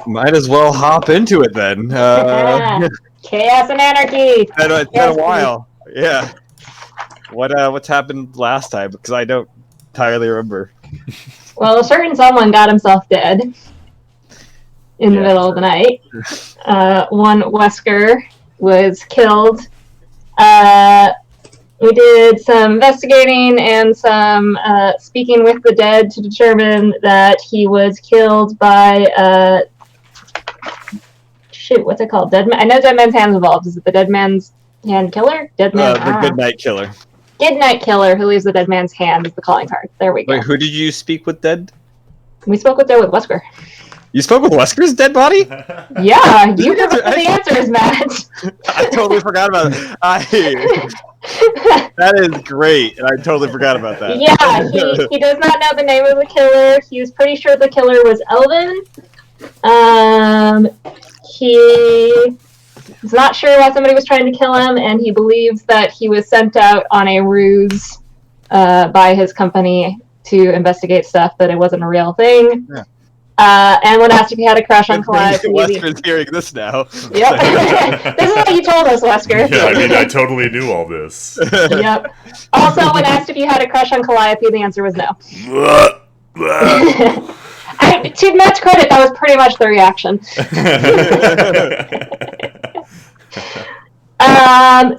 Might as well hop into it then. Chaos and anarchy. It's been a while. Yeah. What's happened last time? Because I don't entirely remember. Well, a certain someone got himself dead in the middle of the night. One Wesker was killed. We did some investigating and some speaking with the dead to determine that he was killed by what's it called? Dead Man. I know Dead Man's Hand's involved. Is it the Dead Man's Hand Killer? Dead Man. The Good Night Killer. Good Night Killer, who leaves the dead man's hand, is the calling card. There we go. Wait, who did you speak with dead? We spoke with Wesker. You spoke with Wesker's dead body? Yeah, you remember the answers, Matt. I totally forgot about it. That is great, and I totally forgot about that. Yeah, he does not know the name of the killer. He was pretty sure the killer was Elvin. He's not sure why somebody was trying to kill him, and he believes that he was sent out on a ruse by his company to investigate stuff, that it wasn't a real thing. Yeah. And when asked if he had a crush on Calliope... Wesker's hearing this now. Yep. This is what you told us, Wesker. Yeah, I mean, I totally knew all this. Yep. Also, when asked if you had a crush on Calliope, the answer was no. To Matt's credit, that was pretty much the reaction.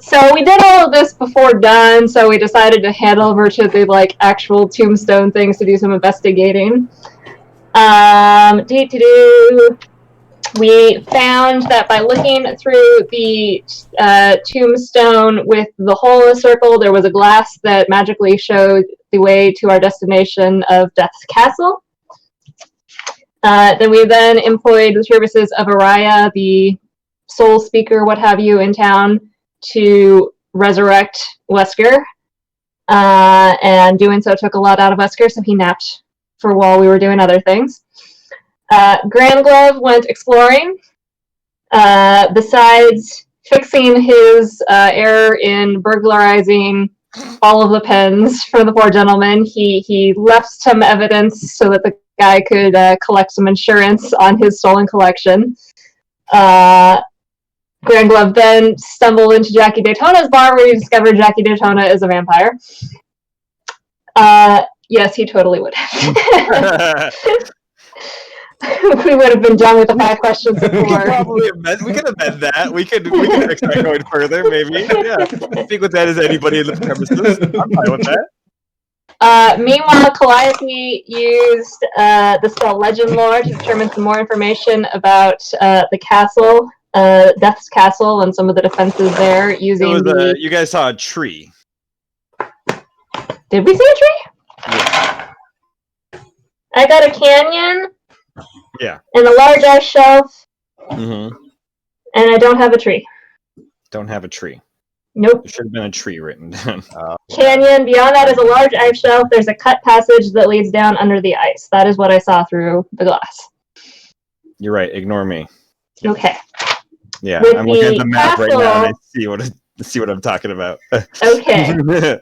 So we did all of this before dawn, so we decided to head over to the actual tombstone things to do some investigating. We found that by looking through the tombstone with the hole in a circle, there was a glass that magically showed the way to our destination of Death's Castle. We employed the services of Araya, the soul speaker, what have you, in town to resurrect Wesker. And doing so took a lot out of Wesker, so he napped for while we were doing other things. Grand Glove went exploring. Besides fixing his error in burglarizing all of the pens for the poor gentleman, he left some evidence so that the guy could collect some insurance on his stolen collection. Grand Glove then stumbled into Jackie Daytona's bar, where he discovered Jackie Daytona is a vampire. Yes, he totally would have. We would have been done with the 5 questions before. We could amend that. We could fix that going further, maybe. Yeah. Speak with that as anybody in the premises. I'm fine with that. Meanwhile, Calliope used the spell Legend Lore to determine some more information about the castle, Death's Castle, and some of the defenses there using you guys saw a tree. Did we see a tree? Yeah. I got a canyon. Yeah. And a large ice shelf. Mm-hmm. And I don't have a tree. Don't have a tree. Nope. There should have been a tree written down. Canyon. Beyond that is a large ice shelf. There's a cut passage that leads down under the ice. That is what I saw through the glass. You're right. Ignore me. Okay. Yeah, I'm looking at the map right now and I see what I'm talking about. Okay.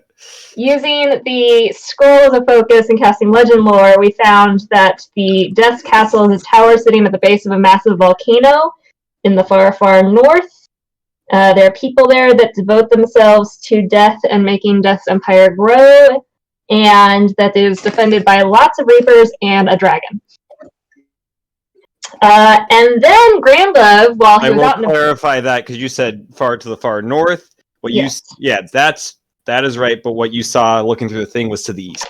Using the scroll as a focus and casting Legend Lore, we found that the Death's Castle is a tower sitting at the base of a massive volcano in the far, far north. There are people there that devote themselves to death and making Death's empire grow, and that it is defended by lots of reapers and a dragon. And then Grand Glove, while he was out in the... clarify that, because you said far to the far north. That is right, but what you saw looking through the thing was to the east.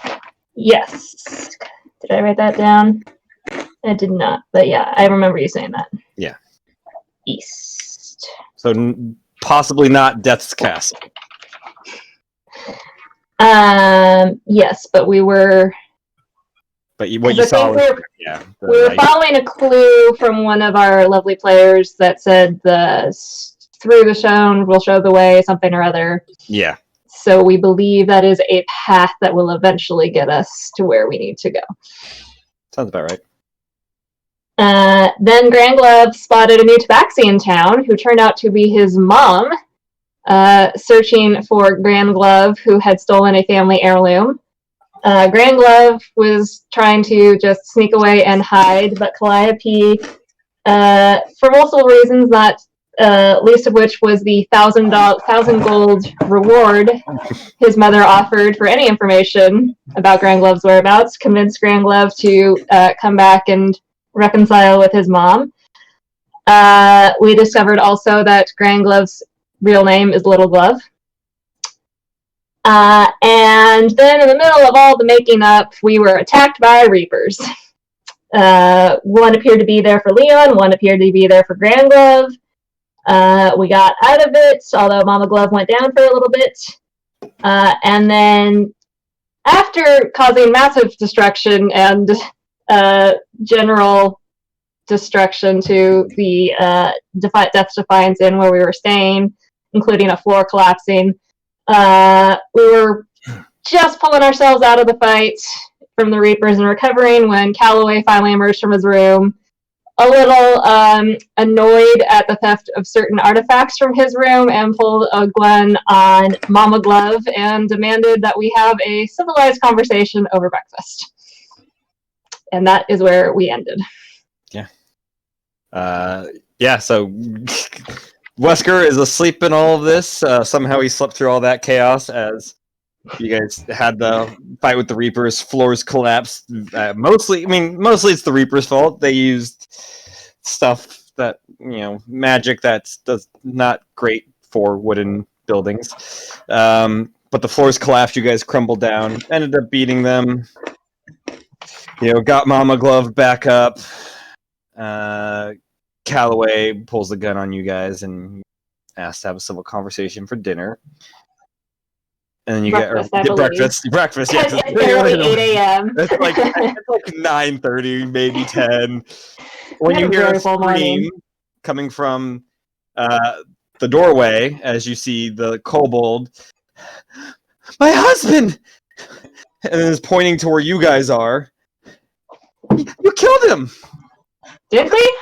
Yes. Did I write that down? I did not, but yeah, I remember you saying that. Yeah. East. So possibly not Death's Castle. Yes, but we were... But what you saw was... We were following a clue from one of our lovely players that said through the stone will show the way, something or other. Yeah. So we believe that is a path that will eventually get us to where we need to go. Sounds about right. Then Grand Glove spotted a new tabaxi in town, who turned out to be his mom, searching for Grand Glove, who had stolen a family heirloom. Grand Glove was trying to just sneak away and hide, but Calliope for multiple reasons, not least of which was the 1,000 gold reward his mother offered for any information about Granglove's whereabouts, convinced Granglove to come back and reconcile with his mom. We discovered also that Granglove's real name is Little Glove. And then in the middle of all the making up, we were attacked by Reapers. One appeared to be there for Leon, one appeared to be there for Granglove. We got out of it, although Mama Glove went down for a little bit. And then, after causing massive destruction and general destruction to the Death's Defiance Inn where we were staying, including a floor collapsing, we were just pulling ourselves out of the fight from the Reapers and recovering when Calloway finally emerged from his room, a little annoyed at the theft of certain artifacts from his room, and pulled a Gwen on Mama Glove and demanded that we have a civilized conversation over breakfast. And that is where we ended. Yeah, so Wesker is asleep in all of this. Somehow he slept through all that chaos as you guys had the fight with the Reapers. Floors collapsed. Mostly it's the Reapers' fault. They used stuff that, magic that's not great for wooden buildings. But the floors collapsed. You guys crumbled down. Ended up beating them. Got Mama Glove back up. Calloway pulls the gun on you guys and asks to have a civil conversation for dinner. And then you get breakfast. Yeah, it's barely 8 a.m. It's like 9:30, maybe 10. When you hear a scream coming from the doorway, as you see the kobold, my husband, and then is pointing to where you guys are. You killed him. Did we?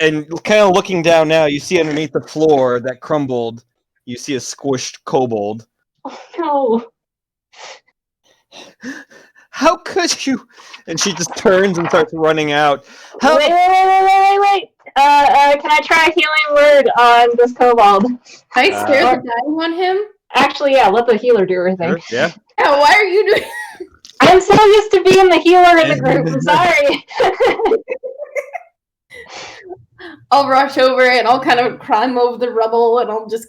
And kind of looking down now, you see underneath the floor that crumbled, you see a squished kobold. Oh, no. How could you? And she just turns and starts running out. Wait. Can I try a healing word on this kobold? Can I scare the dying on him? Actually, yeah, let the healer do her thing. Sure, yeah. Yeah, why are you doing... I'm so used to being the healer in the group. I'm sorry. I'll rush over and I'll kind of climb over the rubble and I'll just...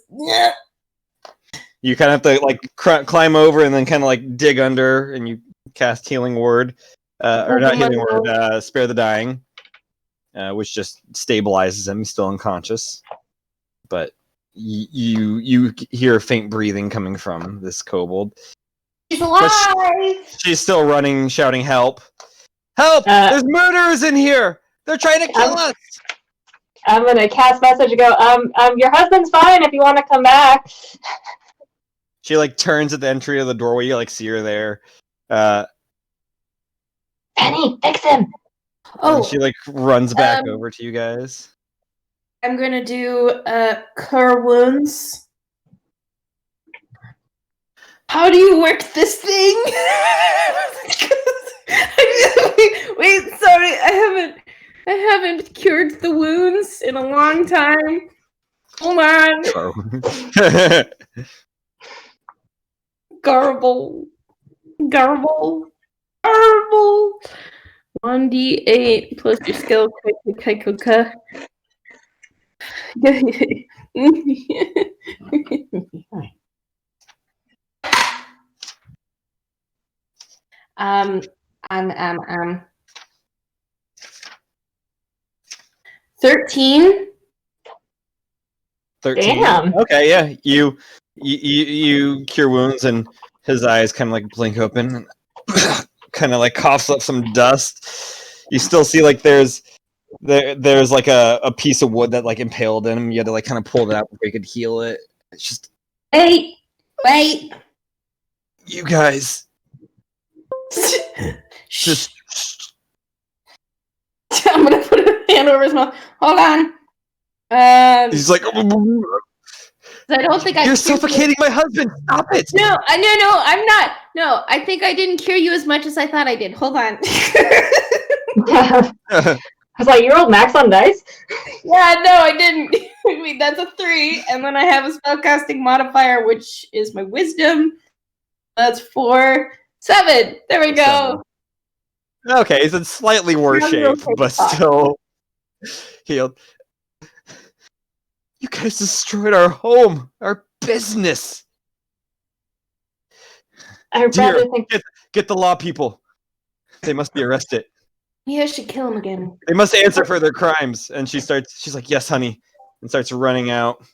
You kind of have to climb over and then kind of dig under, and you cast healing word, or not healing word, spare the dying, which just stabilizes him. He's still unconscious, but you hear faint breathing coming from this kobold. She's alive! She's still running, shouting, "Help! Help! There's murderers in here! They're trying to kill us!" I'm gonna cast message and go, your husband's fine if you want to come back. She turns at the entry of the doorway. You see her there. Penny, fix him. Oh, she runs back over to you guys. I'm gonna do cure wounds. How do you work this thing? Wait, sorry, I haven't cured the wounds in a long time. Hold on. Garble. 1d8 plus your skill. I'm 13. 13. Damn. Okay, yeah. You cure wounds, and his eyes kind of blink open, and kind of coughs up some dust. You still see there's a piece of wood that impaled him. You had to kind of pull it out before you could heal it. It's just Wait. You guys. Just. I'm gonna put a hand over his mouth. Hold on. He's like, I don't think you're suffocating my husband. Stop it. No, I'm not. No, I think I didn't cure you as much as I thought I did. Hold on. I was like, you rolled max on dice? Yeah, no, I didn't. I mean, that's a 3, and then I have a spellcasting modifier, which is my wisdom. That's 4, 7. There we go. 7. Okay, he's in slightly worse Now shape, you're okay. but still healed. You guys destroyed our home, our business. I'd Dear, rather think get the law people. They must be arrested. Yeah, I should kill him again. They must answer for their crimes. And she's like, yes, honey, and starts running out.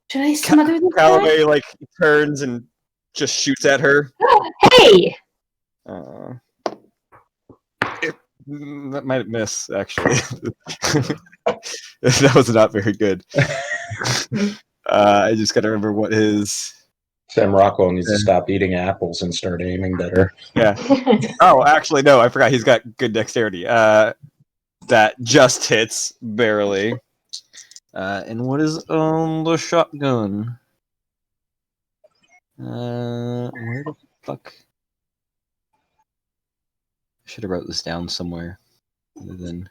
Should I smother this guy? Calloway like turns and just shoots at her. Hey! That might miss, actually. That was not very good. I just gotta remember what his... Sam Rockwell needs to stop eating apples and start aiming better. Yeah. Oh, actually, no, I forgot. He's got good dexterity. That just hits, barely. And what is on the shotgun? Where the fuck? I should have wrote this down somewhere. Other than...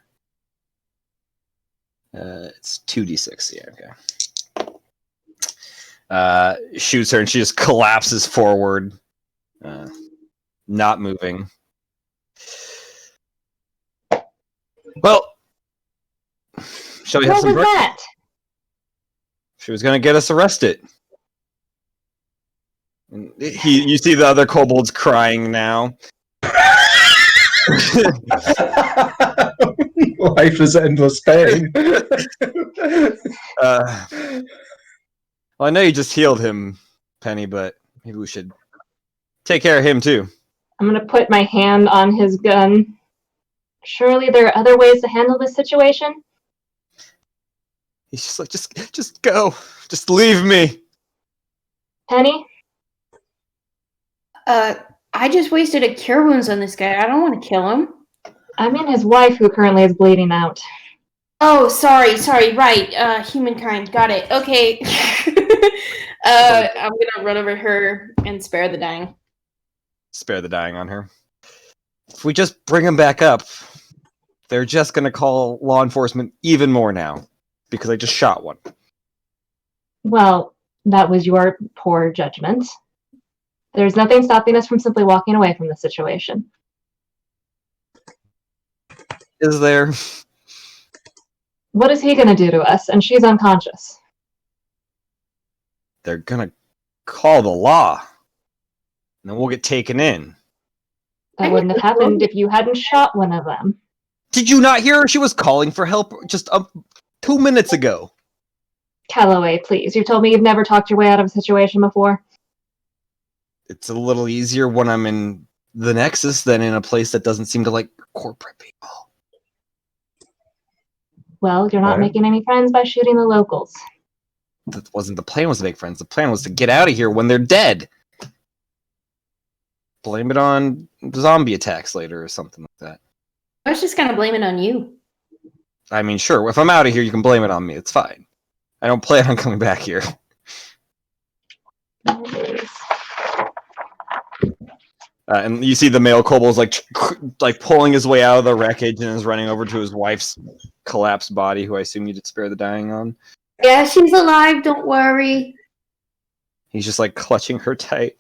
it's 2d6, yeah, okay. Shoots her and she just collapses forward, not moving. Well, shall we have What some was that? She was gonna get us arrested. And you see the other kobolds crying now. Life is endless pain. Well, I know you just healed him, Penny, but maybe we should take care of him too. I'm gonna put my hand on his gun. Surely there are other ways to handle this situation? He's just like, just go. Just leave me. Penny? I just wasted a cure wounds on this guy. I don't want to kill him. I mean his wife who currently is bleeding out. Oh, sorry, right. Humankind, got it. Okay. I'm gonna run over her and spare the dying. Spare the dying on her. If we just bring him back up, they're just gonna call law enforcement even more now. Because I just shot one. Well, that was your poor judgment. There's nothing stopping us from simply walking away from the situation. Is there? What is he going to do to us? And she's unconscious. They're gonna call the law. And then we'll get taken in. That wouldn't have happened if you hadn't shot one of them. Did you not hear her? She was calling for help just 2 minutes ago. Calloway, please. You told me you've never talked your way out of a situation before. It's a little easier when I'm in the Nexus than in a place that doesn't seem to like corporate people. Well, you're not making any friends by shooting the locals. That wasn't the plan, was to make friends. The plan was to get out of here when they're dead. Blame it on zombie attacks later or something like that. I was just gonna blame it on you. I mean, sure, if I'm out of here, you can blame it on me. It's fine. I don't plan on coming back here. And you see the male kobold's like pulling his way out of the wreckage and is running over to his wife's collapsed body, who I assume you did spare the dying on. Yeah, she's alive, don't worry. He's just like clutching her tight.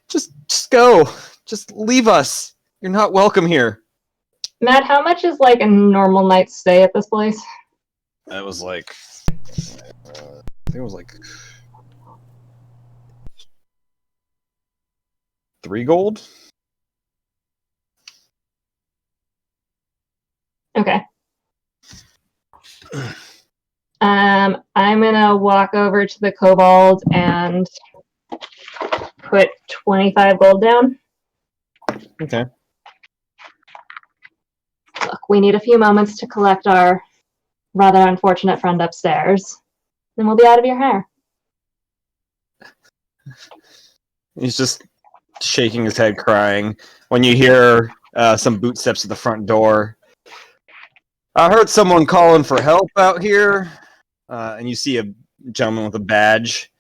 Just go. Just leave us. You're not welcome here. Matt, how much is like a normal night's stay at this place? That was like... I think it was like... 3 gold? Okay. I'm gonna walk over to the kobold and put 25 gold down. Okay. Look, we need a few moments to collect our rather unfortunate friend upstairs. Then we'll be out of your hair. He's just shaking his head, crying. When you hear some bootsteps at the front door. I heard someone calling for help out here. And you see a gentleman with a badge.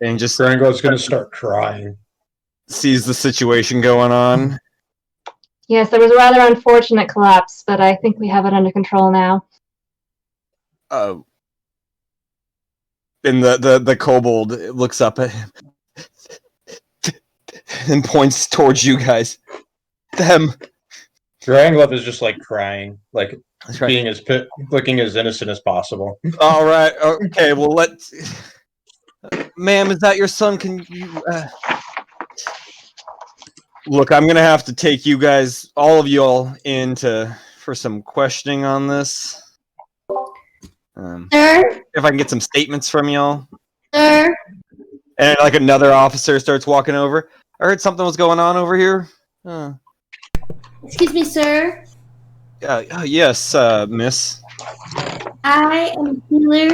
And just Rango's going to start crying. sees the situation going on. Yes, there was a rather unfortunate collapse, but I think we have it under control now. And the kobold looks up at him and points towards you guys. Them. Dranglove is just like crying, like That's right. being looking as innocent as possible. All right. Okay. Well, ma'am, is that your son? Can you? Look, I'm gonna have to take you guys, all of y'all, for some questioning on this. Sir? If I can get some statements from y'all. Sir? And like another officer starts walking over. I heard something was going on over here. Excuse me, sir? Yes, miss. I am a healer.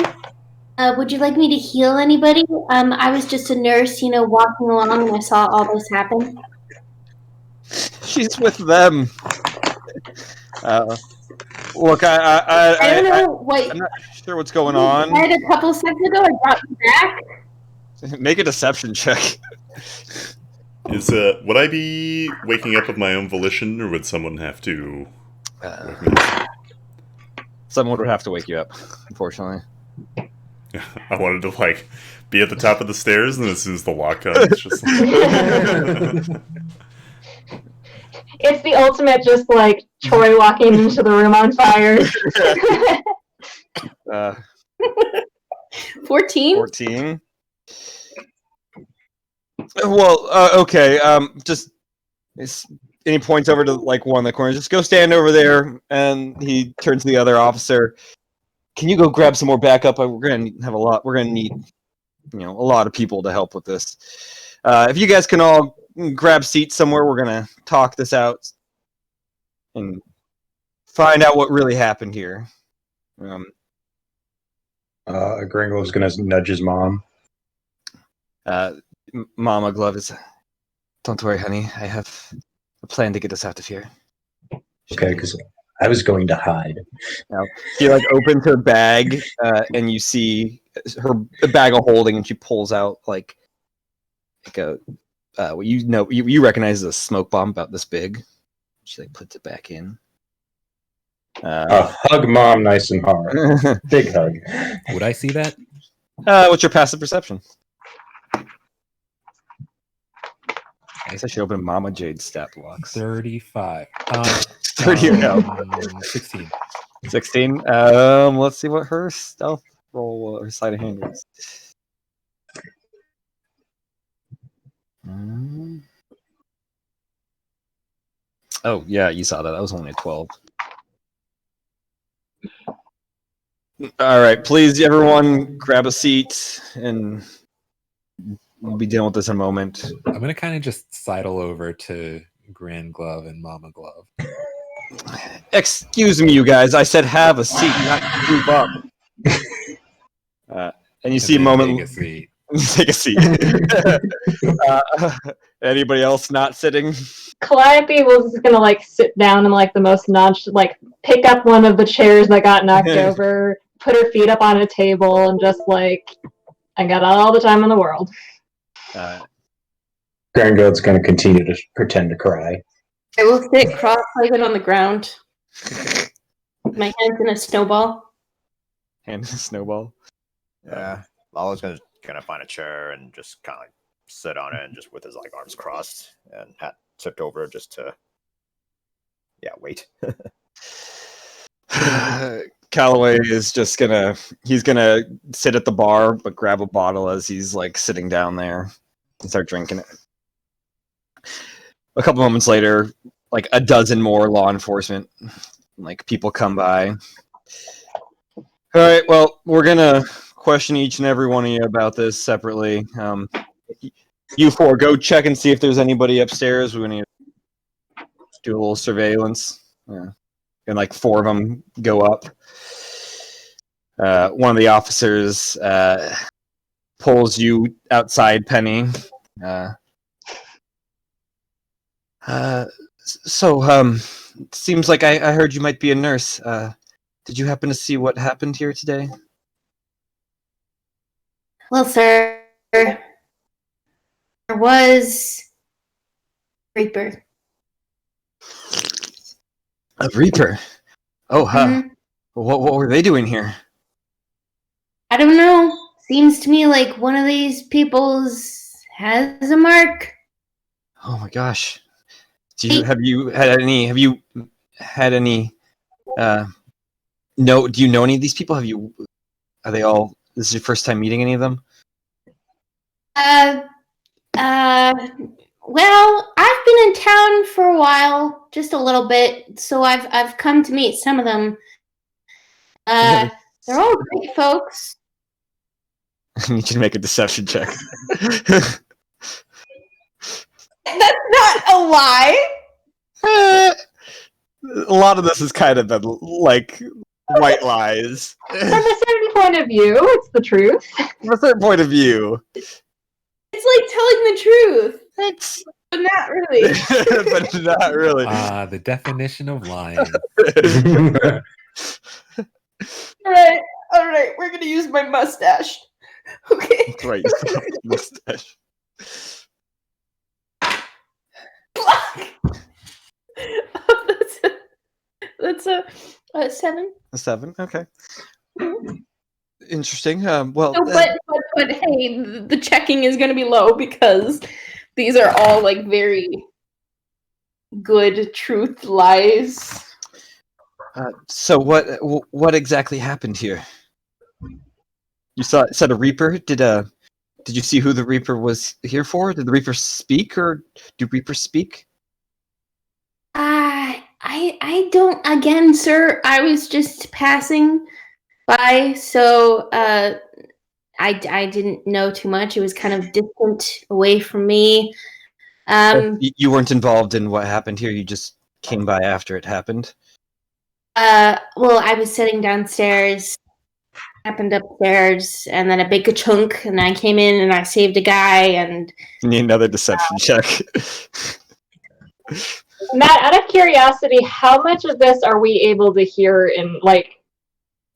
Would you like me to heal anybody? I was just a nurse, walking along and I saw all this happen. She's with them. Look, I don't know what... I'm not sure what's going on. I had a couple seconds ago, I brought you back. Make a deception check. Would I be waking up of my own volition, or would someone have to wake me up? Someone would have to wake you up, unfortunately. I wanted to be at the top of the stairs, and as soon as the lock comes, it's just It's the ultimate, just like Troy walking into the room on fire. 14? 14. Well, okay. And he points over to one of the corners. Just go stand over there, and he turns to the other officer. Can you go grab some more backup? We're gonna need, a lot of people to help with this. If you guys can all grab seats somewhere, we're gonna talk this out and find out what really happened here. Gringle's gonna nudge his mom. Mama Glove is. Don't worry, honey. I have a plan to get us out of here. Okay, because I was going to hide. Now, she opens her bag, and you see a bag of holding, and she pulls out you recognize as a smoke bomb about this big. She puts it back in. Hug mom nice and hard. Big hug. Would I see that? What's your passive perception? I guess I should open Mama Jade's stat blocks. 35. 30 or no? 16. 16. Let's see what her stealth roll or sleight of hand is. Oh yeah, you saw that. That was only a 12. All right, please, everyone, grab a seat, and we'll be dealing with this in a moment. I'm gonna kind of just sidle over to Grand Glove and Mama Glove. Excuse me, you guys. I said have a seat, not group up. And you see a moment. Take a seat. Take a seat. Anybody else not sitting? Calliope was just gonna sit down and the most nonchalant, pick up one of the chairs that got knocked over, put her feet up on a table, and just I got all the time in the world. Grangold's going to continue to pretend to cry. I will sit cross-legged on the ground. My hands in a snowball. Hand in a snowball. Yeah, Lalo's gonna find a chair and just kind of sit on it, and just with his arms crossed and hat tipped over, just to wait. Calloway is just he's gonna sit at the bar, but grab a bottle as he's sitting down there and start drinking it. A couple moments later, a dozen more law enforcement people come by. All right, well, we're gonna question each and every one of you about this separately. You four, go check and see if there's anybody upstairs. We need to do a little surveillance. And 4 of them go up. One of the officers pulls you outside, Penny. It seems like I heard you might be a nurse. Did you happen to see what happened here today? Well, sir, there was Reaper. A Reaper. Oh, huh. Mhm. What were they doing here? I don't know. Seems to me like one of these people's has a mark. Oh my gosh. Hey. Have you had any no, do you know any of these people? Are they all, this is your first time meeting any of them? Uh, uh, well, I've been in town for a while, just a little bit, so I've come to meet some of them. Yeah, They're all great folks. I need you to make a deception check. That's not a lie. A lot of this is kind of been like white lies. From a certain point of view, it's the truth. From a certain point of view, It's like telling the truth, it's but not really. but not really. The definition of lying. All right, we're gonna use my mustache. Okay. That's right, you still have a mustache. That's a 7. A 7, okay. Interesting. Well, No, but hey, the checking is gonna be low because these are all like very good truth lies. so what exactly happened here? You said a Reaper. Did you see who the Reaper was here for? Did the Reaper speak, or do Reapers speak? I don't. Again, sir, I was just passing by, so I didn't know too much. It was kind of distant away from me. You weren't involved in what happened here. You just came by after it happened. Well, I was sitting downstairs, happened upstairs, and then a big chunk, and I came in and I saved a guy, and You need another deception check. Matt, out of curiosity, how much of this are we able to hear in, like,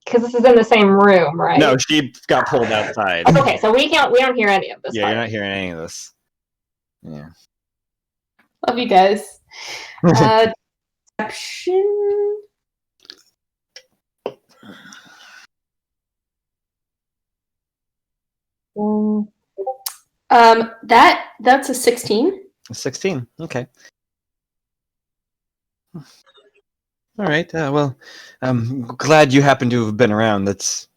because this is in the same room, right? No, she got pulled outside. Okay, so we don't hear any of this. Yeah, part. you're not hearing any of this. Yeah. love you guys. Deception. That's a 16. 16. Okay. All right. Well, I'm glad you happen to have been around. That's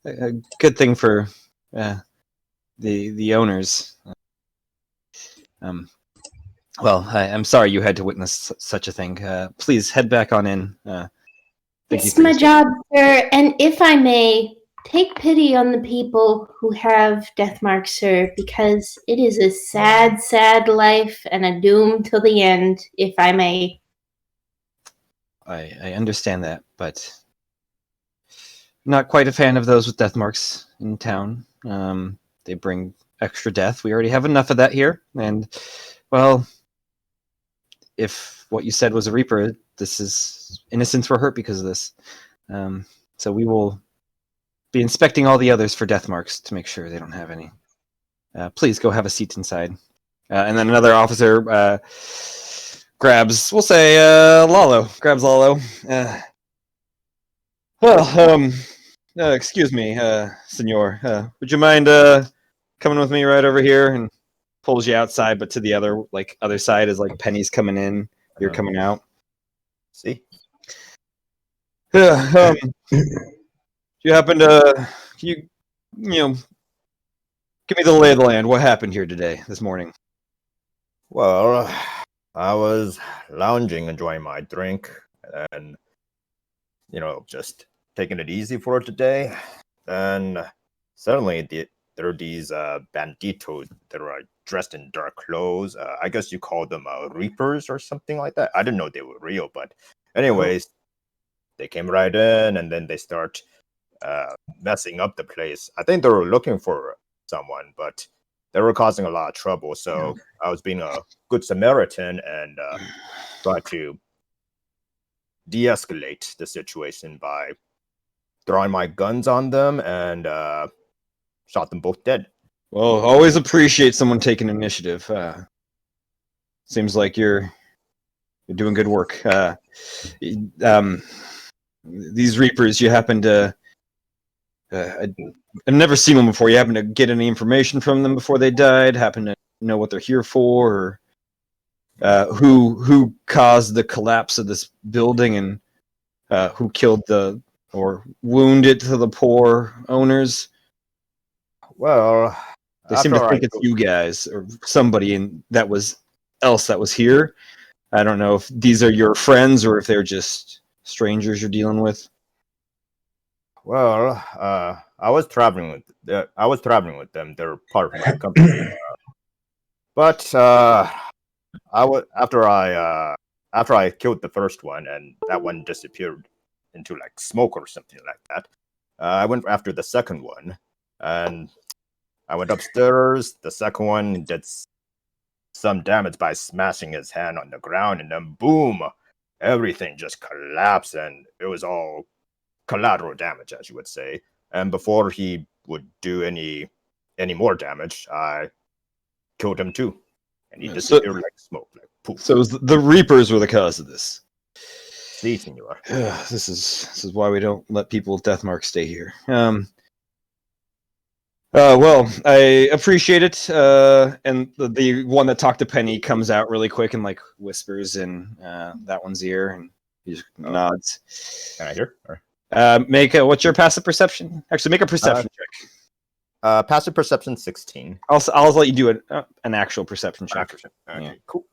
a good thing for the owners. Well, I'm sorry you had to witness such a thing. Please head back on in. Thank you It's for my your job, sir, and if I may, take pity on the people who have death marks, sir, because it is a sad, sad life and a doom till the end, if I may. I understand that, but not quite a fan of those with death marks in town. They bring extra death. We already have enough of that here, and well, if what you said was a Reaper, this is innocents were hurt because of this. So we will be inspecting all the others for death marks to make sure they don't have any. Please go have a seat inside. And then another officer grabs, we'll say, Lalo. Grabs Lalo. Excuse me, senor. Would you mind coming with me right over here? And pulls you outside, but to the other side is like Penny's coming in. You're coming out. See? Yeah. You happen to? Can you give me the lay of the land? What happened here this morning? Well, I was lounging, enjoying my drink, and just taking it easy for today. And suddenly, there are these banditos that are dressed in dark clothes. I guess you call them reapers or something like that. I didn't know they were real, but anyways, they came right in, and then they start messing up the place. I think they were looking for someone, but they were causing a lot of trouble. So I was being a good Samaritan and tried to de-escalate the situation by throwing my guns on them and shot them both dead. Well, always appreciate someone taking initiative. Seems like you're You're doing good work. These Reapers, you happen to... I've never seen them before. You happen to get any information from them before they died? Happen to know what they're here for? Or who caused the collapse of this building, and who killed or wounded the poor owners? Well, They seem to after think it's you guys or somebody that was here. I don't know if these are your friends or if they're just strangers you're dealing with. Well, I was traveling with them. They're part of my company. But after I killed the first one and that one disappeared into like smoke or something like that. I went after the second one, and I went upstairs. The second one did some damage by smashing his hand on the ground, and then boom, everything just collapsed, and it was all collateral damage, as you would say. And before he would do any more damage, I killed him too, and he disappeared like smoke, like poof. So it was the Reapers were the cause of this. Si, senor. This is why we don't let people with death marks stay here. Well, I appreciate it. And the one that talked to Penny comes out really quick and like whispers in that one's ear, and he just nods. Can I hear? Or? What's your passive perception? Actually, make a perception check. Passive perception 16. I'll let you do an actual perception check. Okay, Yeah. cool.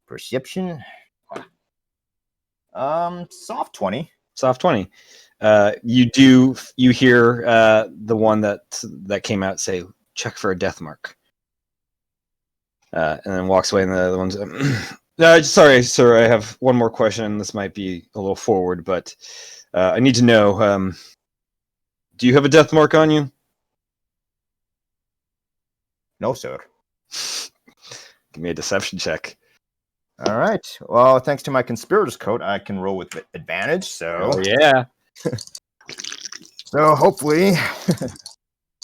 Perception. Soft 20. Soft 20. You hear the one that came out say, check for a death mark. And then walks away, and the other one's sorry, sir, I have one more question. This might be a little forward, but I need to know, do you have a death mark on you? No, sir. Give me a deception check. All right. Well, thanks to my conspirator's coat, I can roll with advantage. So, oh yeah. So hopefully,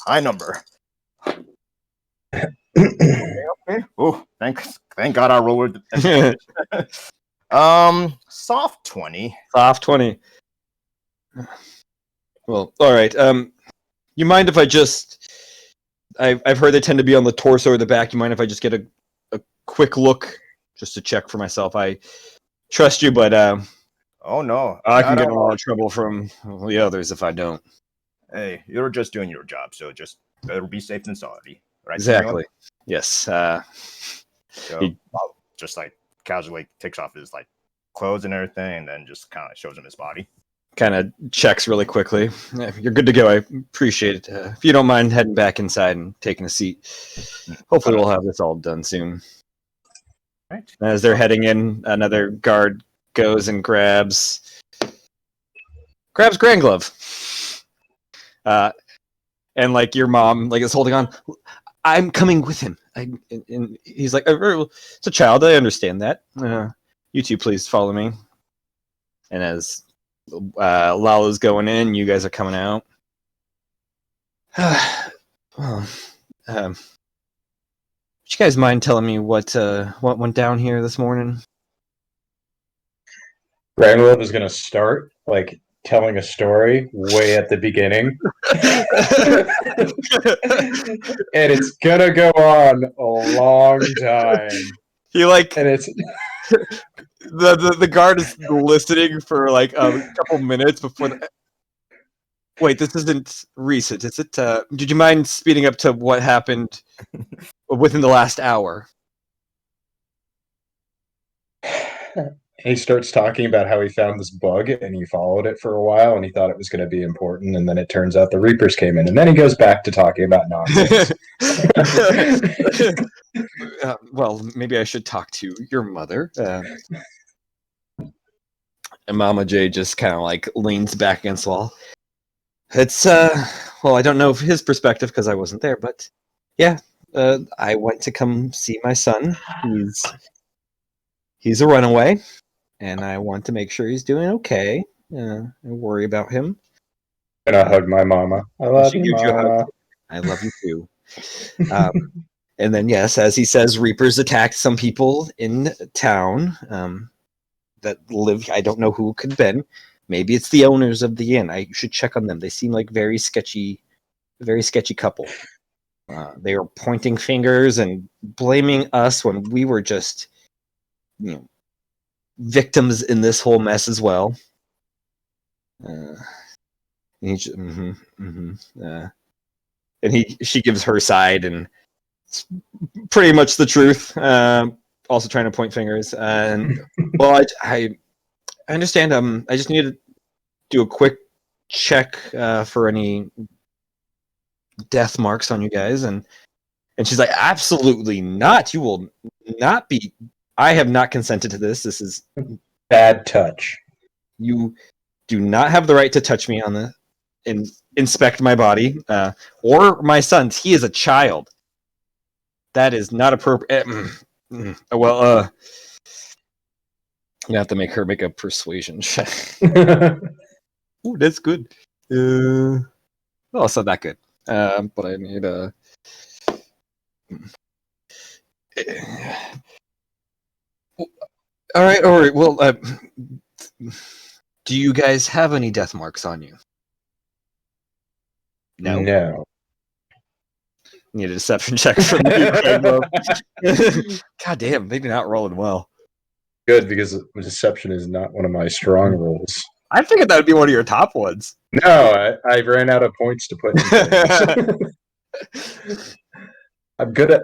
high number. Okay. Oh, thank God I rolled with advantage. Soft 20. Soft 20. Well, all right. You mind if I just? I've heard they tend to be on the torso or the back. You mind if I just get a quick look? Just to check for myself. I trust you, but oh no, I can get in a lot of trouble from the others if I don't. Hey, you're just doing your job, so just better be safe than sorry, right? Exactly. Yes. So I'll just like casually takes off his like clothes and everything, and then just kind of shows him his body. Kind of checks really quickly. You're good to go. I appreciate it. If you don't mind heading back inside and taking a seat, hopefully we'll have this all done soon. Right. As they're heading in, another guard goes and grabs Grand Glove. And like your mom like is holding on. I'm coming with him. And he's like, it's a child. I understand that. You two, please follow me. And as Lala's going in, you guys are coming out. Well, would you guys mind telling me what went down here this morning? Granwell is going to start like telling a story way at the beginning, and it's gonna go on a long time. And it's the guard is listening for like a couple minutes before the. Wait, this isn't recent, is it? Did you mind speeding up to what happened within the last hour? He starts talking about how he found this bug and he followed it for a while and he thought it was going to be important, and then it turns out the Reapers came in, and then he goes back to talking about nonsense. Well, maybe I should talk to your mother. And Mama J just kind of like leans back against the wall. It's well, I don't know his perspective because I wasn't there, but yeah, I went to come see my son. He's a runaway, and I want to make sure he's doing okay. I worry about him. And I hug my mama. I love you, Mama. I love you too. And then yes, as he says, Reapers attacked some people in town. that live. I don't know who it could have been. Maybe it's the owners of the inn. I should check on them. They seem like very sketchy couple. They were pointing fingers and blaming us when we were just, victims in this whole mess as well. And she gives her side, and it's pretty much the truth. Also trying to point fingers. And well, I understand. I just need to do a quick check for any death marks on you guys, and she's like, absolutely not. You will not be. I have not consented to this. This is bad touch. You do not have the right to touch me on the and inspect my body or my son's. He is a child. That is not appropriate. Well, you have to make her make a persuasion check. Ooh, that's good. Well, it's not that good. But I need a. All right. Well, do you guys have any death marks on you? No. Need a deception check from the God damn, maybe not rolling well. Good, because deception is not one of my strong rolls. I figured that would be one of your top ones. No, I ran out of points to put in things. I'm good at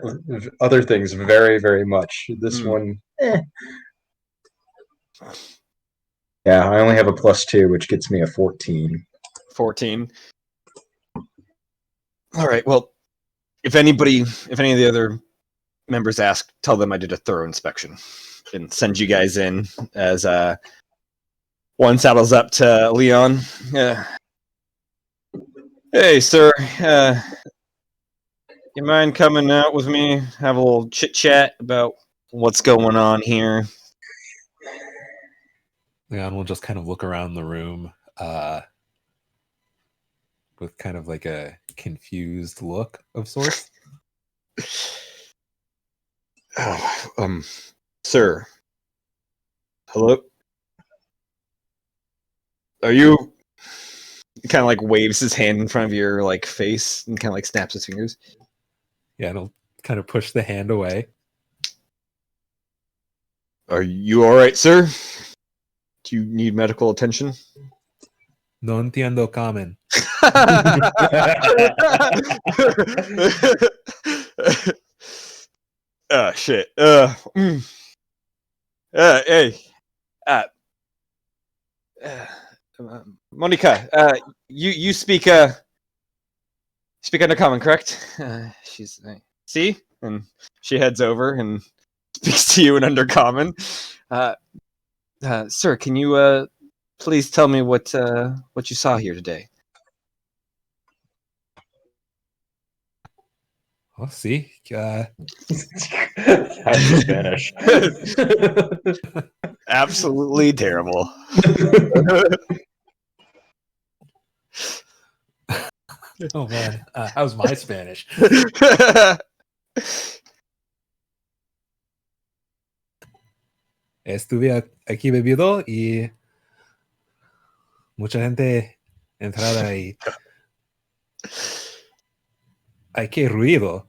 other things very, very much. This one, Yeah, I only have a +2, which gets me a 14. 14. All right, well, if any of the other members ask, tell them I did a thorough inspection and send you guys in as one saddles up to Leon. Hey, sir, you mind coming out with me? Have a little chit chat about what's going on here. Leon will just kind of look around the room with kind of like a confused look of sorts. Sir. Hello? Are you... He kind of like waves his hand in front of your like face and kind of like snaps his fingers. Yeah, and he'll kind of push the hand away. Are you all right, sir? Do you need medical attention? No entiendo common. Shit. Hey. Monica, you speak Undercommon, correct? She's see, and she heads over and speaks to you in Undercommon. Sir, can you please tell me what you saw here today? Oh, see, That's Spanish. Absolutely terrible. Oh man, how's my Spanish? Estuve aquí bebido y mucha gente entrada y ay, qué ruido.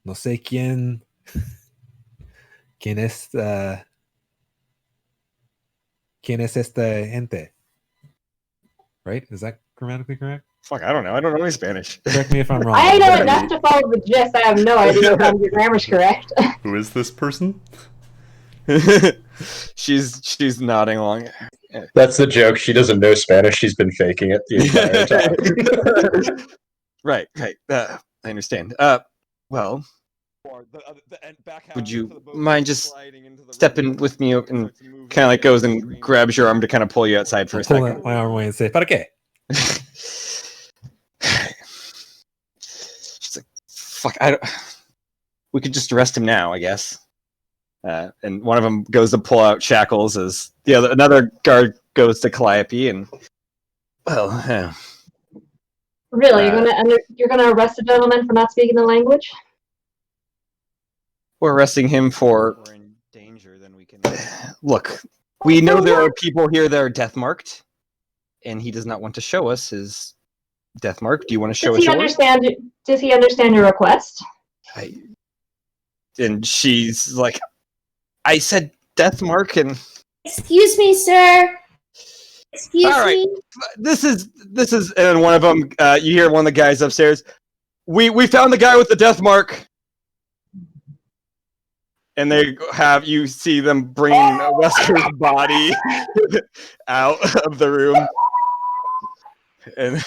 No sé quién es esta gente. Right? Is that grammatically correct? Fuck, I don't know. I don't know any Spanish. Correct me if I'm wrong. I know enough to follow the gist. I have no idea if your grammar's correct. Who is this person? She's nodding along. That's the joke. She doesn't know Spanish. She's been faking it the entire time. Right. I understand. Well, would you mind just stepping with me and kind of like goes and grabs your arm to kind of pull you outside for a second? Pull my arm away and say, "Para qué?" She's like, "Fuck, we could just arrest him now, I guess." And one of them goes to pull out shackles as another guard goes to Calliope, and well, Really, you're gonna arrest a gentleman for not speaking the language? we're arresting him for endangered. Look, we know there are people here that are death marked, and he does not want to show us his death mark. Do you want to show us yours? Does he understand your request? And she's like, I said death mark, and Excuse me, sir. Excuse me. This is, and one of them, you hear one of the guys upstairs. We found the guy with the death mark. And you see them bringing Wesker's body out of the room. And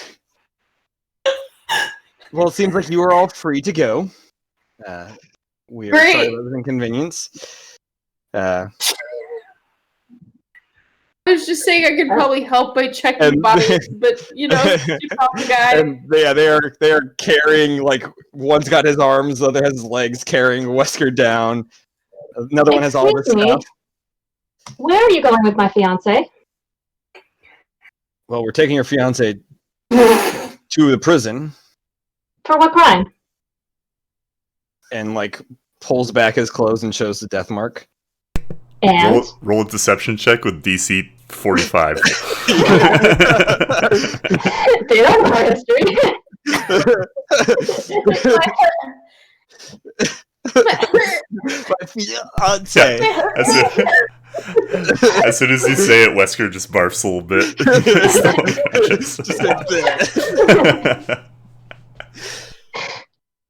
well, it seems like you are all free to go. We are sorry about the inconvenience. I was just saying I could probably help by checking bodies, but you pop the guy. And they are carrying, like, one's got his arms, the other has his legs, carrying Wesker down. Another one has all this stuff. Where are you going with my fiance? Well, we're taking your fiance to the prison. For what crime? And, like, pulls back his clothes and shows the death mark. And roll a deception check with DC 45. They don't know our history. My fiance. As soon as you say it, Wesker just barfs a little bit. just a bit.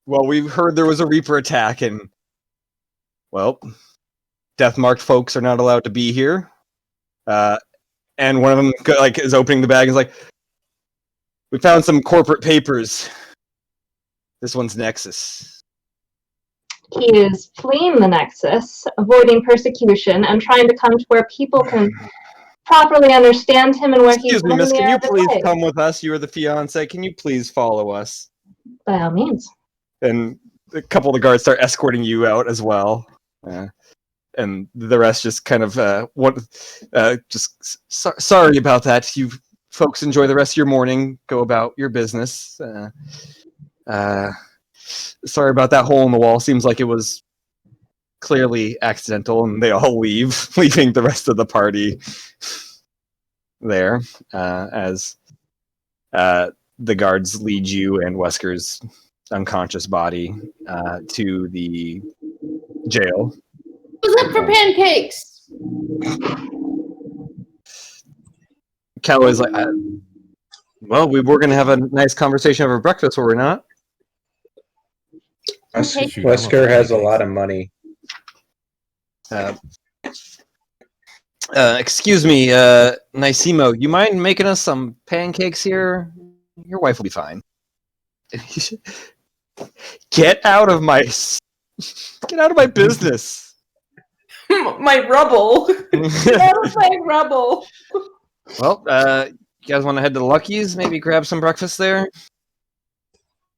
Well, we heard there was a Reaper attack, and well, death-marked folks are not allowed to be here. And one of them is opening the bag and is like, "We found some corporate papers. This one's Nexus." He is fleeing the Nexus, avoiding persecution, and trying to come to where people can properly understand him and where he's Excuse me, miss, can you please come with us? You are the fiancé. Can you please follow us? By all means. And a couple of the guards start escorting you out as well. And the rest just kind of sorry about that. You folks enjoy the rest of your morning. Go about your business. Sorry about that hole in the wall. Seems like it was clearly accidental, and they all leave, leaving the rest of the party there as the guards lead you and Wesker's unconscious body to the jail. What's up for pancakes? Calloway's like, well, we were going to have a nice conversation over breakfast, were we not? Wesker has a lot of money. Excuse me, Nicimo, you mind making us some pancakes here? Your wife will be fine. Get out of my business. My rubble. Get out of my rubble. Well, you guys want to head to Lucky's? Maybe grab some breakfast there?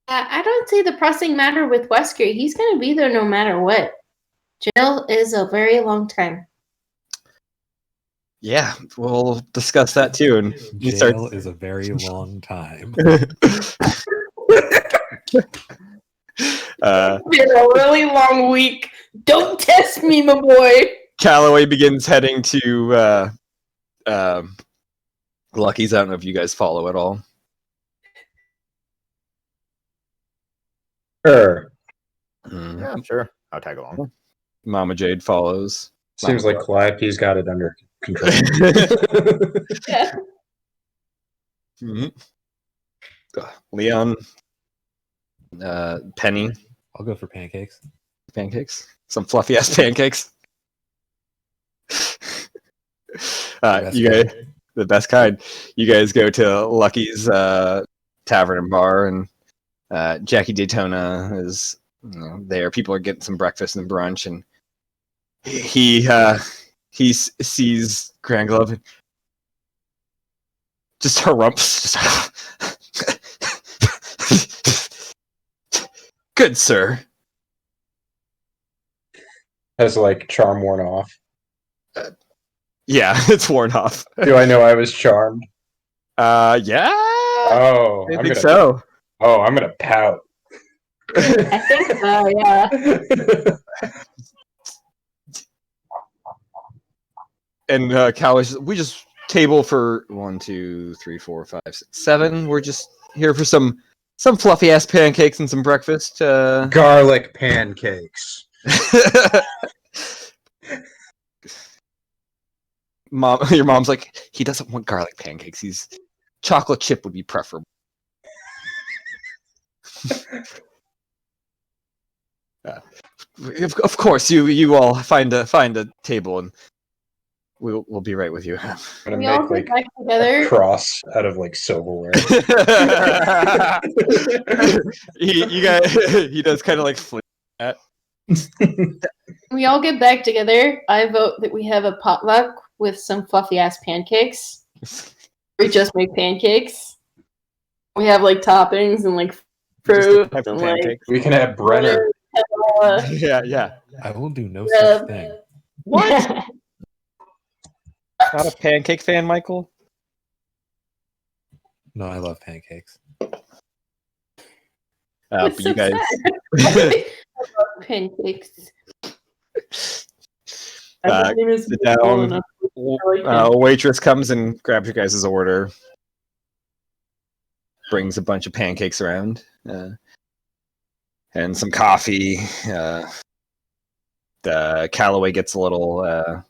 I don't see the pressing matter with Wesker. He's going to be there no matter what. Jail is a very long time. Yeah, we'll discuss that too. And Jail is a very long time. Been a really long week. Don't test me, my boy. Calloway begins heading to Lucky's. I don't know if you guys follow at all. Sure. Yeah, sure. I'll tag along. Mama Jade follows. Seems like Calliope's got it under control. Yeah. Mm-hmm. Leon, Penny, I'll go for pancakes. some fluffy ass pancakes. You guys, the best kind. You guys go to Lucky's Tavern and Bar, and Jackie Daytona is there. People are getting some breakfast and brunch, and he sees Grand Glove and just harumps. Good sir. Has charm worn off? Yeah, it's worn off. Do I know I was charmed? Yeah. Oh, I think so. Oh, I'm gonna pout. I think so, yeah. And Cal is, we just table for 1, 2, 3, 4, 5, 6, 7. We're just here for some fluffy ass pancakes and some breakfast. Garlic pancakes. Mom, your mom's like, he doesn't want garlic pancakes. He's chocolate chip would be preferable. Of course, you all find a table and we'll be right with you. I'm gonna We all make get like back together. a cross out of like silverware. He does kind of like flip that. We all get back together. I vote that we have a potluck with some fluffy ass pancakes. We just make pancakes. We have like toppings and like fruit Just and pancakes. We can have Brenner. Yeah. I will do no such thing. What? Not a pancake fan, Michael? No, I love pancakes. What's But you so guys, sad? I love pancakes. sit down. A waitress comes and grabs your guys' order. Brings a bunch of pancakes around. And some coffee. The Callaway gets a little,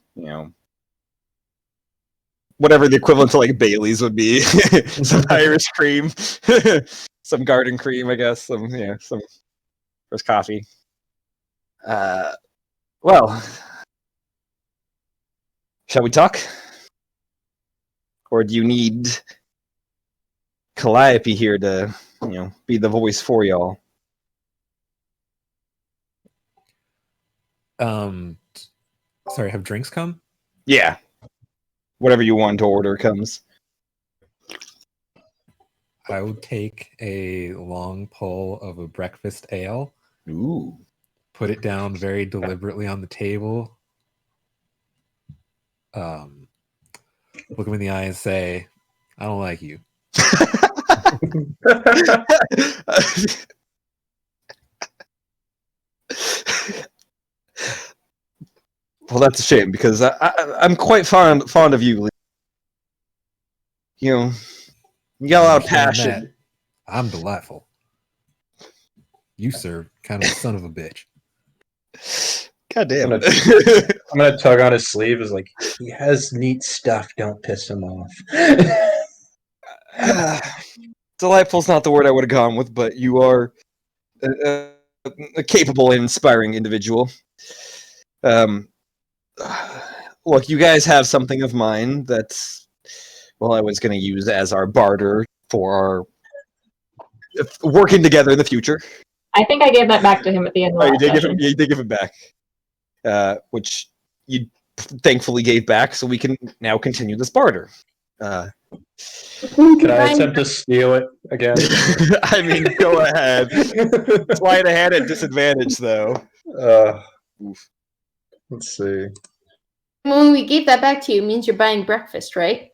whatever the equivalent to like Bailey's would be. Some Irish cream, some garden cream, I guess. Some first coffee. Well, shall we talk? Or do you need Calliope here to, be the voice for y'all? Sorry, have drinks come? Yeah. Whatever you want to order comes. I would take a long pull of a breakfast ale. Ooh. Put it down very deliberately on the table. Look him in the eye and say, I don't like you. Well, that's a shame because I'm quite fond of you. You got a lot of passion. That, I'm delightful. You, sir, kind of a son of a bitch. God damn I'm it. gonna tug on his sleeve. Is like, he has neat stuff. Don't piss him off. Delightful's not the word I would have gone with, but you are a capable and inspiring individual. Look, you guys have something of mine that's, I was going to use as our barter for our working together in the future. I think I gave that back to him at the end of the You last did give it back, which you thankfully gave back, so we can now continue this barter. Can I attempt to steal it again? I mean, go ahead. Sleight of hand at disadvantage, though. Let's see. When we gave that back to you, it means you're buying breakfast, right?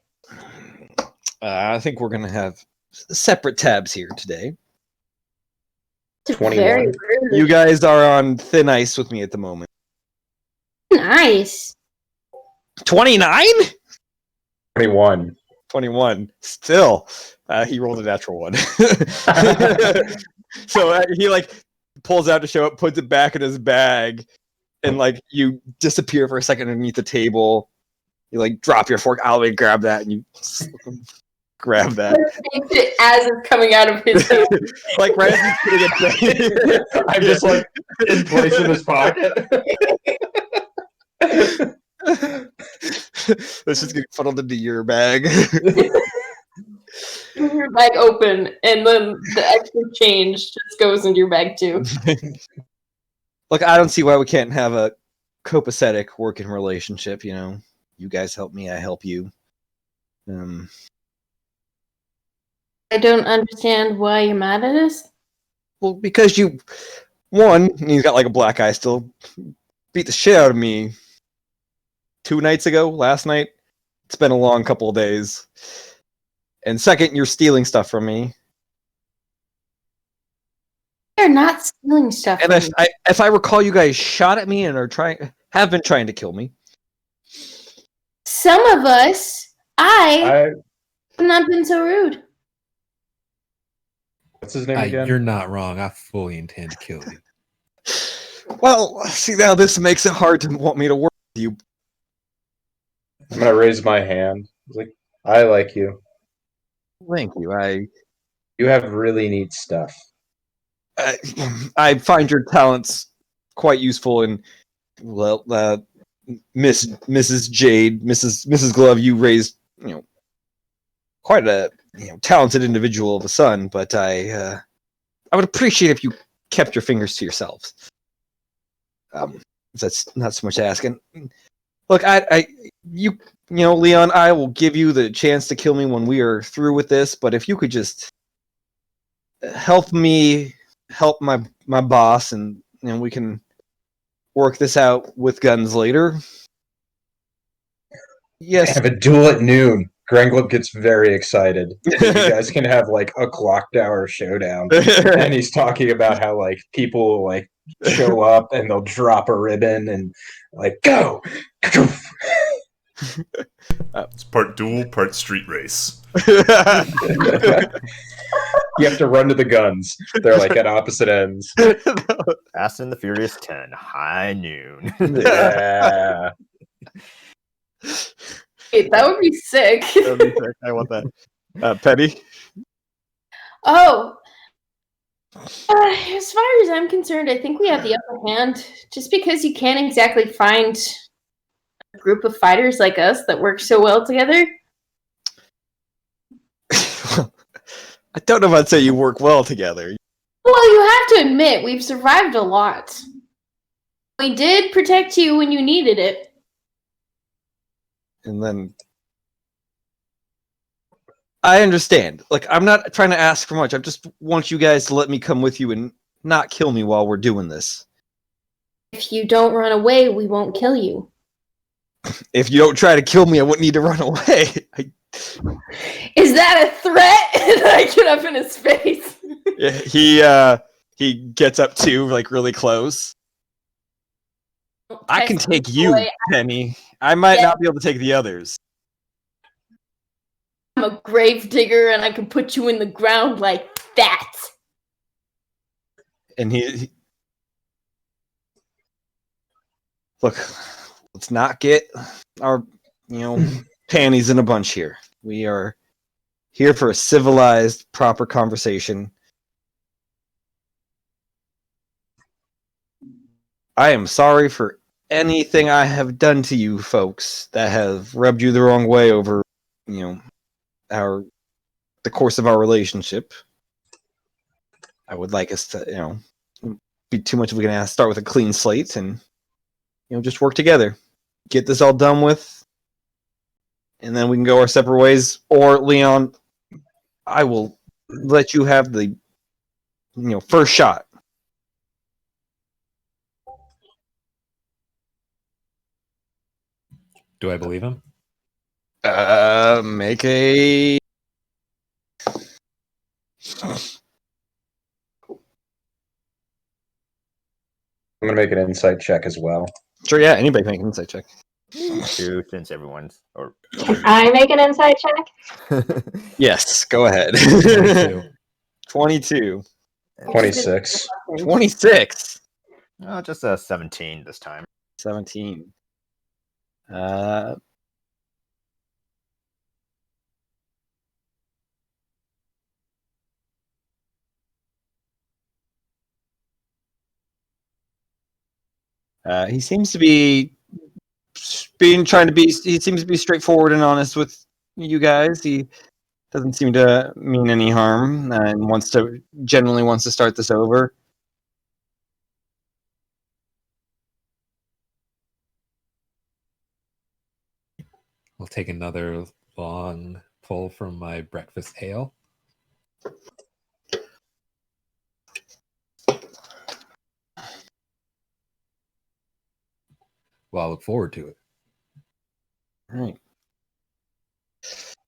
I think we're going to have separate tabs here today. 21. Very rude. You guys are on thin ice with me at the moment. Nice. 29? 21. 21. Still, he rolled a natural one. So he pulls out to show it, puts it back in his bag, and you disappear for a second underneath the table. You drop your fork. I'll grab that, and you grab that. Takes it as it's coming out of his head. Right as he's putting it back. I'm just in place in his pocket. This is getting funneled into your bag. Your bag open, and then the extra change just goes into your bag too. Look, I don't see why we can't have a copacetic working relationship. You guys help me, I help you. I don't understand why you're mad at us. Well, because you, one, he's got a black eye still, beat the shit out of me 2 nights ago, last night. It's been a long couple of days. And second, you're stealing stuff from me. They're not stealing stuff. And if I recall, you guys shot at me and have been trying to kill me. Some of us, I have not been so rude. What's his name again? You're not wrong. I fully intend to kill you. Well, see, now this makes it hard to want me to work with you. I'm gonna raise my hand. Like, I like you. Thank you. You have really neat stuff. I find your talents quite useful, and well, Mrs. Jade, Mrs. Glove, you raised quite a talented individual of a son, but I would appreciate if you kept your fingers to yourselves. That's not so much to ask. And look, Leon, I will give you the chance to kill me when we are through with this. But if you could just help me help my boss, and we can work this out with guns later. Yes. Have a duel at noon. Granglip gets very excited. You guys can have like a clock tower showdown. And he's talking about how like people like show up and they'll drop a ribbon and like go. It's part duel, part street race. You have to run to the guns. They're like at opposite ends. Fast and the Furious 10, high noon. Yeah. Wait, that would be sick. That would be sick. I want that. Penny? Oh. As far as I'm concerned, I think we have the upper hand. Just because you can't exactly find a group of fighters like us that work so well together. I don't know if I'd say you work well together. Well, you have to admit, we've survived a lot. We did protect you when you needed it. And then I understand. Like, I'm not trying to ask for much. I just want you guys to let me come with you and not kill me while we're doing this. If you don't run away, we won't kill you. If you don't try to kill me, I wouldn't need to run away. Is that a threat? And I get up in his face. He gets up too, like really close. I can take you, Penny. I might not be able to take the others. I'm a grave digger and I can put you in the ground like that. And he look, let's not get our panties in a bunch here. We are here for a civilized, proper conversation. I am sorry for anything I have done to you folks that have rubbed you the wrong way over, the course of our relationship. I would like us to, be too much of a start with a clean slate and, just work together. Get this all done with, and then we can go our separate ways. Or, Leon, I will let you have the, first shot. Do I believe him? Make a. I'm gonna make an insight check as well. Sure, yeah. Anybody can make an insight check. Two, since everyone's or. Can I make an insight check? Yes, go ahead. 22. 26. 26. Oh, just a 17 this time. 17. He seems to be he seems to be straightforward and honest with you guys. He doesn't seem to mean any harm and generally wants to start this over. I'll take another long pull from my breakfast ale. Well, I look forward to it. All right.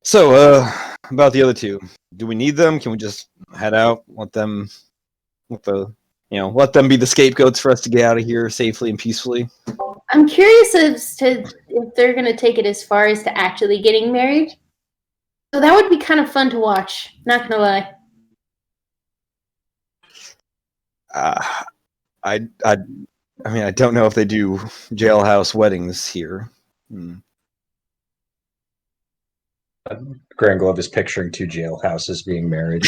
So, about the other two, do we need them? Can we just head out? Let them be the scapegoats for us to get out of here safely and peacefully. I'm curious as to if they're gonna take it as far as to actually getting married. So that would be kind of fun to watch. Not gonna lie. I mean, I don't know if they do jailhouse weddings here. Grand Glove is picturing two jailhouses being married.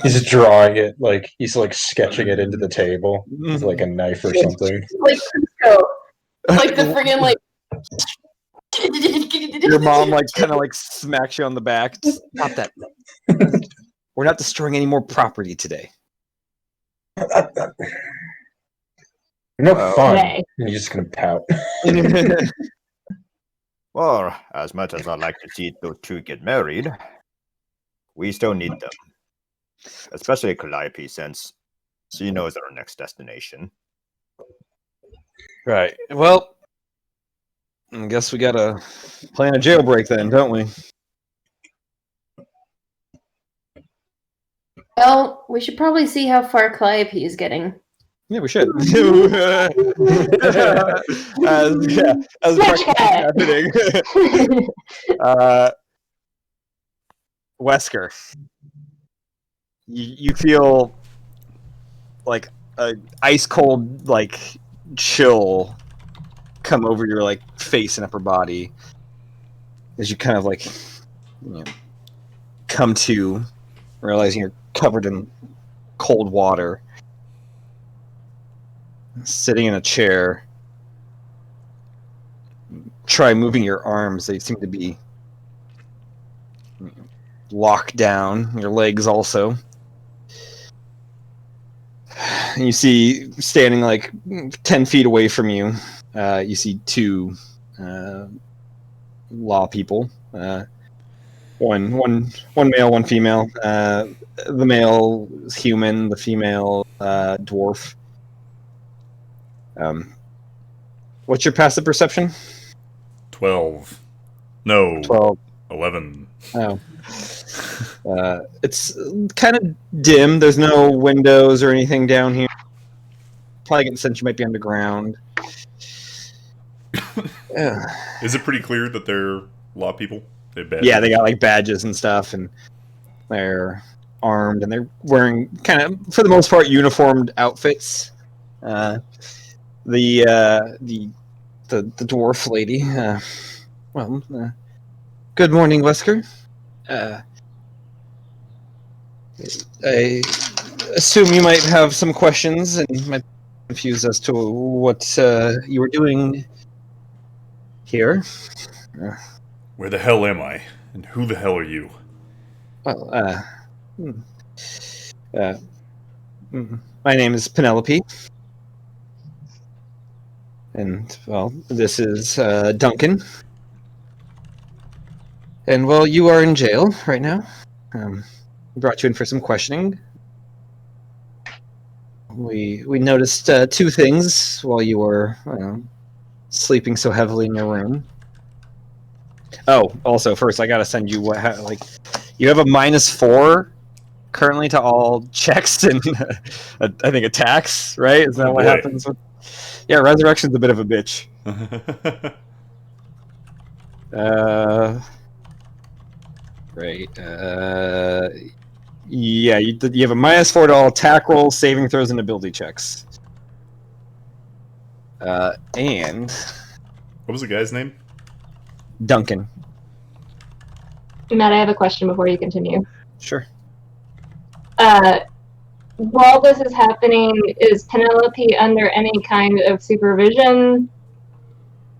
He's drawing it like he's like sketching it into the table with like a knife or something. Like Cusco. Like the friggin' like. Your mom like kind of like smacks you on the back. Stop that. We're not destroying any more property today. No fun. Okay. You're just gonna pout. Well, as much as I'd like to see those two get married, we still need them. Especially Calliope, since she knows our next destination. Right. Well, I guess we gotta plan a jailbreak then, don't we? Well, we should probably see how far Calliope is getting. Yeah, we should. As Switch cat. happening. Wesker, you feel like a ice cold like chill come over your like face and upper body as you kind of like come to realizing you're covered in cold water, sitting in a chair. Try moving your arms; they seem to be locked down. Your legs also. And you see, standing like 10 feet away from you, you see two law people. One male, one female. The male is human. The female dwarf. What's your passive perception? 12. No. 12. 11. Oh. It's kind of dim. There's no windows or anything down here. Probably get the sense you might be underground. Is it pretty clear that they're law people? They have badges? Yeah, they got like badges and stuff, and they're armed, and they're wearing kind of, for the most part, uniformed outfits. The dwarf lady. Good morning, Wesker. I assume you might have some questions and might be confused as to what you were doing here. Where the hell am I? And who the hell are you? Well, my name is Penelope. And, well, this is Duncan. And, well, you are in jail right now. Brought you in for some questioning. We noticed two things while you were sleeping so heavily in your room. Oh, also, first, I gotta send you you have a -4 currently to all checks and I think attacks, right? Is that what happens with... Yeah, Resurrection's a bit of a bitch. Right. Yeah, you have a -4 to all attack rolls, saving throws, and ability checks. And... What was the guy's name? Duncan. Matt, I have a question before you continue. Sure. While this is happening, is Penelope under any kind of supervision?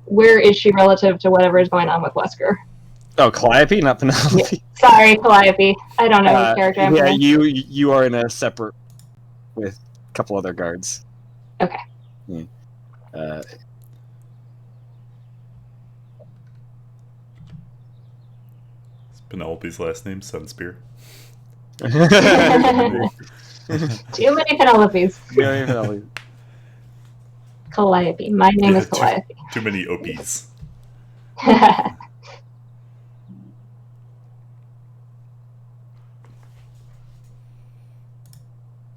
Where is she relative to whatever is going on with Wesker? Oh, Calliope, not Penelope. Yeah. Sorry, Calliope. I don't know what character I'm Yeah, in. you are in a separate with a couple other guards. Okay. Yeah. Penelope's last name, Sunspear. Too many Penelopes. Yeah, Calliope. My name is Calliope. Too many OPs.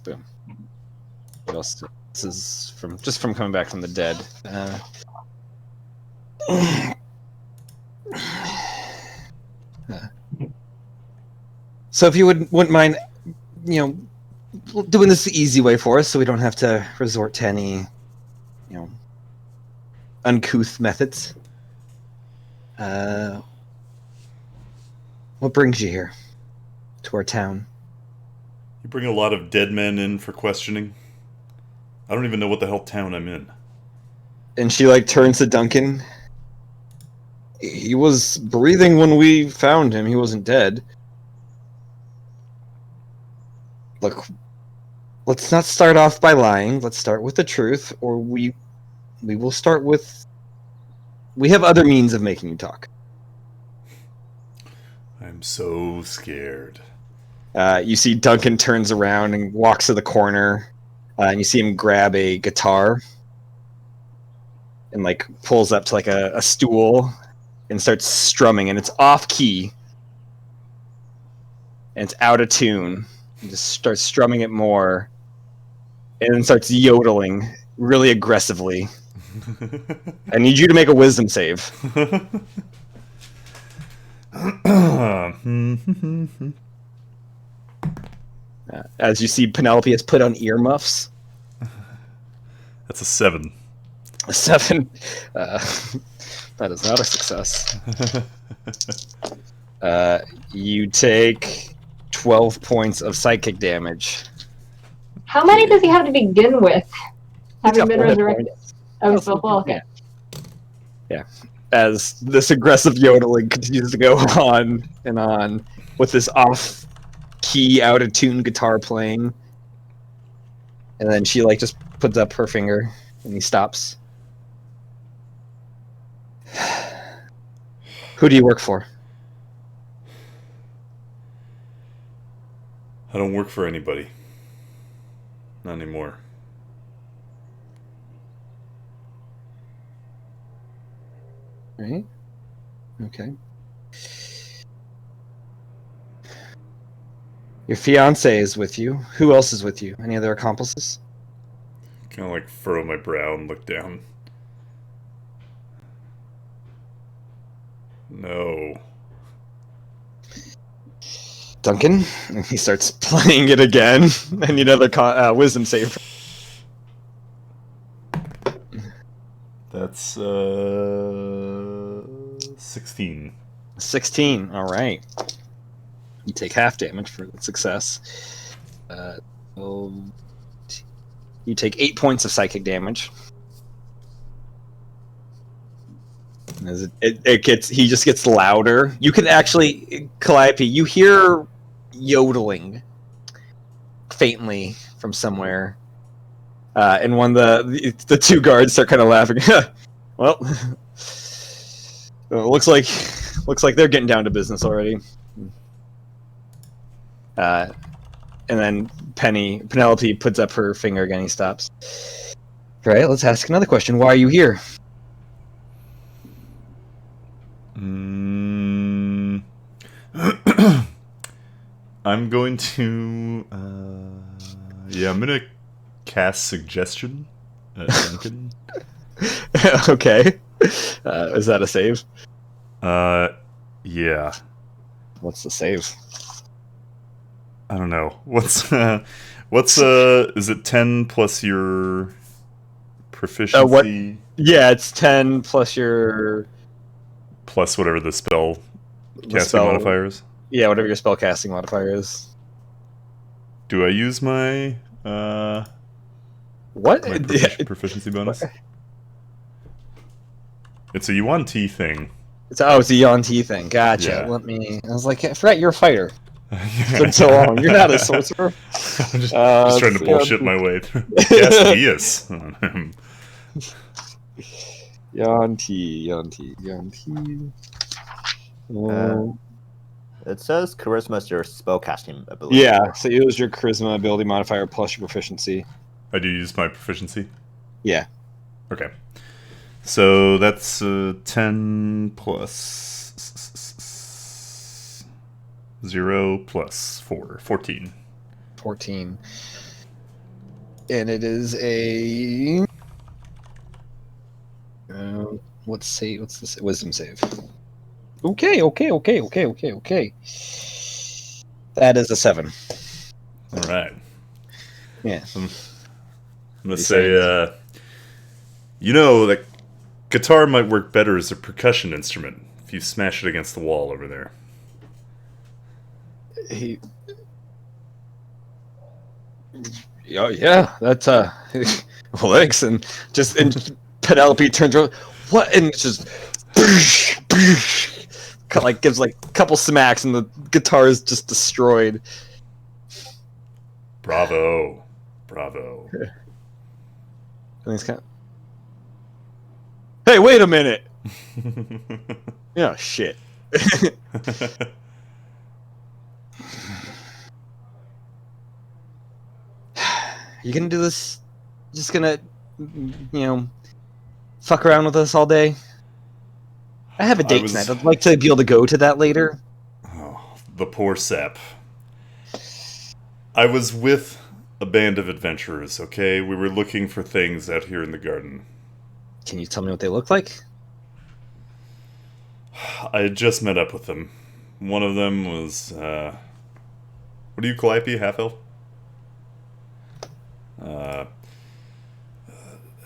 Boom. What else This is from coming back from the dead. So if you wouldn't mind, doing this the easy way for us, so we don't have to resort to any, uncouth methods. What brings you here to our town? You bring a lot of dead men in for questioning. I don't even know what the hell town I'm in. And she turns to Duncan. He was breathing when we found him. He wasn't dead. Look, let's not start off by lying. Let's start with the truth, or we will start with... We have other means of making you talk. I'm so scared. You see Duncan turns around and walks to the corner, and you see him grab a guitar and pulls up to a stool and starts strumming, and it's off key and it's out of tune. He just starts strumming it more and then starts yodeling really aggressively. I need you to make a wisdom save. As you see, Penelope has put on earmuffs. That's a 7. A 7. That is not a success. You take 12 points of psychic damage. How many does he have to begin with? Having got been 4 hit resurrected. points. Oh, so full. Okay. Yeah. As this aggressive yodeling continues to go on and on with this off-key, out-of-tune guitar playing. And then she just puts up her finger and he stops. Who do you work for? I don't work for anybody. Not anymore. Right? Okay. Your fiance is with you. Who else is with you? Any other accomplices? Kind of furrow my brow and look down. No. Duncan? And he starts playing it again. I need another wisdom save. That's 16. 16. All right. You take half damage for success. So you take 8 points of psychic damage. As he just gets louder. You can actually, Calliope, you hear yodeling faintly from somewhere. And one of the two guards start kind of laughing. Well, looks like they're getting down to business already. And then Penelope puts up her finger again. He stops. All right, let's ask another question. Why are you here? I'm going to... I'm going to cast Suggestion at Duncan. Okay. Is that a save? Yeah. What's the save? I don't know. What's is it 10 plus your proficiency? Yeah, it's 10 plus your... Plus whatever the spell casting modifier is? Yeah, whatever your spell casting modifier is. Do I use my... what? My proficiency bonus? It's a Yuan T thing. It's a Yuan T thing. Gotcha. Yeah. I was like, I forgot you're a fighter. It's been so long. You're not a sorcerer. I'm just trying to bullshit my way through. Yes, Yuan T. It says charisma is your spellcasting ability. Yeah, so you use your charisma ability modifier plus your proficiency. I do use my proficiency? Yeah. Okay. So that's 10 plus 0 plus 4. 14. 14. And it is a what's this? Wisdom save. Okay. That is a 7. All right. Yeah. I'm gonna You say, saying? that guitar might work better as a percussion instrument if you smash it against the wall over there. He. Oh yeah, that's well, thanks. And Penelope turns around. What? And it's just like gives like a couple smacks, and the guitar is just destroyed. Bravo. And he's kind of, hey, wait a minute. Yeah, shit. You gonna do this? Just gonna, fuck around with us all day? I have a date tonight. I'd like to be able to go to that later. Oh, the poor sap. I was with a band of adventurers, okay? We were looking for things out here in the garden. Can you tell me what they look like? I had just met up with them. One of them was, what do you call IP? Half-elf?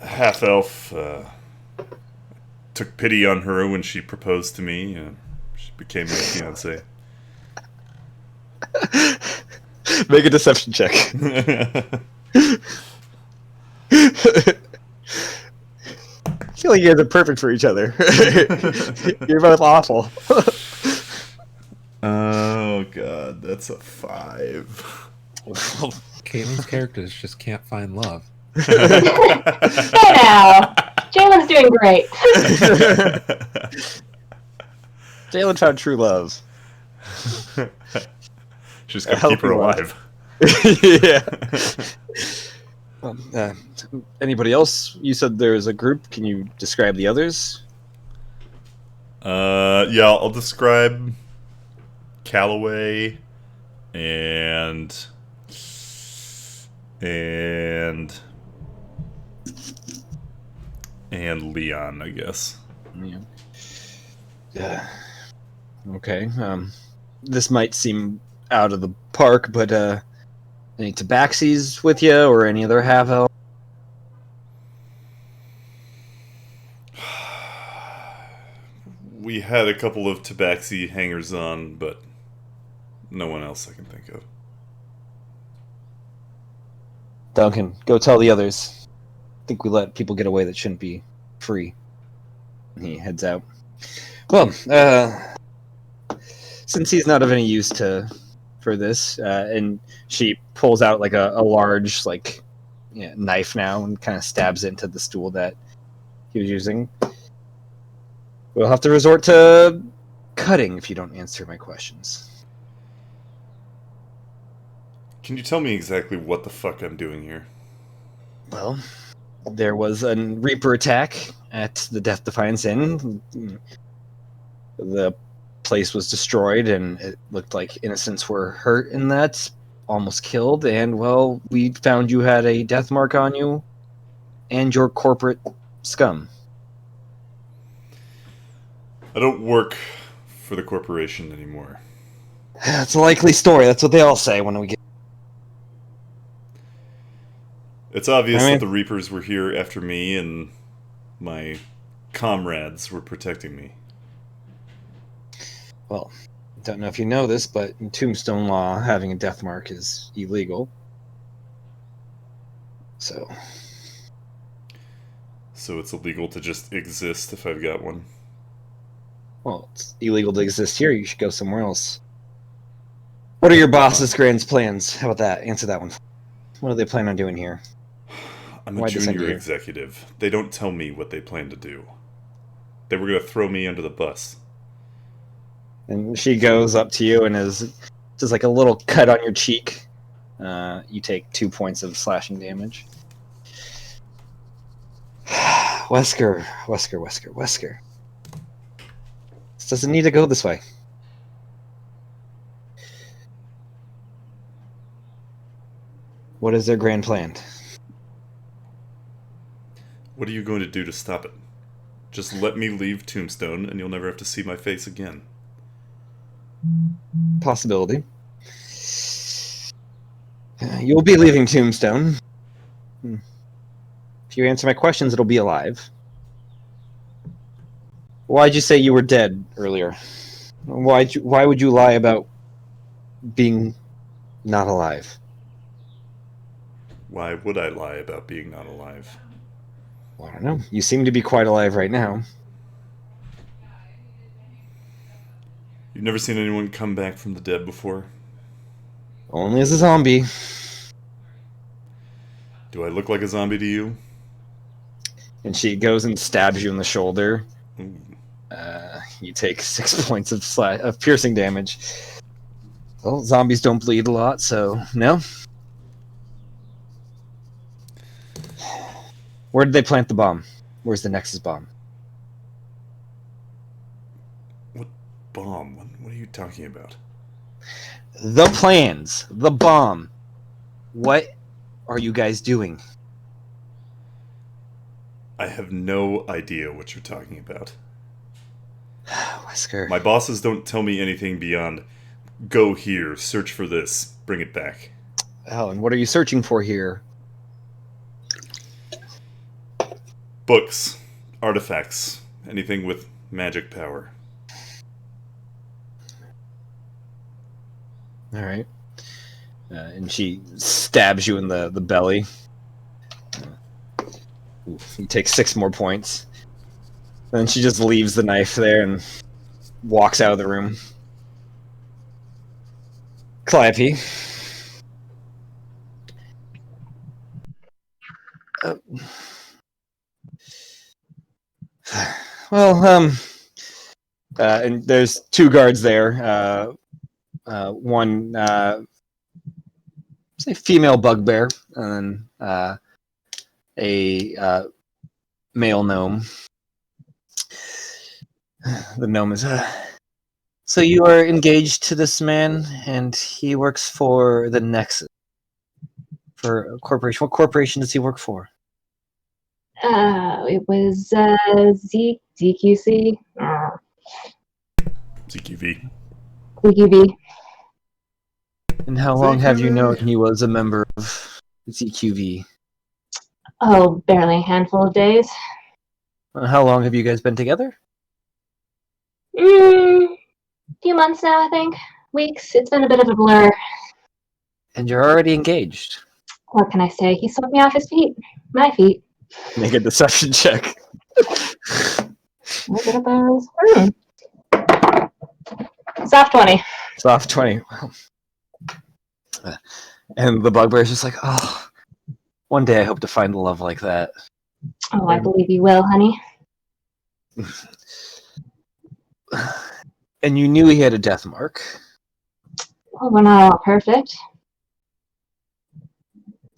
Half-elf, took pity on her when she proposed to me. She became my fiancée. Make a deception check. I feel like you guys are perfect for each other. You're both awful. Oh god, that's a 5. Caitlin's characters just can't find love. Hey now, Jalen's doing great. Jalen found true love. Just gotta keep her alive. Yeah. Anybody else? You said there's a group. Can you describe the others? Yeah, I'll describe Callaway and Leon, I guess. Yeah. Okay. This might seem out of the park, but any tabaxis with you or any other half-elf? We had a couple of tabaxi hangers-on, but no one else I can think of. Duncan, go tell the others. I think we let people get away that shouldn't be free. He heads out. Well, since he's not of any use for this, and she pulls out like a large knife now and kind of stabs it into the stool that he was using. We'll have to resort to cutting if you don't answer my questions. Can you tell me exactly what the fuck I'm doing here? Well, there was a Reaper attack at the Death Defiance Inn. The place was destroyed, and it looked like innocents were hurt in that, almost killed, and, well, we found you had a death mark on you and your corporate scum. I don't work for the corporation anymore. That's a likely story. That's what they all say when we get... It's obvious that the Reapers were here after me, and my comrades were protecting me. Well, I don't know if you know this, but in Tombstone law, having a death mark is illegal. So it's illegal to just exist if I've got one? Well, it's illegal to exist here. You should go somewhere else. What are your boss's grand plans? How about that? Answer that one. What do they plan on doing here? I'm a junior executive. They don't tell me what they plan to do. They were going to throw me under the bus. And she goes up to you and is just like a little cut on your cheek. You take 2 points of slashing damage. Wesker. This doesn't need to go this way. What is their grand plan? What are you going to do to stop it? Just let me leave Tombstone, and you'll never have to see my face again. Possibility. You'll be leaving Tombstone. If you answer my questions, it'll be alive. Why'd you say you were dead earlier? Why would you lie about being not alive? Why would I lie about being not alive? Well, I don't know. You seem to be quite alive right now. You've never seen anyone come back from the dead before? Only as a zombie. Do I look like a zombie to you? And she goes and stabs you in the shoulder. Ooh. You take 6 points of piercing damage. Well, zombies don't bleed a lot, so no. Where did they plant the bomb? Where's the Nexus bomb? What bomb? What are you talking about? The plans. The bomb. What are you guys doing? I have no idea what you're talking about. Wesker. My bosses don't tell me anything beyond, go here, search for this, bring it back. Oh, and what are you searching for here? Books, artifacts, anything with magic power. All right. And she stabs you in the belly. You take 6 more points. Then she just leaves the knife there and walks out of the room. Calliope. And there's 2 guards there. One, say, female bugbear, and then a male gnome. The gnome is. So you are engaged to this man, and he works for the Nexus. For a corporation. What corporation does he work for? It was ZQC. ZQV. ZQV. And how long have you known he was a member of ZQV? Oh, barely a handful of days. How long have you guys been together? Few months now, I think. Weeks. It's been a bit of a blur. And you're already engaged. What can I say? He swept me off his feet. My feet. Make a deception check. Look at those. Soft 20. Soft 20. And the bugbear's just like, oh, one day I hope to find a love like that. Oh, I believe you will, honey. And you knew he had a death mark. Well, we're not all perfect.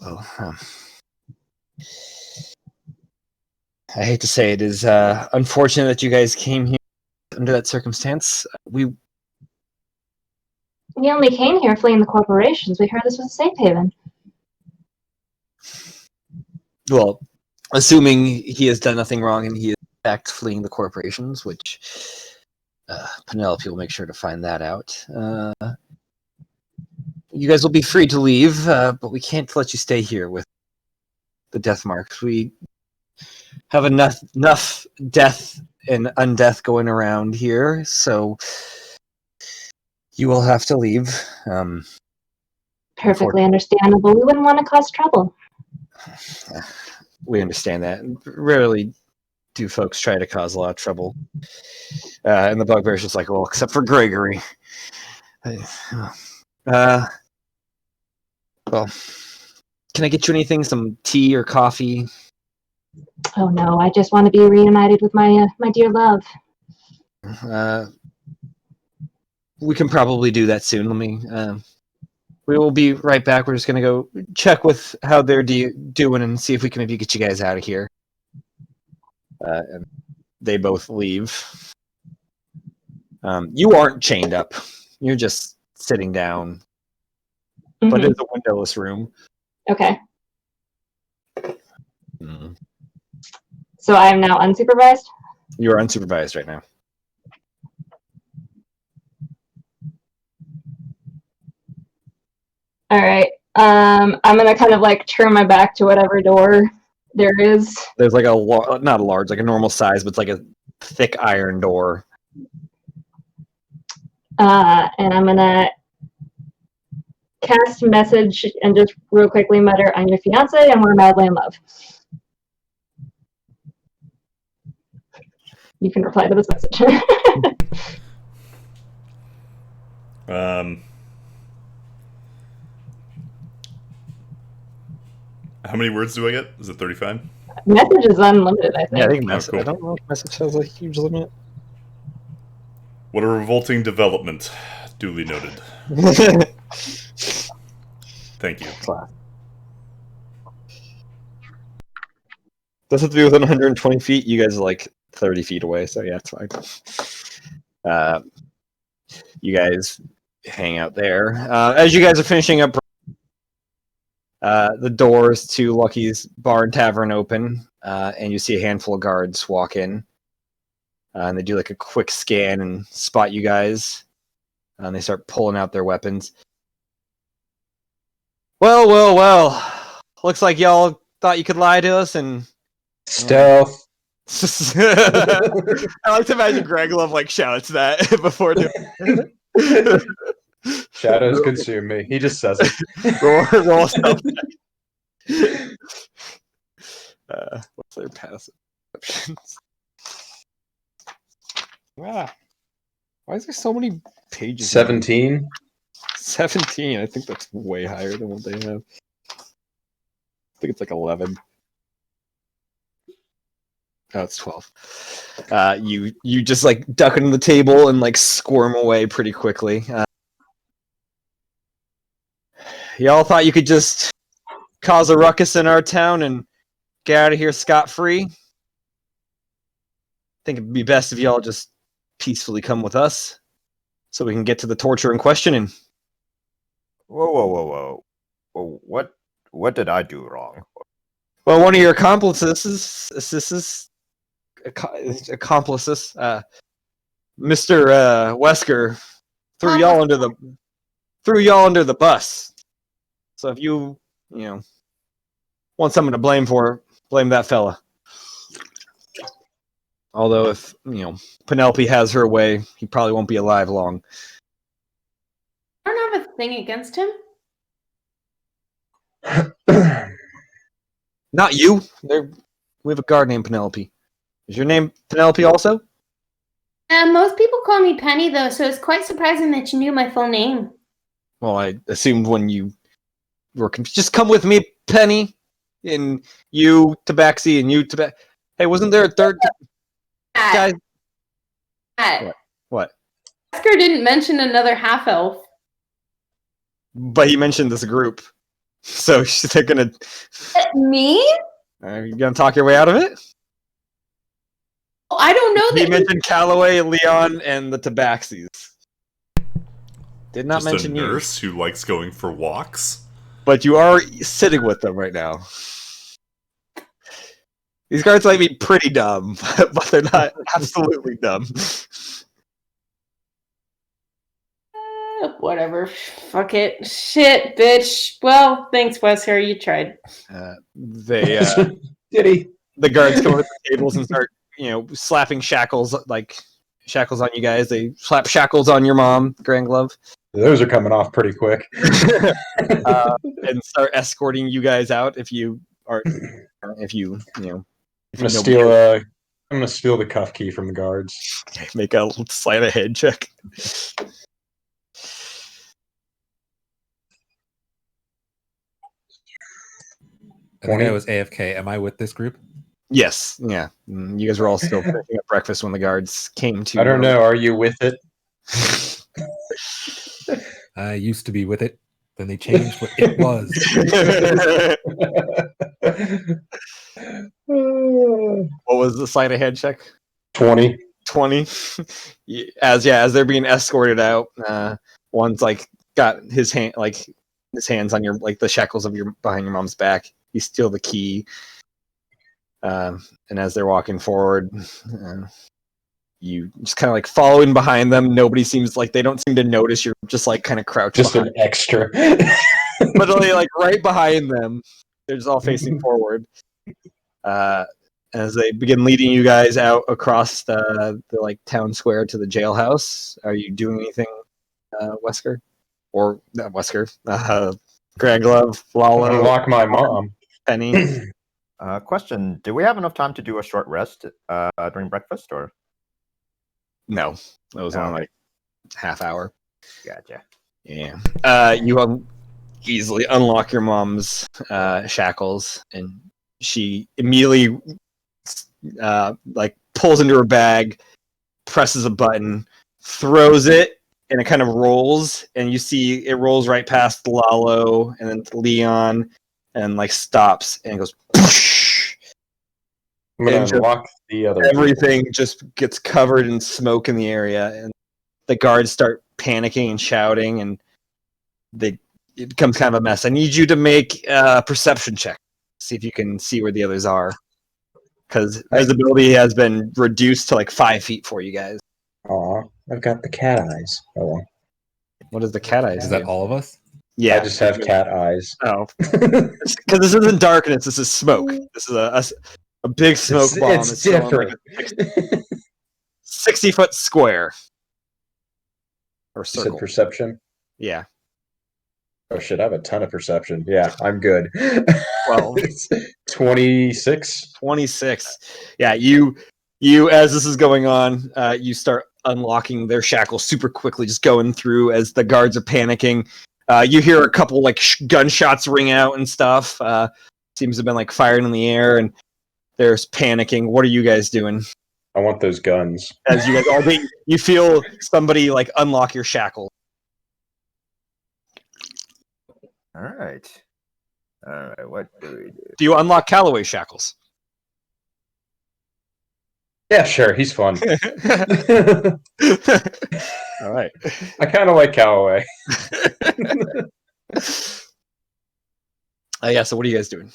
Well, I hate to say it is unfortunate that you guys came here under that circumstance. We only came here fleeing the corporations. We heard this was a safe haven. Well, assuming he has done nothing wrong and he is in fact fleeing the corporations, which Penelope will make sure to find that out. You guys will be free to leave, but we can't let you stay here with the death marks. We have enough death and undeath going around here, so you will have to leave. Perfectly understandable. We wouldn't want to cause trouble. We understand that. Rarely do folks try to cause a lot of trouble. And the bugbear's just like, well, except for Gregory. Well, can I get you anything? Some tea or coffee? Oh no, I just want to be reunited with my my dear love. We can probably do that soon. Let me. We will be right back. We're just gonna go check with how they're doing and see if we can maybe get you guys out of here. And they both leave. You aren't chained up. You're just sitting down. Mm-hmm. But it's a windowless room. Okay. So I am now unsupervised? You are unsupervised right now. All right. I'm gonna kind of like turn my back to whatever door there is. There's like not a large, like a normal size, but it's like a thick iron door. And I'm gonna cast message and just real quickly mutter, "I'm your fiance and we're madly in love." You can reply to this message. How many words do I get? Is it 35? Message is unlimited, I think. Yeah, I think cool. I don't know if message has a huge limit. What a revolting development. Duly noted. Thank you. Does have to be within 120 feet. You guys are like 30 feet away, so yeah, it's fine. You guys hang out there. As you guys are finishing up, the doors to Lucky's Bar and Tavern open, and you see a handful of guards walk in. And they do like a quick scan and spot you guys. And they start pulling out their weapons. Well. Looks like y'all thought you could lie to us and... Stealth. I like to imagine Greg Love like shouts that before doing Shadows consume me. He just says it. roll stealth. What's their passive options? Wow. Why is there so many pages? 17. 17. I think that's way higher than what they have. I think it's like 11. Oh, it's 12. You just like duck under the table and like squirm away pretty quickly. Y'all thought you could just cause a ruckus in our town and get out of here scot-free? Think it'd be best if y'all just peacefully come with us so we can get to the torture and questioning. Whoa. What did I do wrong? Well, one of your accomplices, Mr. Wesker, threw y'all under the bus. So if you want someone to blame that fella. Although if Penelope has her way, he probably won't be alive long. I don't have a thing against him. Not you. We have a guard named Penelope. Is your name Penelope also? Most people call me Penny, though, so it's quite surprising that you knew my full name. Well, I assumed when you were just come with me, Penny, and you, Tabaxi, and you, Tabaxi. Hey, wasn't there a third guy? What? Oscar didn't mention another half-elf. But he mentioned this group. So they're going to... Me? Are you going to talk your way out of it? I don't know that he mentioned Calloway, Leon, and the Tabaxis. Did not just mention a nurse who likes going for walks. But you are sitting with them right now. These guards might be pretty dumb, but they're not absolutely dumb. Whatever. Fuck it. Shit, bitch. Well, thanks, Wesker. You tried. Did he? The guards come over to the tables and start, slapping shackles on you guys. They slap shackles on your mom, Grand Glove. Those are coming off pretty quick. And start escorting you guys out if you. I'm gonna steal the cuff key from the guards. Okay, make a sleight of hand check. I think I was AFK. Am I with this group? Yes. Yeah. You guys were all still finishing up breakfast when the guards came to. I don't know. Are you with it? I used to be with it. Then they changed what it was. What was the sleight of hand check? 20. 20. As they're being escorted out, one's like got his hands on your the shackles of your behind your mom's back. You steal the key. And as they're walking forward, you just kind of like following behind them. Nobody seems like they don't seem to notice. You're just like kind of crouched Just behind. an extra. Literally like right behind them. They're just all facing forward. As they begin leading you guys out across the like town square to the jailhouse. Are you doing anything, Wesker? Or not Wesker? Grand Glove, Lalo, Unlock my mom. Penny. Question: do we have enough time to do a short rest during breakfast, or? No, it was only like half hour. Gotcha. Yeah. You easily unlock your mom's shackles, and she immediately like pulls into her bag, presses a button, throws it, and it kind of rolls, and you see it rolls right past Lalo and then Leon, and like stops and it goes. Poosh! I'm gonna And unlock the other. Everything just gets covered in smoke in the area, and the guards start panicking and shouting, and it becomes kind of a mess. I need you to make a perception check, see if you can see where the others are, because visibility has been reduced to like 5 feet for you guys. Aw, I've got the cat eyes. Oh well. What does the cat eyes Is do? that all of us? Yeah, I just have cat eyes. Oh, because this isn't darkness. This is smoke. This is a big smoke bomb. It's different. Like 60-foot square or You said circle. perception? Yeah. Oh shit, I have a ton of perception. Yeah, I'm good. Well, 26. 26. Yeah, you as this is going on, you start unlocking their shackles super quickly, just going through as the guards are panicking. You hear a couple like gunshots ring out and stuff. Seems to have been like fired in the air, and there's panicking. What are you guys doing? I want those guns. As you guys all you feel somebody like unlock your shackles. All right. What do we do? Do you unlock Callaway shackles? Yeah, sure, he's fun. All right. I kind of like Callaway. Yeah. So what are you guys doing?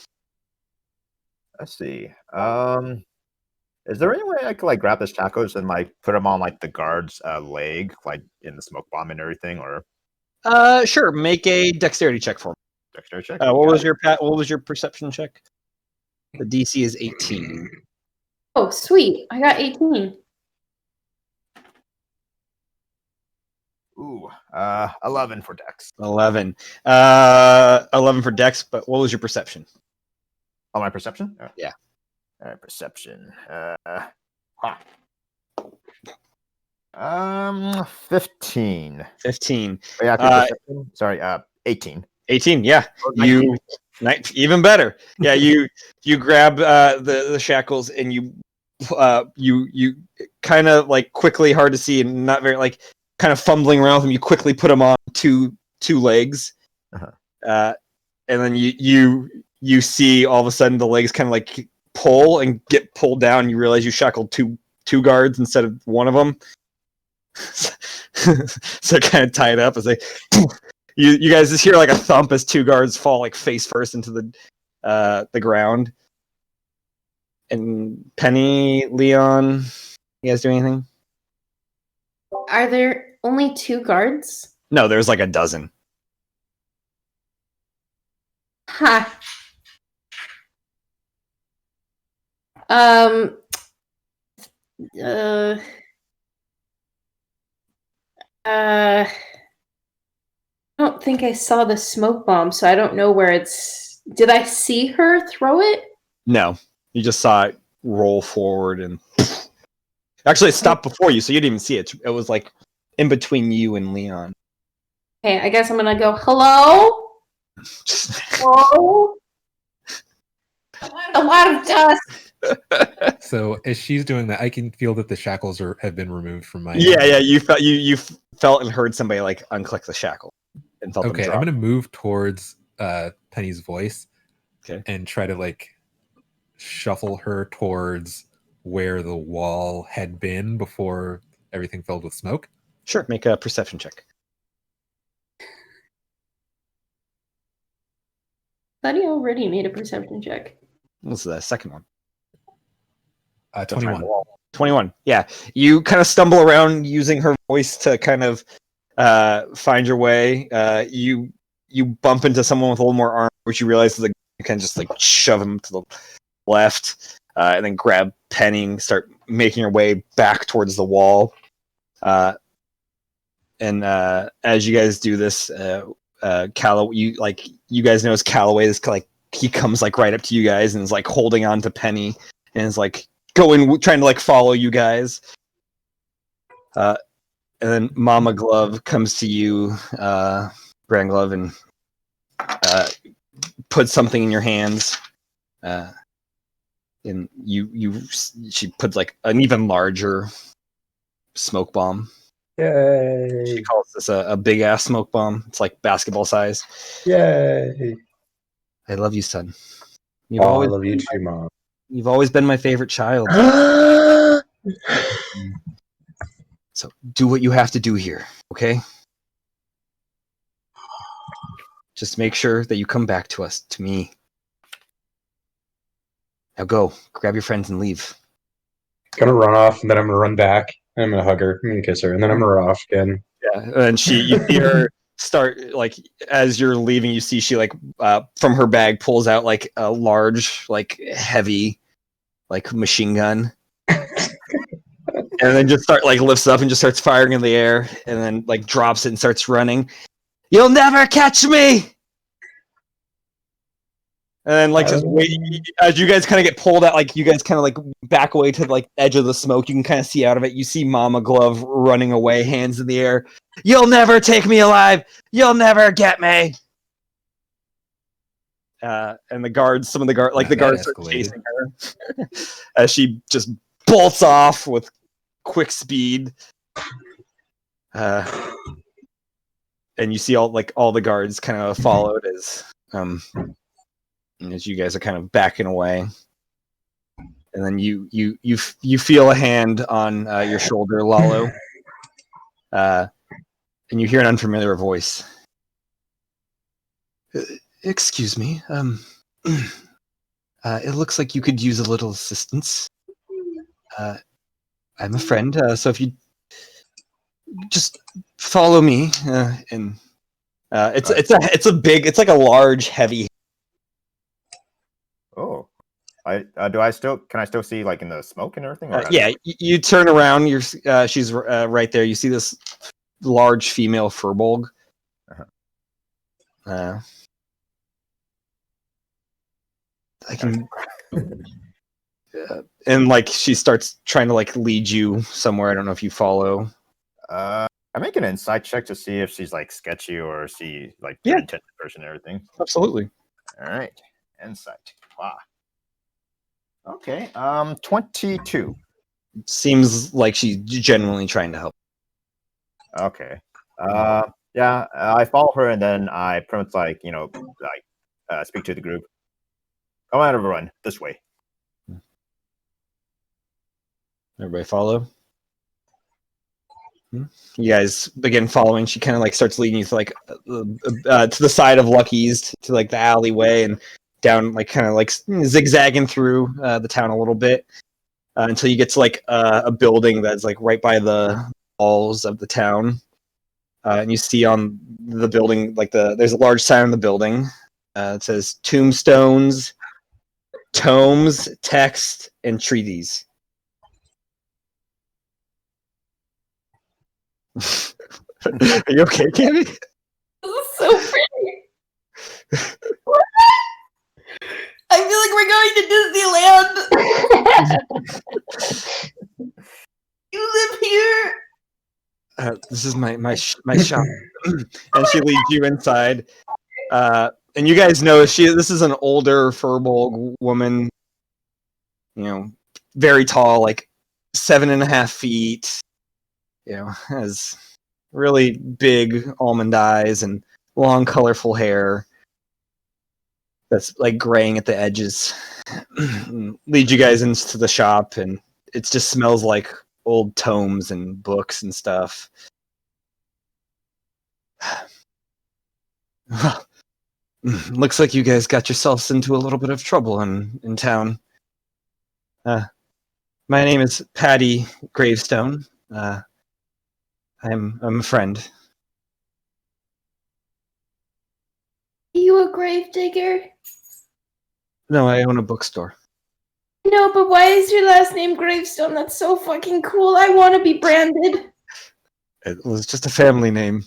Let's see. Is there any way I could like grab the shackles and like put them on like the guard's leg, like in the smoke bomb and everything, or? Sure. Make a dexterity check for me. Dexterity check. What was your perception check? The DC is 18. Oh, sweet. I got 18. Ooh, 11 for Dex. 11. 11 for Dex. But what was your perception? Oh, my perception? Yeah. All right, perception. 15. 15. Oh, yeah, perception. Sorry, 18. 18. Yeah. You even better. Yeah. You grab the shackles and you kind of like quickly, hard to see and not very like kind of fumbling around with them. You quickly put them on two legs, and then you see all of a sudden the legs kind of like pull and get pulled down. You realize you shackled two guards instead of one of them. So kind of tie it up as they. You guys just hear like a thump as two guards fall like face first into the ground. And Penny, Leon, you guys do anything? Are there only 2 guards? No, there's like a dozen. Ha. I don't think I saw the smoke bomb, so I don't know where it's. Did I see her throw it? No, you just saw it roll forward and actually it stopped before you, so you didn't even see it. It was like in between you and Leon. Okay, I guess I'm gonna go, hello? Hello? A lot of dust. So as she's doing that, I can feel that the shackles have been removed from my. Yeah. You felt and heard somebody like unclick the shackle and felt them Okay, drop. I'm gonna move towards Penny's voice. Okay. And try to like shuffle her towards where the wall had been before everything filled with smoke. Sure, make a perception check. Thought he already made a perception check. What's the second one? 21. 21. Yeah. You kind of stumble around using her voice to kind of find your way. You bump into someone with a little more armor, which you realize is like you can just like shove him to the left, and then grab Penny and start making your way back towards the wall. And as you guys do this, Calloway, you guys notice Calloway is like he comes like right up to you guys and is like holding on to Penny and is like trying to like follow you guys. And then Mama Glove comes to you, Grand Glove, and puts something in your hands. And she puts like an even larger smoke bomb. Yay! She calls this a big ass smoke bomb. It's like basketball size. Yay! I love you, son. I love you too, Mom. You've always been my favorite child. So do what you have to do here, okay? Just make sure that you come back to us, to me. Now go, grab your friends and leave. Gonna run off, and then I'm gonna run back, and I'm gonna hug her, I'm gonna kiss her, and then I'm gonna run off again. Yeah, and you see her start, like, as you're leaving, you see she, like, from her bag pulls out, like, a large, like, heavy, like, machine gun. And then just lifts up and just starts firing in the air, and then, like, drops it and starts running. You'll never catch me! And then, like, just wait, as you guys kind of get pulled out, like, you guys kind of, like, back away to, like, edge of the smoke. You can kind of see out of it. You see Mama Glove running away, hands in the air. You'll never take me alive! You'll never get me! And the guards, some of the guards, like, the guards start chasing her. As she just bolts off with quick speed. And you see all the guards kind of followed as you guys are kind of backing away, and then you feel a hand on your shoulder, Lalo, and you hear an unfamiliar voice. Excuse me, it looks like you could use a little assistance. I'm a friend, so if you just follow me, and it's like a large, heavy. Oh, can I still see like in the smoke and everything? Yeah, you turn around. She's right there. You see this large female furbolg. I can, and like she starts trying to like lead you somewhere. I don't know if you follow. I make an insight check to see if she's like sketchy or she like good intention person and everything. Absolutely. All right, insight. Wow. Okay. 22. Seems like she's genuinely trying to help. Okay. Yeah. I follow her and then I pretty much speak to the group. Come on, everyone, this way. Everybody follow. You guys begin following. She kind of like starts leading you to like to the side of Lucky's, to like the alleyway, and down like kind of like zigzagging through the town a little bit until you get to like a building that's like right by the walls of the town, and you see on the building there's a large sign on the building. It says tombstones, tomes, text, and treaties. Are you okay, Cammy? This is so pretty. I feel like we're going to Disneyland. You live here. This is my shop. And she leads you inside. And you guys know this is an older furbolg woman. You know, very tall, like 7.5 feet. You know, has really big almond eyes and long, colorful hair that's like graying at the edges. Lead you guys into the shop, and it just smells like old tomes and books and stuff. Looks like you guys got yourselves into a little bit of trouble in town. My name is Patty Gravestone. I'm a friend. Are you a gravedigger? No, I own a bookstore. No, but why is your last name Gravestone? That's so fucking cool. I want to be branded. It was just a family name.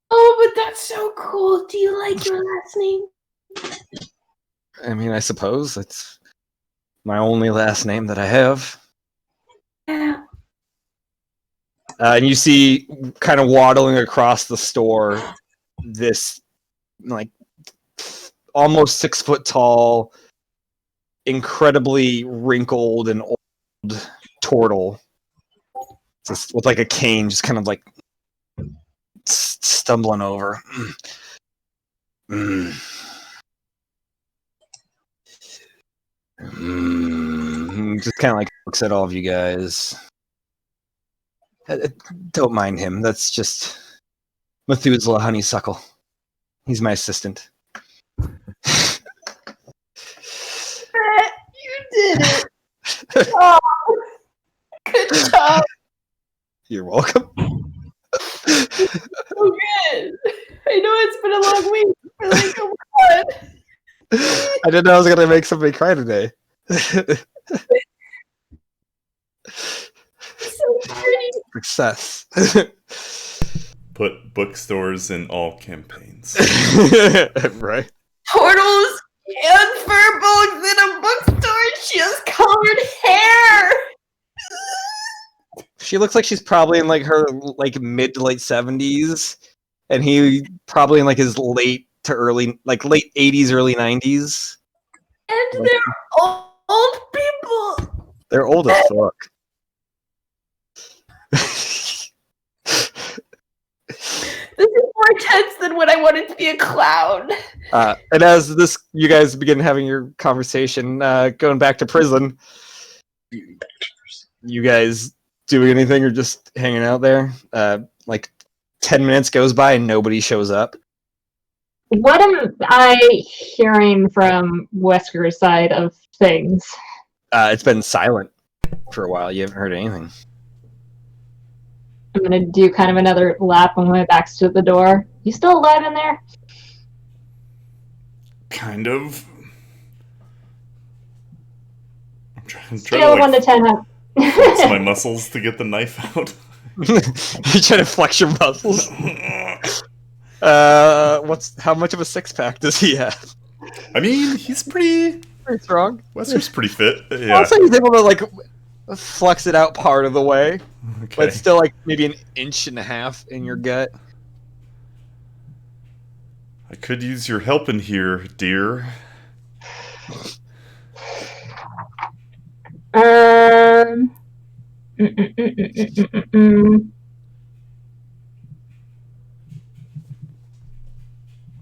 Oh, but that's so cool. Do you like your last name? I mean, I suppose it's my only last name that I have. Yeah. And you see, kind of waddling across the store, this like almost 6 foot tall, incredibly wrinkled and old turtle, just with like a cane, just kind of like stumbling over. Just kind of like looks at all of you guys. Don't mind him. That's just Methuselah Honeysuckle. He's my assistant. You did it. Oh, good job. You're welcome. So good. I know it's been a long week. But like, oh my god. I didn't know I was gonna make somebody cry today. So pretty. Success. Put bookstores in all campaigns. Right. Turtles and fur bugs in a bookstore. She has colored hair. She looks like she's probably in like her like mid to late 70s, and he probably in like his late 80s, early 90s. And they're old people. They're old as fuck. This is more tense than when I wanted to be a clown. And as you guys begin having your conversation, going back to prison, you guys doing anything or just hanging out there? Like 10 minutes goes by and nobody shows up. What am I hearing from Wesker's side of things? It's been silent for a while. You haven't heard anything. I'm gonna do kind of another lap when my back's to the door. You still alive in there? Kind of. I'm trying Scale of 1 to 10. flex my muscles to get the knife out. You try to flex your muscles. How much of a six pack does he have? I mean, he's pretty strong. Wesker's pretty fit. Yeah. Also, he's able to like flex it out part of the way, Okay. but still like maybe an inch and a half in your gut. I could use your help in here, dear.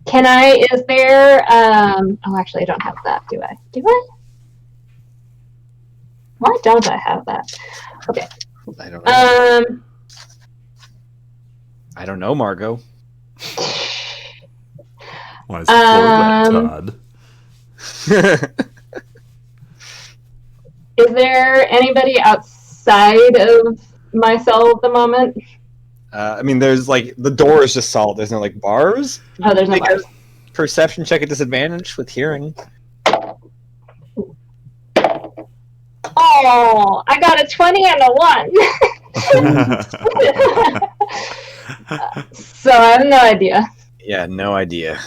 Can I, is there, oh, actually, I don't have that, do I? Do I? Why don't I have that? Okay. I don't know. I don't know, Margot. Why is that, Todd? Is there anybody outside of my cell at the moment? I mean, there's like the door is just solid. There's no like bars. Oh, there's no bars. Perception check at disadvantage with hearing. Oh, I got a 20 and a 1. So I have no idea. Yeah, no idea.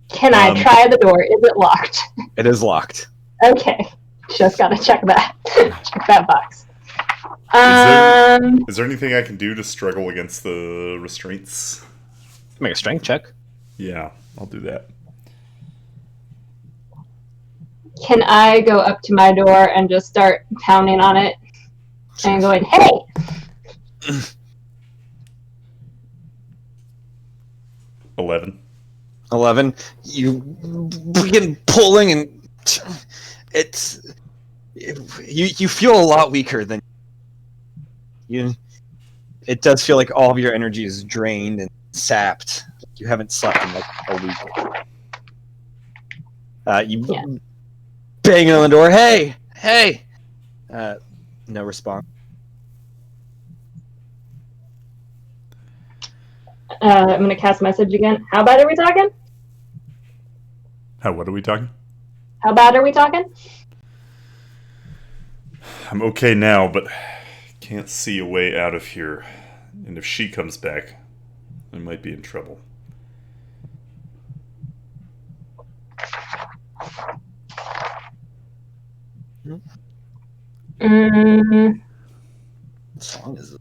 Can I try the door? Is it locked? It is locked. Okay. Just gotta check that. Check that box. Is there anything I can do to struggle against the restraints? Make a strength check. Yeah, I'll do that. Can I go up to my door and just start pounding on it and going, hey! 11. You begin pulling, and you feel a lot weaker than you. It does feel like all of your energy is drained and sapped. You haven't slept in like a week. You banging on the door. Hey! No response. I'm gonna cast message again. How bad are we talking? What are we talking? How bad are we talking? I'm okay now, but can't see a way out of here. And if she comes back, I might be in trouble. Mm, What song is it?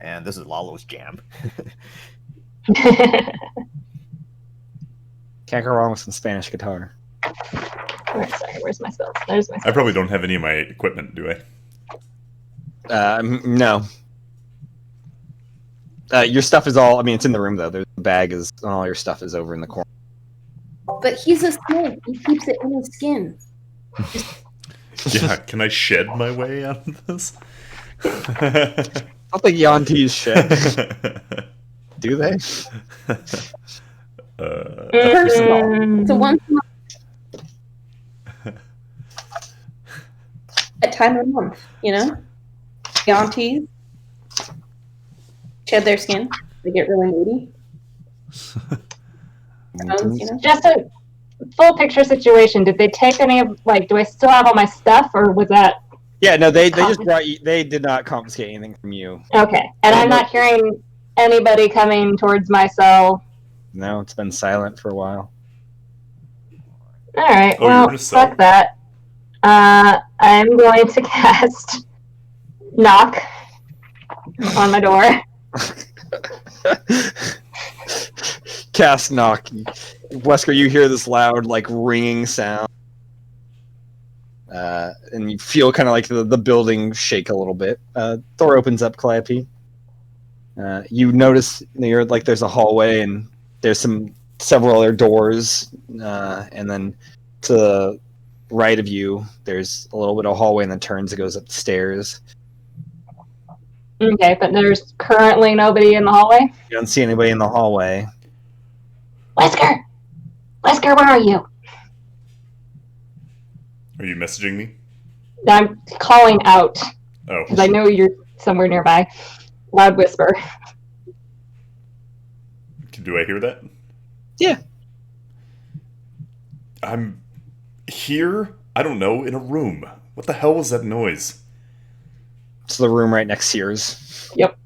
And this is Lalo's jam. Can't go wrong with some Spanish guitar. sorry, where's my spells? There's my I spells. probably don't have any of my equipment, do I? No. Your stuff is all. I mean, it's in the room though. The bag is. All your stuff is over in the corner. But he's a snake. He keeps it in his skin. Yeah, can I shed my way out of this? I don't think Yantees shed. Do they? Personal. So once a month. A time a month, you know? Aunties shed their skin. They get really moody. You know? Just a full picture situation. Did they take any of, like, do I still have all my stuff, or was that... Yeah, no, they just brought you. They did not confiscate anything from you. Okay, and I'm not hearing anybody coming towards my cell. No, it's been silent for a while. Alright, Oh, well, you're in a cell. fuck that. I'm going to cast knock on my door. Cast knock. Wesker, you hear this loud, like, ringing sound. And you feel kind of like the building shake a little bit. Door opens up, Calliope. You notice there's a hallway and there's several other doors, and then to the right of you, there's a little bit of hallway and then turns. It goes up the stairs. Okay, but there's currently nobody in the hallway? You don't see anybody in the hallway. Wesker! Wesker, where are you? Are you messaging me? I'm calling out, Oh. because I know you're somewhere nearby. Loud whisper. Do I hear that? Yeah. I'm here? I don't know, in a room. What the hell was that noise? It's the room right next to yours. Yep.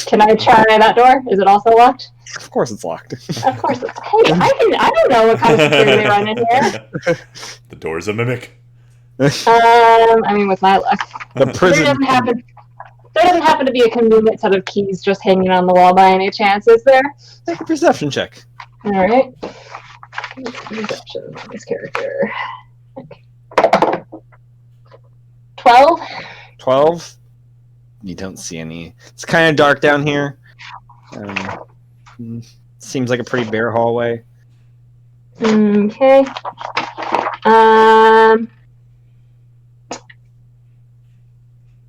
Can I try that door? Is it also locked? Of course it's locked. Of course it's... Hey, I don't know what kind of security they run in here. The door's a mimic. I mean, with my luck. The prison. There doesn't happen to be a convenient set of keys just hanging on the wall by any chance, is there? Make a perception check. Alright. Perception on this character. Okay. 12? 12. You don't see any. It's kind of dark down here. Seems like a pretty bare hallway. Okay.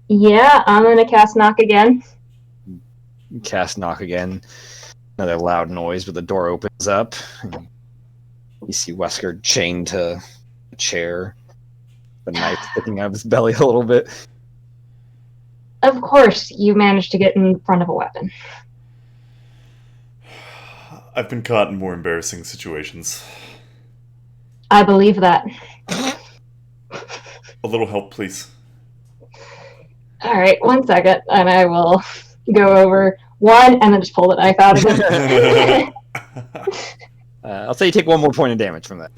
Yeah, I'm gonna cast knock again. Cast knock again. Another loud noise, but the door opens up. You see Wesker chained to a chair, the knife sticking out of his belly a little bit. Of course, you managed to get in front of a weapon. I've been caught in more embarrassing situations. I believe that. A little help, please. Alright, 1 second, and I will go over one and then just pull the knife out of it. I'll say you take 1 more point of damage from that.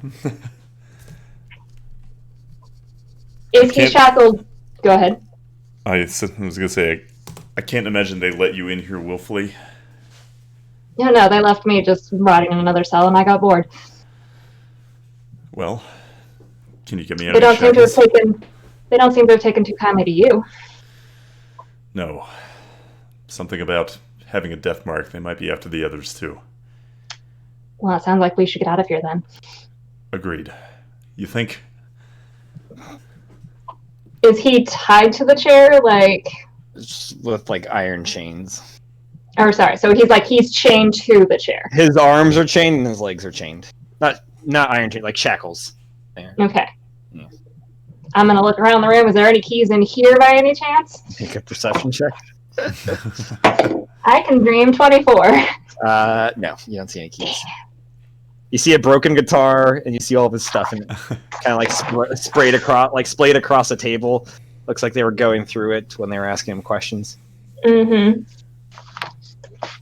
If he's shackled, go ahead. I was going to say, I can't imagine they let you in here willfully. No, they left me just rotting in another cell and I got bored. Well, can you get me out They of don't the seem to have taken They don't seem to have taken too kindly to you. No. Something about having a death mark. They might be after the others, too. Well, it sounds like we should get out of here then. Agreed. You think? Is he tied to the chair, like... Just with, like, iron chains. Or, sorry, so he's chained to the chair. His arms are chained and his legs are chained. Not not iron chain, like shackles. There. Okay. Yeah. I'm gonna look around the room. Is there any keys in here by any chance? Make a perception check. I can dream 24. No, you don't see any keys. You see a broken guitar, and you see all of his stuff, and kind of like splayed across a table. Looks like they were going through it when they were asking him questions. Mm-hmm.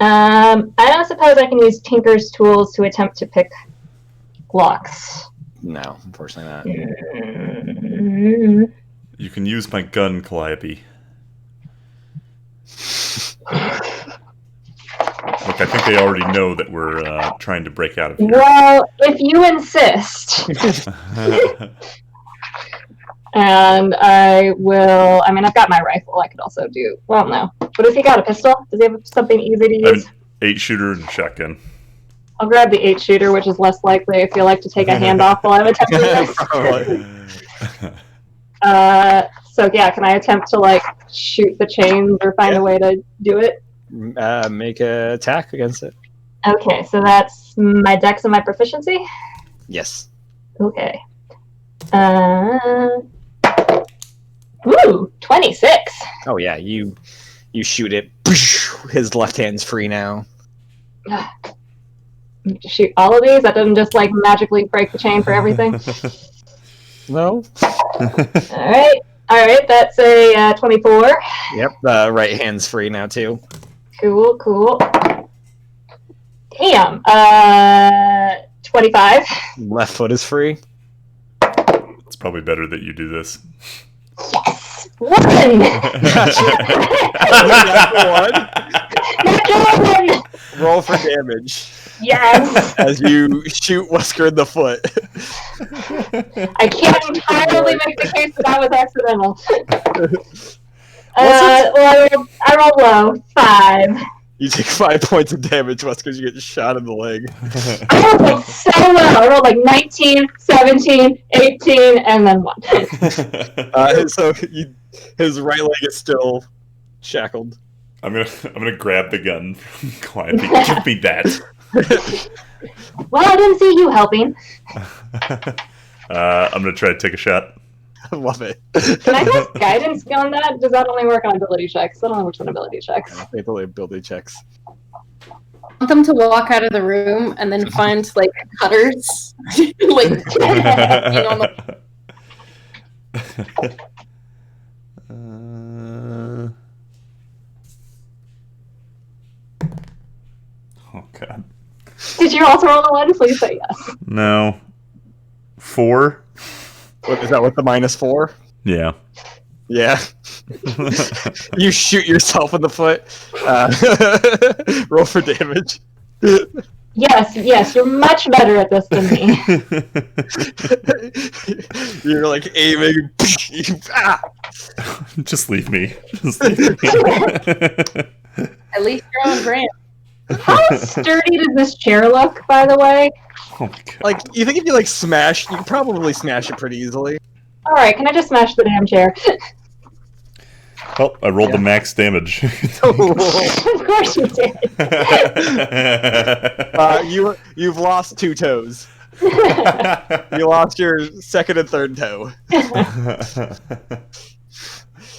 I don't suppose I can use Tinker's tools to attempt to pick locks. No, unfortunately not. Mm-hmm. You can use my gun, Calliope. Look, I think they already know that we're trying to break out of here. Well, if you insist. And I will... I mean, I've got my rifle. I could also do... Well, no. But has he got a pistol? Does he have something easy to use? 8-shooter and shotgun. I'll grab the 8-shooter, which is less likely if you like to take a handoff while I'm attempting this. So, yeah, can I attempt to, like, shoot the chains or find a way to do it? Make an attack against it. Okay, so that's my dex and my proficiency? Yes. Okay. Ooh, 26. Oh yeah, you shoot it. His left hand's free now. Shoot all of these? That doesn't just like magically break the chain for everything? No. Alright, that's a 24. Yep, the right hand's free now too. Cool. Damn. 25. Left foot is free. It's probably better that you do this. Yes! 1! One! Roll for damage. Yes! As you shoot Wesker in the foot. I can't entirely make the case that I was accidental. I rolled low. 5. You take 5 points of damage, because you get shot in the leg. I rolled like so low. I rolled like 19, 17, 18, and then 1. So his right leg is still shackled. I'm gonna grab the gun from Calliope. Give me that. Well, I didn't see you helping. I'm gonna try to take a shot. I love it. Can I cast guidance on that? Does that only work on ability checks? I don't know which one ability checks. They only ability checks. I want them to walk out of the room and then find like cutters, like on the... Oh god. Did you also roll a 1? Please say yes. No. 4. What, is that with the -4? Yeah. Yeah. You shoot yourself in the foot. Roll for damage. Yes, you're much better at this than me. You're like aiming. Just leave me. Just leave me. At least you're on brand. How sturdy does this chair look, by the way? Oh my god. Like, you think if you like smash, you can probably smash it pretty easily. Alright, can I just smash the damn chair? Well, I rolled the max damage. Of course you did. You've lost 2 toes. You lost your second and third toe.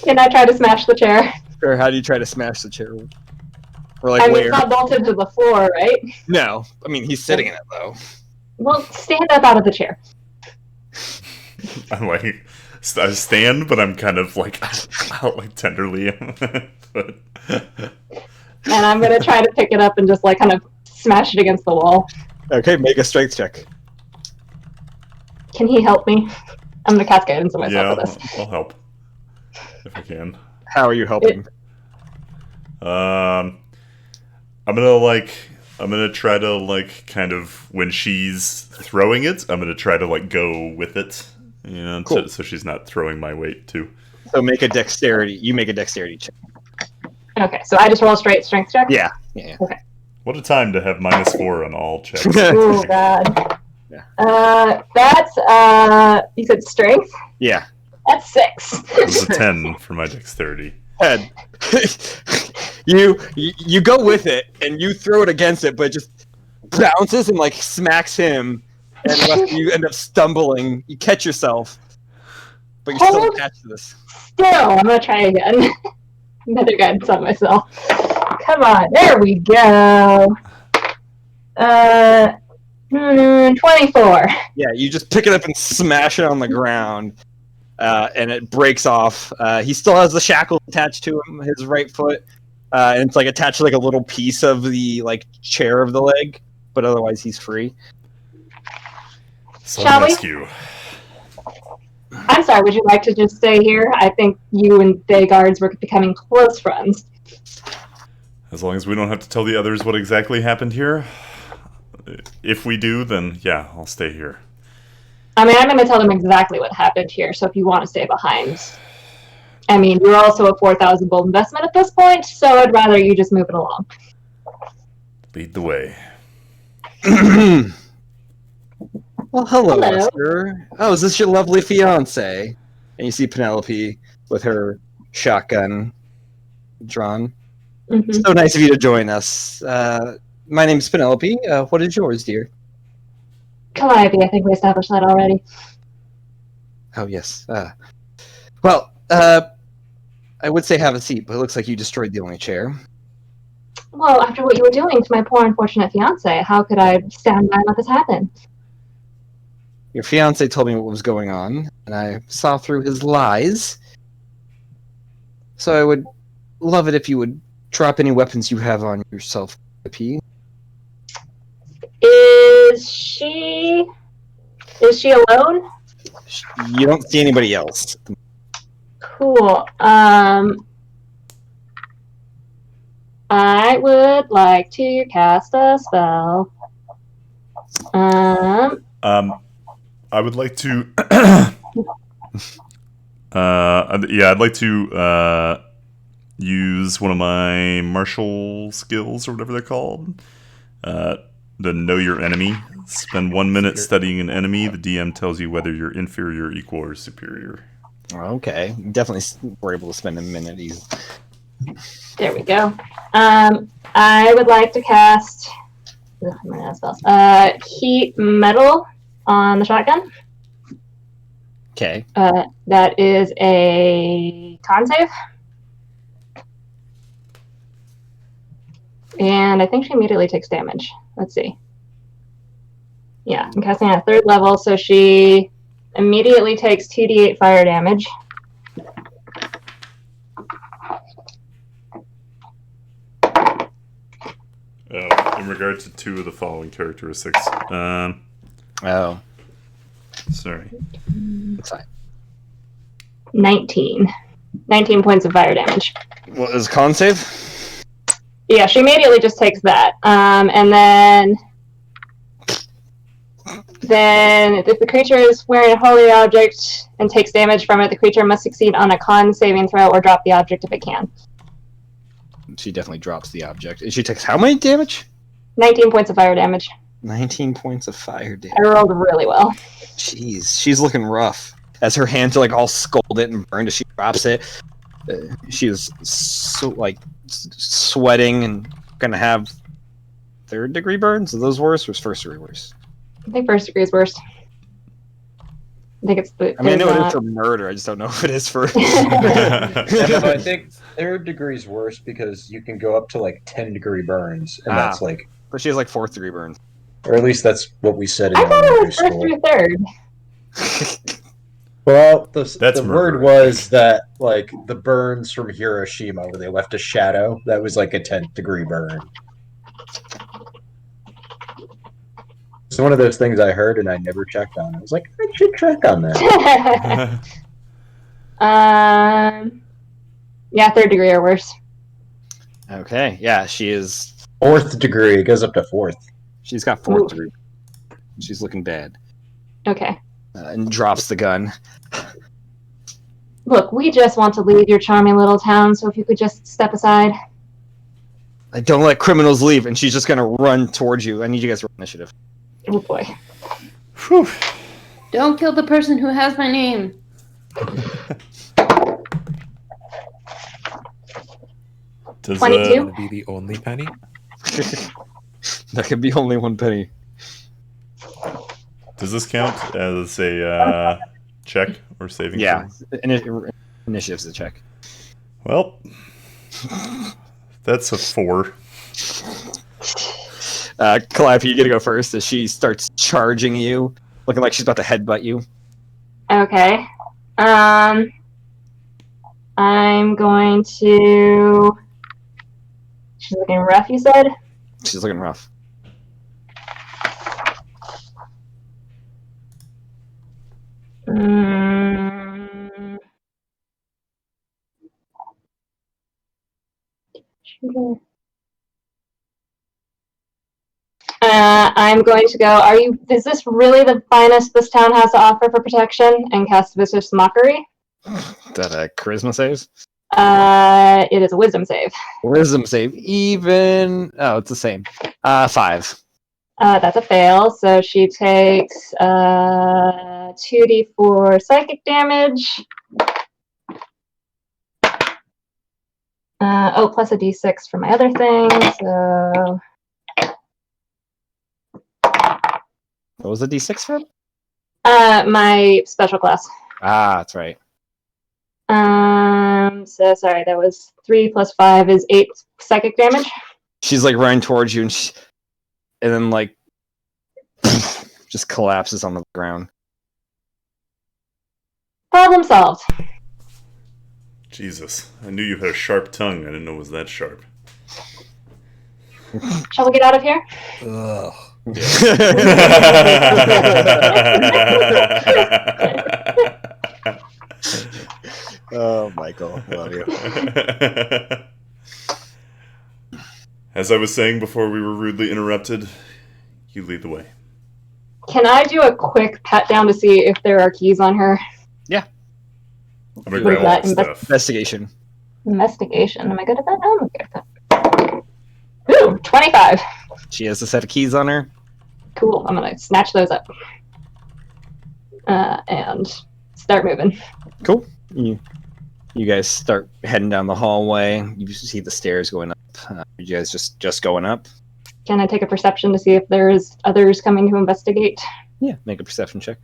Can I try to smash the chair? Or how do you try to smash the chair? Or like I mean, where? it's not bolted to the floor, right? No. I mean, he's sitting in it, though. Well, stand up out of the chair. I'm like, I stand, but I'm kind of like out like tenderly. But... And I'm gonna try to pick it up and just like kind of smash it against the wall. Okay, make a strength check. Can he help me? I'm gonna cast guidance on myself Yeah, for this. I'll help if I can. How are you helping? I'm gonna try to like kind of when she's throwing it, I'm gonna try to like go with it, you know, Cool. so she's not throwing my weight too. So make a dexterity. You make a dexterity check. Okay, so I just roll a straight strength check? Yeah. What a time to have -4 on all checks. Oh god. Yeah. That's you said strength? Yeah. That's 6. It was a 10 for my dexterity. Head. you go with it and you throw it against it, but it just bounces and like smacks him, And Wesker, you end up stumbling. You catch yourself, but you're still attached to this. Still, I'm gonna try again. Another guidance on myself. Come on, there we go. 24. Yeah, you just pick it up and smash it on the ground, and it breaks off. He still has the shackle attached to him, his right foot, and it's like attached to like a little piece of the like chair of the leg, but otherwise he's free. Shall we? Rescue. I'm sorry, would you like to just stay here? I think you and Day Guards were becoming close friends. As long as we don't have to tell the others what exactly happened here. If we do, then yeah, I'll stay here. I mean, I'm going to tell them exactly what happened here, so if you want to stay behind. I mean, you're also a 4,000 gold investment at this point, so I'd rather you just move it along. Lead the way. Well, hello, Hello. Wesker. Oh, is this your lovely fiance? And you see Penelope with her shotgun drawn. Mm-hmm. So nice of you to join us. My name's Penelope. What is yours, dear? Calliope, I think we established that already. Oh, yes. Well, I would say have a seat, but it looks like you destroyed the only chair. Well, after what you were doing to my poor unfortunate fiance, how could I stand by and let this happen? Your fiance told me what was going on, and I saw through his lies. So I would love it if you would drop any weapons you have on yourself, P. Is she alone? You don't see anybody else. Cool. I would like to cast a spell. I would like to. I'd like to use one of my martial skills or whatever they're called. The know your enemy. Spend 1 minute studying an enemy. The DM tells you whether you're inferior, equal, or superior. Okay, definitely were able to spend a minute. There we go. I would like to cast heat metal on the shotgun. Okay. That is a con save. And I think she immediately takes damage. Let's see. Yeah, I'm casting at 3rd level, so she immediately takes 2d8 fire damage. In regard to 2 of the following characteristics. Oh. Sorry. That's fine. 19. 19 points of fire damage. What is con save? Yeah, she immediately just takes that. And then if the creature is wearing a holy object and takes damage from it, the creature must succeed on a con saving throw or drop the object if it can. She definitely drops the object. And she takes how many damage? 19 points of fire damage. 19 points of fire damage. I rolled really well. Jeez, she's looking rough. As her hands are like all scalded and burned as she drops it, she is so like sweating and gonna have 3rd degree burns. Are those worse or is 1st degree worse? I think 1st degree is worst. I think it's the. I mean, I know it is for murder. I just don't know if it is for. I think 3rd degree is worse because you can go up to like 10-degree burns, and that's like. But she has like 4th degree burns. Or at least that's what we said in I thought it elementary was 1st school. through 3rd. Well, That's the word was that like the burns from Hiroshima, where they left a shadow, that was like a 10th-degree burn. It's one of those things I heard and I never checked on. I was like, I should check on that. Yeah, 3rd degree or worse. Okay, yeah, she is. 4th degree, it goes up to 4th. She's got 4th Ooh. degree. She's looking bad. Okay. And drops the gun. Look, we just want to leave your charming little town, so if you could just step aside. I don't let criminals leave, and she's just gonna run towards you. I need you guys to roll initiative. Oh boy. Whew. Don't kill the person who has my name. Does 22? Be the only penny. That could be only 1 penny. Does this count as a check or saving? Yeah, initiative's a check. Well, that's a 4. Calliope, you get to go first as she starts charging you, looking like she's about to headbutt you. Okay. I'm going to. She's looking rough, you said? She's looking rough. I'm going to go. Is this really the finest this town has to offer for protection? And cast Vicious Mockery. Is that a charisma save? It is a wisdom save. Wisdom save. Even. Oh, it's the same. 5. That's a fail. So she takes 2d4 psychic damage. Plus a d6 for my other thing. So. What was the d6 for? My special class. Ah, that's right. So sorry, that was 3 plus 5 is 8 psychic damage. She's like running towards you, and then like just collapses on the ground. Problem solved. Jesus, I knew you had a sharp tongue. I didn't know it was that sharp. Shall we get out of here? Ugh. Oh, Michael, love you. As I was saying before we were rudely interrupted, you lead the way. Can I do a quick pat down to see if there are keys on her? Yeah. I'm gonna grab all that stuff. Investigation. Investigation. Am I good at that? I'm good at that. Ooh, 25. She has a set of keys on her. Cool. I'm gonna snatch those up. And start moving. Cool. You guys start heading down the hallway. You see the stairs going up. You guys just going up? Can I take a perception to see if there's others coming to investigate? Yeah, make a perception check.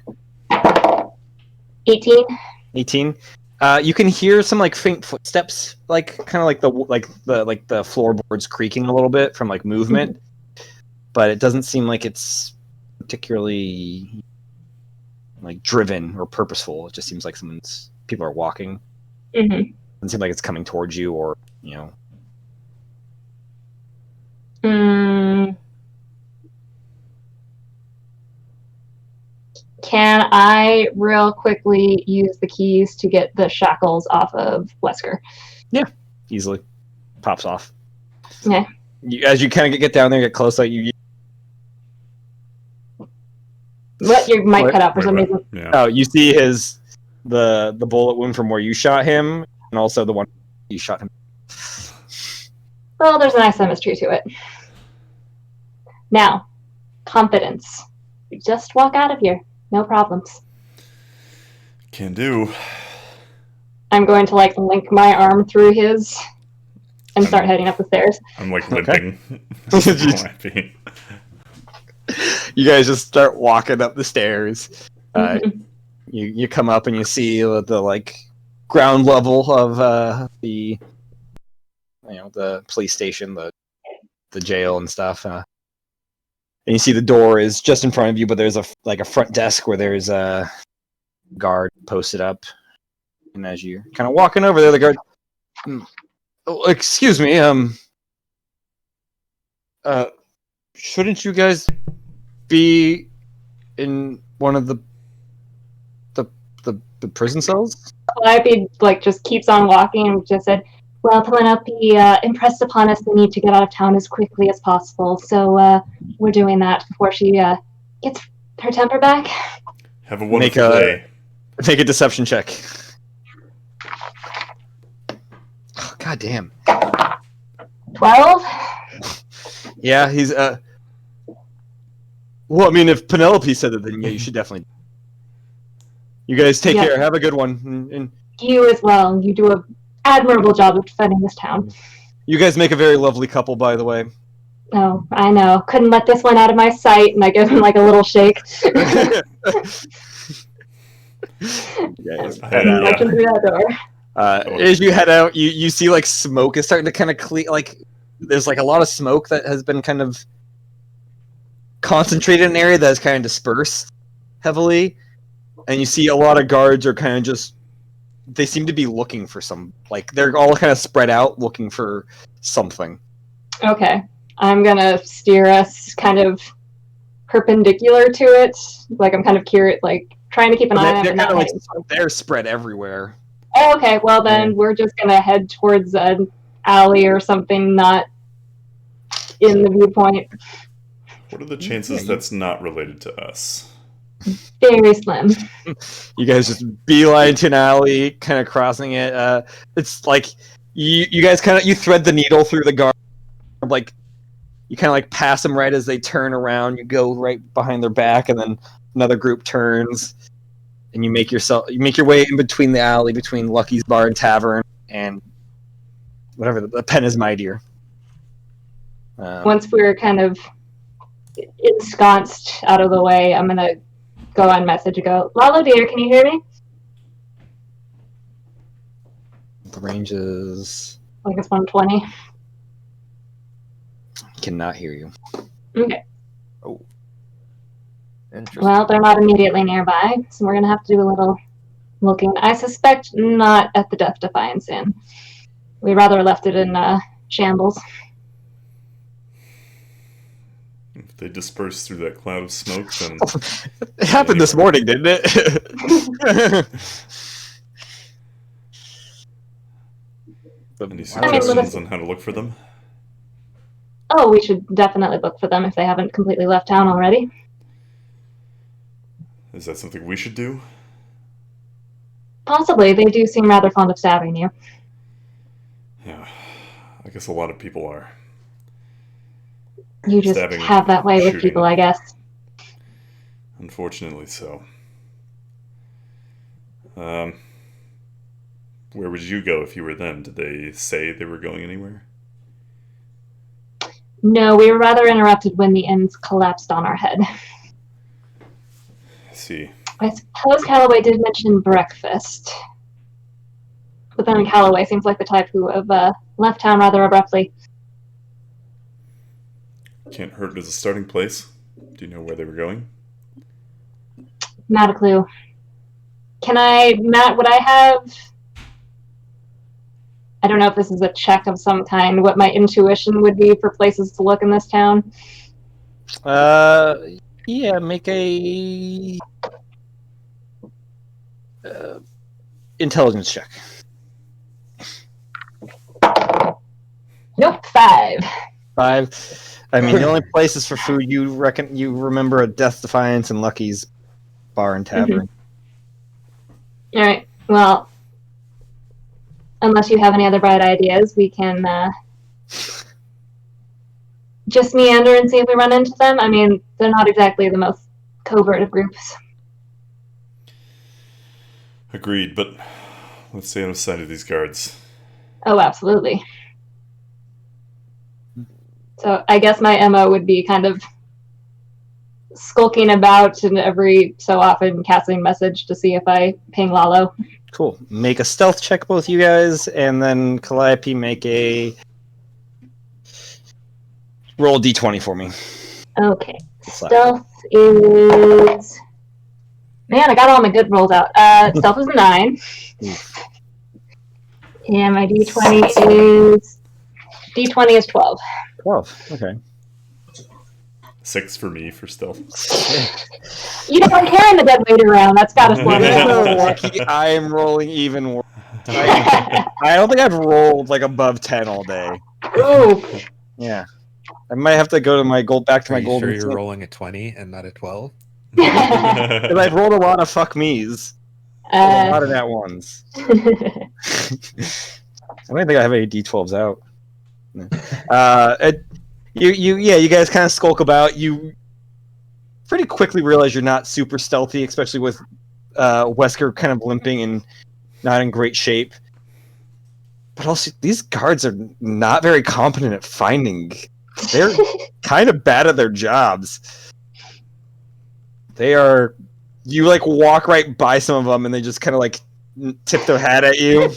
18. 18. You can hear some like faint footsteps, like kind of like the floorboards creaking a little bit from like movement, but it doesn't seem like it's particularly like driven or purposeful. It just seems like people are walking. Mm-hmm. Doesn't seem like it's coming towards you, or you know. Can I real quickly use the keys to get the shackles off of Wesker? Yeah, easily. Pops off. Yeah. As you kind of get down there, get close, like you. What? Your mic cut out for some reason. Yeah. Oh, you see the bullet wound from where you shot him, and also the one you shot him. Well, there's a nice chemistry to it. Now, confidence. We just walk out of here. No problems. Can do. I'm going to link my arm through his and start heading up the stairs. I'm like limping. Okay. You guys just start walking up the stairs. You come up and you see the like ground level of the police station, the jail and stuff. And you see the door is just in front of you, but there's a front desk where there's a guard posted up. And as you're kind of walking over there, the guard, oh, excuse me, shouldn't you guys be in one of the prison cells? Calliope just keeps on walking and just said, "Well, Penelope impressed upon us the need to get out of town as quickly as possible, so we're doing that before she gets her temper back." Have a wonderful day. Make a deception check. Oh, God damn. 12? Yeah, he's well, I mean, if Penelope said it, then yeah, you should definitely. You guys take care. Have a good one. And you as well. You do an admirable job of defending this town. You guys make a very lovely couple, by the way. Oh, I know. Couldn't let this one out of my sight, and I give him like a little shake. Guys, And marching through that door. as you head out, you see like smoke is starting to kind of clear. Like there's like a lot of smoke that has been kind of concentrated in an area that is kind of dispersed heavily, and you see a lot of guards are kind of just. They seem to be looking for some. Like they're all kind of spread out looking for something. Okay. I'm gonna steer us kind of perpendicular to it. Like I'm kind of curious, like trying to keep an eye on it. They're, like, they're spread everywhere. Oh, okay, well then we're just gonna head towards an alley or something, not in the viewpoint. What are the chances that's not related to us? Very slim. You guys just beeline to an alley, kind of crossing it. It's like you guys kind of you thread the needle through the guard, like you kind of like pass them right as they turn around. You go right behind their back, and then another group turns, and you make your way in between the alley between Lucky's Bar and Tavern and whatever the Pen is Mightier. Once we're kind of ensconced out of the way, I'm gonna go on message and go, Lalo dear, can you hear me? The range is Like it's 120. cannot hear you. Okay. Oh. Interesting. Well, they're not immediately nearby, so we're gonna have to do a little looking. I suspect not at the Death Defiance Inn. We rather left it in shambles. If they disperse through that cloud of smoke, then It happened this morning, didn't it? any suggestions on how to look for them? Oh, we should definitely look for them if they haven't completely left town already. Is that something we should do? Possibly. They do seem rather fond of stabbing you. Yeah, I guess a lot of people are. You just Stabbing, have that way with shooting. people, I guess. Unfortunately so. Where would you go if you were them? Did they say they were going anywhere? No, we were rather interrupted when the inns collapsed on our head. I see. I suppose Calloway did mention breakfast. But then Calloway seems like the type who have left town rather abruptly. Can't hurt as a starting place. Do you know where they were going? Not a clue. Matt, would I have... I don't know if this is a check of some kind, what my intuition would be for places to look in this town. Yeah, make a intelligence check. Nope, 5. 5. I mean, the only places for food you remember are Death Defiance and Lucky's Bar and Tavern. Mm-hmm. All right. Well, unless you have any other bright ideas, we can just meander and see if we run into them. I mean, they're not exactly the most covert of groups. Agreed, but let's stay out of sight of these guards. Oh, absolutely. So I guess my MO would be kind of skulking about and every so often casting message to see if I ping Lalo. Cool. Make a stealth check, both you guys, and then Calliope make a roll a d20 for me. Okay. Stealth is... Man, I got all my good rolls out. Stealth is a 9. And my d20 is... D20 is 12. 12. Okay. 6 for me for stealth. You know, I'm carrying the dead weight around. That's got to slow me down. Lucky I am rolling even worse. I don't think I've rolled like above 10 all day. Ooh. Yeah. I might have to go to my gold back to Are my you golden. sure you're rolling a 20 and not a 12? Because I've rolled a lot of fuck me's. A lot of that ones. I don't think I have any d12s out. You guys kind of skulk about. You pretty quickly realize you're not super stealthy, especially with Wesker kind of limping and not in great shape. But also, these guards are not very competent at finding They're kind of bad at their jobs. They are. You like walk right by some of them, and they just kind of like tip their hat at you.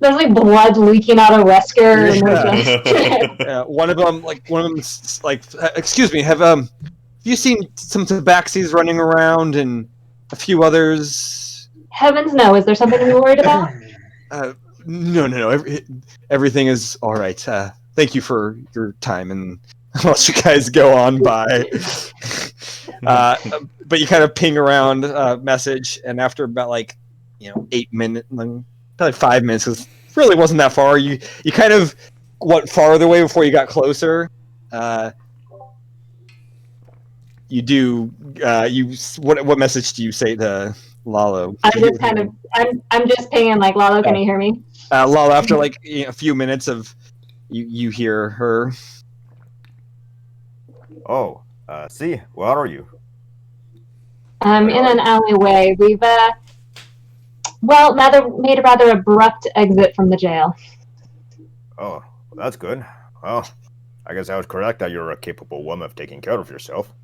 There's like blood leaking out of Wesker, and they're just one of them, excuse me, have you seen some tabaxis running around and a few others? Heavens no! Is there something to be worried about? No. Everything is all right. Thank you for your time, and I'll let you guys go on by. But you kind of ping around message, and after about 8 minutes, probably 5 minutes, because it really wasn't that far. You kind of went farther away before you got closer. You do. What message do you say to Lalo? I'm just pinging like, Lalo, can you hear me? Lalo, after a few minutes of you hear her. Oh, see, where are you? I'm in an alleyway. We've made a rather abrupt exit from the jail. Oh, well, that's good. Well, I guess I was correct that you're a capable woman of taking care of yourself.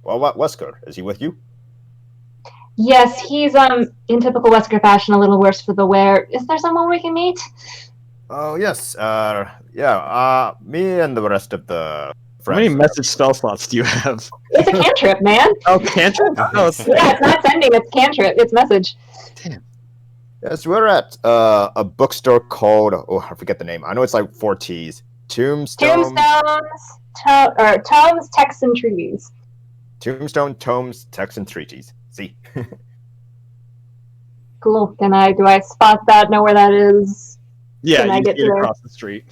Well, what, Wesker? Is he with you? Yes, he's in typical Wesker fashion, a little worse for the wear. Is there someone we can meet? Oh, yes. Me and the rest of the friends. How many message spell slots do you have? It's a cantrip, man. Oh, cantrip? Yeah, it's not sending, it's cantrip. It's message. Damn. Yes, we're at a bookstore called, I forget the name. I know it's like 4 T's. Tombstones, Texts, and Treaties. Tombstone, Tomes, Texts, and Treaties. See? Cool. Do I spot that, know where that is? Yeah, Can I you get see it to across the street.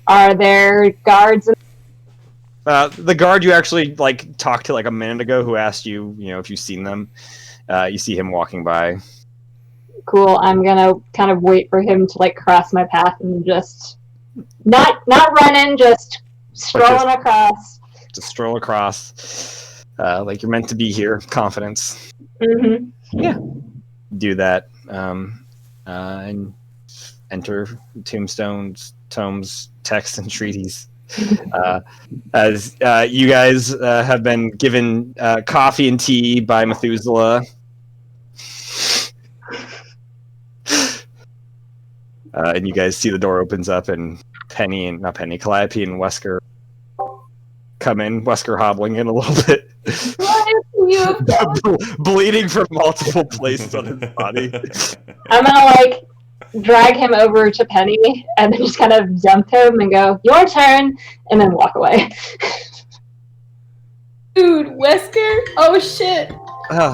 Are there guards? The guard you actually talked to a minute ago, who asked you, if you've seen them. You see him walking by. Cool. I'm gonna kind of wait for him to cross my path and just not running, just strolling across. Just stroll across, like you're meant to be here. Confidence. Mm-hmm. Yeah. Do that, and enter Tombstones, Tomes, Texts, and Treaties. As you guys have been given coffee and tea by Methuselah. And you guys see the door opens up, and Calliope and Wesker come in. Wesker hobbling in a little bit. Bleeding from multiple places on his body. I'm gonna drag him over to Penny and then just kind of dump him and go, "Your turn," and then walk away. Dude, Wesker? Oh shit.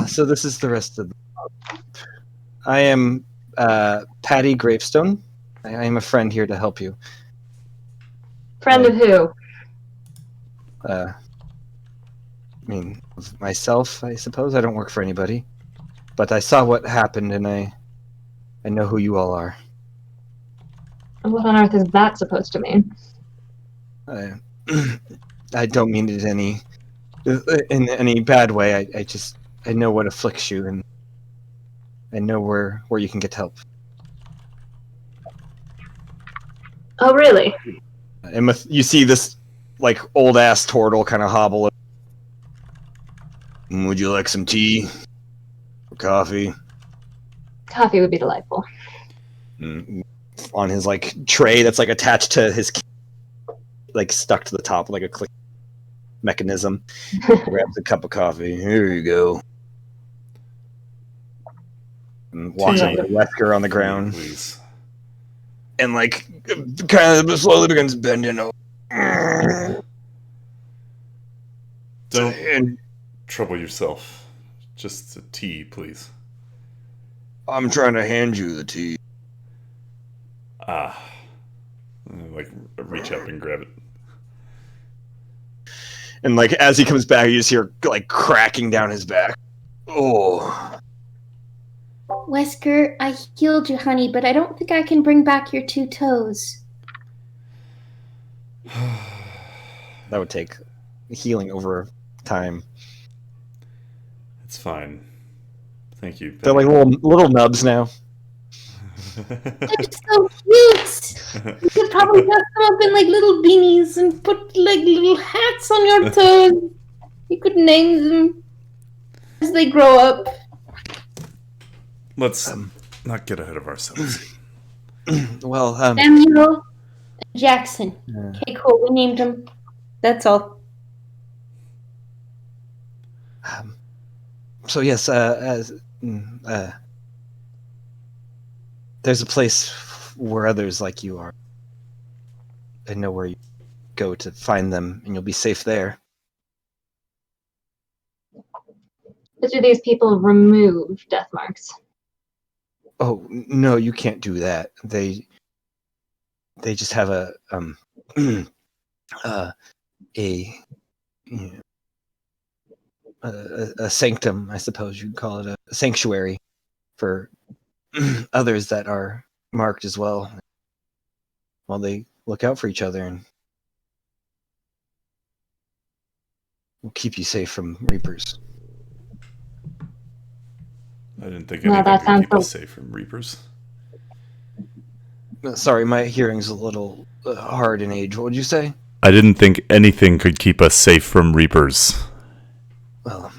So this is the rest of I am Patty Gravestone. I am a friend here to help you. Friend of who? Myself, I suppose. I don't work for anybody. But I saw what happened, and I know who you all are. What on earth is that supposed to mean? I don't mean it in any bad way. I know what afflicts you, and I know where you can get help. Oh, really? And you see this old ass turtle kind of hobble. Would you like some tea or coffee? Coffee would be delightful. On his tray that's attached to his stuck to the top like a click mechanism. Grabs a cup of coffee. Here you go. And walks over to Wesker on the ground. Please. And kind of slowly begins bending over. Don't trouble yourself. Just a tea, please. I'm trying to hand you the tea. Reach up and grab it. And as he comes back, you just hear cracking down his back. Oh. Wesker, I healed you, honey, but I don't think I can bring back your 2 toes. That would take healing over time. It's fine. Thank you. They're little nubs now. They're so cute. You could probably dress them up in like little beanies and put like little hats on your toes. You could name them as they grow up. Let's not get ahead of ourselves. Well, Samuel and Jackson. Okay, cool. We named them. That's all. so yes, there's a place where others like you are. I know where you go to find them, and you'll be safe there. But do these people remove death marks? Oh no, you can't do that. They just have a a sanctum, I suppose you'd call it, a sanctuary for others that are marked as well. While they look out for each other and will keep you safe from reapers. I didn't think No, anything that could sounds keep us safe from reapers. Sorry, my hearing's a little hard in age. What would you say? I didn't think anything could keep us safe from reapers. Well,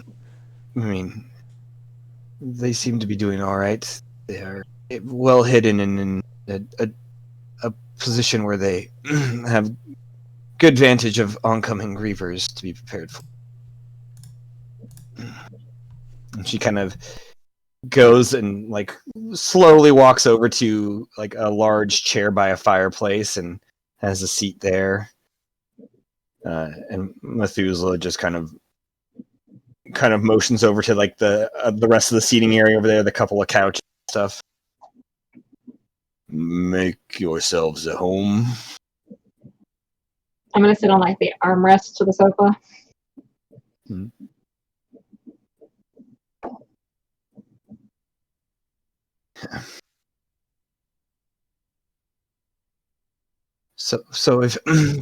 I mean, they seem to be doing all right. They are well hidden in a position where they have good vantage of oncoming reapers to be prepared for. And she kind of goes and like slowly walks over to like a large chair by a fireplace and has a seat there. And Methuselah just kind of motions over to like the rest of the seating area over there, the couple of couches and stuff. Make yourselves at home. I'm gonna sit on like the armrest to the sofa. Hmm. So if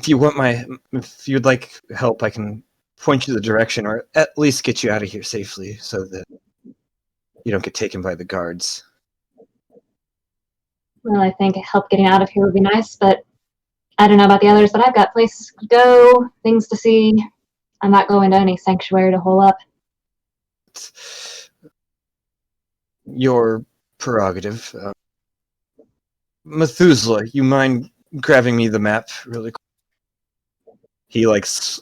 you want if you'd like help, I can point you the direction, or at least get you out of here safely, so that you don't get taken by the guards. Well, I think help getting out of here would be nice, but I don't know about the others, but I've got places to go, things to see. I'm not going to any sanctuary to hole up. Your prerogative. Methuselah, you mind grabbing me the map really quick? He says,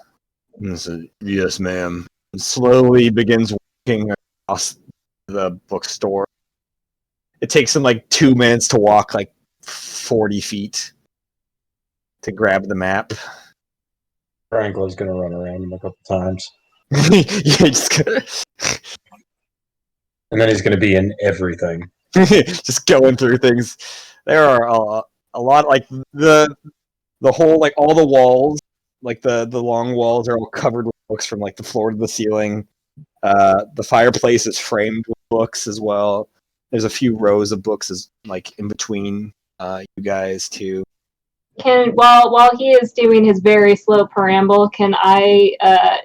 yes, ma'am. And slowly begins walking across the bookstore. It takes him like 2 minutes to walk like 40 feet to grab the map. Wrangler's gonna run around him a couple times. And then he's gonna be in everything. Just going through things. There are a lot, like the whole, like all the walls, like the long walls are all covered with books from like the floor to the ceiling. The fireplace is framed with books as well. There's a few rows of books as like in between you guys too. While he is doing his very slow preamble, can I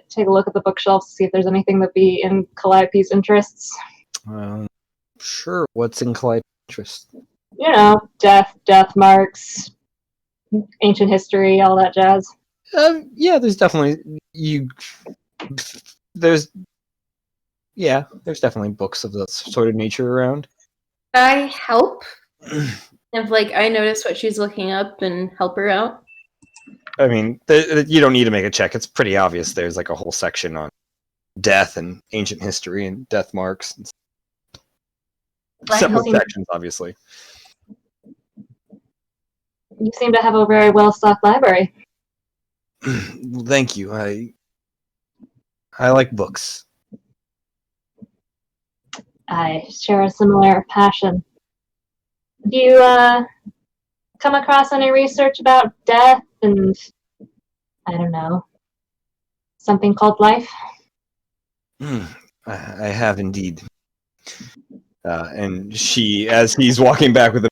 take a look at the bookshelves to see if there's anything that be in Calliope's interests? Sure. What's in Calliope's interest? You know, death marks, ancient history, all that jazz. Yeah, there's definitely there's definitely books of that sort of nature around. I help. If I notice what she's looking up and help her out. I mean, you don't need to make a check. It's pretty obvious. There's like a whole section on death and ancient history and death marks. And separate sections, obviously. You seem to have a very well-stocked library. Thank you. I like books. I share a similar passion. Have you come across any research about death and, I don't know, something called life? I have indeed. And she, as he's walking back with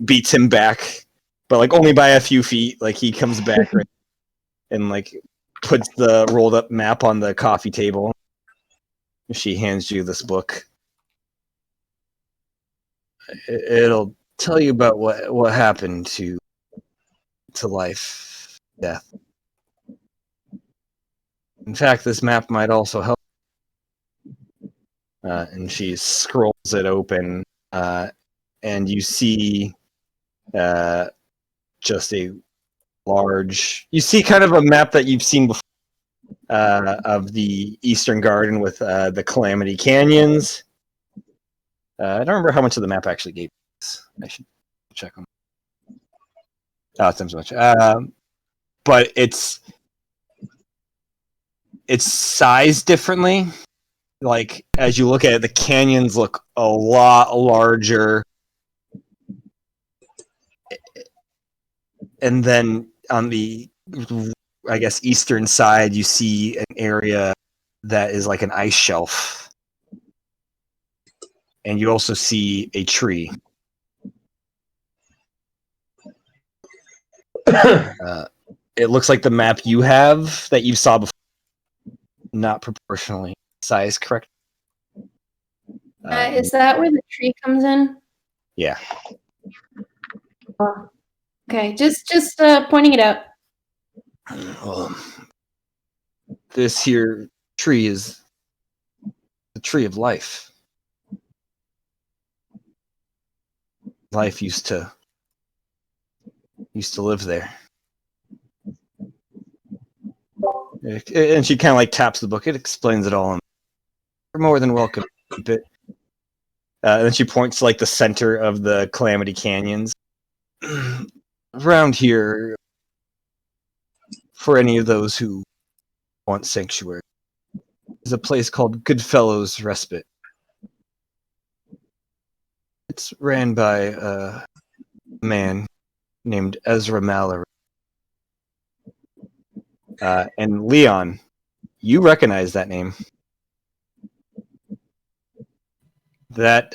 beats him back, but like only by a few feet. Like he comes back and like puts the rolled up map on the coffee table. She hands you this book. It'll tell you about what happened to life, death. In fact, this map might also help. And she scrolls it open, and you see just a large. You see kind of a map that you've seen before of the Eastern Garden with the Calamity Canyons. I don't remember how much of the map actually gave us. I should check on. Oh, it's not so much. But it's sized differently. Like, as you look at it, the canyons look a lot larger. And then on the, I guess, eastern side, you see an area that is like an ice shelf. And you also see a tree. It looks like the map you have that you saw before, not proportionally sized correct. Is that where the tree comes in? Yeah. Okay, just pointing it out. Well, this here tree is the tree of life. Life used to live there. And she kind of like taps the book. It explains it all. You're more than welcome to keep it. And then she points to like the center of the Calamity Canyons. Around here, for any of those who want sanctuary, is a place called Goodfellows Respite. It's ran by a man named Ezra Mallory. And Leon, you recognize that name. That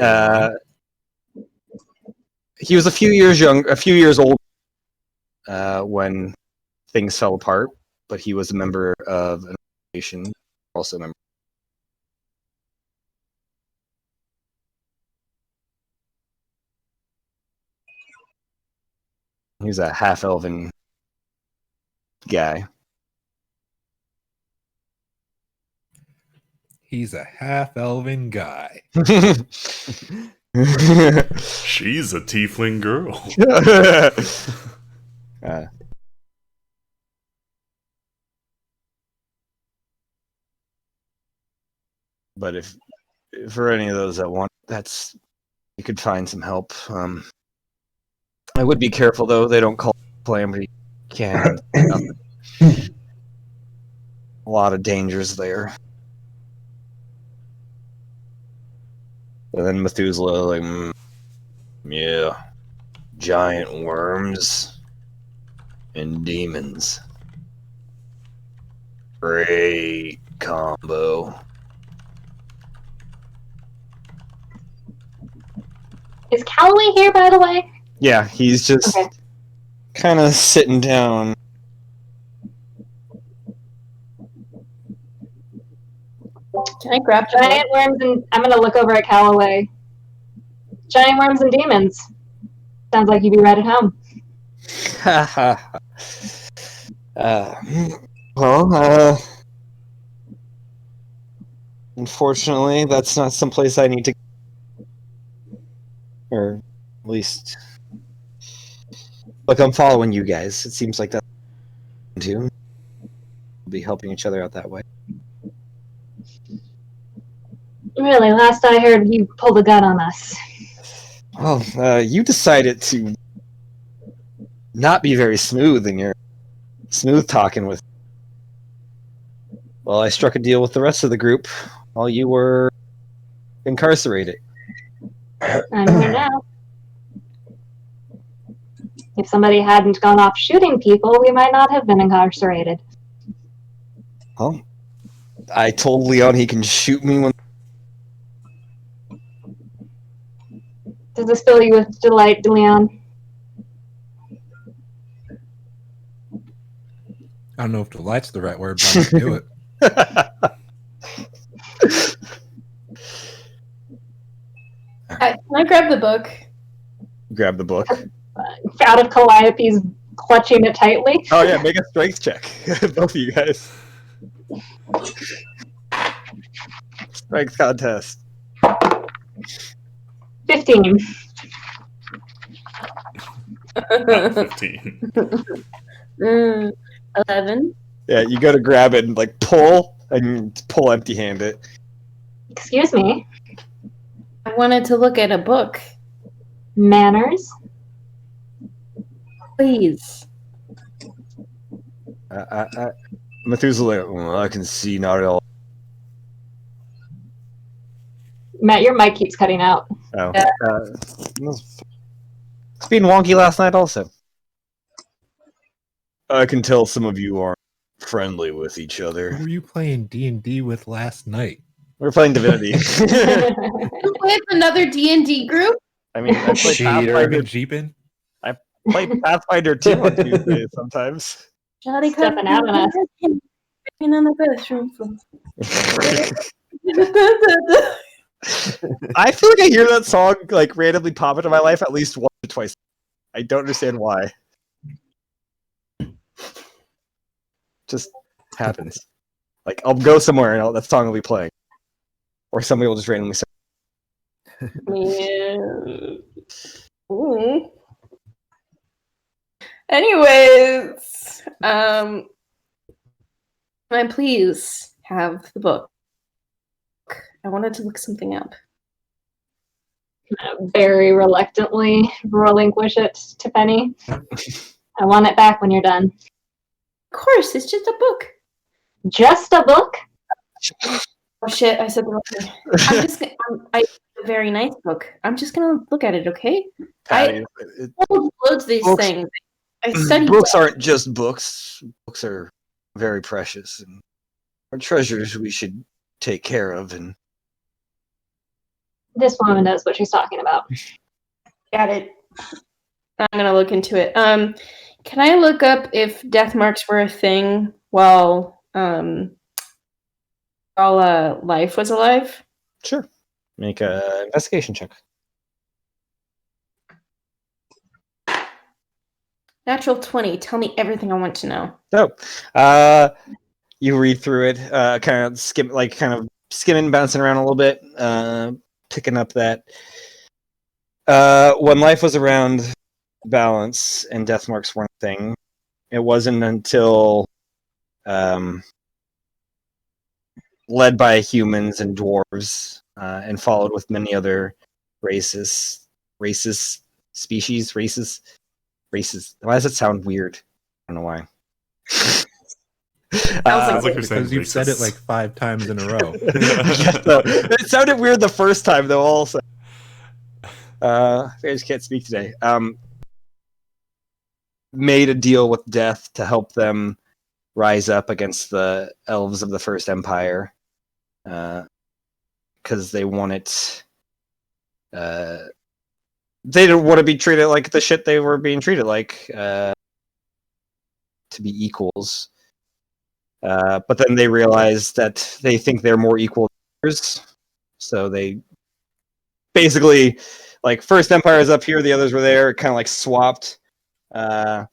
he was a few years old when things fell apart, but he was a member of an organization, also a member. He's a half-elven guy. He's a half-elven guy. She's a tiefling girl. But if for any of those that want, you could find some help. I would be careful though; they don't call Calamity Canyon. A lot of dangers there. And then Methuselah, like, yeah, giant worms and demons. Great combo. Is Calloway here, by the way? Yeah, he's just kind of sitting down. Can I grab giant worms and I'm gonna look over at Calloway. Giant worms and demons. Sounds like you'd be right at home. Unfortunately, that's not someplace I need to, or at least, look, I'm following you guys. It seems like that's too. We'll be helping each other out that way. Really, last I heard, you pulled a gun on us. Well, you decided to not be very smooth in your smooth talking with. Well, I struck a deal with the rest of the group while you were incarcerated. I'm here now. If somebody hadn't gone off shooting people, we might not have been incarcerated. Well, I told Leon he can shoot me when. Does this fill you with delight, Leon? I don't know if delight's the right word, but I'm gonna do it. Can I grab the book? grab the book. Out of Calliope's clutching it tightly. Oh yeah, make a strength check, both of you guys. Strength contest. 15. 15. 11. Yeah, you go to grab it and like pull empty-handed. Excuse me. I wanted to look at a book. Manners. Please. Methuselah, well, I can see not at all. Matt, your mic keeps cutting out. Oh. It's being wonky last night also. I can tell some of you aren't friendly with each other. Who were you playing D&D with last night? We're playing Divinity. With another D&D group? I mean, I play Pathfinder. Jeepin'? Play Pathfinder 2 on Tuesdays sometimes. Johnny Stepping out on us. in the bathroom. I feel like I hear that song like randomly pop into my life at least once or twice. I don't understand why. Just happens. Like I'll go somewhere and that song will be playing, or somebody will just randomly say. Yeah. Ooh. Anyways, can I please have the book? I wanted to look something up. Very reluctantly relinquish it to Penny. I want it back when you're done. Of course, it's just a book. Just a book? Oh shit! I said the wrong thing. I'm just. I a very nice book. I'm just gonna look at it, okay? Patty, I hold loads of these books- things. I studied books aren't just books. Books are very precious and are treasures we should take care of. And This woman knows what she's talking about. Got it. I'm gonna look into it. Can I look up if death marks were a thing while life was alive? sure, make a investigation check. Natural 20. Tell me everything I want to know. So, you read through it, kind of skimming, bouncing around a little bit, picking up that when life was around, balance and death marks weren't a thing. It wasn't until led by humans and dwarves, and followed with many other races. Why does it sound weird? I don't know why. Sounds like you're saying Because you've said it racist. like 5 times in a row. Yes, no. It sounded weird the first time, though. Also, I just can't speak today. Made a deal with death to help them rise up against the elves of the First Empire, because they wanted. They didn't want to be treated like the shit they were being treated like, to be equals. But then they realize that they think they're more equal than others. So they basically, like, First Empire is up here, the others were there, kind of like swapped. It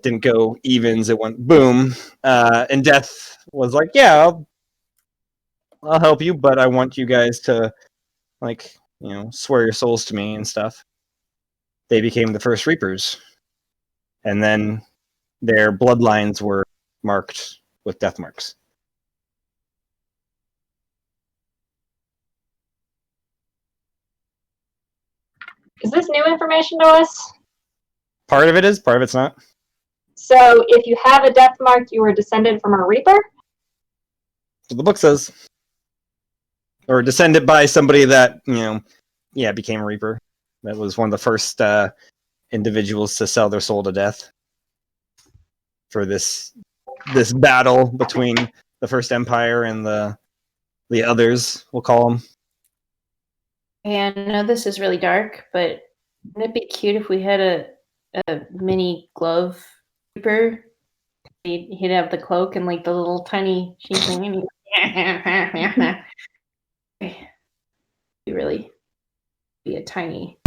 didn't go evens, it went boom. And Death was like, yeah, I'll help you, but I want you guys to, like, swear your souls to me and stuff. They became the first Reapers. And then their bloodlines were marked with death marks. Is this new information to us? Part of it is, part of it's not. So if you have a death mark, you were descended from a Reaper? So the book says. Or descended by somebody that, became a Reaper. That was one of the first individuals to sell their soul to death for this battle between the First Empire and the others, we'll call them. And I know this is really dark, but wouldn't it be cute if we had a mini glove reaper? He'd have the cloak and like the little tiny sheet thing, and be really. be a tiny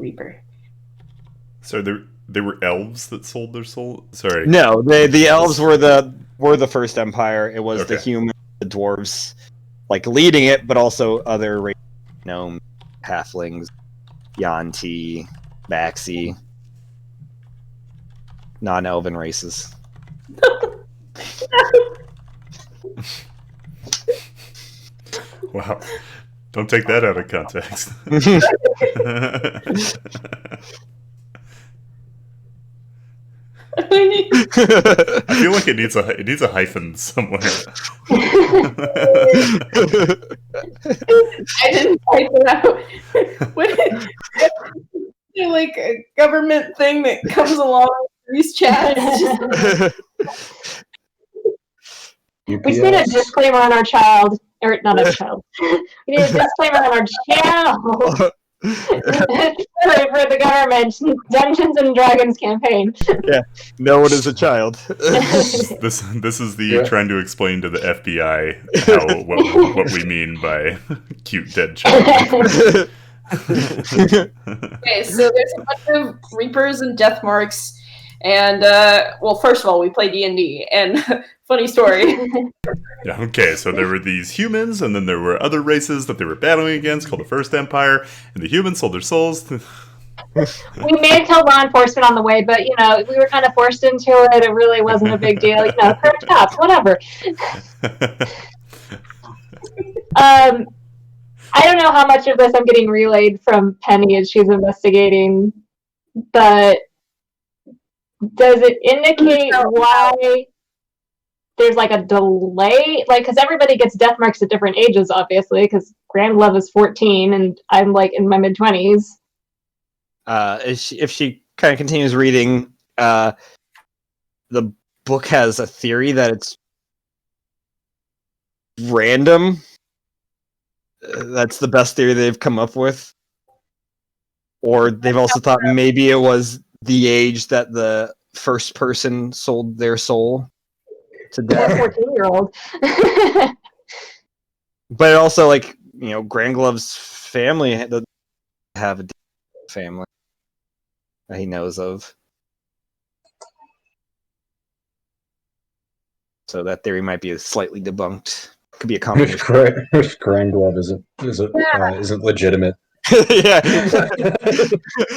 reaper. So they were elves that sold their soul. Sorry. No, the elves were the first empire. It was the Okay. humans, the dwarves, like leading it, but also other races, gnomes, halflings, Yanti, Baxi, non-elven races. Wow. Don't take that out of context. I feel like it needs a hyphen somewhere. I didn't type it out. What is like a government thing that comes along with these chats? We just need a disclaimer on our child, or not a child. We need a disclaimer on our channel for the government Dungeons and Dragons campaign. Yeah, no one is a child. This is the trying to explain to the FBI what we mean by cute dead child. Okay, so there's a bunch of Reapers and Death Marks, and well, first of all, we play D&D, and funny story. Yeah, okay, so there were these humans, and then there were other races that they were battling against called the First Empire, and the humans sold their souls to... We made it to law enforcement on the way, but, you know, we were kind of forced into it. It really wasn't a big deal. You know, current cops, whatever. I don't know how much of this I'm getting relayed from Penny as she's investigating, but does it indicate why there's like a delay? Like, because everybody gets death marks at different ages, obviously, because Grand Love is 14 and I'm like in my mid-20s. If she kind of continues reading, the book has a theory that it's random. That's the best theory they've come up with. Or they've also thought maybe it was the age that the first person sold their soul to death. 14-year-old. But also, like, you know, Grand Glove's family doesn't have a family that he knows of. So that theory might be slightly debunked. Could be a combination. Grand Glove isn't legitimate. Yeah.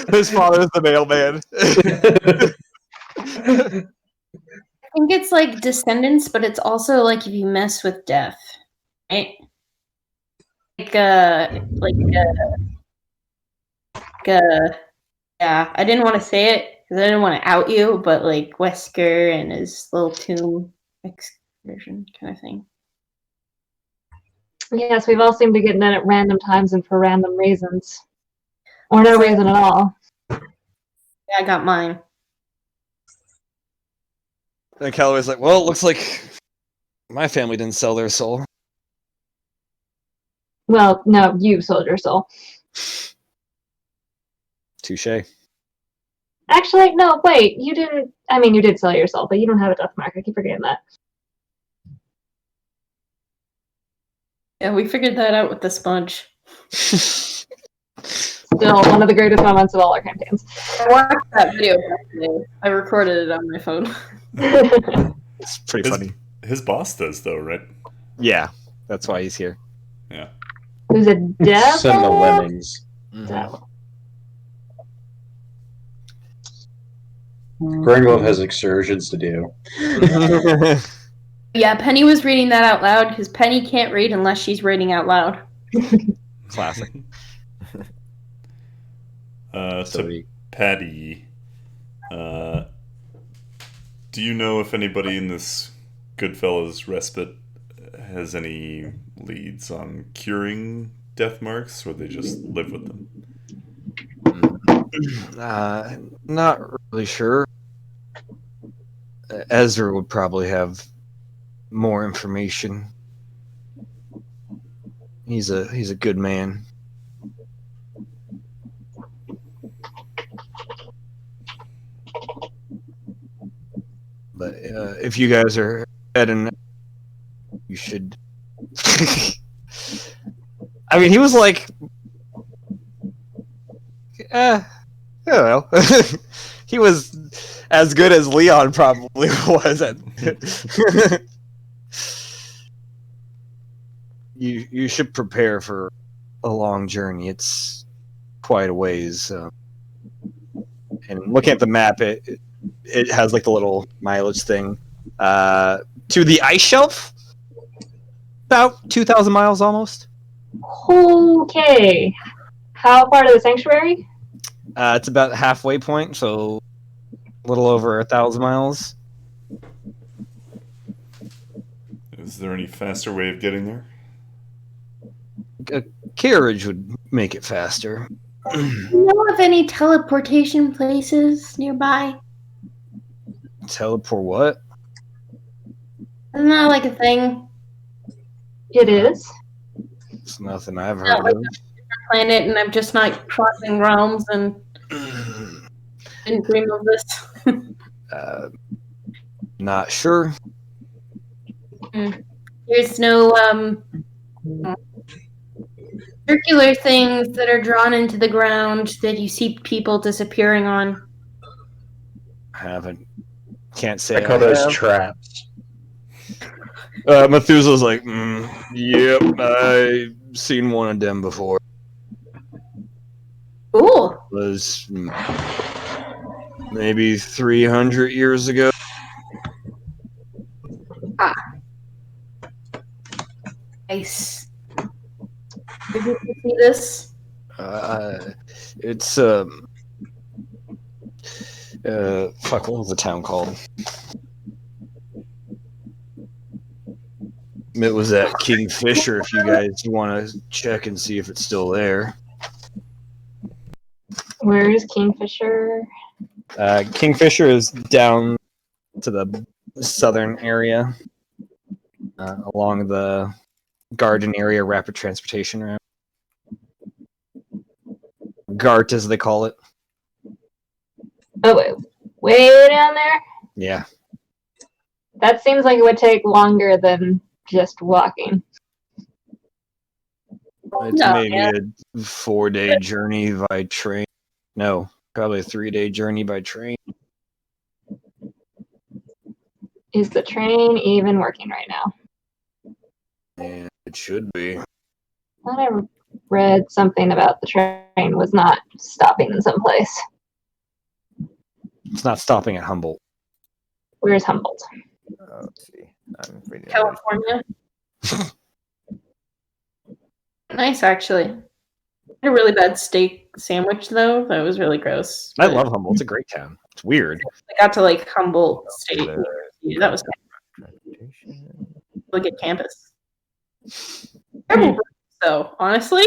His father's the mailman. I think it's like descendants, but it's also like if you mess with death, right? Yeah, I didn't want to say it because I didn't want to out you, but like Wesker and his little tomb excursion kind of thing. Yes, we've all seemed to get done at random times and for random reasons. Or no reason at all. Yeah, I got mine. And Calloway's like, well, it looks like my family didn't sell their soul. Well, no, you sold your soul. Touche. Actually, no, wait, you didn't. I mean, you did sell your soul, but you don't have a death mark. I keep forgetting that. Yeah, we figured that out with the sponge. Still one of the greatest moments of all our campaigns. I watched that video today. I recorded it on my phone. It's pretty funny. His boss does, though, right? Yeah, that's why he's here. Yeah. Who's a devil? Send the lemmings. Devil. Grand Glove has excursions to do. Yeah, Penny was reading that out loud because Penny can't read unless she's reading out loud. Classic. So Patty, do you know if anybody in this Goodfellas respite has any leads on curing death marks, or they just live with them? Not really sure. Ezra would probably have more information. He's a good man. But if you guys are heading, you should. I mean, he was like I don't know. He was as good as Leon probably was at. You should prepare for a long journey. It's quite a ways. And looking at the map, it has like the little mileage thing. To the ice shelf, about 2,000 miles almost. Okay. How far to the sanctuary? It's about halfway point, so a little over 1,000 miles. Is there any faster way of getting there? A carriage would make it faster. Do you know of any teleportation places nearby? Teleport what? Isn't that like a thing? It is. It's nothing I've Not heard like of. a different planet, and I'm just not crossing realms and didn't dream of this. Not sure. There's no circular things that are drawn into the ground that you see people disappearing on. Haven't. Can't say I call those have. traps. Methuselah's like, yep, I've seen one of them before. Cool. It was maybe 300 years ago. Nice. Did you see this? It's fuck, what was the town called? It was at Kingfisher. If you guys want to check and see if it's still there. Where is Kingfisher? Kingfisher is down to the southern area, along the Garden area rapid transportation route. GART, as they call it. Oh, way down there? Yeah. That seems like it would take longer than just walking. It's No, maybe yeah. a 4-day journey by train. No, probably a 3-day journey by train. Is the train even working right now? And it should be. I thought I read something about the train was not stopping in some place. It's not stopping at Humboldt. Where's Humboldt? Let's see. I'm reading it. California. Nice, actually. I had a really bad steak sandwich, though. That was really gross. I But love Humboldt. It's a great town. It's weird. I got to like Humboldt State. The Yeah, that was transportation. a really good campus. Terrible, though, honestly.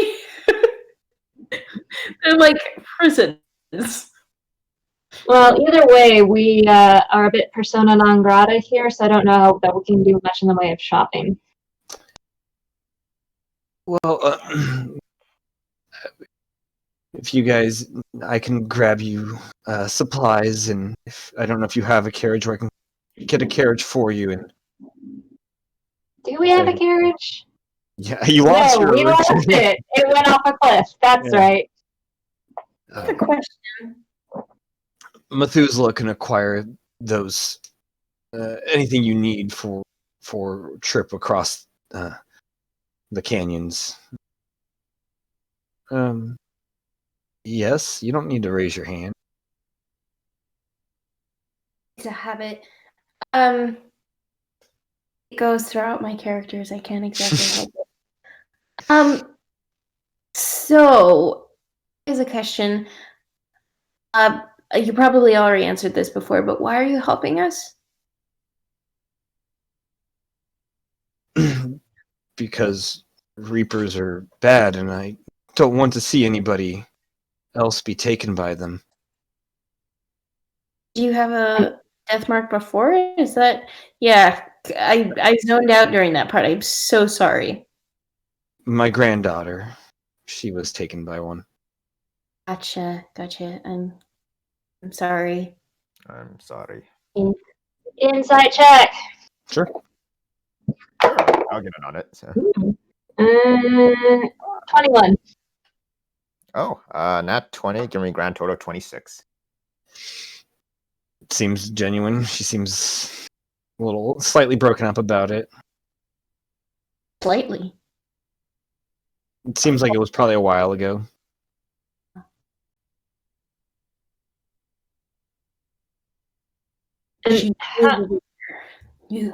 They're like prisons. Well, either way, we are a bit persona non grata here, so I don't know that we can do much in the way of shopping. Well, if you guys, I can grab you supplies, and I don't know if you have a carriage, or I can get a carriage for you. And Do we have a carriage? yeah, you lost No, your. we lost it. It went off a cliff. That's Yeah. right. Good question. Methuselah can acquire those anything you need for a trip across the canyons. Yes, you don't need to raise your hand. It's a habit. It goes throughout my characters. I can't exactly help it. So, here's a question. You probably already answered this before, but why are you helping us? Because Reapers are bad, and I don't want to see anybody else be taken by them. Do you have a death mark before? Is that... Yeah, I zoned out during that part. I'm so sorry. My granddaughter, she was taken by one. Gotcha. I'm sorry. I'm sorry. Insight check. Sure. I'll get in on it. So. 21. Oh, nat 20, give me a grand total of 26. It seems genuine. She seems a little slightly broken up about it. Slightly. It seems like it was probably a while ago. And Yeah.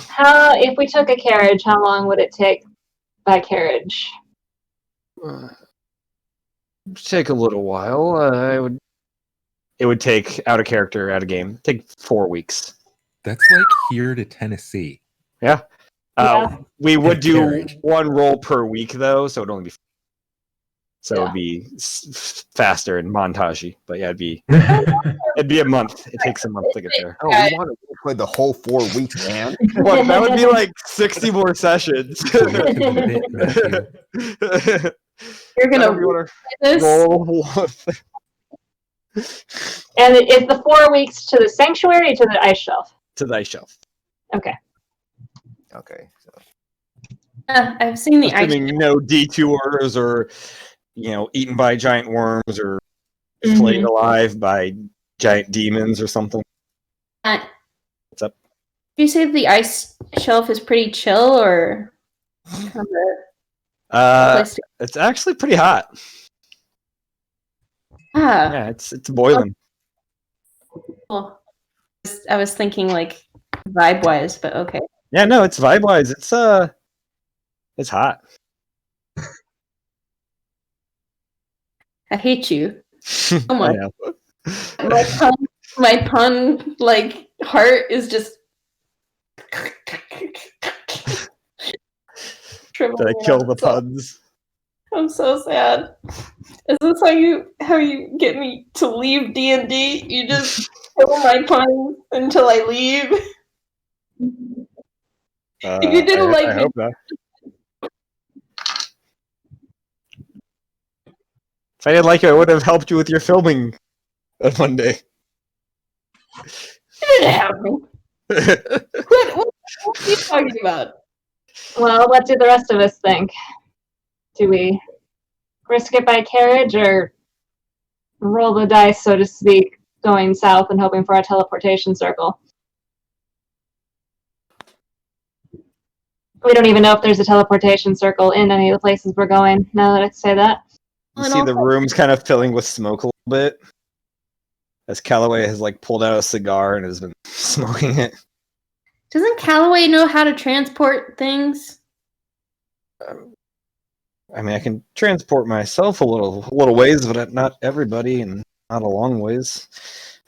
how, if we took a carriage, how long would it take by carriage? Take a little while. It would take out of character, out of game. Take 4 weeks. That's like here to Tennessee. Yeah. Yeah. We would do Carriage. 1 roll per week though, so it'd only be. So Yeah. it'd be faster and montagey, but yeah, it'd be a month. It takes a month to get there. Oh, we want to play the whole 4 weeks, man. What? That would be like 60 more sessions. Week to the bit, Matthew. You're gonna You wanna this. roll? And is the 4 weeks to the sanctuary or to the ice shelf? To the ice shelf. Okay. Okay. So. I've seen the ice. Assuming no detours or, eaten by giant worms or Mhm. flayed alive by giant demons or something. What's up? Do you say the ice shelf is pretty chill, or kind of a place to... It's actually pretty hot. Yeah, it's boiling. Well, I was thinking like vibe wise, but okay. Yeah, no, it's vibe wise. It's hot. I hate you so I much. know. My pun, like heart is just. Did I kill the puns? I'm so sad. Is this how you get me to leave D&D? You just kill my puns until I leave. If you didn't like I me, hope not. If I didn't like you, I would have helped you with your filming on Monday. it didn't happen. What are you talking about? Well, what do the rest of us think? Do we risk it by carriage or roll the dice, so to speak, going south and hoping for a teleportation circle? We don't even know if there's a teleportation circle in any of the places we're going, now that I say that. You see the room's kind of filling with smoke a little bit. As Calloway has pulled out a cigar and has been smoking it. Doesn't Calloway know how to transport things? I mean, I can transport myself a little ways, but not everybody, and not a long ways.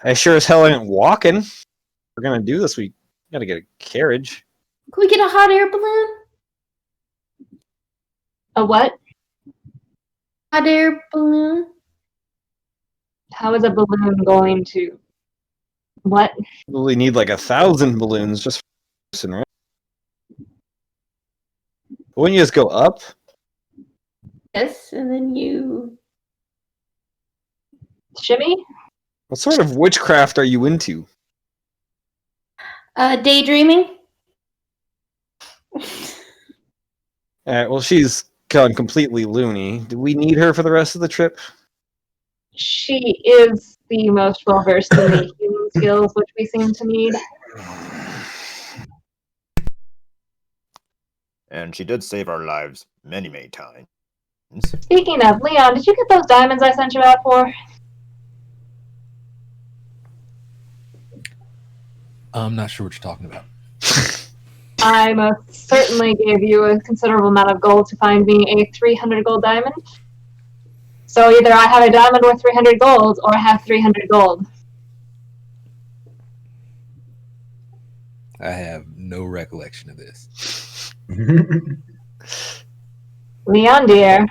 I sure as hell ain't walking. If we're gonna do this, we gotta get a carriage. Can we get a hot air balloon? A what? Hot air balloon? How is a balloon going to... What? We need 1,000 balloons just for one person, right? Wouldn't you just go up? Yes, and then you... Shimmy? What sort of witchcraft are you into? Daydreaming? Alright, well, she's gone completely loony. Do we need her for the rest of the trip? She is the most well-versed in the human skills, which we seem to need. And she did save our lives many, many times. Speaking of, Leon, did you get those diamonds I sent you out for? I'm not sure what you're talking about. I most certainly gave you a considerable amount of gold to find me a 300 gold diamond. So either I have a diamond worth 300 gold, or I have 300 gold. I have no recollection of this. Leon, dear.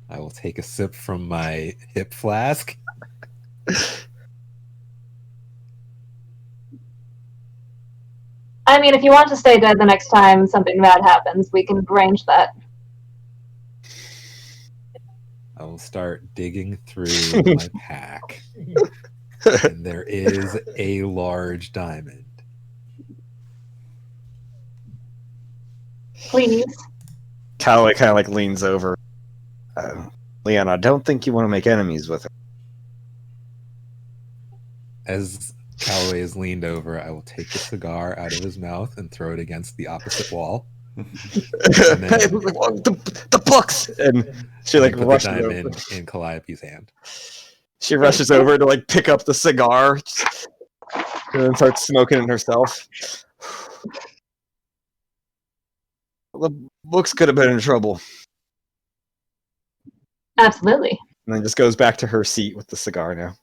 I will take a sip from my hip flask. I mean, if you want to stay dead the next time something bad happens, we can arrange that. I will start digging through my pack. And there is a large diamond. Please. Calloway kind of like leans over. Leon, I don't think you want to make enemies with her. As Calloway is leaned over, I will take the cigar out of his mouth and throw it against the opposite wall. Hey, the books! And she like Put the rushes diamond over. in Calliope's hand. She rushes over to like pick up the cigar and then starts smoking it herself. The books could have been in trouble. Absolutely. And then just goes back to her seat with the cigar now.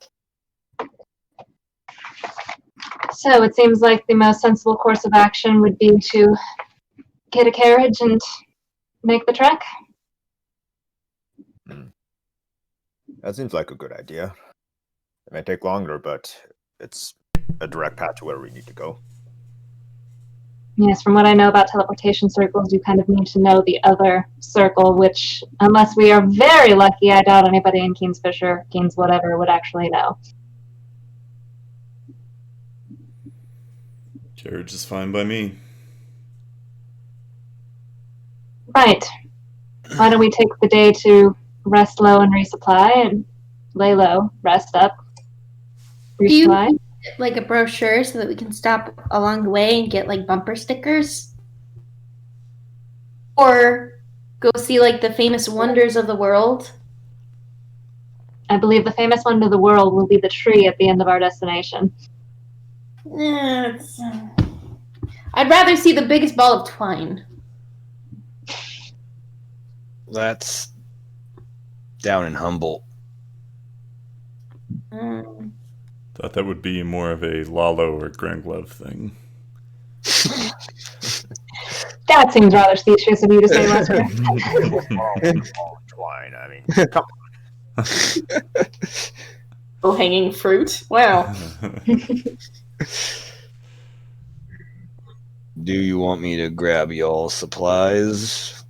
So it seems like the most sensible course of action would be to get a carriage and make the trek. That seems like a good idea. It may take longer, but it's a direct path to where we need to go. Yes, from what I know about teleportation circles, you kind of need to know the other circle, which, unless we are very lucky, I doubt anybody in Keynes whatever, would actually know. Carriage is fine by me. Right. Why don't we take the day to rest low and resupply, and lay low, rest up, resupply? Like a brochure so that we can stop along the way and get like bumper stickers? Or go see like the famous wonders of the world? I believe the famous wonder of the world will be the tree at the end of our destination. I'd rather see the biggest ball of twine. That's down in Humboldt. Thought that would be more of a Lalo or Grand Glove thing. That seems rather specious of you to say, Lester. Twine, I mean, come Low-hanging fruit. Wow. Do you want me to grab y'all supplies?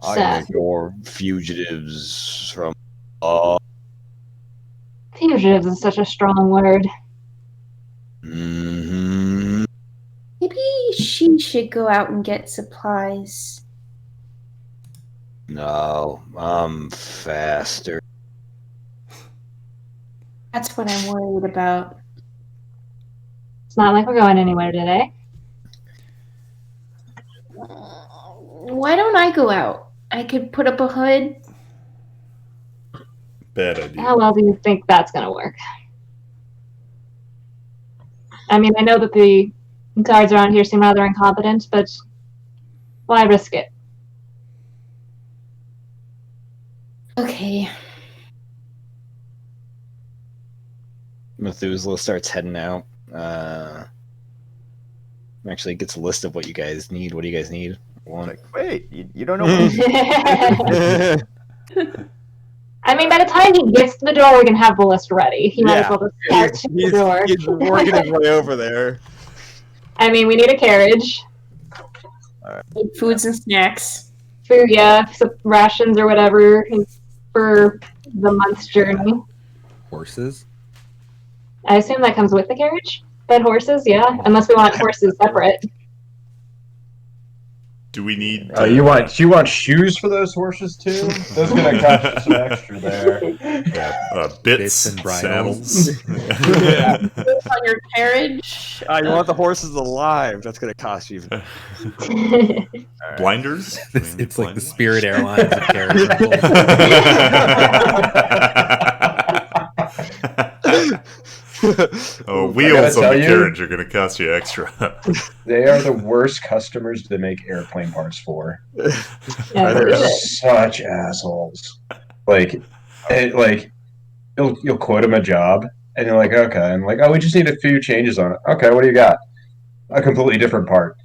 Sad. Or fugitives from Fugitives is such a strong word. Mm-hmm. Maybe she should go out and get supplies. No, I'm faster. That's what I'm worried about. It's not like we're going anywhere today. Why don't I go out? I could put up a hood. Bad idea. How well do you think that's going to work? I mean, I know that the guards around here seem rather incompetent, but why risk it? Okay. Methuselah starts heading out. Actually gets a list of what you guys need. What do you guys need? like, wait, you don't know what I mean, by the time he gets to the door, we can have the list ready. He might as well just start to the door. He's working his way over there. I mean, we need a carriage. Foods and snacks. Food, yeah, so rations or whatever for the month's journey. Horses? I assume that comes with the carriage? But horses, yeah. Unless we want horses separate. Do we need? You want shoes for those horses too? Those are gonna cost you some extra there. Bits and bridles. saddles. On your carriage. You want the horses alive? That's gonna cost you. Blinders. It's like the Spirit Airlines of carriage rentals. Wheels on tell the you- carriage are going to cost you extra. They are the worst customers to make airplane parts for. Yeah, They're believe it. such assholes. You'll quote them a job, and you're like, okay, and like, oh, we just need a few changes on it. Okay, what do you got? A completely different part.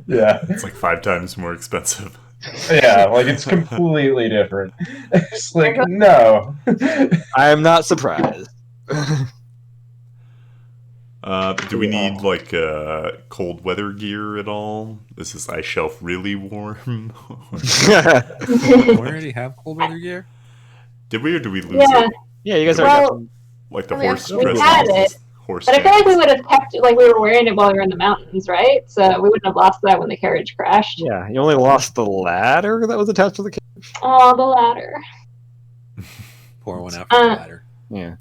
Yeah, It's like 5 times more expensive. yeah, like it's completely different. It's like no. I am not surprised. Do we need like cold weather gear at all? Is this ice shelf really warm? We already have cold weather gear? Did we or did we lose Yeah. it? Yeah, you guys are. Well, Like the Oh, yeah, horse we dressing had it. Horse. But I feel like we chains. would have kept it, like we were wearing it while we were in the mountains, right? So we wouldn't have lost that when the carriage crashed. Yeah, you only lost the ladder that was attached to the carriage. Oh, the ladder. Pour one out for the ladder. Yeah.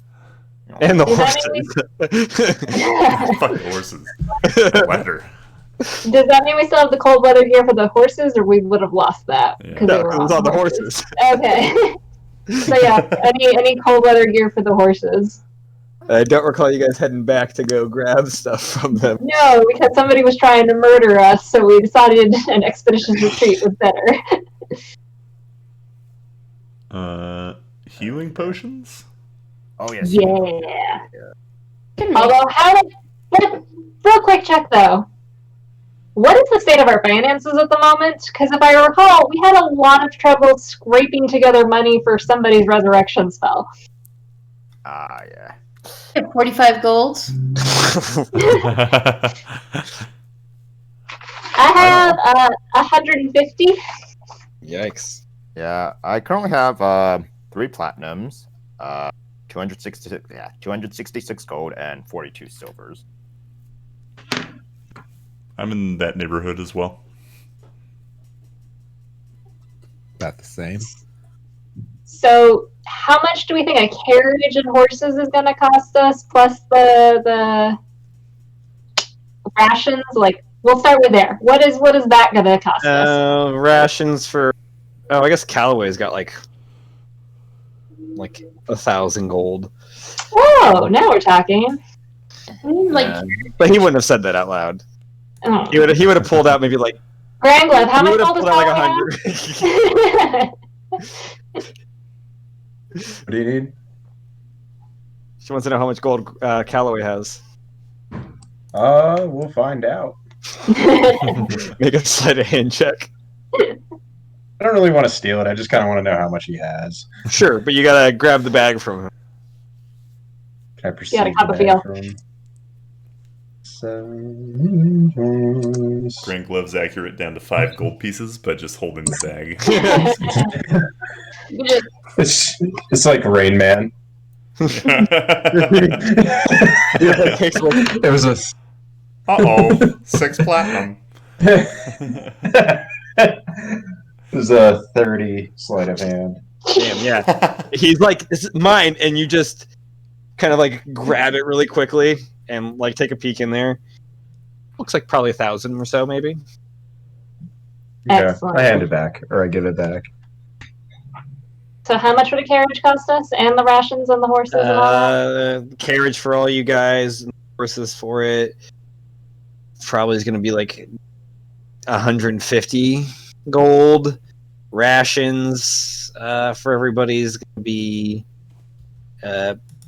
And the Does that horses. Fuck the horses. The ladder. Does that mean we still have the cold weather gear for the horses, or we would have lost that? Yeah. Because No, it was on the horses. Okay. So yeah, any cold weather gear for the horses? I don't recall you guys heading back to go grab stuff from them. No, because somebody was trying to murder us, so we decided an expedition's retreat was better. Healing potions? Oh yes. Yeah. Can make- Although, real quick check though. What is the state of our finances at the moment? Because if I recall, we had a lot of trouble scraping together money for somebody's resurrection spell. Ah, yeah. 45 gold. I have 150. Yikes. Yeah, I currently have 3 platinums, 266 gold, and 42 silvers. I'm in that neighborhood as well. About the same. So, how much do we think a carriage and horses is going to cost us, plus the rations? Like, we'll start with there. What is that going to cost us? Rations for. Oh, I guess Callaway's got like 1,000 gold. Whoa, now we're talking. But he wouldn't have said that out loud. Oh. He would have pulled out maybe like. Grand Glove, how he much would have gold does pulled out like Callaway 100. What do you need? She wants to know how much gold Callaway has. We'll find out. Make a sleight of hand check. I don't really want to steal it. I just kind of want to know how much he has. Sure, but you gotta grab the bag from him. Can I perceive gotta the cop a bag feel. from him? 7 Grant Glove's accurate down to 5 gold pieces, but just holding the bag. It's like Rain Man. It was a. Uh-oh. 6 platinum. It was a 30 sleight of hand. Damn, yeah. He's like, "This is mine," and you just kind of like grab it really quickly and like take a peek in there. Looks like probably 1,000 or so, maybe. Yeah, Excellent. I hand it back, or I give it back. So how much would a carriage cost us? And the rations and the horses and all that? Carriage for all you guys, and horses for it. Probably is going to be like 150 gold. Rations for everybody is going to be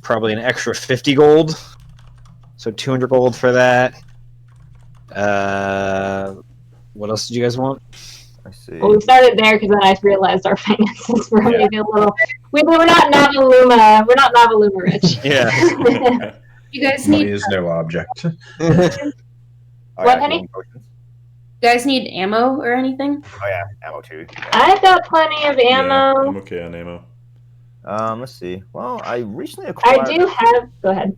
probably an extra 50 gold. So 200 gold for that. What else did you guys want? I see. Well, we started there because then I realized our finances were maybe a little. We're not Navaluma. We're not Navaluma rich. Yeah. You guys Money need is no object. Oh, What, yeah, honey? healing potions. you guys need ammo or anything? Oh yeah, ammo too. Yeah. I've got plenty of Yeah, ammo. I'm okay on ammo. Let's see. Well, I recently I acquired do have. Go ahead.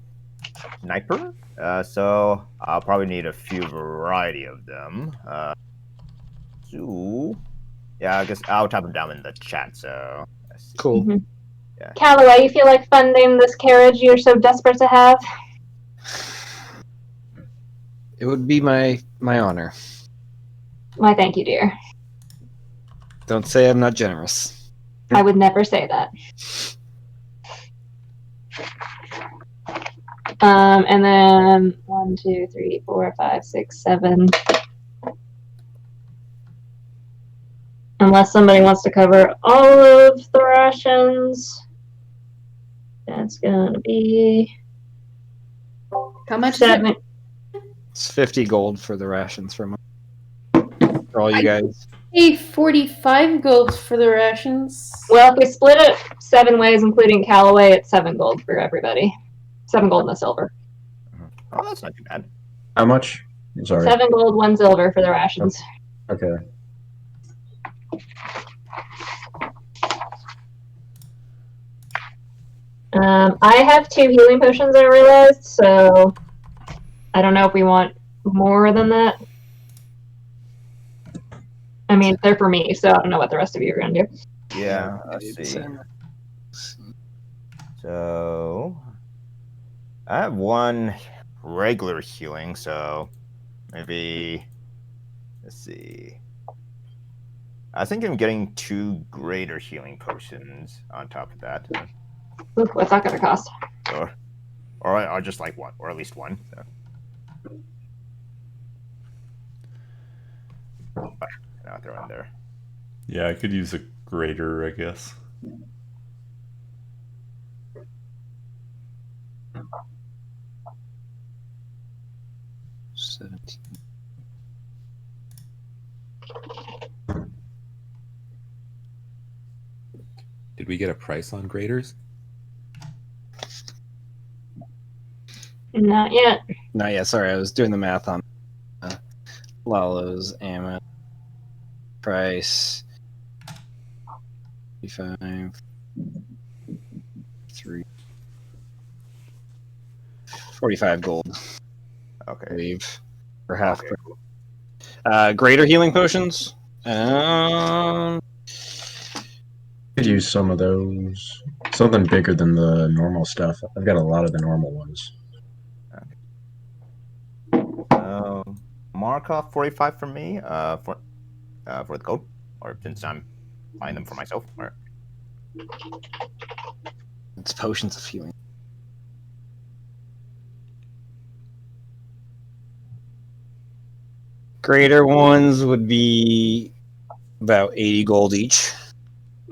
a sniper, so I'll probably need a few variety of them. So, yeah, I guess I'll type them down in the chat. So, let's see. Cool. Mhm. Callaway, you feel like funding this carriage you're so desperate to have? It would be my honor. Why, thank you, dear. Don't say I'm not generous. I would never say that. And then 1, 2, 3, 4, 5, 6, 7. Unless somebody wants to cover all of the rations, that's gonna be How much is it? 7. It's 50 gold for the rations for all you guys. Hey, 45 gold for the rations. Well, if we split it 7 ways, including Callaway, it's 7 gold for everybody. 7 gold and a silver. Oh, that's not too bad. How much? I'm sorry. 7 gold, 1 silver for the rations. Okay. I have 2 healing potions, I realized, so I don't know if we want more than that. I mean, they're for me, so I don't know what the rest of you are going to do. Yeah, let's see. So I have 1 regular healing, so maybe let's see. I think I'm getting 2 greater healing potions on top of that. Ooh, what's that going to cost? Or just like 1, or at least 1. So. I'll throw in there. Yeah, I could use a grater, I guess. Did we get a price on graders? Not yet. Not yet. Sorry, I was doing the math on Lalo's ammo price. 55, 3, 45 gold. Okay. I believe for half. Greater healing potions. Could use some of those. Something bigger than the normal stuff. I've got a lot of the normal ones. Mark off 45 for me. For the code, or since I'm buying them for myself. Or... It's potions of healing. Greater ones would be about 80 gold each.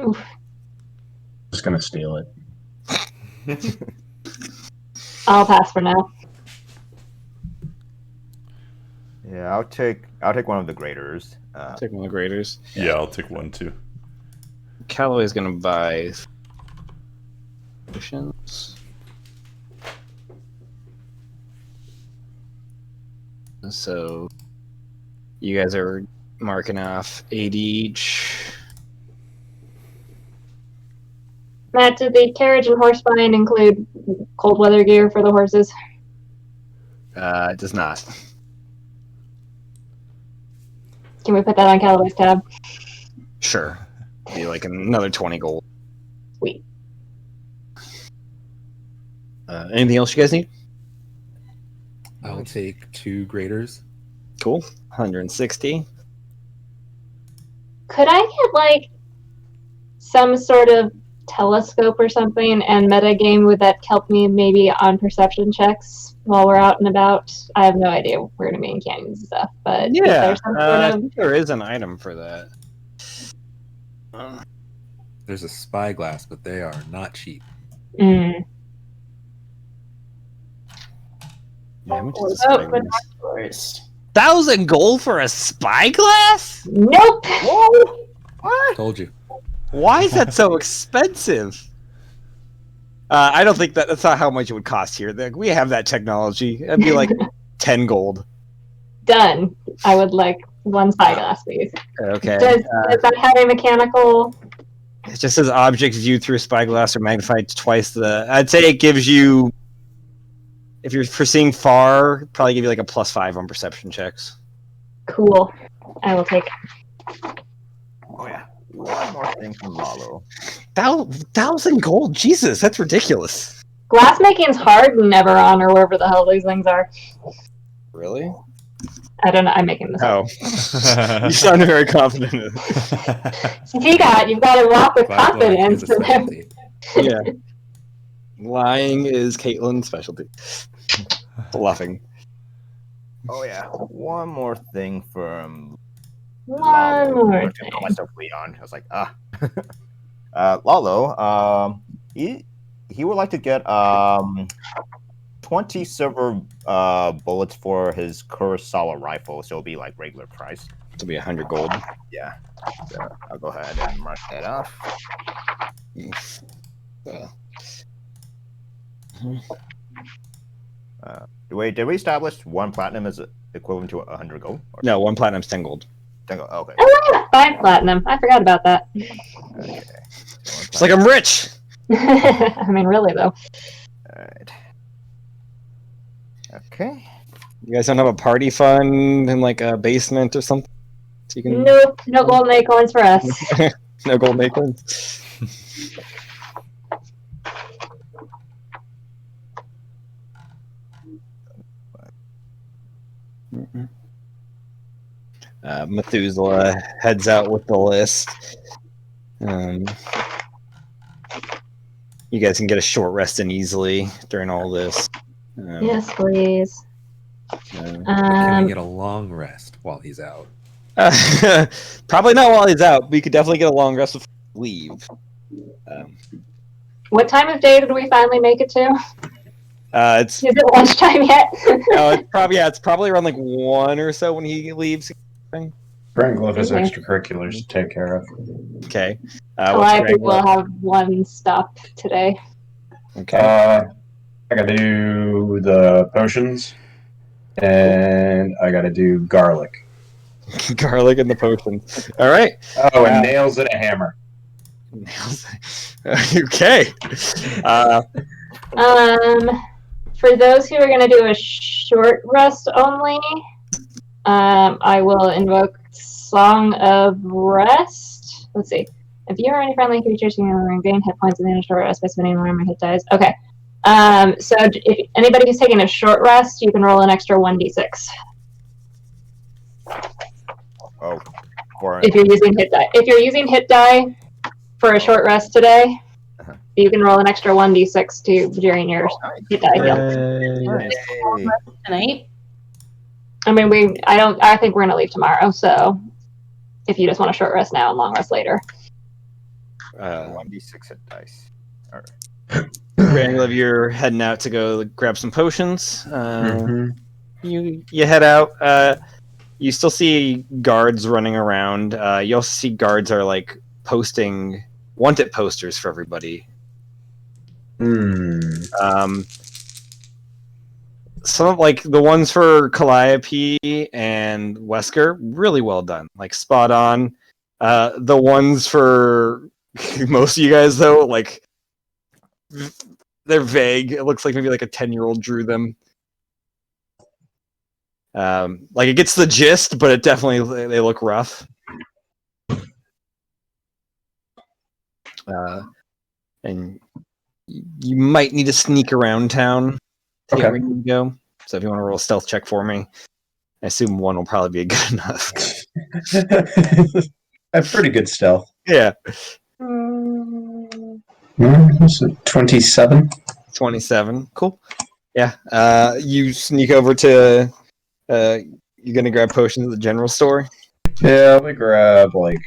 Oof. Just gonna steal it. I'll pass for now. Yeah, I'll take one of the graders. Take one of the graders. Yeah, I'll take 1 too. Callaway's gonna buy potions. So you guys are marking off 80 each. Matt, did the carriage and horse bind include cold weather gear for the horses? It does not. Can we put that on Callaway's tab? Sure. Be like another 20 gold. Sweet. Anything else you guys need? I'll take 2 graders. Cool. 160. Could I get, like, some sort of telescope or something and metagame would that help me maybe on perception checks while we're out and about? I have no idea we're going to be in canyons and stuff, but Yeah, is there some sort I of... think there is an item for that. There's a spyglass, but they are not cheap. Mm. Yeah, how much What is a about spyglass? binoculars? 1,000 gold for a spyglass? Nope! Whoa! What? Told you. Why is that so expensive? I don't think that's not how much it would cost here. We have that technology. It'd be like 10 gold. Done. I would like 1 spyglass, please. Okay. Does that have a mechanical... It just says objects viewed through a spyglass are magnified to twice the... I'd say it gives you... If you're foreseeing far, probably give you like a +5 on perception checks. Cool. I will take... Oh yeah, one more thing from Lalo. 1,000 gold? Jesus, that's ridiculous. Glassmaking's hard in Neveron or wherever the hell these things are. Really? I don't know. I'm making this up. Oh. You sound very confident. You've got to walk with Spyglass confidence. is a specialty. Yeah. Lying is Caitlin's specialty. Bluffing. Oh yeah, one more thing from One Lalo. more I thing. call myself Leon. I was like, Lalo. He would like to get 20 silver bullets for his Kurosawa rifle, so it'll be like regular price. It'll be 100 gold. Yeah. So I'll go ahead and mark that off. Did we establish 1 platinum is equivalent to 100 gold? Or No, 1 platinum's 10 gold. 10 gold? Okay. Oh, yeah, 5 platinum. I forgot about that. Okay. It's like I'm rich. I mean, really though. Alright. Okay. You guys don't have a party fund in like a basement or something? So you can... Nope, no golden acorns for us. No golden acorns? Methuselah heads out with the list. You guys can get a short rest in easily during all this. Yes, please. Can we get a long rest while he's out? Probably not while he's out, but you could definitely get a long rest before you leave. What time of day did we finally make it to? It's Is it lunchtime yet? no, it's probably around like 1 or so when he leaves. Granglove has Okay. extracurriculars to take care of. Okay. A what's lot of people Granglove? have one stop today. Okay. I gotta do the potions, and I gotta do garlic. Garlic and the potions. All right. Oh, and nails and a hammer. Nails. Okay. For those who are going to do a short rest only, I will invoke Song of Rest. Let's see. If you or any friendly creatures can gain hit points in the short rest by spending one of my hit dice. Okay. So if anybody who's taking a short rest, you can roll an extra 1d6. Oh. If you're using hit die. If you're using hit die for a short rest today, you can roll an extra 1d6 during your hit die heal. Tonight. I mean, I think we're gonna leave tomorrow. So, if you just want a short rest now and long rest later. 1d6 hit dice. Alright. Granglove, you're heading out to go grab some potions. You head out. You still see guards running around. You also see guards are like posting wanted posters for everybody. Some of like the ones for Calliope and Wesker, really well done, like spot on. The ones for most of you guys though, like they're vague. It looks like maybe like a 10-year-old drew them. Like it gets the gist, but it definitely they look rough. And you might need to sneak around town to get where you need to go. So if you want to roll a stealth check for me, I assume 1 will probably be good enough. I have pretty good stealth. Yeah. 27. 27. Cool. Yeah. You sneak over to. You're gonna grab potions at the general store. Yeah, let me grab like.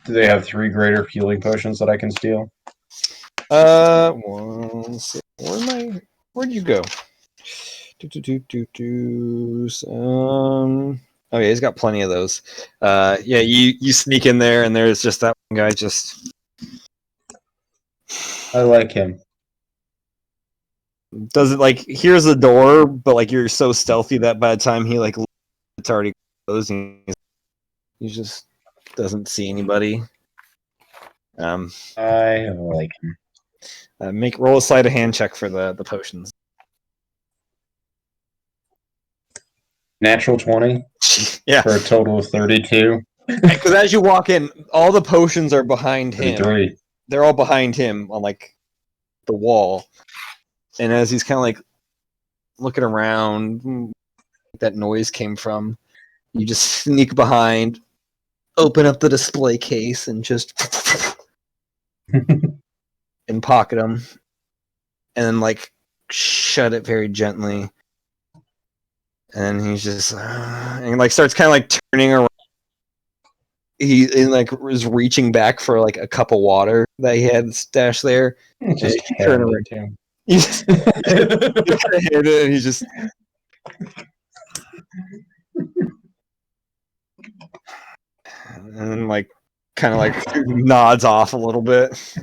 Do they have 3 greater healing potions that I can steal? Where'd you go? Oh yeah, he's got plenty of those. Yeah, you sneak in there, and there's just that one guy. Just I like him. Does it like here's the door, but like you're so stealthy that by the time he like it's already closed, and he just doesn't see anybody. I like him. Roll a sleight of hand check for the potions. Natural 20. Yeah. For a total of 32. Because as you walk in, all the potions are behind him. 33. They're all behind him on like the wall. And as he's kind of like looking around, that noise came from, you just sneak behind, open up the display case, and just and pocket them, and then like shut it very gently. And he's just and like starts kind of like turning around. He like is reaching back for like a cup of water that he had stashed there. Just turn around. He just hand it, and he just and then like kind of like nods off a little bit.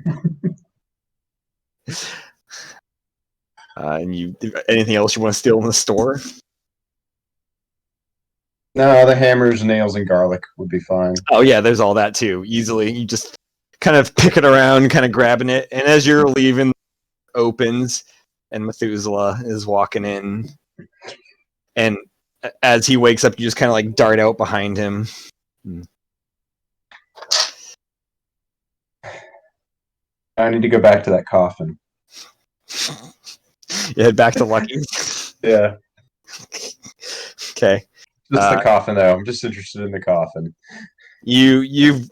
And you anything else you want to steal in the store? No, the hammers, nails, and garlic would be fine. Oh yeah, there's all that too. Easily, you just kind of picking around, kind of grabbing it. And as you're leaving, it opens, and Methuselah is walking in. And as he wakes up, you just kind of like dart out behind him. I need to go back to that coffin. You head back to Lucky's. Yeah. Okay. Just the coffin, though. I'm just interested in the coffin. You've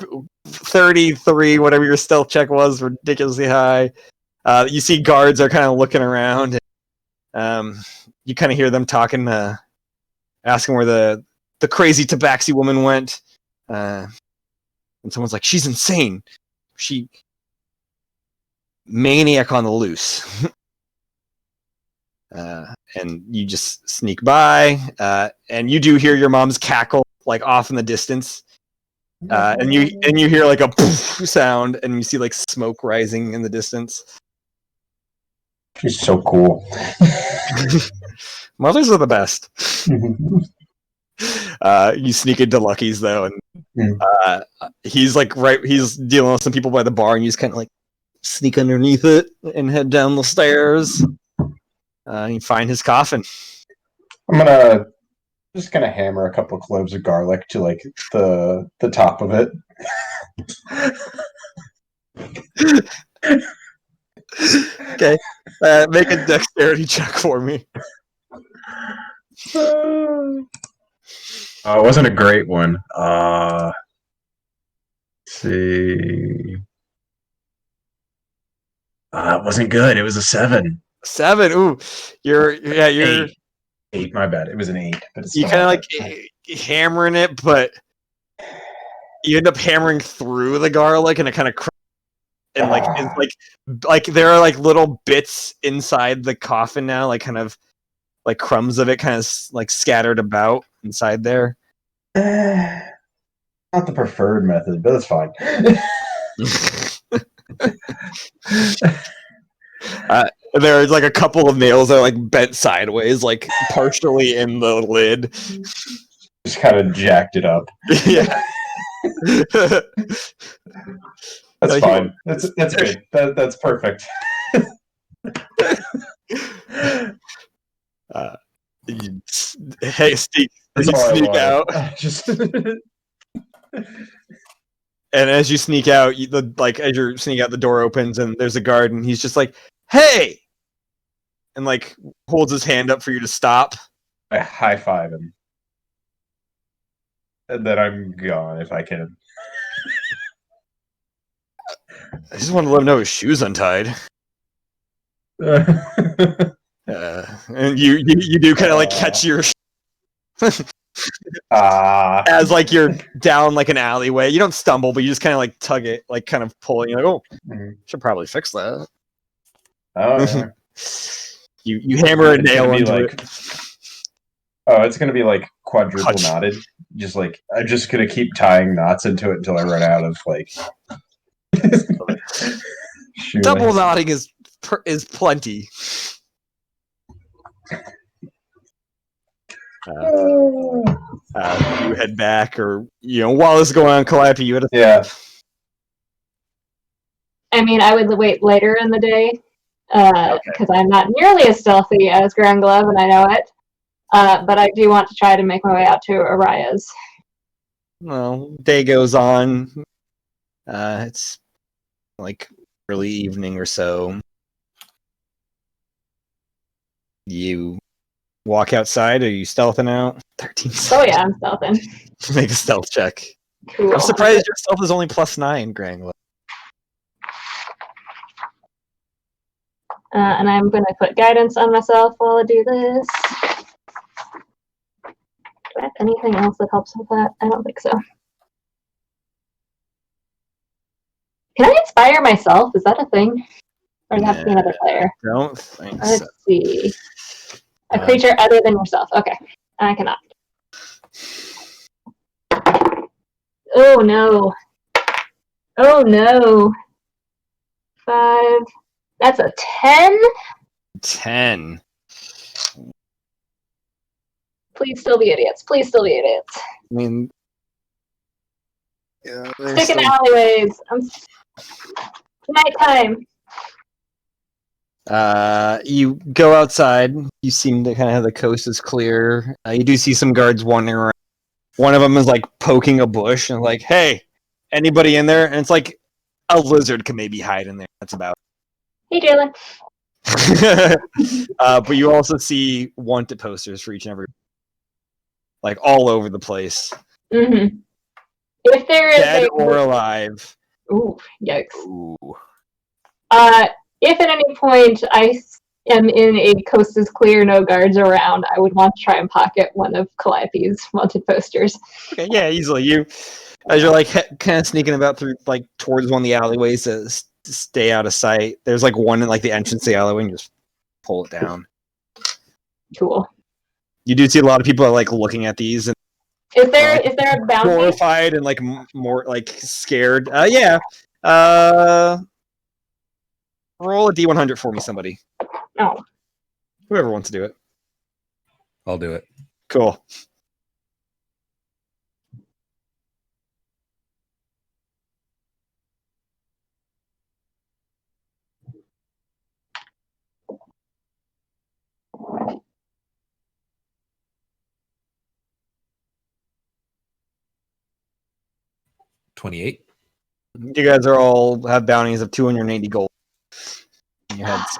33, whatever your stealth check was, ridiculously high. You see guards are kind of looking around. You kind of hear them talking, asking where the crazy tabaxi woman went. And someone's like, she's insane. She maniac on the loose. And you just sneak by, and you do hear your mom's cackle like off in the distance. And you hear like a poof sound, and you see like smoke rising in the distance. She's so cool. Mothers are the best. You sneak into Lucky's though, and he's like he's dealing with some people by the bar, and you just kind of like sneak underneath it and head down the stairs. You find his coffin. I'm just gonna hammer a couple cloves of garlic to like the top of it. Okay, make a dexterity check for me. It wasn't a great one. Let's see. It wasn't good. It was a 7. 7. Ooh, you're 8. My bad. It was an 8. But it's you kind of like hammering it, but you end up hammering through the garlic, and it kind of and like it's like there are like little bits inside the coffin now, like kind of like crumbs of it, kind of like scattered about inside there. Not the preferred method, but that's fine. There's like a couple of nails that are like bent sideways, like partially in the lid. Just kind of jacked it up. Yeah. That's fine. That's good. That's perfect. Hey, Steve, That's you all I sneak wanted. out. Just And as you sneak out, as you're sneaking out, the door opens and there's a guard, and he's just like, "Hey!" and like holds his hand up for you to stop. I high five him, and then I'm gone if I can. I just want to let him know his shoe's untied. And you do kind of like catch your as like you're down like an alleyway. You don't stumble, but you just kind of like tug it, like kind of pulling. You're like, oh, should probably fix that. Oh, yeah. you hammer a nail into it. Oh, it's gonna be like quadruple knotted. Just like I'm just gonna keep tying knots into it until I run out of like. Double knotting is plenty. You head back, or while this is going on, Calliope, you had a I mean, I would wait later in the day because I'm not nearly as stealthy as Grand Glove, and I know it. But I do want to try to make my way out to Araya's. Well, day goes on. It's like early evening or so. You walk outside. Are you stealthing out? 13. Oh yeah, I'm stealthing. Make a stealth check. Cool. I'm surprised your stealth is only +9, Grangler. And I'm going to put guidance on myself while I do this. Do I have anything else that helps with that? I don't think so. Can I inspire myself? Is that a thing? Or does it have to be another player? Don't think Let's so. see. A creature other than yourself. Okay. I cannot. Oh no. Oh no. 5. That's a 10? 10. Please still be idiots. Please still be idiots. I mean, Stick in alleyways. Nighttime. You go outside. You seem to kind of have the coast is clear. You do see some guards wandering around. One of them is like poking a bush and like, "Hey, anybody in there?" And it's like a lizard can maybe hide in there. That's about. Hey, Jalen. But you also see wanted posters for each and every, like all over the place, Mm-hmm. If there is dead a or alive. ooh, yikes. Ooh. If at any point I am in a coast is clear, no guards around, I would want to try and pocket one of Calliope's wanted posters. Okay, yeah, easily. You, as you're like kind of sneaking about through like towards one of the alleyways to stay out of sight. There's like one in like the entrance to the alleyway, and you just pull it down. Cool. You do see a lot of people are like looking at these and Is there a bounty? horrified and like more like scared. Yeah. Roll a D100 for me, somebody. No. Whoever wants to do it. I'll do it. Cool. $28. You guys are all have bounties of 280 gold in your heads.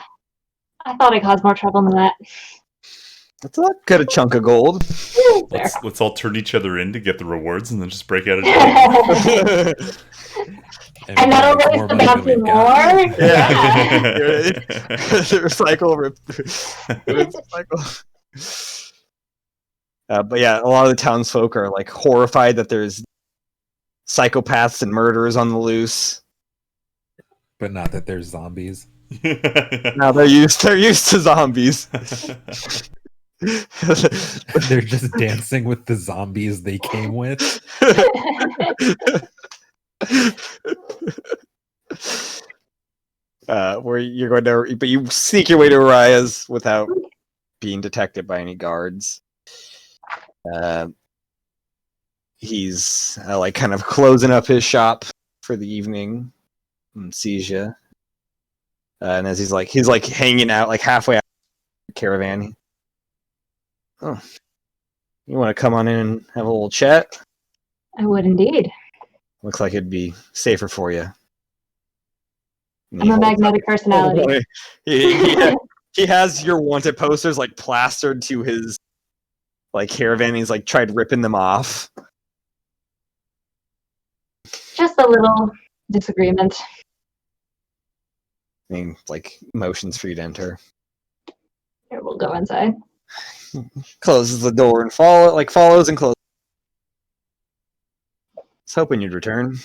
I thought I caused more trouble than that. That's a good chunk of gold. There. Let's all turn each other in to get the rewards and then just break out of jail. And that'll raise more the money than bounty we've got. more. Yeah. Recycle. But yeah, a lot of the townsfolk are like horrified that there's psychopaths and murderers on the loose. But not that there's zombies. Now they're used to zombies. They're just dancing with the zombies they came with. Where you're going to, but you sneak your way to Uriah's without being detected by any guards. He's like kind of closing up his shop for the evening and sees you. And as he's like hanging out like halfway out the caravan. Oh, you want to come on in and have a little chat? I would indeed. Looks like it'd be safer for you. I'm a magnetic personality. He has your wanted posters like plastered to his like caravan. He's like tried ripping them off. Just a little disagreement. I mean, like motions for you to enter. Here, we'll go inside. Closes the door and follows and closes. I was hoping you'd return.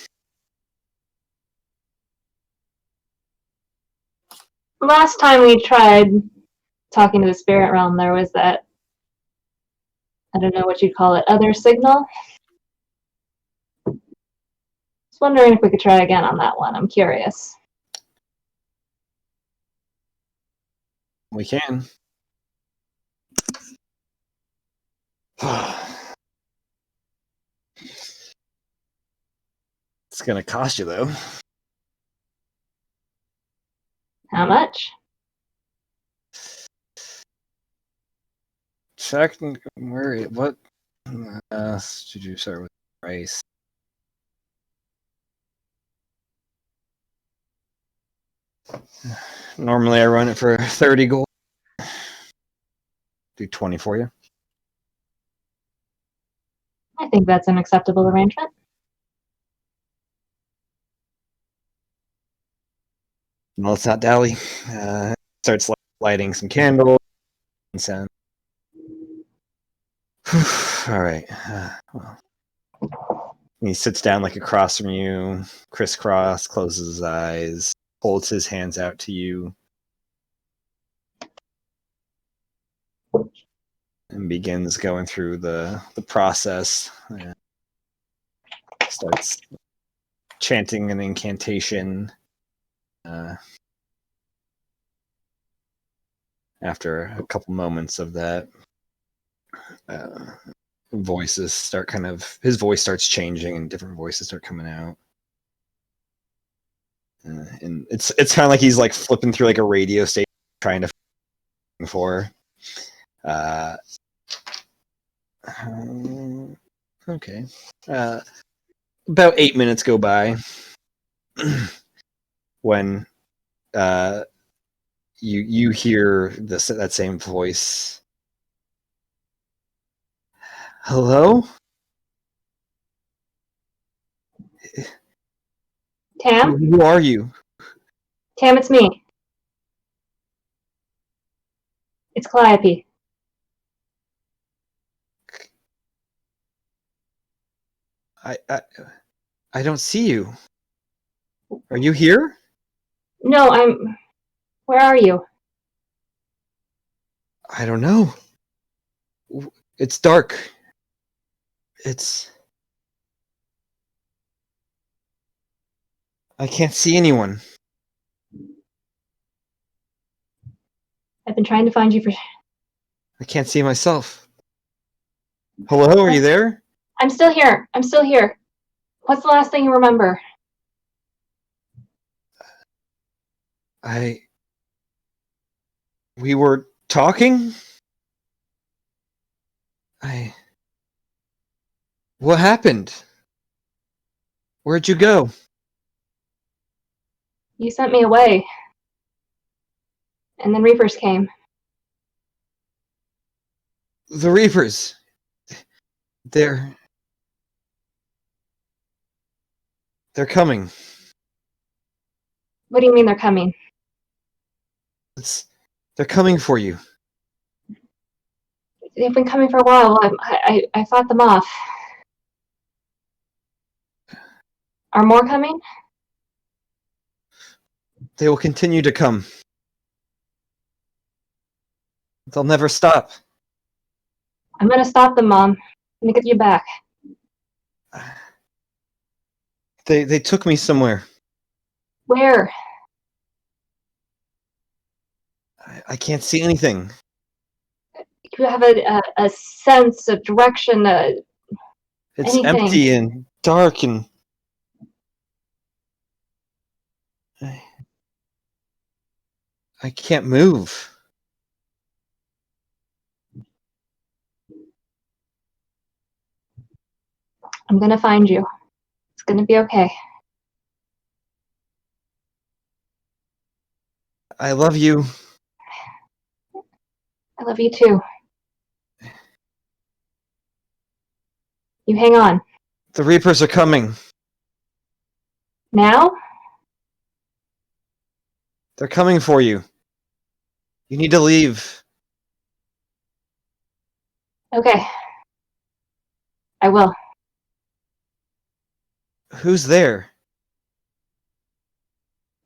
Last time we tried talking to the spirit realm, there was that, I don't know what you'd call it, other signal. I was wondering if we could try again on that one. I'm curious. We can. It's gonna cost you though. How much? Check where what did you start with price? Normally I run it for 30 gold. Do 20 for you. I think that's an acceptable arrangement. Well, let's not dally. Starts lighting some candles. And all right. Well. He sits down like across from you, crisscross, closes his eyes, holds his hands out to you, and begins going through the process. Starts chanting an incantation. After a couple moments of that, his voice starts changing and different voices start coming out. And it's kind of like he's like flipping through like a radio station trying to for. Okay. About 8 minutes go by when you hear that same voice. Hello? Tam? Who are you? Tam, it's me. It's Calliope. I don't see you. Are you here? No, Where are you? I don't know. It's dark. I can't see anyone. I've been trying to find you for. I can't see myself. Hello, are you there? I'm still here. I'm still here. What's the last thing you remember? We were talking? What happened? Where'd you go? You sent me away. And then Reapers came. The Reapers. They're coming. What do you mean they're coming? They're coming for you. They've been coming for a while. I fought them off. Are more coming? They will continue to come. They'll never stop. I'm gonna stop them, Mom. I'm gonna get you back. They took me somewhere. Where? I can't see anything. You have a sense of direction, It's anything. empty and dark and I can't move. I'm gonna find you. It's gonna be okay. I love you. I love you too. You hang on. The Reapers are coming. Now? They're coming for you. You need to leave. Okay. I will. Who's there?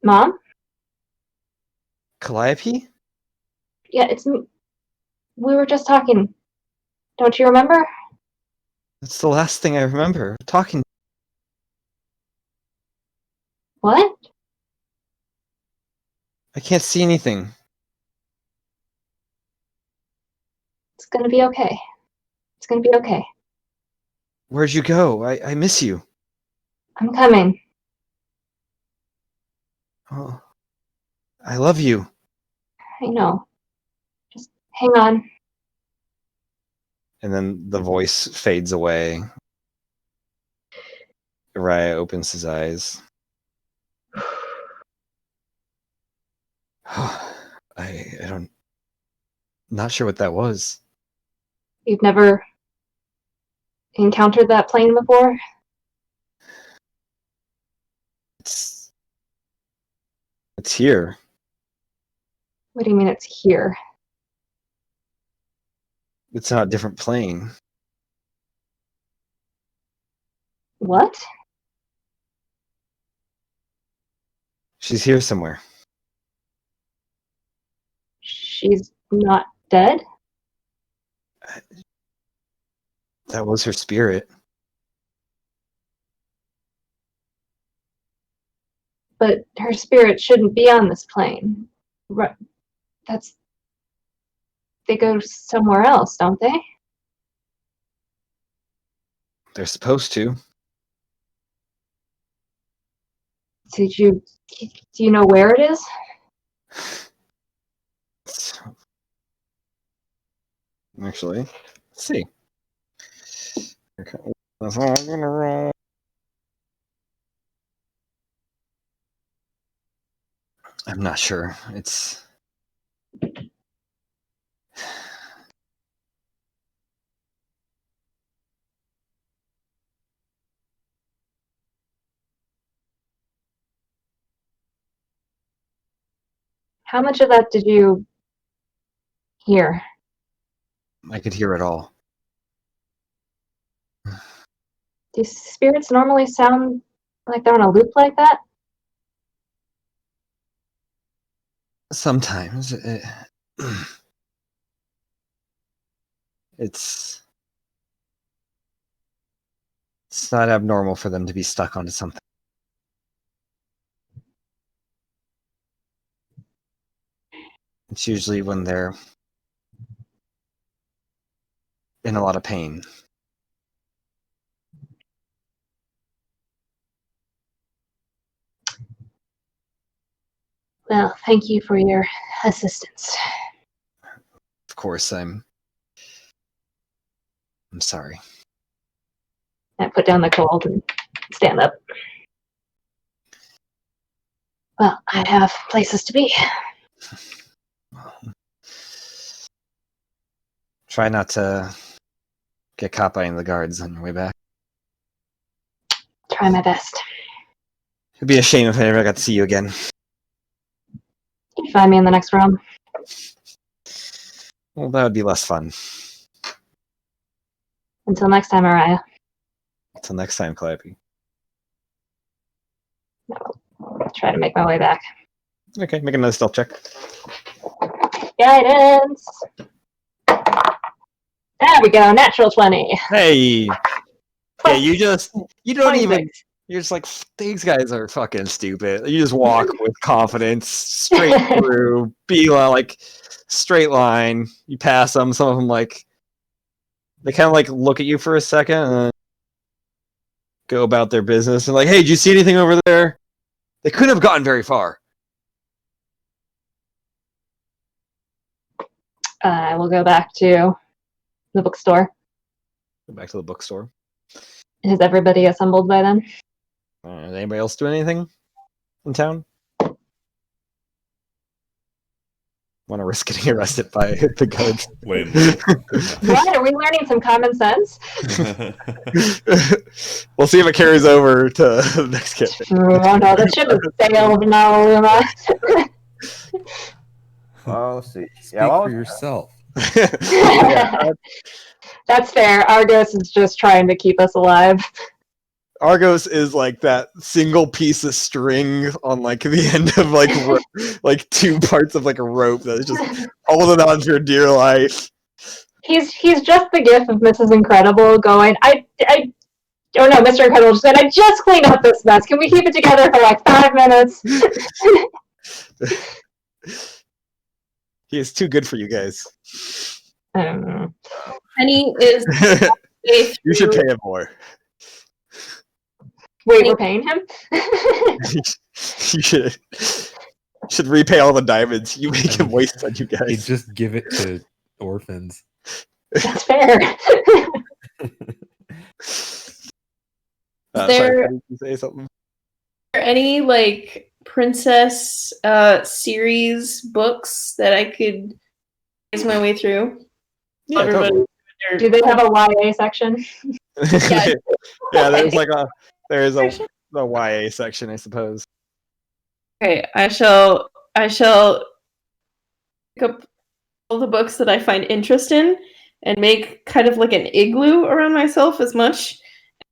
Mom? Calliope? Yeah, it's me. We were just talking. Don't you remember? That's the last thing I remember. Talking. What? I can't see anything. It's gonna be okay. It's gonna be okay. Where'd you go? I miss you. I'm coming. Oh, I love you. I know. Just hang on. And then the voice fades away. Raya opens his eyes. I don't. Not sure what that was. You've never encountered that plane before? It's here. What do you mean it's here? It's not a different plane. What? She's here somewhere. She's not dead? That was her spirit. But her spirit shouldn't be on this plane. They go somewhere else, don't they? They're supposed to. Do you know where it is? Actually, let's see. Okay. That's all I'm gonna roll. I'm not sure. It's How much of that did you hear? I could hear it all. Do spirits normally sound like they're on a loop like that? Sometimes it's not abnormal for them to be stuck onto something. It's usually when they're in a lot of pain. Well, thank you for your assistance. Of course, I'm sorry. I put down the cold and stand up. Well, I have places to be. Try not to get caught by any of the guards on your way back. Try my best. It'd be a shame if I never got to see you again. You can find me in the next room. Well, that would be less fun. Until next time, Mariah. Until next time, Calliope. I'll try to make my way back. Okay, make another stealth check. Guidance! There we go, natural 20. Hey! Yeah, you don't 26. even... You're just like, these guys are fucking stupid. You just walk with confidence, straight through, like, straight line. You pass them, some of them, like, they kind of, like, look at you for a second, and then go about their business, and like, hey, did you see anything over there? They couldn't have gotten very far. I will go back to the bookstore. Go back to the bookstore. Has everybody assembled by then? Is anybody else doing anything in town? Want to risk getting arrested by the guards? Wait. What? Are we learning some common sense? We'll see if it carries over to the next campaign. Oh no, the ship has sailed now, Luma. Well, let's see. Speak for yourself. That's fair. Argos is just trying to keep us alive. Argos is like that single piece of string on like the end of like like two parts of like a rope that is just holding on for dear life. He's just the gif of Mrs. Incredible going, oh no, Mr. Incredible just said, I just cleaned up this mess. Can we keep it together for like 5 minutes? He is too good for you guys. I don't know. Penny is You should pay him more. Wait, we're paying him? You should repay all the diamonds you make him waste on you You guys. just give it to orphans. That's fair. There- Sorry, Penny, you say something? there any like princess series books that I could raise my way through? Yeah, Everybody- totally. Do they have a YA section? Yeah. Yeah, there's a YA section, I suppose. Okay, I shall pick up all the books that I find interest in and make kind of like an igloo around myself as much,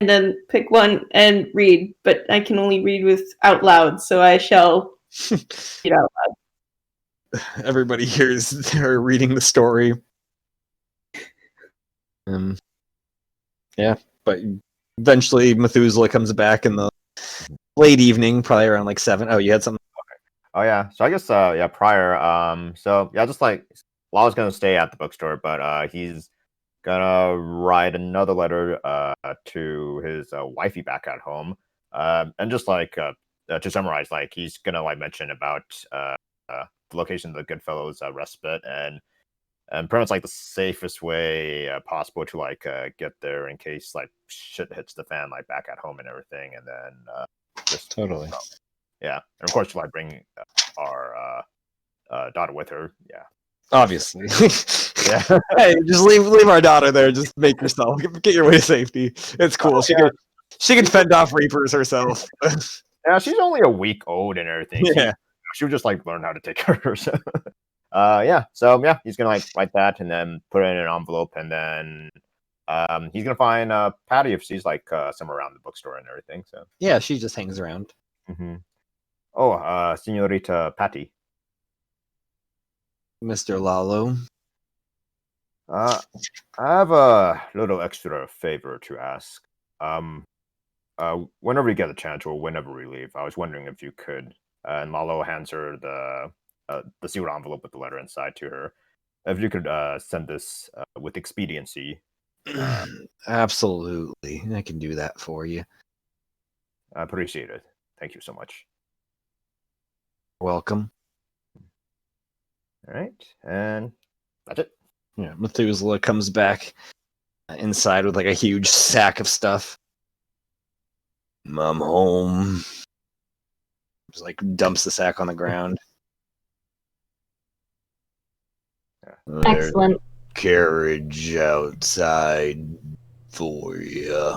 and then pick one and read. But I can only read with out loud, so I shall read out loud. Everybody hears they're reading the story. Yeah, but eventually Methuselah comes back in the late evening, probably around like 7. Oh, you had something? Oh yeah. So I guess prior. So yeah, just like Law's gonna stay at the bookstore, but he's gonna write another letter to his wifey back at home, and just like to summarize, like he's gonna like mention about the location of the Goodfellows respite and pretty much like the safest way possible to like get there in case like shit hits the fan, like back at home and everything, and then just Totally. yeah, and of course like bring our daughter with her. Yeah, Obviously. yeah. Hey, just leave our daughter there. Just make yourself get your way to safety. It's cool. She can fend off reapers herself. Yeah, she's only a week old and everything. Yeah. She'll just like learn how to take care of herself. Yeah. So yeah, he's gonna like write that and then put it in an envelope, and then he's gonna find Patty if she's like somewhere around the bookstore and everything. So Yeah, she just hangs around. Oh, Senorita Patty. Mr. Lalo. I have a little extra favor to ask. Whenever you get a chance or whenever we leave, I was wondering if you could. And Lalo hands her the sealed envelope with the letter inside to her. If you could send this with expediency. Absolutely. I can do that for you. I appreciate it. Thank you so much. Welcome. All right, and that's it. Yeah, Methuselah comes back inside with like a huge sack of stuff. I'm home. Just like dumps the sack on the ground. Excellent. Carriage outside for you.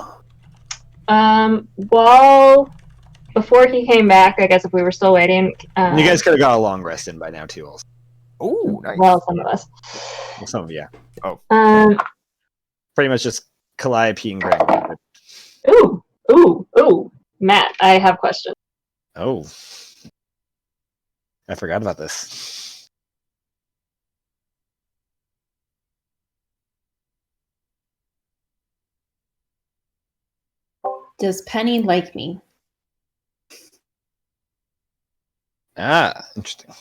While before he came back, I guess if we were still waiting, You guys could have got a long rest in by now too. Also, Oh, nice. well, some of us. well, some of you. Pretty much just Calliope and Greg. Ooh, Matt, I have questions. Oh, I forgot about this. Does Penny like me? Ah, interesting.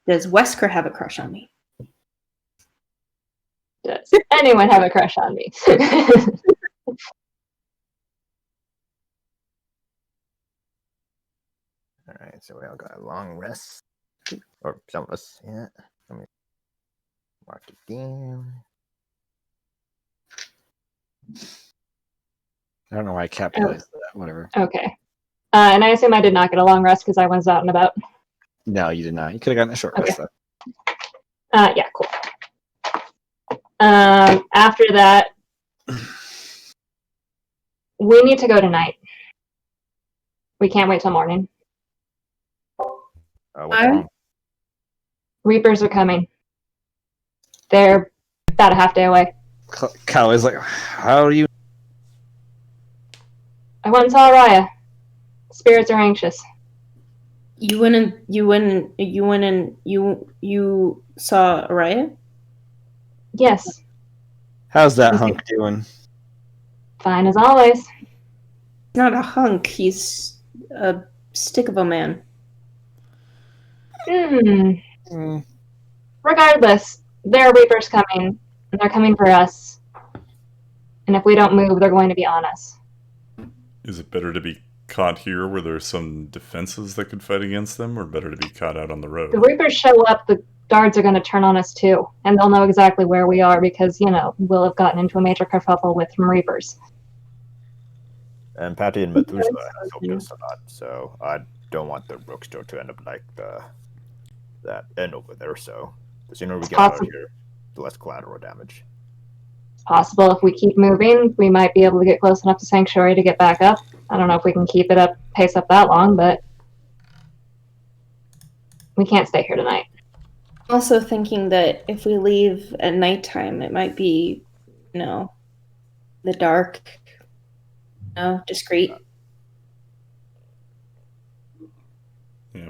Does Wesker have a crush on me? Does anyone have a crush on me? All right, so we all got a long rest, or some of us. Yeah, let me mark it down. I don't know why I capitalized that. Whatever. Okay. And I assume I did not get a long rest because I was out and about. No, you did not. You could have gotten a short rest though. Yeah, cool. After that, we need to go tonight. We can't wait till morning. What's wrong? Reapers are coming. They're about a half day away. Cal is like, how do you? I went and saw Araya. Spirits are anxious. You saw Araya? Yes, How's that hunk doing? fine as always. He's not a hunk. He's a stick of a man. Regardless, there are Reapers coming, and they're coming for us. And if we don't move, they're going to be on us. Is it better to be caught here where there's some defenses that could fight against them, or better to be caught out on the road? The Reapers show up, the guards are going to turn on us too. And they'll know exactly where we are because, we'll have gotten into a major kerfuffle with some Reapers. And Patty and Methuselah has helped us a lot, so I don't want the bookstore to end up like that end over there. So the sooner we get out of here, the less collateral damage. It's possible if we keep moving, we might be able to get close enough to Sanctuary to get back up. I don't know if we can keep it up, pace up that long, but we can't stay here tonight. Also thinking that if we leave at nighttime, it might be, the dark, discreet. Yeah.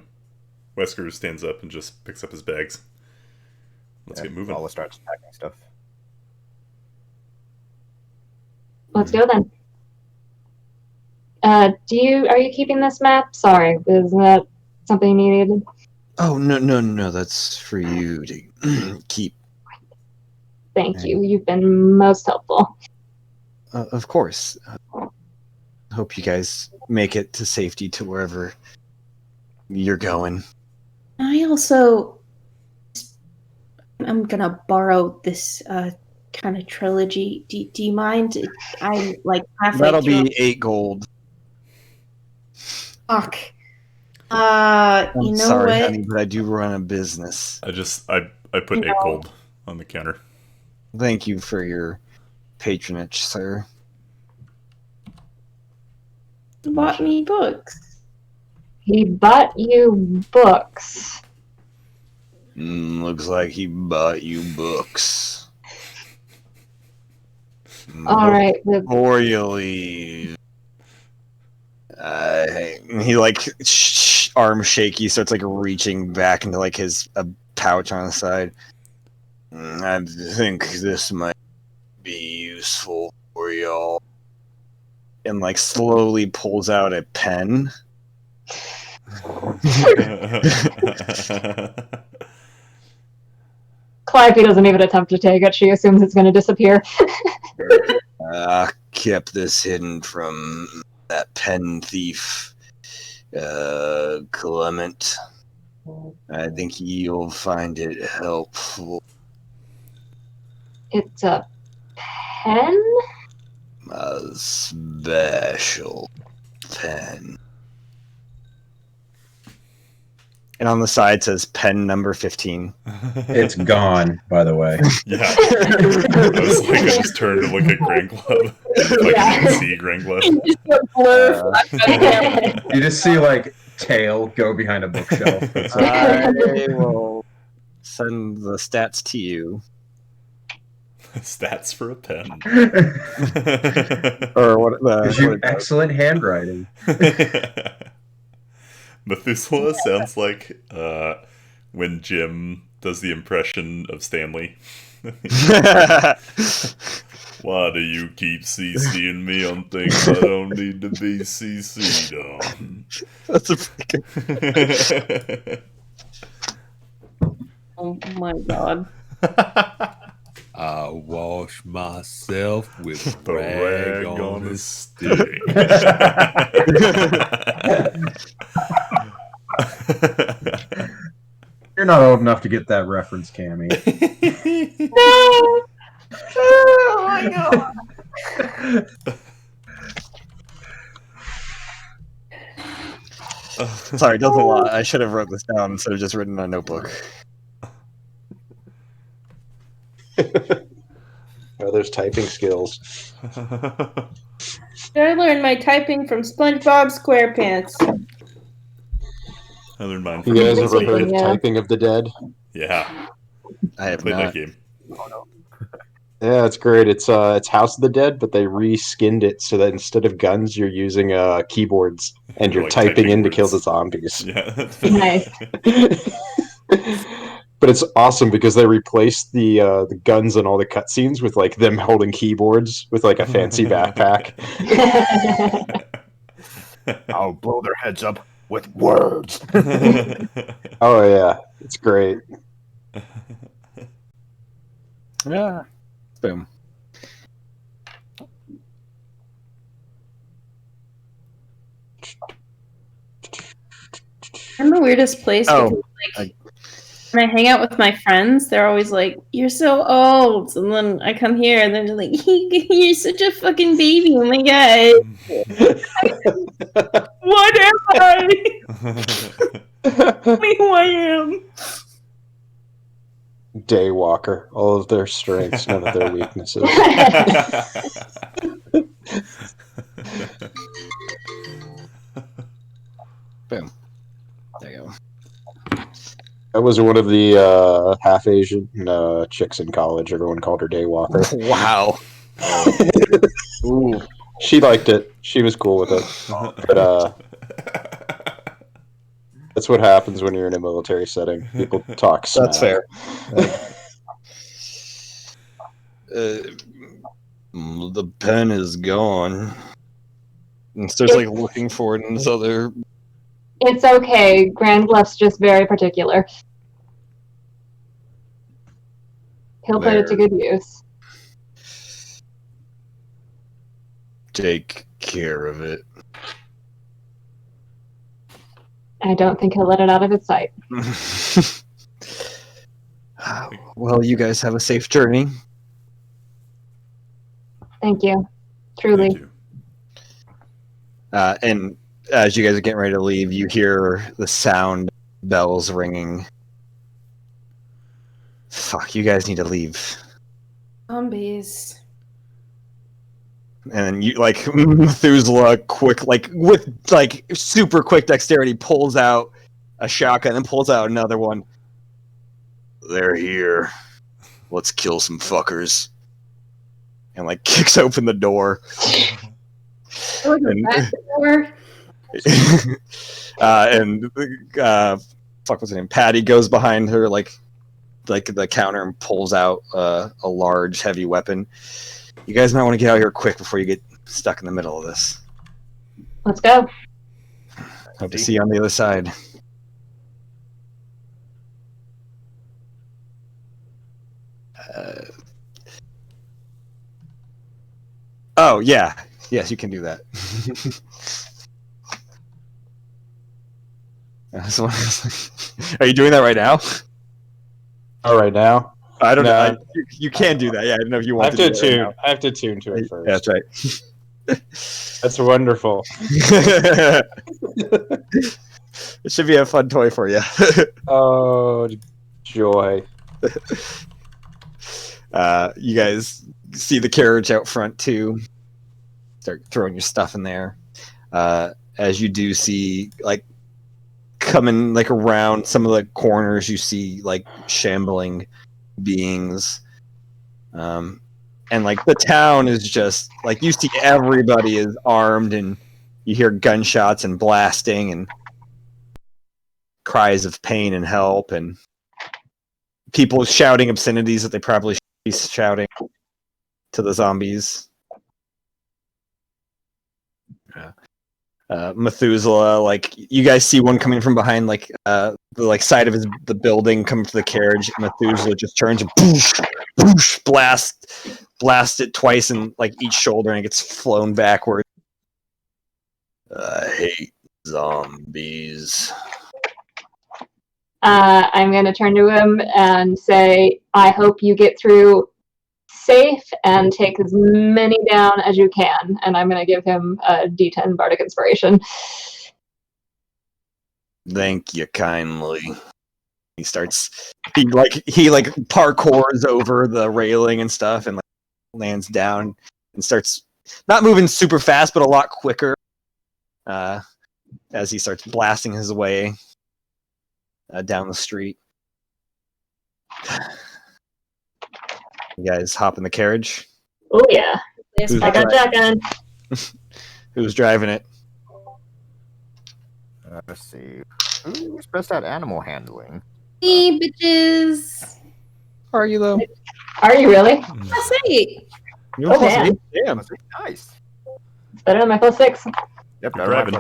Wesker stands up and just picks up his bags. Let's get moving. Lala starts packing stuff. Let's go then. Are you keeping this map? Sorry, is that something you needed? Oh, no, that's for you to keep. Thank you. You've been most helpful. Of course. hope you guys make it to safety to wherever you're going. I also, I'm gonna borrow this kind of trilogy. Do you mind? I'm like halfway That'll through. be 8 gold. Fuck. I'm You know sorry, what? honey, but I do run a business. I put 8 gold on the counter. Thank you for your patronage, sir. You bought me books. He bought you books. Looks like he bought you books. All right. Before you leave, he like arm shaky, starts like reaching back into like his pouch on the side. I think this might be useful for y'all. And like slowly pulls out a pen. Calliope doesn't even attempt to take it. She assumes it's going to disappear. I kept this hidden from that pen thief, Clement. I think you'll find it helpful. It's a pen? A special pen. And on the side says pen number 15. It's gone, by the way. Yeah. I just turned to look at Grand Glove. Like I didn't see Grand Glove. You just see like tail go behind a bookshelf. It's like, I will send the stats to you. Stats for a pen. Or what? gives you excellent handwriting. Methuselah sounds like when Jim does the impression of Stanley. Why do you keep CCing me on things I don't need to be CC'd on? That's a freaking... Oh my god. I wash myself with The rag rag on a a stick. You're not old enough to get that reference, Cammy. No! Oh my god! Sorry, it does a lot. I should have wrote this down instead of just written in a notebook. Oh, there's typing skills. I learned my typing from SpongeBob SquarePants. I learned mine You from guys ever heard of Yeah. Typing of the Dead? Yeah, I have played not. that game. Yeah, it's great. It's House of the Dead, but they reskinned it so that instead of guns, you're using keyboards and you're Like typing in to words. kill the zombies. Yeah. Nice. But it's awesome because they replaced the guns and all the cutscenes with like them holding keyboards with like a fancy backpack. I'll blow their heads up with words. Oh yeah, it's great. Yeah. Boom. I'm the weirdest place because like when I hang out with my friends, they're always like, "You're so old," and then I come here and they're just like, "You're such a fucking baby." Oh my god, what am I? Tell me who I am. Daywalker, all of their strengths, none of their weaknesses. Boom. There you go. I was one of the half Asian chicks in college. Everyone called her Daywalker. Wow. Ooh. She liked it. She was cool with it. But that's what happens when you're in a military setting. People talk smack. That's fair. The pen is gone. And starts like looking for it in this other. It's okay. Grand Gluff's just very particular. He'll put it to good use. Take care of it. I don't think he'll let it out of his sight. Well, you guys have a safe journey. Thank you. Truly. Thank you. And as you guys are getting ready to leave, you hear the sound of bells ringing. Fuck, you guys need to leave. Zombies. And you Methuselah with super quick dexterity pulls out a shotgun and pulls out another one. They're here. Let's kill some fuckers. And kicks open the door. Fuck, what's her name? Patty goes behind her like the counter and pulls out a large heavy weapon. You guys might want to get out here quick before you get stuck in the middle of this. Let's go. Hope to see you on the other side. Oh, yeah. Yes, you can do that. Are you doing that right now? Oh, right now? I don't No. know. You can do that. Yeah, I don't know if you want I have to to do tune. that I have to tune to it first. Yeah, that's right. That's wonderful. It should be a fun toy for you. Oh, joy. You guys see the carriage out front too. Start throwing your stuff in there. As you do see, coming around some of the corners, you see shambling beings. And the town is just you see everybody is armed, and you hear gunshots and blasting and cries of pain and help, and people shouting obscenities that they probably should be shouting to the zombies. Methuselah, you guys see one coming from behind, the side of the building, coming to the carriage. Methuselah just turns and boosh, boosh, blast it twice in each shoulder, and it gets flown backward. I hate zombies. I'm going to turn to him and say, I hope you get through safe and take as many down as you can. And I'm going to give him a D10 Bardic Inspiration. Thank you kindly. He parkours over the railing and stuff and lands down and starts not moving super fast, but a lot quicker as he starts blasting his way down the street. You guys hop in the carriage. Oh yeah. Who's I got shotgun. Who's driving it? Let's see. Who's best at animal handling? Me, bitches. Are you though? Are you really? That's it. You're Oh, man. Damn. Nice. It's better than my +6. Yep, Driving.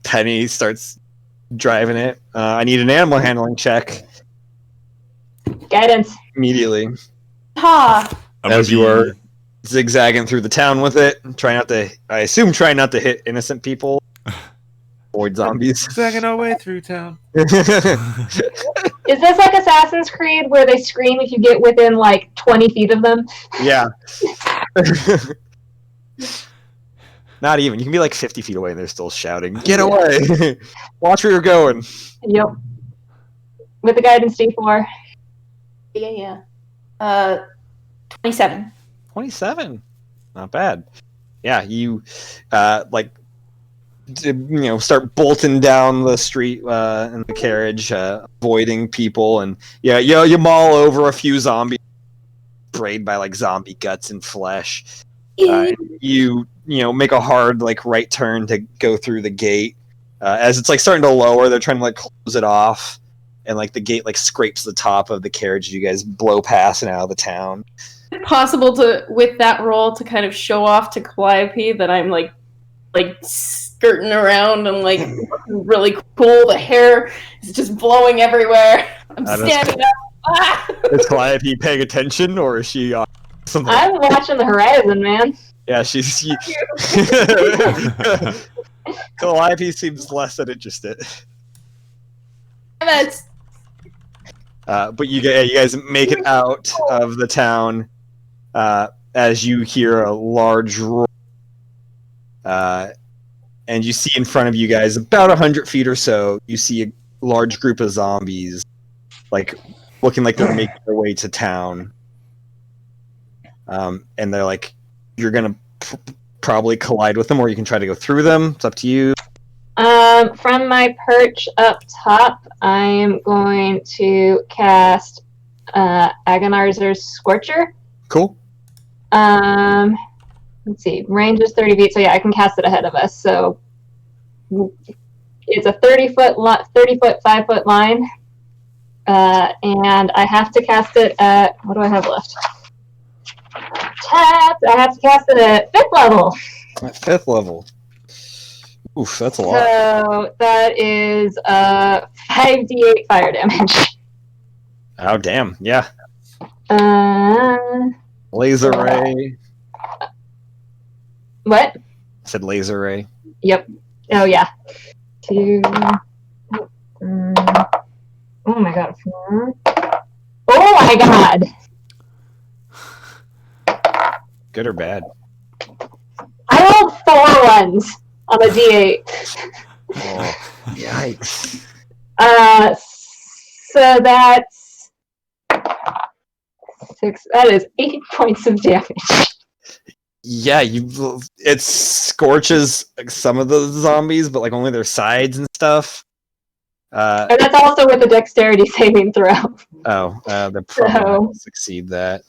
Penny starts driving it. I need an animal handling check Guidance. immediately. Ha! As you are zigzagging through the town with it, try not to hit innocent people. Avoid zombies. Zagging our way through town. Is this like Assassin's Creed where they scream if you get within 20 feet of them? Yeah. Not even. You can be 50 feet away and they're still shouting, "Get away!" Watch where you're going. Yep. With the guidance D4. Yeah. 27. 27. Not bad. Yeah, you start bolting down the street in the carriage, avoiding people, and you maul over a few zombies sprayed by zombie guts and flesh. You make a hard right turn to go through the gate. As it's starting to lower, they're trying to close it off, and the gate scrapes the top of the carriage. You guys blow past and out of the town. Is it possible to, with that roll, to kind of show off to Calliope that I'm skirting around and looking really cool? The hair is just blowing everywhere. I'm standing up. Ah! Is Calliope paying attention, or is she something? I'm watching the horizon, man. Yeah, Calliope seems less than interested. That's But you guys make it out of the town as you hear a large roar. And you see in front of you guys, about 100 feet or so, you see a large group of zombies, like looking like they're making their way to town. And they're like, you're gonna probably collide with them, or you can try to go through them. It's up to you. From my perch up top, I am going to cast Agonizer's Scorcher. Cool. Let's see, range is 30 feet, so yeah, I can cast it ahead of us. So it's a 30-foot, 5-foot line, and I have to cast it at, what do I have left? I have to cast it at 5th level. At 5th level. Oof, that's a lot. So that is 5d8 fire damage. Oh, damn. Yeah. Uh, Laser ray. What? I said laser ray. Yep. Oh, yeah. 2. Oh my god. 4. Oh my god! Good or bad? I rolled 4 ones on a d8. Oh, yikes. So that's 6. That is 8 points of damage. Yeah, it scorches some of the zombies, but like only their sides and stuff. And that's also with a dexterity saving throw. They're probably not gonna succeed that.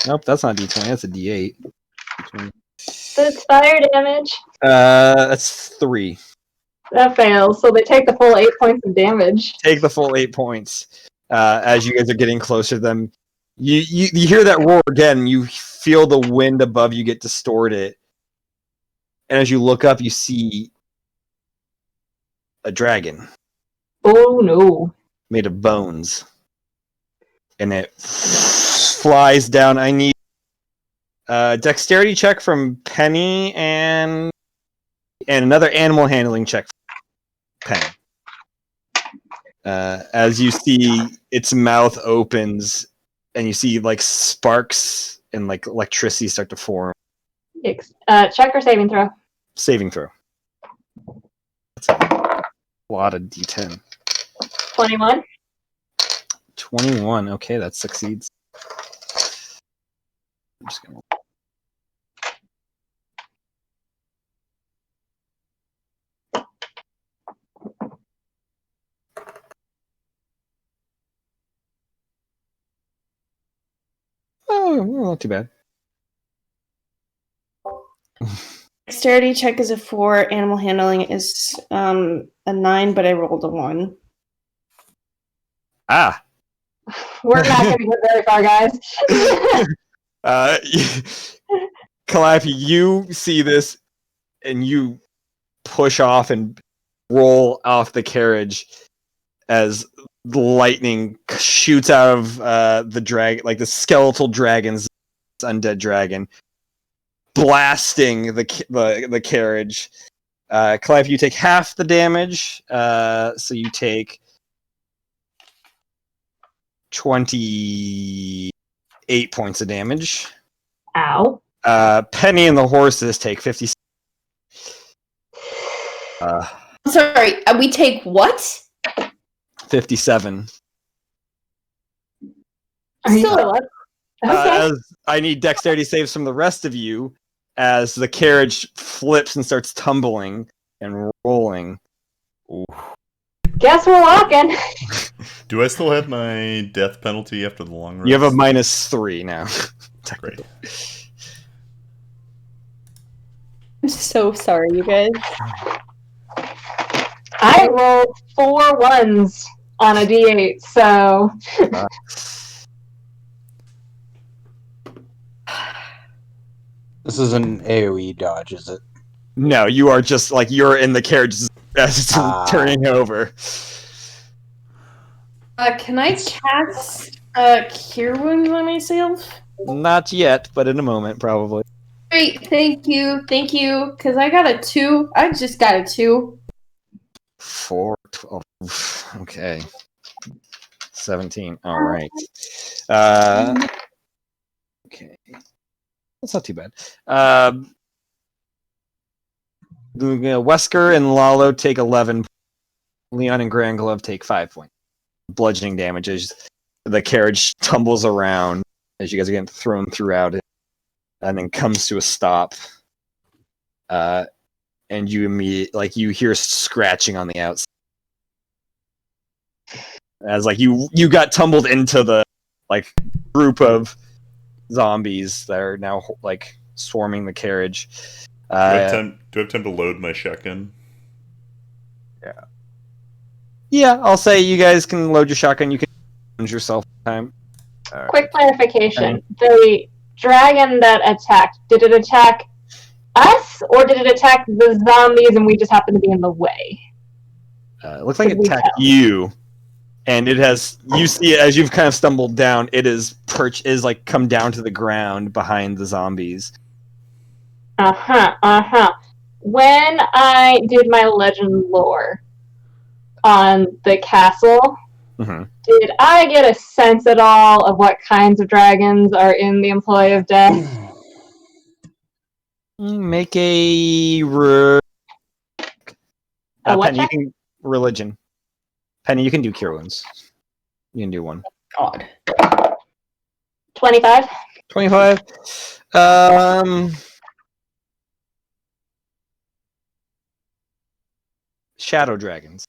Nope, that's not D20. That's a D8. So it's fire damage. That's 3. That fails. So they take the full 8 points of damage. Take the full 8 points. As you guys are getting closer to them, you hear that roar again. You feel the wind above you get distorted, and as you look up, you see a dragon. Oh no! Made of bones, and it flies down. I need a dexterity check from Penny and another animal handling check from Penny. As you see its mouth opens, and you see like sparks and like electricity start to form. Check or saving throw? Saving throw. That's a lot of D10. 21. 21. Okay, that succeeds. I'm just gonna. Oh, well, not too bad. dexterity check is a 4. Animal handling is a 9, but I rolled a 1. Ah. We're not going to get very far, guys. Calliope, you see this, and you push off and roll off the carriage as the lightning shoots out of the dragon, like the skeletal dragon's undead dragon, blasting the carriage. Calliope, you take half the damage, so you take 28 points of damage. Ow. Penny and the horses take 50. Sorry, we take what? 57. Are you Still still up? Okay. As I need dexterity saves from the rest of you, as the carriage flips and starts tumbling and rolling. Ooh. Guess we're walking. Do I still have my death penalty after the long rest? You have a -3 now. Great. I'm so sorry, you guys. I rolled 4 ones on a d8, so... This is an AoE dodge, is it? No, you are just like you're in the carriage as it's turning over. Can I cast Cure Wounds on myself? Not yet, but in a moment, probably. Great, thank you, because I got a 2. I just got a 2. 4, 12. Okay. 17. All right. Okay. That's not too bad. Wesker and Lalo take 11. Leon and Grand Glove take 5 points. Bludgeoning damage as the carriage tumbles around as you guys are getting thrown throughout it, and then comes to a stop. And you immediately, you hear scratching on the outside. As you got tumbled into the group of zombies that are now swarming the carriage. Do I have time to load my shotgun? Yeah, I'll say you guys can load your shotgun. You can use yourself time. Quick clarification. The dragon that attacked, did it attack us, or did it attack the zombies and we just happened to be in the way? It looks like it attacked you. And it has, you see it as you've kind of stumbled down, it is come down to the ground behind the zombies. When I did my legend lore on the castle, did I get a sense at all of what kinds of dragons are in the employ of death? Make a Penny, you can religion. Penny, you can do cure wounds. You can do one. God. 25. 25. Shadow dragons.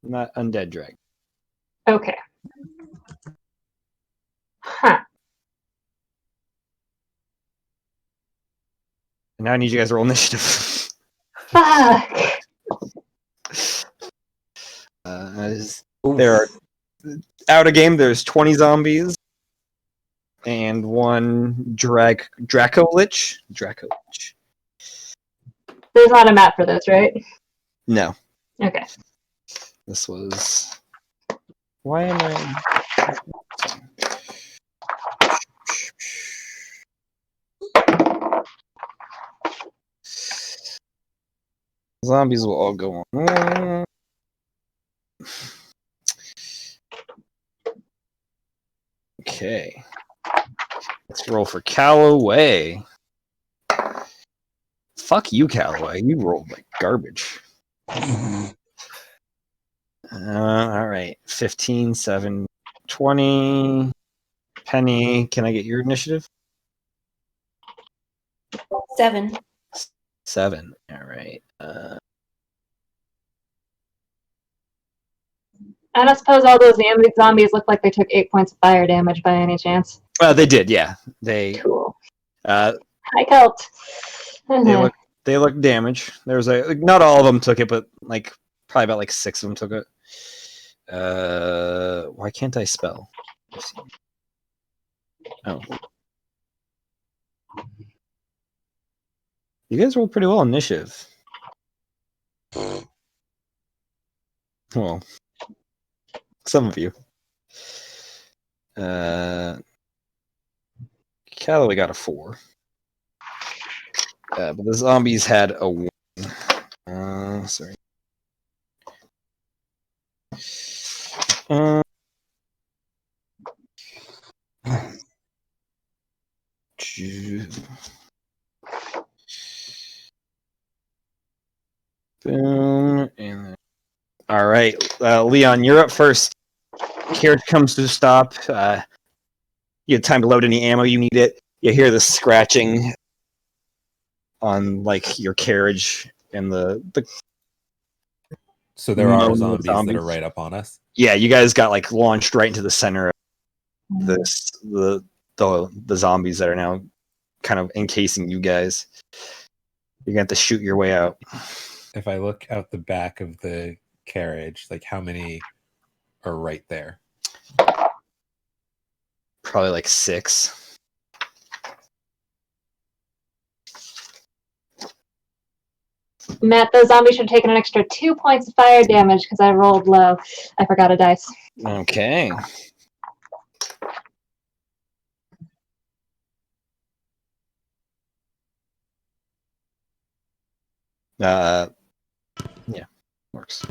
Not undead dragons. Okay. Huh. Now I need you guys to roll initiative. Fuck. There are out of game. There's 20 zombies and one Draco Lich. There's not a map for this, right? No. Okay. This was. Why am I? Zombies will all go on. Okay. Let's roll for Callaway. Fuck you, Callaway. You rolled like garbage. All right. 15, 7, 20. Penny, can I get your initiative? 7. 7. All right. And I suppose all those zombies look like they took 8 points of fire damage by any chance. They did, yeah. Cool. Hi, Celt. They look damage. There's not all of them took it, but probably about 6 of them took it. Why can't I spell? Oh. You guys rolled pretty well on initiative. Well, some of you. Callaway got a 4. But the zombies had a 1. Sorry. Boom. And all right, Leon, you're up first. Carriage comes to a stop. You have time to load any ammo you need it. You hear the scratching on your carriage and the. So there are zombies that are right up on us. Yeah, you guys got launched right into the center of the zombies that are now kind of encasing you guys. You're gonna have to shoot your way out. If I look out the back of the carriage, how many are right there? Probably 6. Matt, those zombies should have taken an extra 2 points of fire damage because I rolled low. I forgot a dice. Okay. Yeah, works.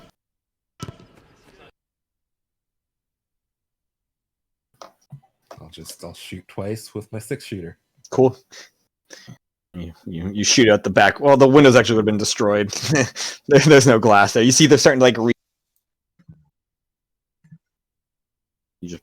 I'll shoot twice with my 6-shooter. Cool. You shoot out the back. Well, the windows actually would have been destroyed. There's no glass there. You see they're starting to like you just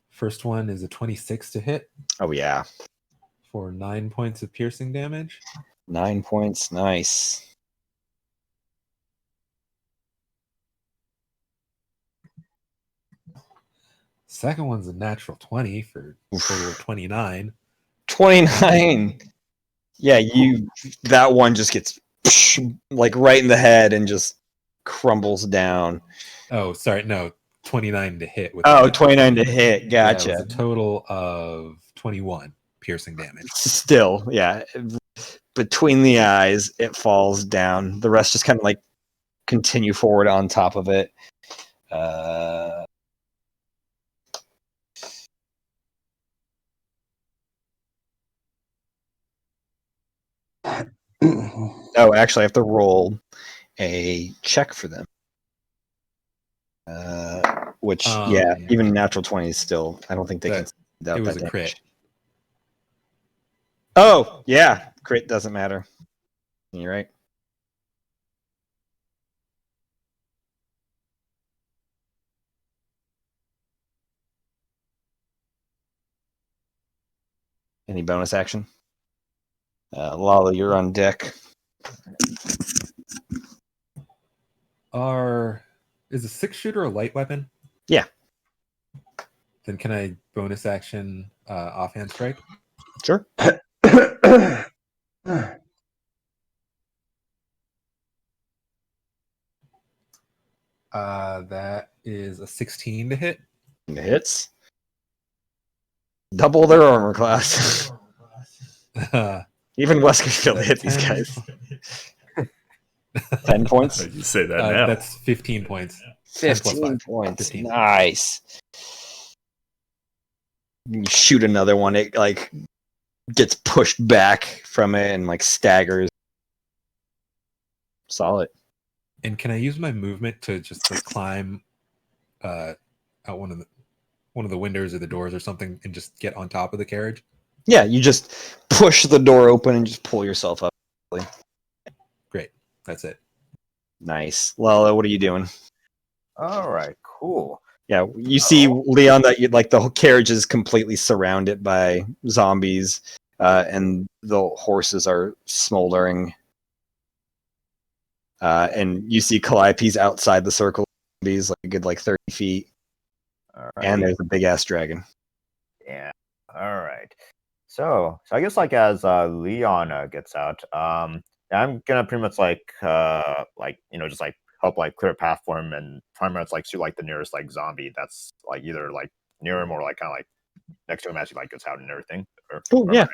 First one is a 26 to hit Oh yeah. for 9 points of piercing damage. 9 points. Nice. Second one's a natural 20 for a total of 29. 29. Yeah, that one just gets like right in the head and just crumbles down. Oh, sorry, no, 29 to hit. With 29 to hit. Yeah, it Gotcha. was a total of 21 piercing damage. Still, yeah. Between the eyes, it falls down. The rest just kind of like continue forward on top of it. Oh, actually, I have to roll a check for them. Which, yeah, even natural 20 is still. I don't think they can. It was a crit. Oh, yeah, crit doesn't matter. You're right. Any bonus action? Lala, you're on deck. Is a 6-shooter a light weapon? Yeah. Then can I bonus action offhand strike? Sure. That is a 16 to hit. It hits. Double their armor class. Even Wesker's failed to hit these guys. 10 points? You say that now. That's 15 points. 15 points. 15. Nice. You shoot another one. It like gets pushed back from it and like staggers. Solid. And can I use my movement to just like climb out one of the windows or the doors or something and just get on top of the carriage? Yeah, you just push the door open and just pull yourself up. Great. That's it. Nice. Lala, what are you doing? All right, cool. Yeah, you see, Leon, that like the carriage is completely surrounded by zombies, and the horses are smoldering. And you see Calliope's outside the circle of zombies, like a good 30 feet. All right. And there's a big ass dragon. Yeah. All right. So I guess like as Leon gets out, I'm gonna pretty much just like help like clear a path for him and try to like shoot like the nearest like zombie that's like either like near him or like kind of like next to him as he like gets out and everything. Cool. Yeah.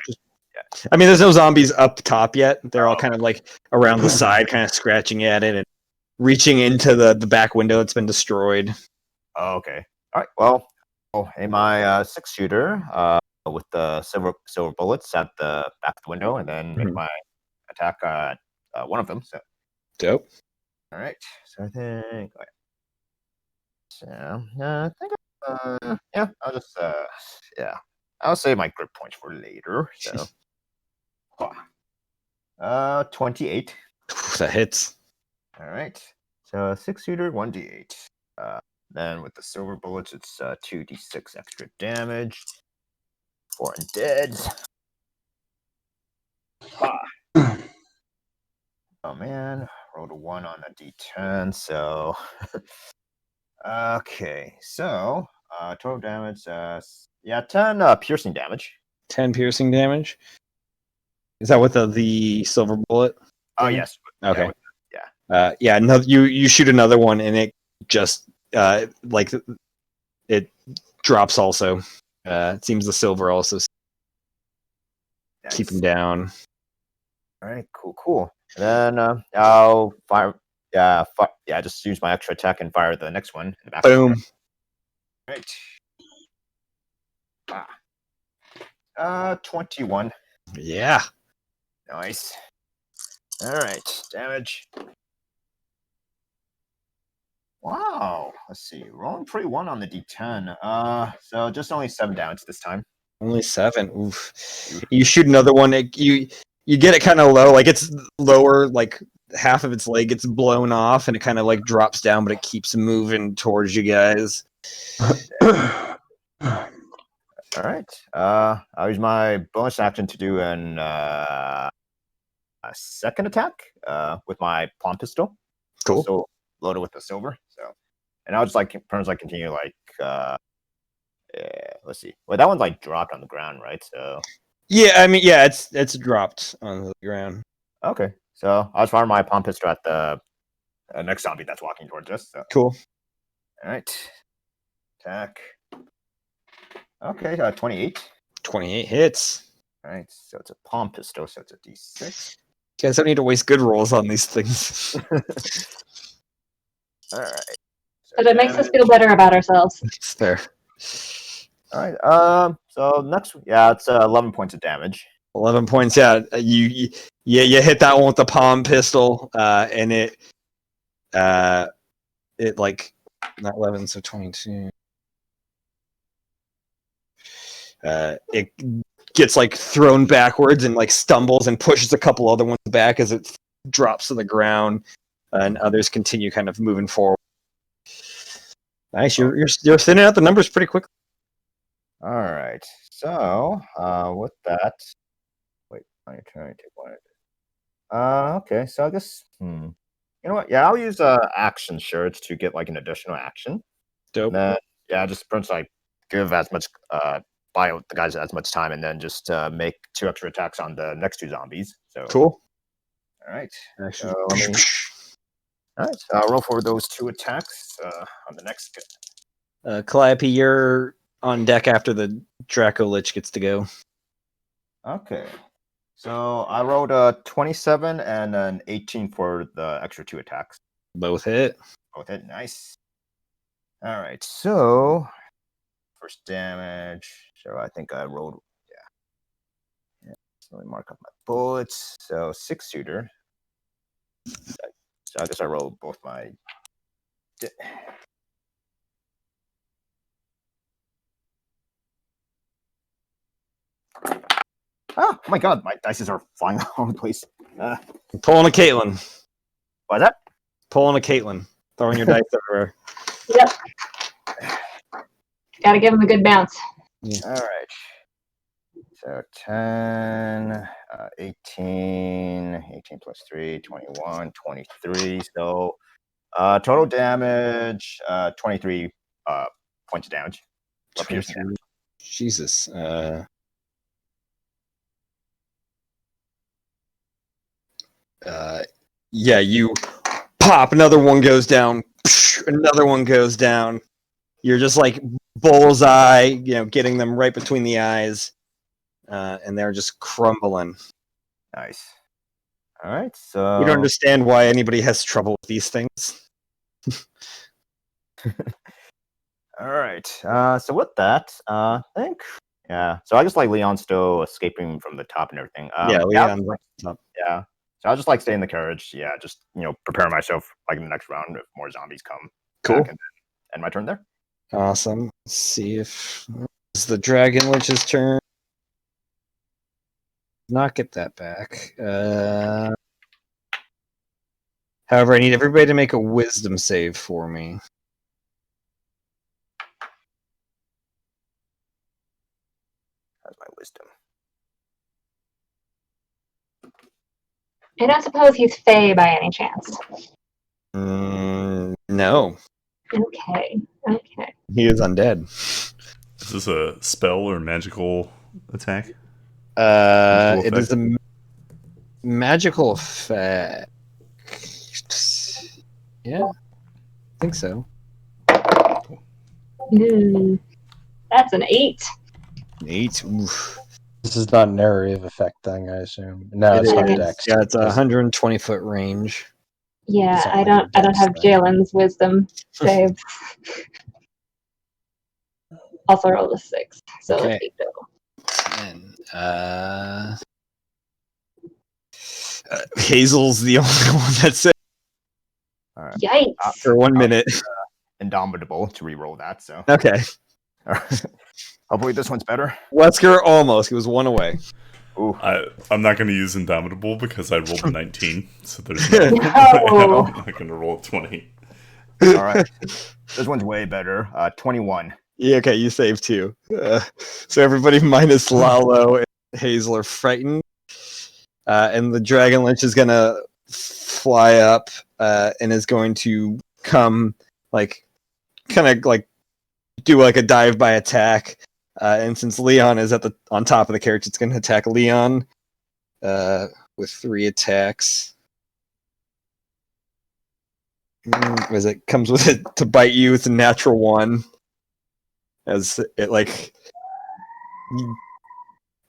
I mean, there's no zombies up top yet. They're all kind of like around the side, kind of scratching at it and reaching into the back window that's been destroyed. Oh, okay. All right. Well, I'll aim my 6-shooter with the silver bullets at the back of the window, and then make my attack at one of them. So dope. All right. So I think. Okay. So I think. Yeah. I'll just. Yeah. I'll save my grip points for later. So. 28. That hits. All right. So 6-shooter, 1d8. Then with the silver bullets, it's 2d6 extra damage. 4 undeads. Oh man, rolled a 1 on a d10. So okay. So total damage. 10 piercing damage. 10 piercing damage. Is that with the silver bullet? Oh yes. Okay. Yeah. No, you shoot another one and it just it drops also. It seems the silver also keep him down. All right. Cool. And then I'll fire Yeah, just use my extra attack and fire the next one. In the back. Boom. Right. 21. Yeah. Nice. All right, damage. Wow. Let's see. Rolling pretty one on the D10. So just only 7 damage this time. Only 7. Oof. You shoot another one. You get it kind of low, like it's lower, like half of its leg gets blown off, and it kind of like drops down, but it keeps moving towards you guys. All right. I'll use my bonus action to do a second attack with my palm pistol. Cool. So loaded with the silver. So, and I'll just continue let's see. Well, that one's like dropped on the ground, right? So. Yeah, I mean, yeah, it's dropped on the ground. Okay, so I'll just fire my palm pistol at the next zombie that's walking towards us. So. Cool. All right. Attack. Okay, 28. 28 hits. All right, so it's a palm pistol, so it's a D6. You guys don't need to waste good rolls on these things. All right. But it makes us feel better about ourselves. It's fair. All right. So next, it's 11 points of damage. 11 points. Yeah, you hit that one with the palm pistol, and it like not 11, so 22. It gets like thrown backwards and like stumbles and pushes a couple other ones back as it drops to the ground, and others continue kind of moving forward. Nice, you're thinning out the numbers pretty quickly. All right. So with that, wait, on your turn, take one. Okay. So I guess you know what? Yeah, I'll use action surge to get like an additional action. Dope. And then, just pretty much like give as much buy the guys as much time, and then just make 2 extra attacks on the next 2 zombies. So Cool. All right. Actually, All right. So I'll roll for those 2 attacks on the next. Calliope, you're on deck after the Draco Lich gets to go. Okay. So I rolled a 27 and an 18 for the extra 2 attacks. Both hit. Both hit. Nice. All right. So first damage. So I think I rolled. Yeah. So let me mark up my bullets. So 6-shooter. So I guess I rolled both my. Oh my god, my dice are flying all over the place. Pulling a Caitlin. What's that? Pulling a Caitlin. Throwing your dice everywhere. Yep. Gotta give him a good bounce. Yeah. All right. So 10, 18 plus 3, 21, 23. So total damage, 23 points of damage. Jesus. Yeah, you pop, another one goes down, another one goes down. You're just like bullseye, getting them right between the eyes, and they're just crumbling. Nice. All right, so You don't understand why anybody has trouble with these things. all right. So with that, I think So I just like Leon's still escaping from the top and everything. Leon's up top. Yeah. So I'll just like stay in the carriage. Yeah, just prepare myself like in the next round if more zombies come. Cool. Back and then end my turn there. Awesome. Let's see if it's the Dragon Lich's turn. Not get that back. However, I need everybody to make a wisdom save for me. That's my wisdom. I don't suppose he's Fey by any chance. No. Okay. He is undead. Is this a spell or magical attack? It is a magical effect. Yeah, I think so. That's an 8. 8. Oof. This is not an area of effect thing, I assume. No, It it's not is. Dex. Yeah, it's a 120-foot range. Yeah, Something I don't like have that. Jalen's wisdom save. Also rolled a 6, so Okay. let's go. And Hazel's the only one that's it All right. Yikes! for 1 minute. Indomitable to re-roll that. So Okay. hopefully this one's better. Wesker almost. He was 1 away. Ooh. I'm not going to use Indomitable because I rolled a 19, so there's no. No. I'm not going to roll a 20. All right. This one's way better. 21. Yeah, okay, you saved 2. So everybody minus Lalo and Hazel are frightened. And the Dragon Lynch is going to fly up and is going to come, like, kind of like do like a dive-by attack. And since Leon is on top of the carriage, it's going to attack Leon with 3 attacks. As it comes with it to bite you, it's a natural 1. As it like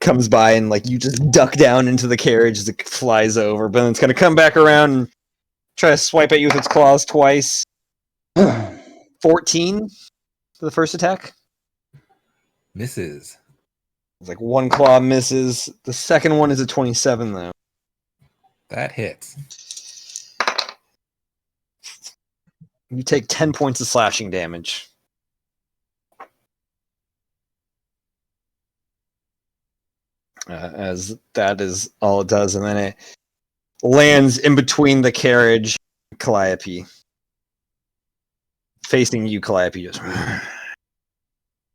comes by and like you just duck down into the carriage as it flies over, but then it's going to come back around and try to swipe at you with its claws twice. 14 for the first attack. Misses. It's like 1 claw misses. The second one is a 27 though. That hits. You take 10 points of slashing damage. As that is all it does, and then it lands in between the carriage and Calliope. Facing you, Calliope. Just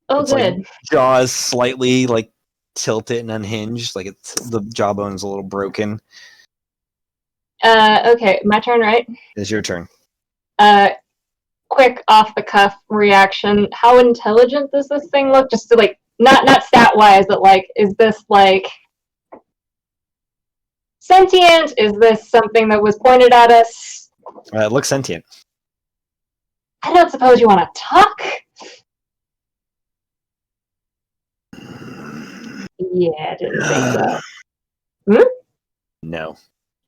Oh, it's good. like jaws slightly like tilted and unhinged, like it's the jawbone's a little broken. Okay, my turn, right? It's your turn. Quick off the cuff reaction. How intelligent does this thing look? Just to like not stat wise, but like, is this like sentient? Is this something that was pointed at us? It looks sentient. I don't suppose you want to talk? Yeah, I didn't think so. No.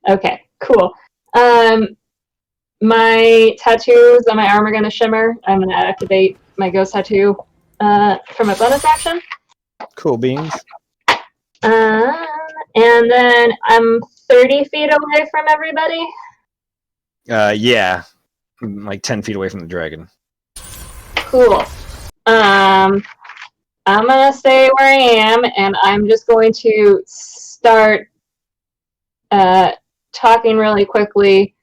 Okay, cool. My tattoos on my arm are gonna shimmer. I'm gonna activate my ghost tattoo for my bonus action. Cool beans. And then I'm 30 feet away from everybody. Yeah. Like 10 feet away from the dragon. Cool. I'm gonna stay where I am, and I'm just going to start talking really quickly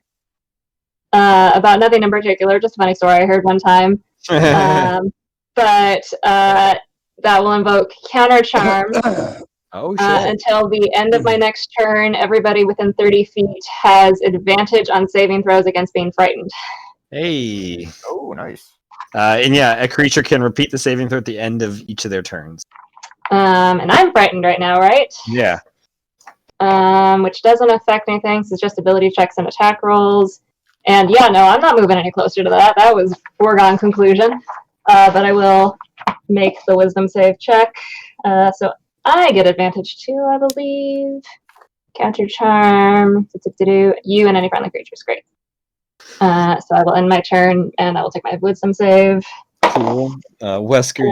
about nothing in particular. Just a funny story I heard one time. But that will invoke counter charm. Oh shit. Until the end of my next turn, everybody within 30 feet has advantage on saving throws against being frightened. Hey. Oh, nice. And yeah, a creature can repeat the saving throw at the end of each of their turns. And I'm frightened right now, right? Yeah. Which doesn't affect anything, so it's just ability checks and attack rolls. And yeah, no, I'm not moving any closer to that. That was foregone conclusion. But I will make the wisdom save check. So I get advantage too, I believe. Counter charm. You and any friendly creatures. Great. So I will end my turn and I will take my wisdom save. Cool. Wesker,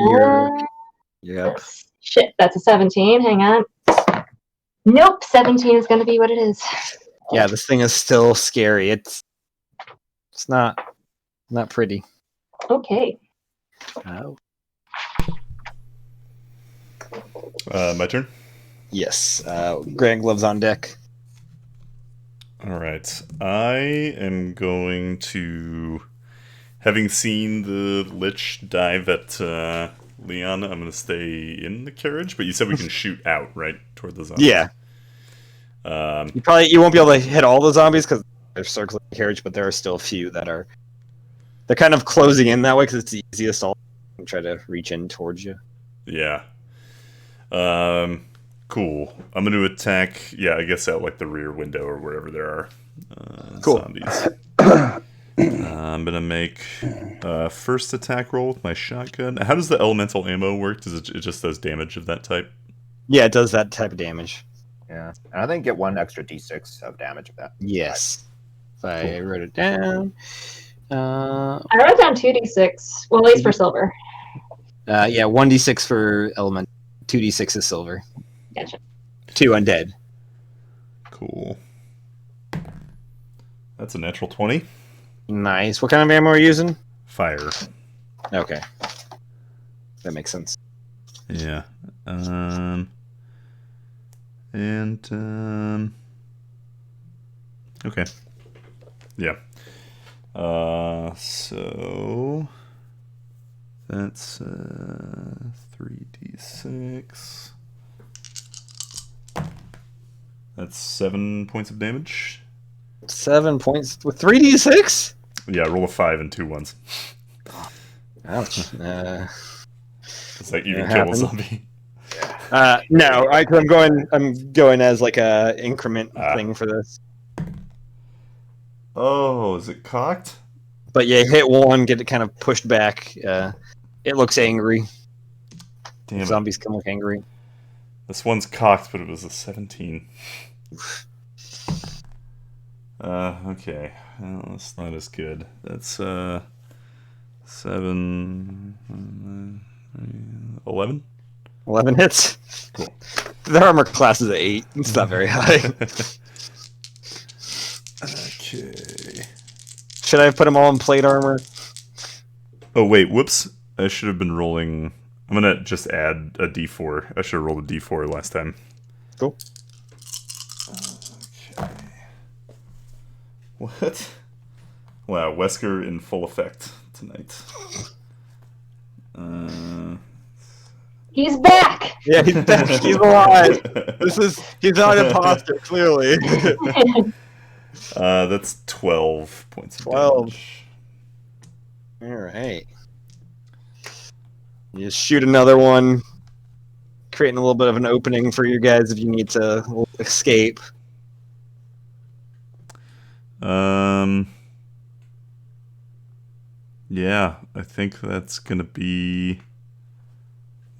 you're up. Shit, that's a 17. Hang on. Nope, 17 is going to be what it is. Yeah, this thing is still scary. It's not pretty. Okay. Oh. My turn? Yes. Grand Gloves on deck. All right. I am going to, having seen the Lich dive at Leon, I'm going to stay in the carriage, but you said we can shoot out, right? Toward the zombies. Yeah. You won't be able to hit all the zombies because they're circling the carriage, but there are still a few that are. They're kind of closing in that way because it's the easiest. All and try to reach in towards you. Yeah. Cool. I'm going to attack, yeah, I guess out like the rear window or wherever there are cool. zombies. I'm going to make first attack roll with my shotgun. How does the elemental ammo work? Does it just does damage of that type? Yeah, it does that type of damage. Yeah. And I think get 1 extra d6 of damage of that. Yes. if I wrote it down. I wrote down 2d6. Well, at least for silver. Yeah, 1d6 for element, 2d6 is silver. Gotcha. 2 undead. Cool. That's a natural 20. Nice. What kind of ammo are you using? Fire. Okay. That makes sense. Yeah. Okay. Yeah. So that's 3d6. That's 7 points of damage. 7 points with 3d6? Yeah, roll a 5 and 2 ones. Ouch. It's like you can kill a zombie. No, I'm going as like a increment thing for this. Oh, is it cocked? But yeah, hit one, get it kind of pushed back. It looks angry. Damn Zombies can look angry. This one's cocked, but it was a 17. Okay. Well, that's not as good. That's 7, 11? 11 hits. Cool. Their armor class is 8. It's not very high. Okay. Should I have put them all in plate armor? Oh, wait. Whoops. I should have been rolling. I'm going to just add a d4. I should have rolled a d4 last time. Cool. Okay. What? Wow, Wesker in full effect tonight. He's back! Yeah, he's back. He's alive. He's not an imposter, clearly. That's 12 points of 12. damage. Alright. You just shoot another one, creating a little bit of an opening for you guys if you need to escape. Yeah, I think that's gonna be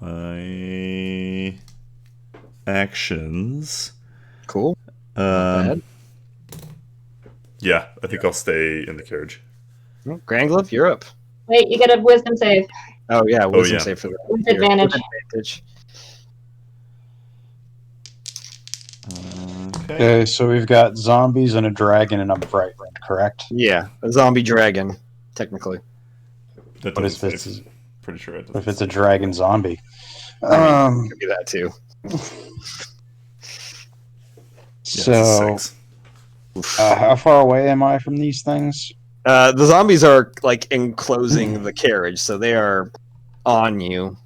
my actions. Cool. Not bad. Yeah, I think I'll stay in the carriage. Granglove, you're up. Wait, you get a wisdom save. Oh yeah, wisdom yeah. save for the With advantage. Okay. Okay, so we've got zombies and a dragon in a bright red, correct? Yeah, a zombie dragon, technically. That What doesn't if say. it's Pretty sure it what if doesn't it's a say. dragon zombie? Could be that too. So, 6. how far away am I from these things? The zombies are like enclosing the carriage, so they are on you.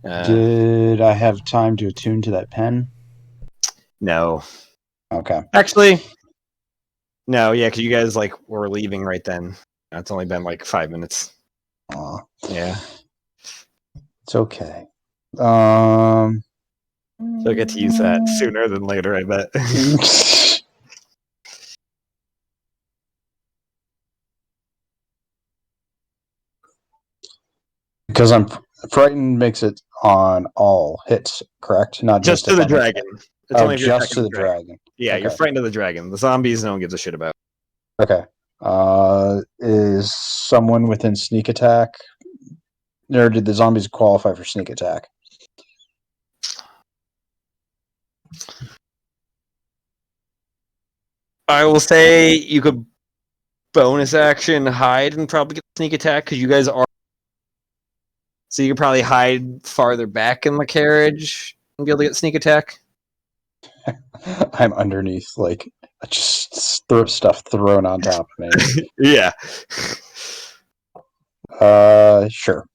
Did I have time to attune to that pen? No, Okay. actually, no. Yeah, because you guys like were leaving right then. It's only been like 5 minutes. Aw, Yeah, it's okay. so I get to use that sooner than later. I bet. Because I'm frightened makes it on all hits, correct? Not Just just to the if I'm- dragon. It's Oh, only if you're just to attacking the dragon. Yeah, you're Okay. frightened of the dragon. The zombies, no one gives a shit about. Okay. Is someone within sneak attack? Or did the zombies qualify for sneak attack? I will say you could bonus action hide and probably get sneak attack because you guys are. So you could probably hide farther back in the carriage and be able to get sneak attack. I'm underneath, like, just stuff thrown on top of me. Yeah. Sure.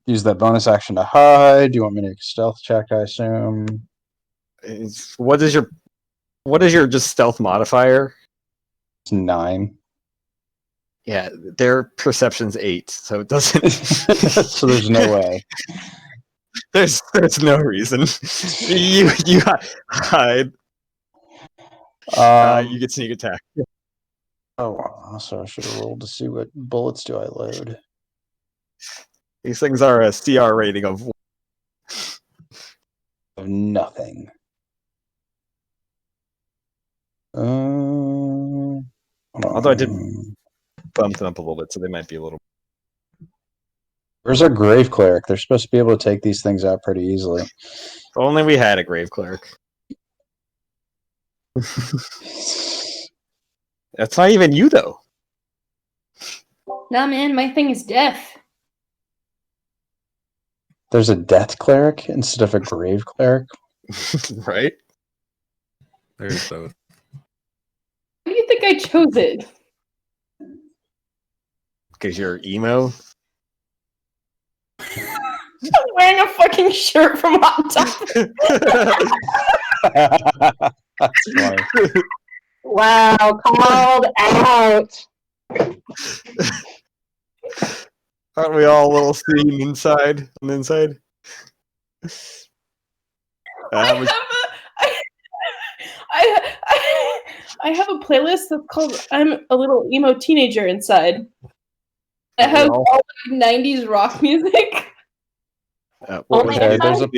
Use that bonus action to hide. Do you want me to make a stealth check, I assume? What is your just stealth modifier? It's 9. Yeah, their perception's 8, so it doesn't. So there's no way. There's no reason. You hide. You get sneak attack. Oh, so I should have rolled to see what bullets do I load. These things are a CR rating of. Of nothing. Although I did bump them up a little bit, so they might be a little. Where's our grave cleric? They're supposed to be able to take these things out pretty easily. If only we had a grave cleric. That's not even you, though. Nah, man, my thing is death. There's a death cleric instead of a grave cleric. Right? There's both. Why do you think I chose it? Because you're emo. I'm wearing a fucking shirt from Hot Topic. That's funny. Wow, called out. Aren't we all a little steam inside? On the inside? I have a playlist that's called "I'm a Little Emo Teenager" inside. It has all like 90s rock music. There was a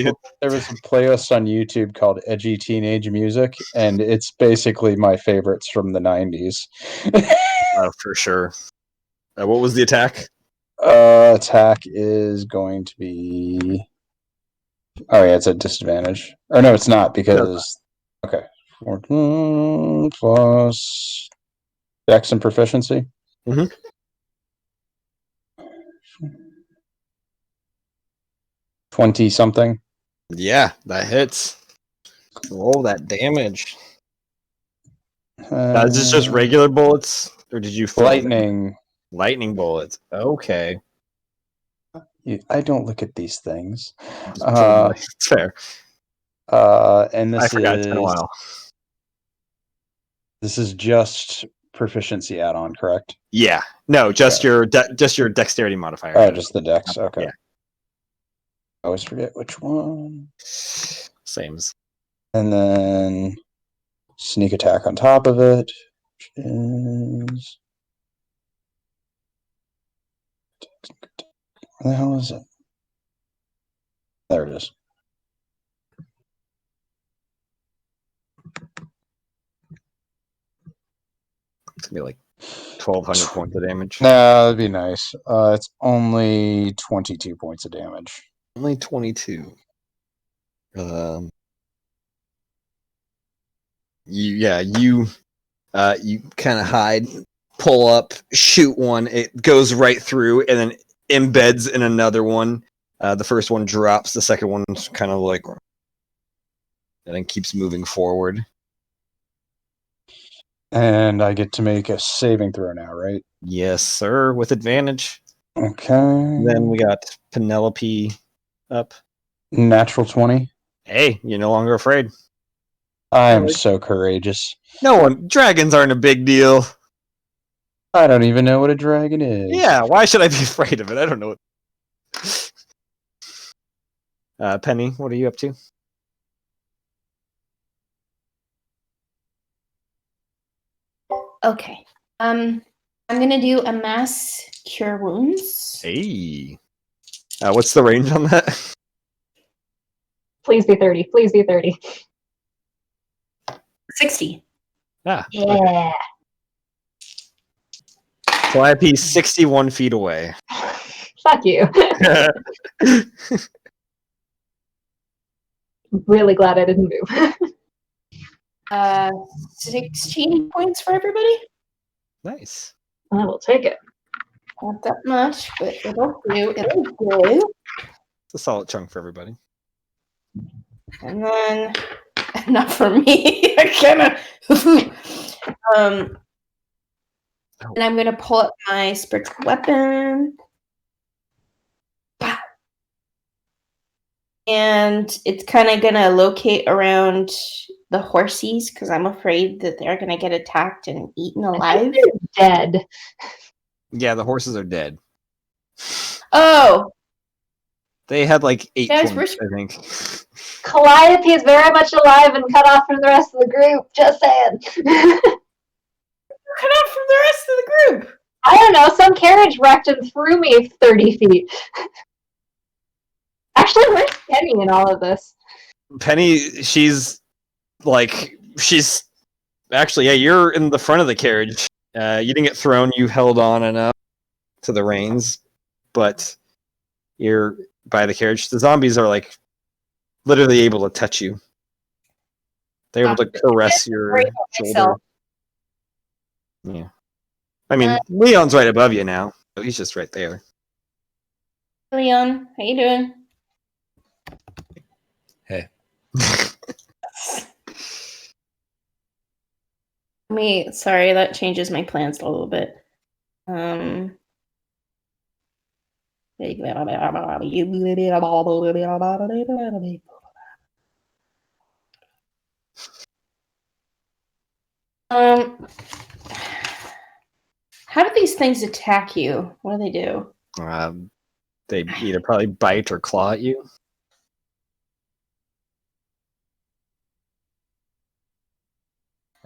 playlist on YouTube called Edgy Teenage Music, and it's basically my favorites from the 90s. Oh, for sure. What was the attack? Attack is going to be... Oh, yeah, it's at disadvantage. Or no, it's not, because... Okay. 14 plus... Dex and proficiency? Mm-hmm. 20-something? Yeah, that hits. Roll that damage. Is this just regular bullets? Or did you... Lightning. Lightning bullets. Okay. I don't look at these things. It's fair. And this I forgot it's been a while. This is just proficiency add-on, correct? Yeah. No, just your dexterity modifier. Oh, just the dex. Okay. Yeah. I always forget which one. Sames. And then sneak attack on top of it, which is... Where the hell is it? There it is. It's gonna be like 1,200 points of damage. No, that'd be nice. It's only 22 points of damage. Only 22. You kind of hide, pull up, shoot one. It goes right through, and then embeds in another one. The first one drops. The second one's kind of like, and then keeps moving forward. And I get to make a saving throw now, right? Yes, sir, with advantage. Okay. Then we got Penelope up. Natural 20. Hey, you're no longer afraid. I am so courageous. Dragons aren't a big deal. I don't even know what a dragon is. Yeah, why should I be afraid of it? I don't know. Penny, what are you up to? Okay. I'm gonna do a mass cure wounds. Hey. What's the range on that? Please be 30. Please be 30. 60. Ah. Yeah. Okay. So I be 61 feet away. Fuck you. Really glad I didn't move. 16 points for everybody. Nice. I will take it. Not that much, but it'll do. It'll do. It's a solid chunk for everybody. And then, not for me. I kind of. And I'm gonna pull up my spiritual weapon. And it's kind of gonna locate around the horsies because I'm afraid that they're gonna get attacked and eaten alive. Dead. Yeah, the horses are dead. Oh, They had like 8 guys, points, I think. Calliope is very much alive and cut off from the rest of the group. Just saying. Cut off from the rest of the group. I don't know. Some carriage wrecked and threw me 30 feet. Actually, where's Penny in all of this? Penny, she's actually, yeah, you're in the front of the carriage. You didn't get thrown. You held on enough to the reins, but you're by the carriage. The zombies are like literally able to touch you. They're able to caress your shoulder. Yeah. I mean, Leon's right above you now. So he's just right there. Leon, how you doing? Hey. Sorry, that changes my plans a little bit. How do these things attack you? What do they do? They either probably bite or claw at you.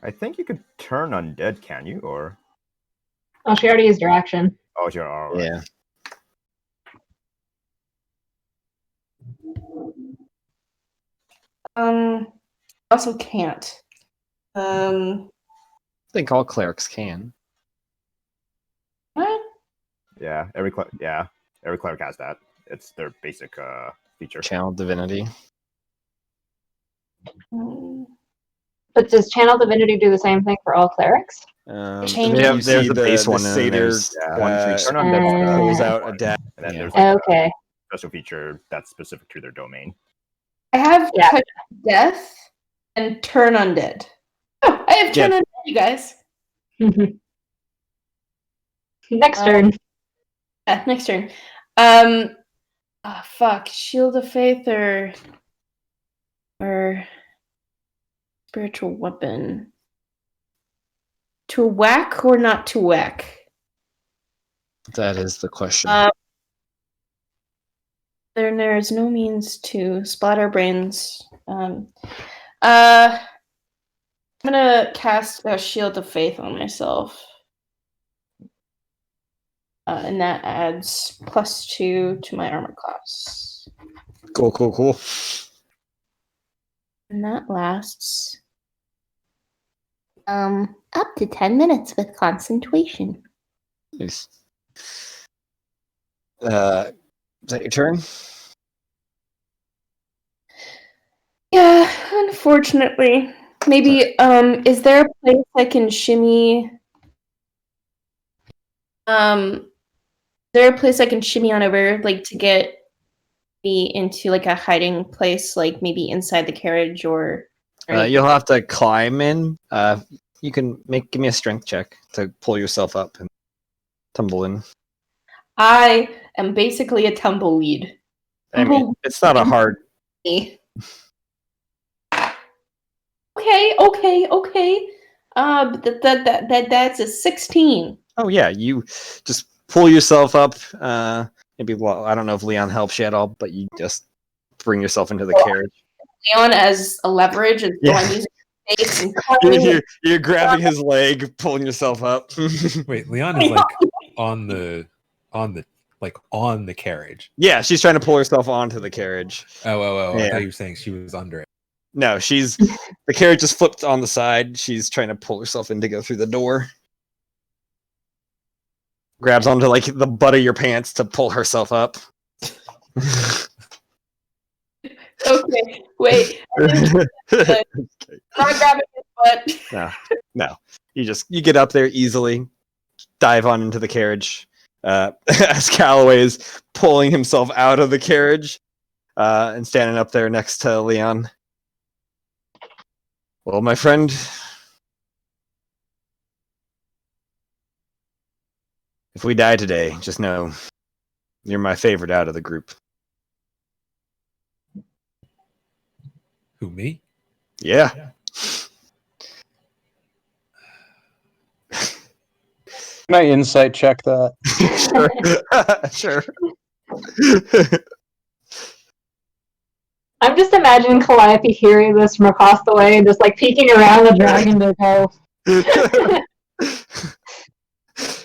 I think you could turn undead, can you? Or Oh, she already used her action. oh, you're all right. Yeah. Also can't. I think all clerics can. What? Yeah, every cleric has that. It's their basic feature. Channel divinity. But does Channel Divinity do the same thing for all clerics? There's a base one, and then there's one for each. Turn undead pulls out a deck. and then Yeah. there's like Okay. a special feature that's specific to their domain. I have touch death and turn undead. Oh, I have turn undead, you guys. Next turn. Yeah, next turn. Fuck. Shield of Faith or spiritual weapon. To whack or not to whack? That is the question. There is no means to splatter brains. I'm gonna cast a Shield of Faith on myself. And that adds +2 to my armor class. Cool. And that lasts up to 10 minutes with concentration. Nice. Is that your turn? Yeah, unfortunately. Maybe is there a place I can shimmy? Is there a place I can shimmy on over, like to get me into like a hiding place, like maybe inside the carriage or You'll have to climb in. You can give me a strength check to pull yourself up and tumble in. I am basically a tumbleweed. I mean, it's not a hard. Okay. That's a 16. Oh yeah, you just pull yourself up. Maybe I don't know if Leon helps you at all, but you just bring yourself into the carriage. Leon as a leverage, and so I'm using space and you're grabbing his leg, pulling yourself up. Wait, Leon is like on the carriage. Yeah, she's trying to pull herself onto the carriage. Oh! Yeah. I thought you were saying she was under it. No, the carriage is flipped on the side. She's trying to pull herself in to go through the door. Grabs onto like the butt of your pants to pull herself up. Okay, wait. I'm not grabbing his butt. No. You get up there easily, dive on into the carriage. As Calloway is pulling himself out of the carriage and standing up there next to Leon. Well, my friend, if we die today, just know you're my favorite out of the group. Who, me? Yeah. Can I insight check that? Sure. I'm just imagining Calliope hearing this from across the way and just like peeking around the dragon to go.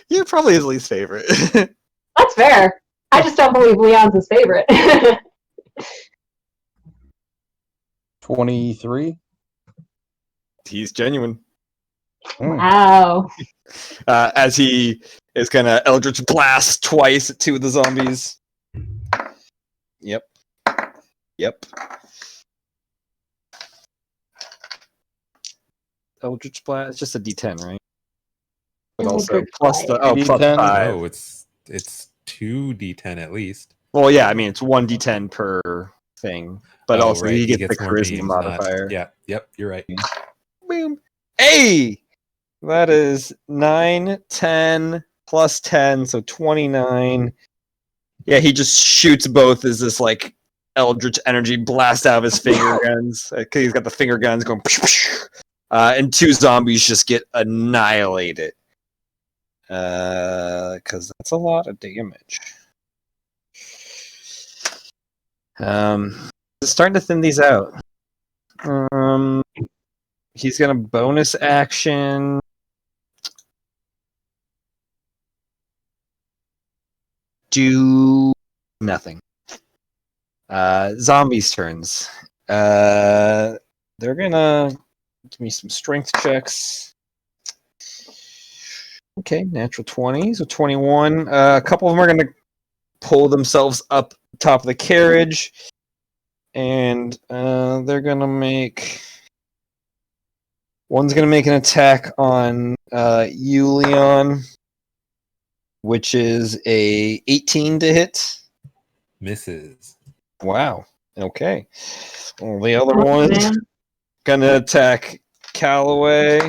You're probably his least favorite. That's fair. I just don't believe Leon's his favorite. 23. He's genuine. Wow. As he is gonna Eldritch Blast twice at 2 of the zombies. Yep. Eldritch Blast. It's just a D10, right? But also Eldritch plus the Fire. plus D10? 5. No, it's 2d10 at least. Well, yeah, I mean it's 1d10 per thing, but Oh, also right, he gets the more charisma beams, not- modifier. Yeah, yep, you're right. Boom. Hey, that is 9, 10 plus 10, so 29. Yeah, he just shoots both as this like eldritch energy blast out of his finger guns. He's got the finger guns going, and 2 zombies just get annihilated. Because that's a lot of damage. Starting to thin these out. He's gonna bonus action. Do nothing. Zombies' turns. They're gonna give me some strength checks. Okay, natural 20, so 21. A couple of them are gonna pull themselves up top of the carriage, and they're gonna make. One's gonna make an attack on you, Leon, which is a 18 to hit. Misses. Wow. Okay. Well, the other Oh, one's man. gonna attack Callaway.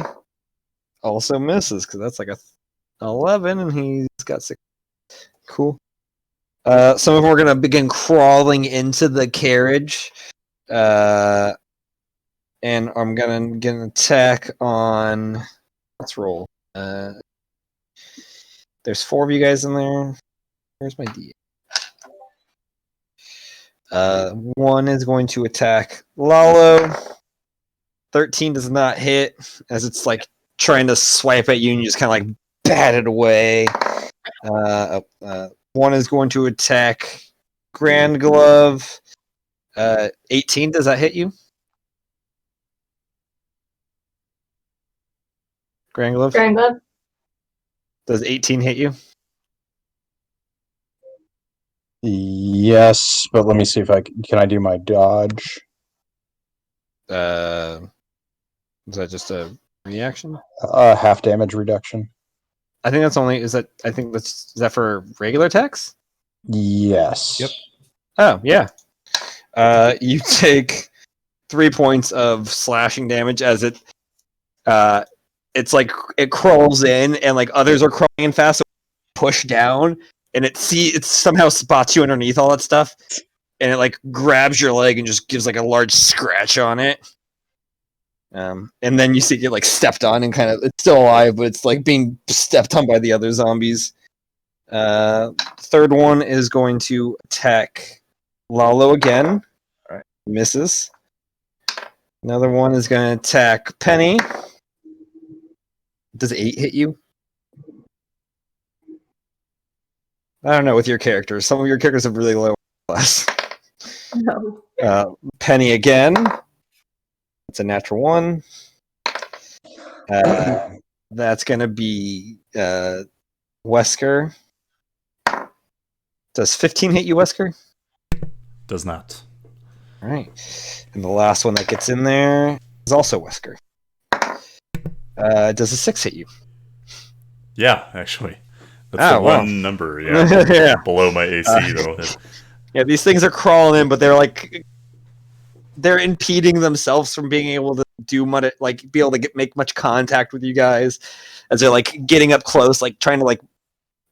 Also misses because that's like a 11, and he's got 6. Cool. Some of them are gonna begin crawling into the carriage, and I'm gonna get an attack on. Let's roll. There's 4 of you guys in there. Where's my D? One is going to attack Lalo. 13 does not hit, as it's like trying to swipe at you and you just kind of like bat it away. One is going to attack Grand Glove. 18, does that hit you? Grand Glove? Grand Glove. Does 18 hit you? Yes, but let me see if can I do my dodge? Is that just a reaction? Half damage reduction. I think that's only. Is that for regular attacks? Yes. Yep. Oh yeah. You take 3 points of slashing damage as it's like it crawls in and like others are crawling in fast, so push down and it somehow spots you underneath all that stuff, and it like grabs your leg and just gives like a large scratch on it. And then you see it get like stepped on and kind of it's still alive, but it's like being stepped on by the other zombies. Third one is going to attack Lalo again. All right, misses. Another one is going to attack Penny. Does 8 hit you? I don't know with your characters. Some of your characters have really low class. No. Penny again. It's a natural 1. That's going to be Wesker. Does 15 hit you, Wesker? Does not. All right. And the last one that gets in there is also Wesker. Does a 6 hit you? Yeah, actually. That's the one number, Yeah. below my AC, though. Yeah, these things are crawling in, but they're impeding themselves from being able to do much, like be able to make much contact with you guys as they're like getting up close, like trying to like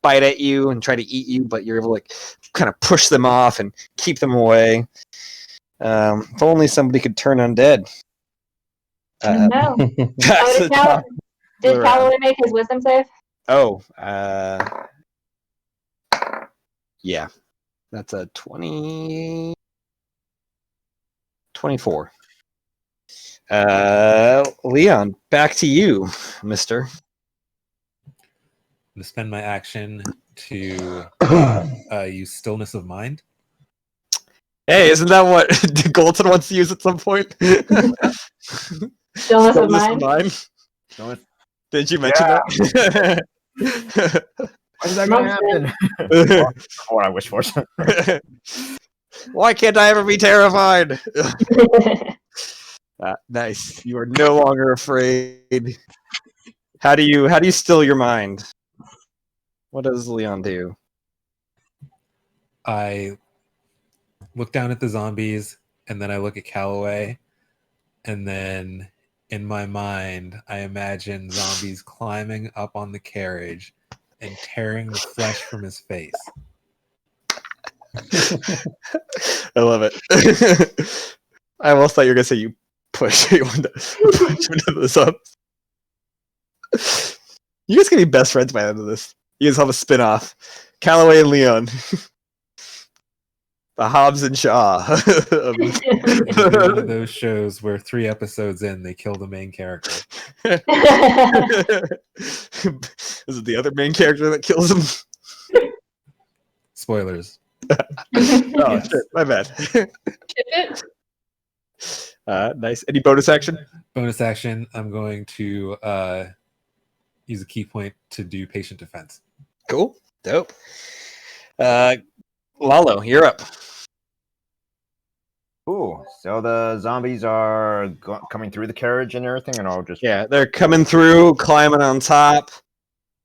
bite at you and try to eat you, but you're able to like kind of push them off and keep them away. If only somebody could turn undead. No. Did Callaway make his wisdom save? Oh, yeah. That's a 24. Leon, back to you, mister. I'm going to spend my action to use Stillness of Mind. Hey, isn't that what Golden wants to use at some point? Stillness of mind. Did you mention that? When's that gonna happen? What I wish for. Why can't I ever be terrified? Nice. You are no longer afraid. How do you still your mind? What does Leon do? I look down at the zombies, and then I look at Calloway, and then in my mind, I imagine zombies climbing up on the carriage and tearing the flesh from his face. I love it. I almost thought you were gonna say you push you into the subs. You guys can be best friends by the end of this. You guys have a spin-off. Calloway and Leon. The Hobbs and Shaw. It's one of those shows where 3 episodes in, they kill the main character. Is it the other main character that kills him? Spoilers. Oh, shit, my bad. Ship it. Nice. Any bonus action? Bonus action, I'm going to use a key point to do patient defense. Cool. Dope. Lalo, you're up. Ooh, so the zombies are coming through the carriage and everything, and I'll just Yeah, they're coming through, climbing on top.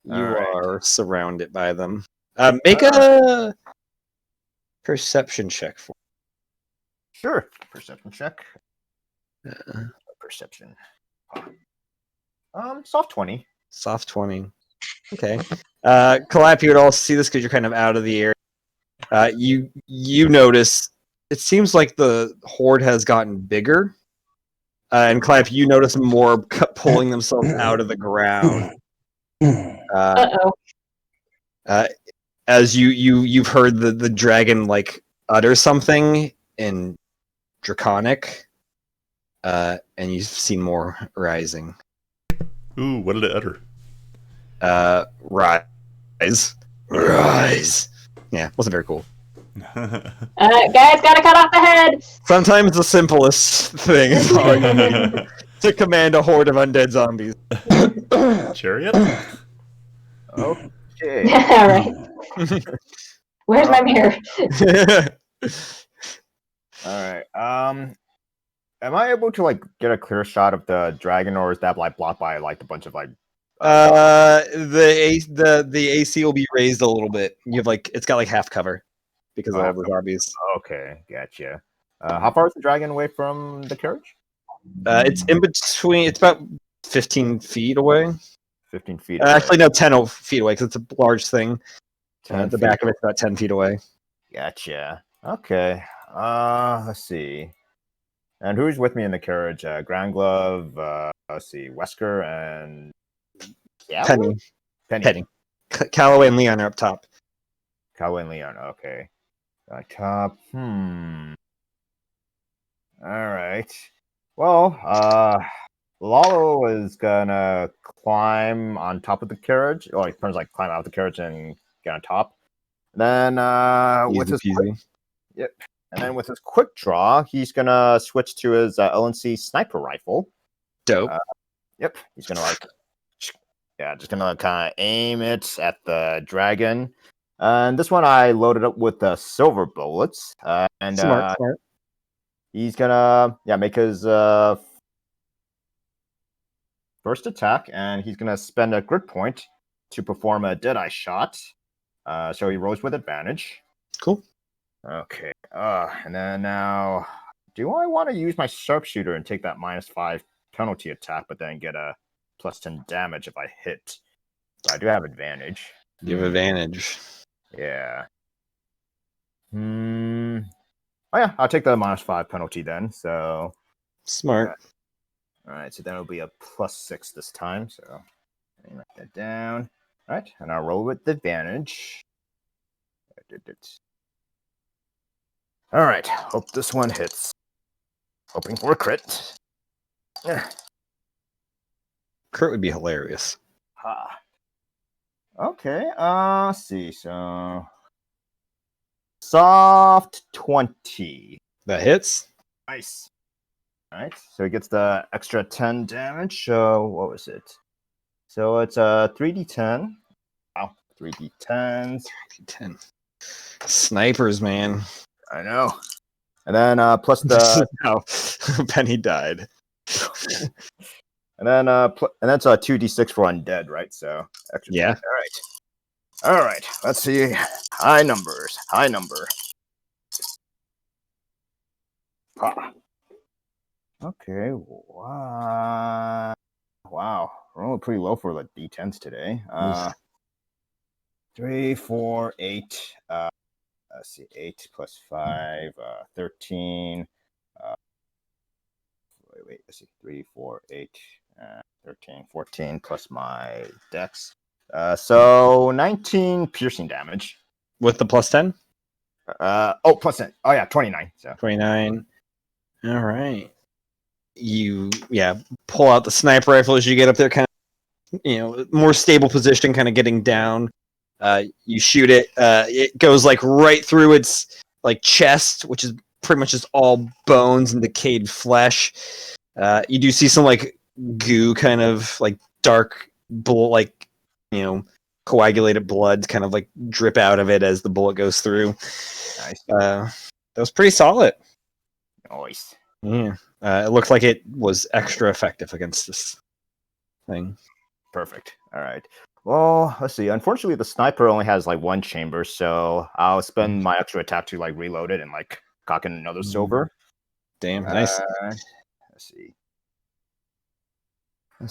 You Alright. are surrounded by them. Make a perception check for Sure. Perception check. Perception. Soft 20. soft 20. Okay. Kalap, you would all see this because you're kind of out of the area. You notice it seems like the horde has gotten bigger. And Kalap, you notice more pulling themselves out of the ground. Uh-oh. As you've heard the dragon like utter something in Draconic, and you've seen more rising. Ooh, what did it utter? Rise. Yeah, wasn't very cool. Guys, gotta cut off the head! Sometimes the simplest thing is all you need to command a horde of undead zombies. Chariot? Okay. Yeah, right. Where's my mirror? All right. Am I able to like get a clear shot of the dragon, or is that like blocked by like a bunch of like? The AC will be raised a little bit. You have like it's got like half cover because of all the zombies. Okay, gotcha. How far is the dragon away from the carriage? It's in between. It's about 15 feet away. 15 feet. Actually, no, 10 feet away because it's a large thing. 10 The feet. back of it's about 10 feet away. Gotcha. Okay. Let's see. And who's with me in the carriage? Grand Glove. Let's see, Wesker and Penny. Penny. Calloway and Leon are up top. Calloway and Leon. Okay. Top. All right. Well, Lalo is gonna climb on top of the carriage, or like turns like climb out of the carriage and get on top. Then with his quick draw, he's gonna switch to his LNC sniper rifle. Dope. Yep, he's gonna like, just gonna kind of aim it at the dragon. And this one I loaded up with the silver bullets. And Smart. he's gonna make his first attack, and he's gonna spend a grit point to perform a Deadeye shot. So he rolls with advantage. Cool. Okay. And then now, do I want to use my sharpshooter and take that -5 penalty attack, but then get a +10 damage if I hit? So I do have advantage. You have advantage. Yeah. Oh yeah, I'll take the -5 penalty then. So Smart. all right, so that'll be a +6 this time. So let me write that down. All right, and I'll roll with advantage. All right, hope this one hits. Hoping for a crit. Crit would be hilarious. Ha. Okay, let's see. So soft 20. That hits. Nice. All right, so he gets the extra 10 damage. So what was it? So it's a 3d10. Wow, 3d10s. 10. Snipers, man. I know. And then plus the How Penny died. and then and that's a 2d6 for undead, right? So extra. Yeah. All right. Let's see. High numbers. High number. Ah. Okay. Wow. Rolling pretty low for the d10s today. 3, 4, 8. Let's see. 8 plus 5, 13. Wait. Let's see. 3, 4, 8, 13, 14 plus my dex. So 19 piercing damage. With the plus 10? Plus 10. Oh, yeah, 29. So 29. All right. You, pull out the sniper rifle as you get up there, kind of, more stable position, kind of getting down. You shoot it. It goes like right through its like chest, which is pretty much just all bones and decayed flesh. You do see some like goo, kind of like dark, like coagulated blood, kind of like drip out of it as the bullet goes through. Nice. That was pretty solid. Nice. Yeah. It looked like it was extra effective against this thing. Perfect. All right. Well, let's see. Unfortunately, the sniper only has like one chamber, so I'll spend my extra attack to like reload it and like cock in another silver. Damn, nice. Let's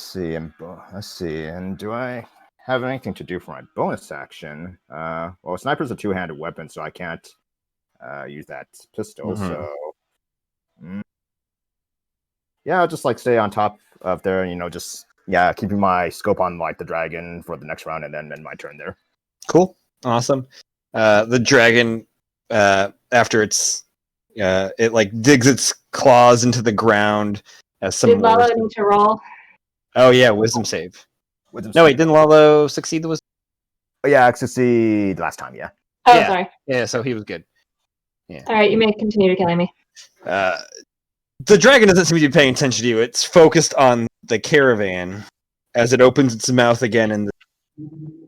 see. And do I have anything to do for my bonus action? Well, sniper's a two-handed weapon, so I can't use that pistol. So, yeah, I'll just like stay on top of there, just keeping my scope on like the dragon for the next round, and then end my turn there. Cool, awesome. The dragon, after it like digs its claws into the ground. Did Lalo need to roll? Oh yeah, wisdom save. No, wait, didn't Lalo succeed the wisdom? Oh yeah, I succeeded last time. Yeah. Oh, sorry. Yeah, so he was good. Yeah. All right, you may continue killing me. The dragon doesn't seem to be paying attention to you. It's focused on the caravan as it opens its mouth again, and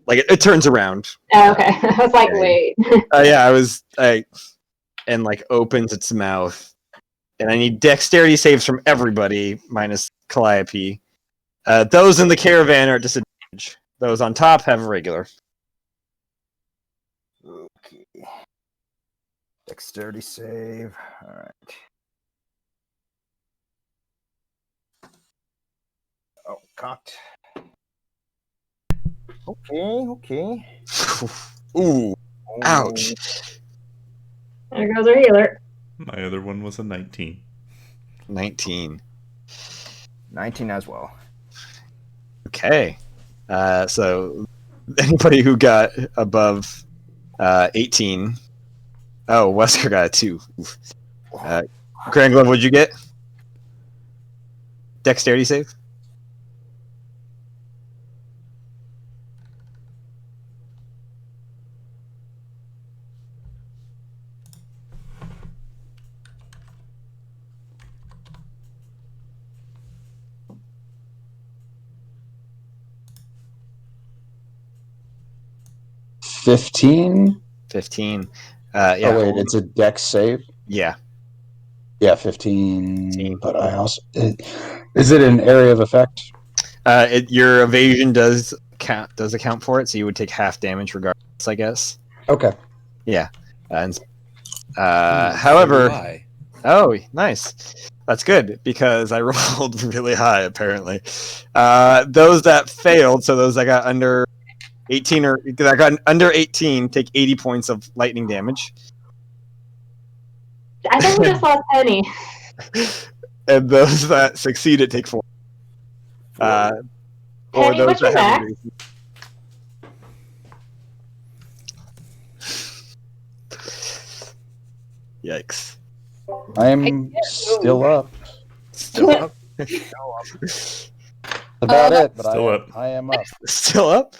it turns around. Oh, okay. I was like, wait. And like opens its mouth, and I need dexterity saves from everybody minus Calliope. Those in the caravan are at disadvantage. Those on top have a regular. Okay. Dexterity save. All right. Oh, cocked. Okay. Ooh. Ouch. There goes our healer. My other one was a 19. 19 as well. Okay. So anybody who got above 18. Oh, Wesker got a 2. Grand Glove, what'd you get? Dexterity save? $15. 15. Oh wait, it's a dex save. Yeah. Yeah, 15. But I also is it an area of effect? Your evasion does account for it, so you would take half damage regardless, I guess. Okay. Yeah. However, so nice. That's good because I rolled really high. Apparently, those that failed, so those that got under 18 or that got under 18, take 80 points of lightning damage. I think we just lost Penny. And those that succeeded take 4. Or Penny, those what's your that have max? Yikes. I'm still up. Still up? About it, but Still up. I am up. Still up?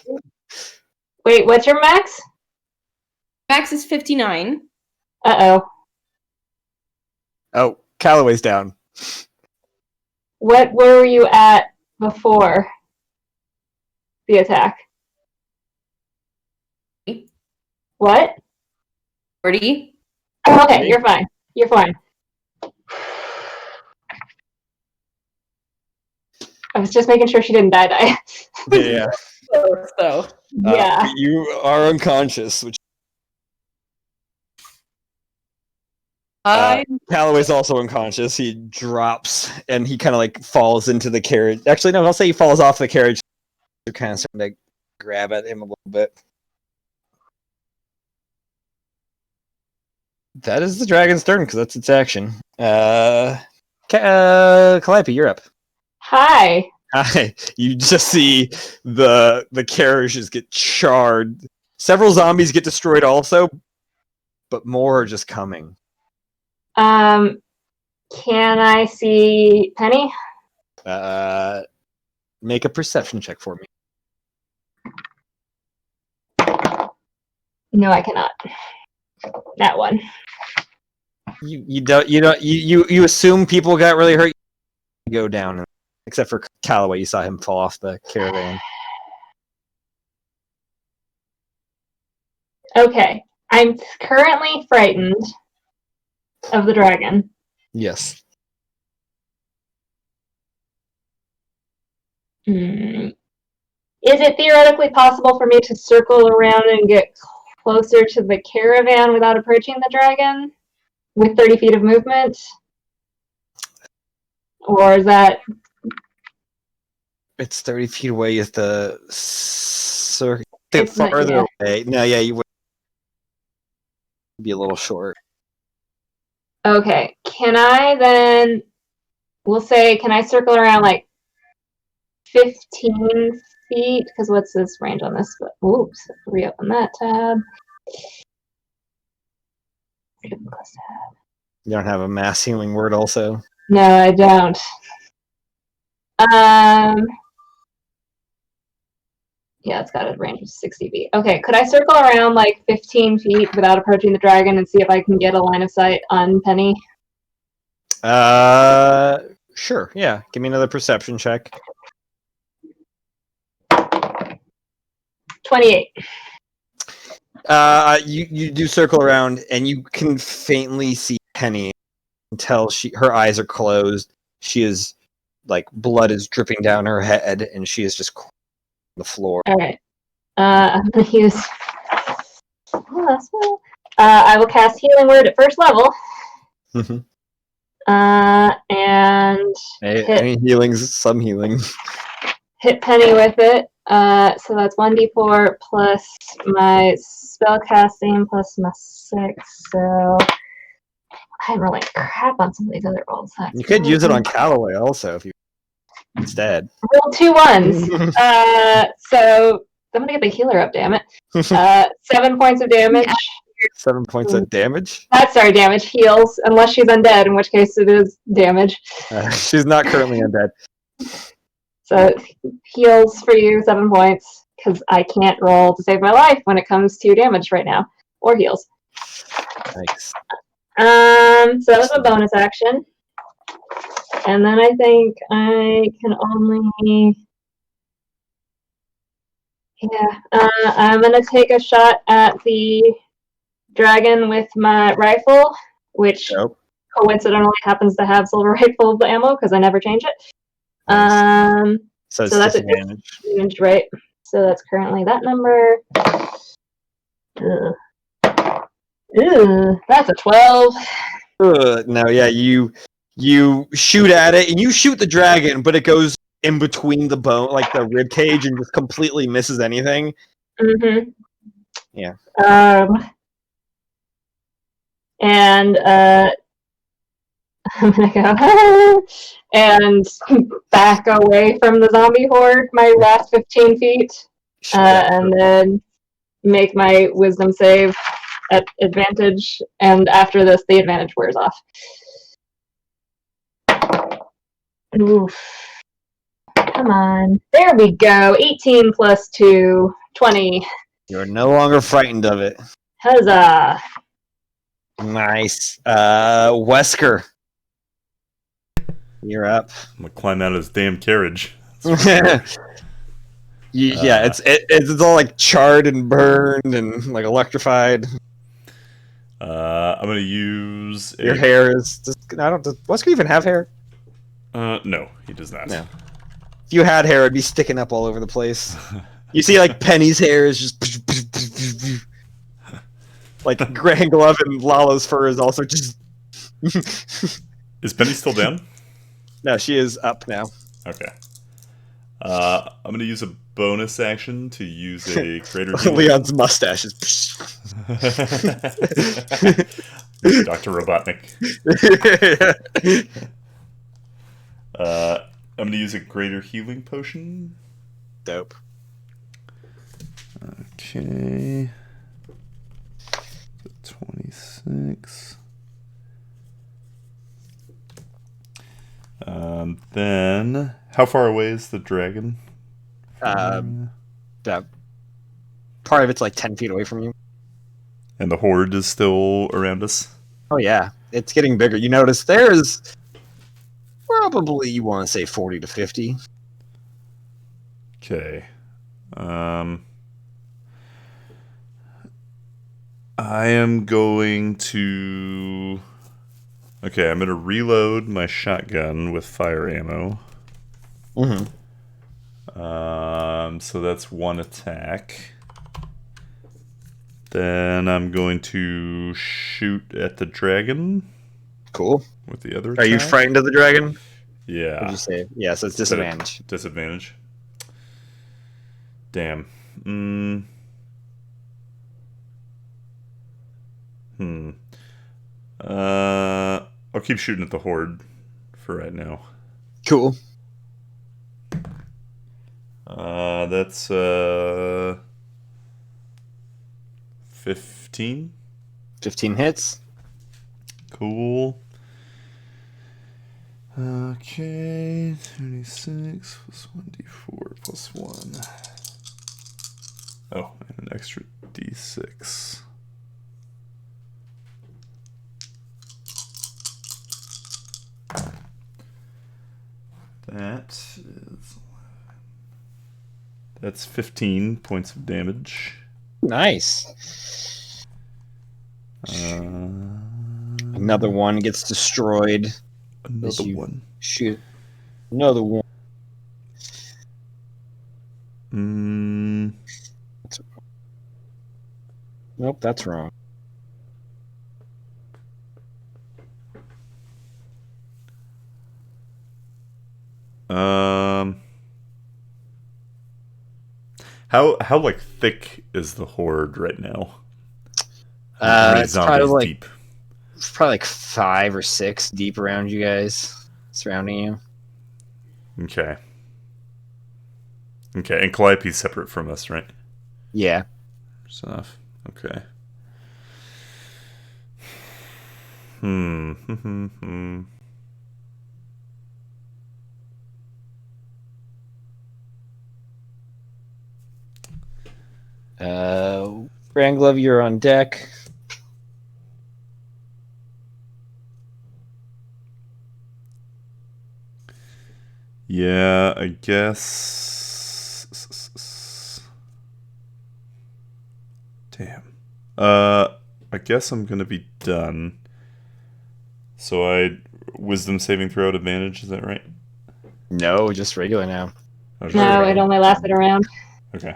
Wait, what's your max? Max is 59. Uh-oh. Oh, Callaway's down. What were you at before? the attack. What? 40. Oh, okay, you're fine. You're fine. I was just making sure she didn't die. Yeah. So. Yeah. You are unconscious, which Calloway's also unconscious. He drops and he kind of like falls into the carriage. Actually, no, I'll say he falls off the carriage. You're kind of starting to grab at him a little bit. That is the dragon's turn because that's its action. Calliope, you're up. Hi. Hi. You just see the carriages get charred. Several zombies get destroyed also, but more are just coming. Can I see Penny? Make a perception check for me. No, I cannot. That one. You assume people got really hurt. You go down, except for Calloway. You saw him fall off the caravan. Okay. I'm currently frightened of the dragon. Yes. Is it theoretically possible for me to circle around and get closer to the caravan without approaching the dragon with 30 feet of movement? Or is that... It's 30 feet away. Is the It's not- farther yeah. away? No, yeah, you would be a little short. Okay. Can I then... We'll say, can I circle around like 15 feet? Because what's this range on this? Oops. Reopen that tab. You don't have a mass healing word, also. No, I don't. Yeah, it's got a range of 60 feet. Okay, could I circle around like 15 feet without approaching the dragon and see if I can get a line of sight on Penny? Sure. Yeah. Give me another perception check. 28. You do circle around, and you can faintly see Penny until her eyes are closed. She is like blood is dripping down her head, and she is just on the floor. All right. I'm gonna use. I will cast Healing Word at first level. Mhm. And Any healings, some healing. hit Penny with it. So that's 1d4 plus my spell casting plus my 6. So I'm rolling crap on some of these other rolls. You could use it on Calloway also if you instead. Roll 2 ones. So I'm gonna get the healer up. Damn it. 7 points of damage. 7 points of damage. Sorry, damage heals unless she's undead, in which case it is damage. She's not currently undead. So heals for you 7 points because I can't roll to save my life when it comes to damage right now, or heals. Thanks. So that was a bonus action, and then I think I can only. Yeah, I'm gonna take a shot at the dragon with my rifle, which coincidentally happens to have silver rifle ammo because I never change it. Nice. So that's disadvantage. Advantage, right? So that's currently that number. That's a 12. No, yeah, you shoot at it and you shoot the dragon, but it goes in between the bone, like the rib cage, and just completely misses anything. Mm-hmm. Yeah. And I'm gonna go and back away from the zombie horde my last 15 feet, and then make my wisdom save at advantage. And after this, the advantage wears off. Oof. Come on. There we go. 18 plus 2, 20. You're no longer frightened of it. Huzzah. Nice. Wesker. You're up. I'm gonna climb out of this damn carriage. Yeah, it's all like charred and burned and like electrified. I'm gonna use Your hair is just. I don't. Does Wesker even have hair? No, he does not. No. If you had hair, it'd be sticking up all over the place. You see, like Penny's hair is just like Grand Glove, and Lala's fur is also just. Is Penny still down? No, she is up now. Okay. I'm gonna use a bonus action to use a greater healing. Leon's mustache is. Dr. Robotnik. I'm gonna use a greater healing potion. Dope. Okay. 26. Then, how far away is the dragon? Part of it's like 10 feet away from you. And the horde is still around us? Oh yeah, it's getting bigger. You notice there's probably, you want to say 40 to 50. Okay. I am going to... Okay, I'm going to reload my shotgun with fire ammo. Mm-hmm. So that's one attack. Then I'm going to shoot at the dragon. Cool. With the other attack. Are you frightened of the dragon? Yeah. What'd you say? Yeah, so it's disadvantage. Disadvantage. Damn. I'll keep shooting at the horde for right now. Cool. That's 15. 15 hits. Cool. Okay, 36 plus 1d4 plus 1. Oh, and an extra d6. That's 15 points of damage. Nice. Another one gets destroyed. Another one. Shoot. Another one. Nope, that's wrong. How like thick is the horde right now? It's probably like deep? It's probably like 5 or 6 deep around you guys, surrounding you. Okay. Okay, and Calliope's separate from us, right? Yeah. That's enough. Okay. Grand Glove, you're on deck. Yeah, I guess. Damn. I guess I'm gonna be done. So wisdom saving throw at advantage, is that right? No, just regular now. Okay. No, it only lasted around. Okay.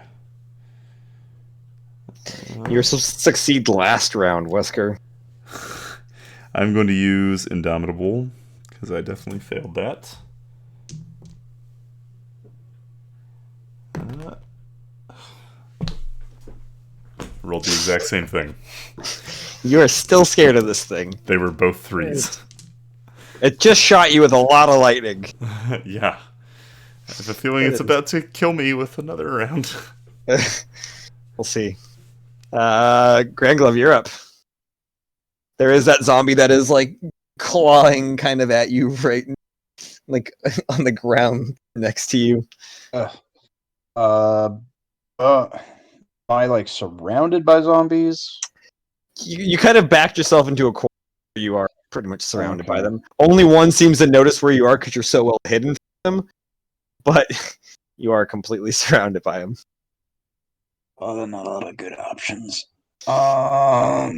You're supposed to succeed last round, Wesker. I'm going to use Indomitable, because I definitely failed that. Rolled the exact same thing. You are still scared of this thing. They were both 3s. It just shot you with a lot of lightning. Yeah. I have a feeling it's about to kill me with another round. We'll see. Grand Glove, you're up. There is that zombie that is like clawing kind of at you right like on the ground next to you. Am I like surrounded by zombies? You kind of backed yourself into a corner where you are pretty much surrounded by them. Only one seems to notice where you are because you're so well hidden from them. But You are completely surrounded by them. Well, there are not a lot of good options. So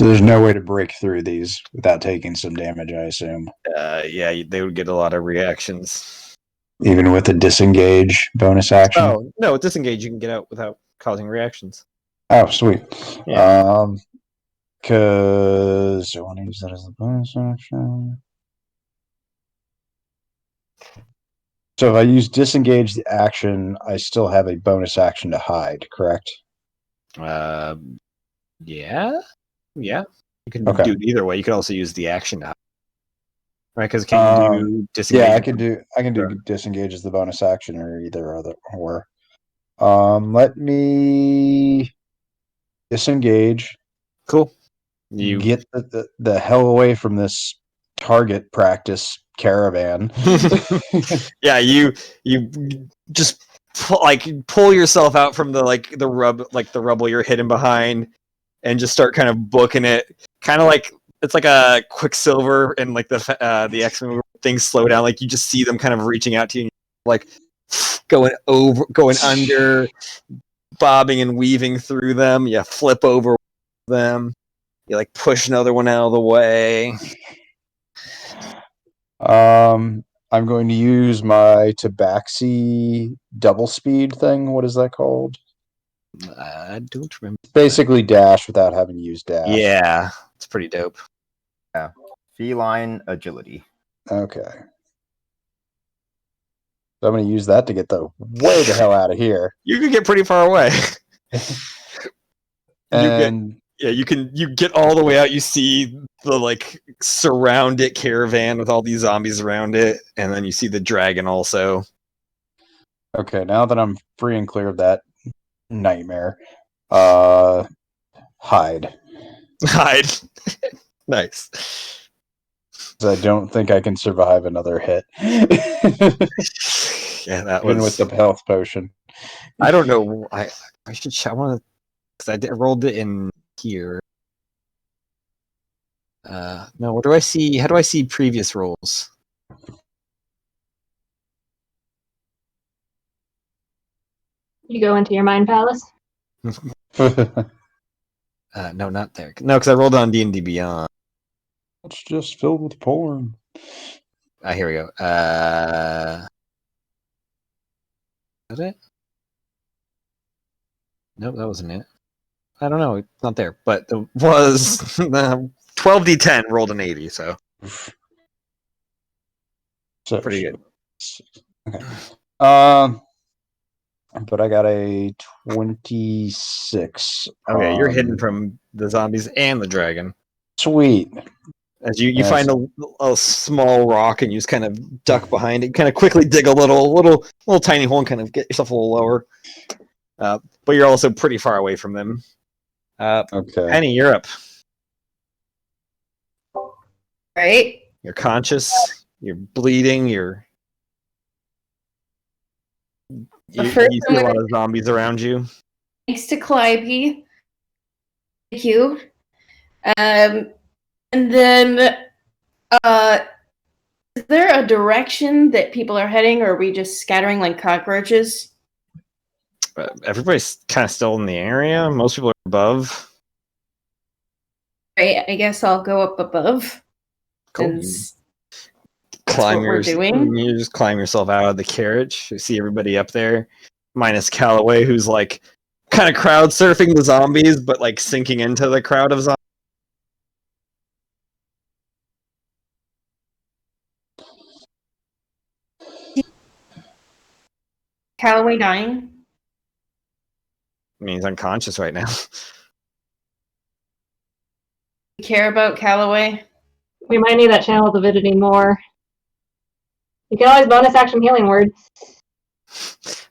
there's no way to break through these without taking some damage, I assume. Yeah, they would get a lot of reactions. Even with the disengage bonus action? Oh, no, with disengage, you can get out without causing reactions. Oh, sweet. Yeah. Because I want to use that as the bonus action. So if I use disengage the action, I still have a bonus action to hide, correct? Yeah. You can Okay. do it either way. You could also use the action to hide. Right, because can you do disengage? Yeah, I can do disengage as the bonus action or either other or. Let me disengage. Cool. You get the hell away from this target practice caravan. Yeah, you just pull yourself out from the rubble you're hidden behind, and just start kind of booking it. Kind of like it's like a Quicksilver and like the X-Men things slow down. Like you just see them kind of reaching out to you, like going under, bobbing and weaving through them. You flip over them. You like push another one out of the way. I'm going to use my Tabaxi double speed thing. What is that called? I don't remember. Basically dash without having to use dash. Yeah, it's pretty dope. Yeah. Feline agility. Okay. So I'm going to use that to get way the hell out of here. You can get pretty far away. And you get all the way out. You see the surround it caravan with all these zombies around it, and then you see the dragon also. Okay, now that I'm free and clear of that nightmare, hide. Nice. I don't think I can survive another hit. Yeah, that even was with the health potion. I don't know. I should. I want to because I rolled it in here. No, what do I see? How do I see previous rolls? You go into your mind palace. No, not there. No, because I rolled on D&D Beyond. It's just filled with porn. Here we go. Is that it? Nope, that wasn't it. I don't know. It's not there. But it was 12d10 rolled an 80, so pretty good. Okay. But I got a 26. Okay, you're hidden from the zombies and the dragon. Sweet. As you find a small rock and you just kind of duck behind it, kind of quickly dig a little tiny hole and kind of get yourself a little lower. But you're also pretty far away from them. Okay. Penny, you're up. Right? You're conscious. You're bleeding. You see a lot of zombies around you. Thanks to Calliope. Thank you. And then, is there a direction that people are heading, or are we just scattering like cockroaches? Everybody's kind of still in the area. Most people are above. Right, I guess I'll go up above. Cool. Since Climb what we're doing. You just climb yourself out of the carriage. You see everybody up there, minus Callaway, who's like kind of crowd surfing the zombies, but like sinking into the crowd of zombies. Callaway dying? I mean, he's unconscious right now. You care about Callaway? We might need that channel divinity more. You can always bonus action healing word.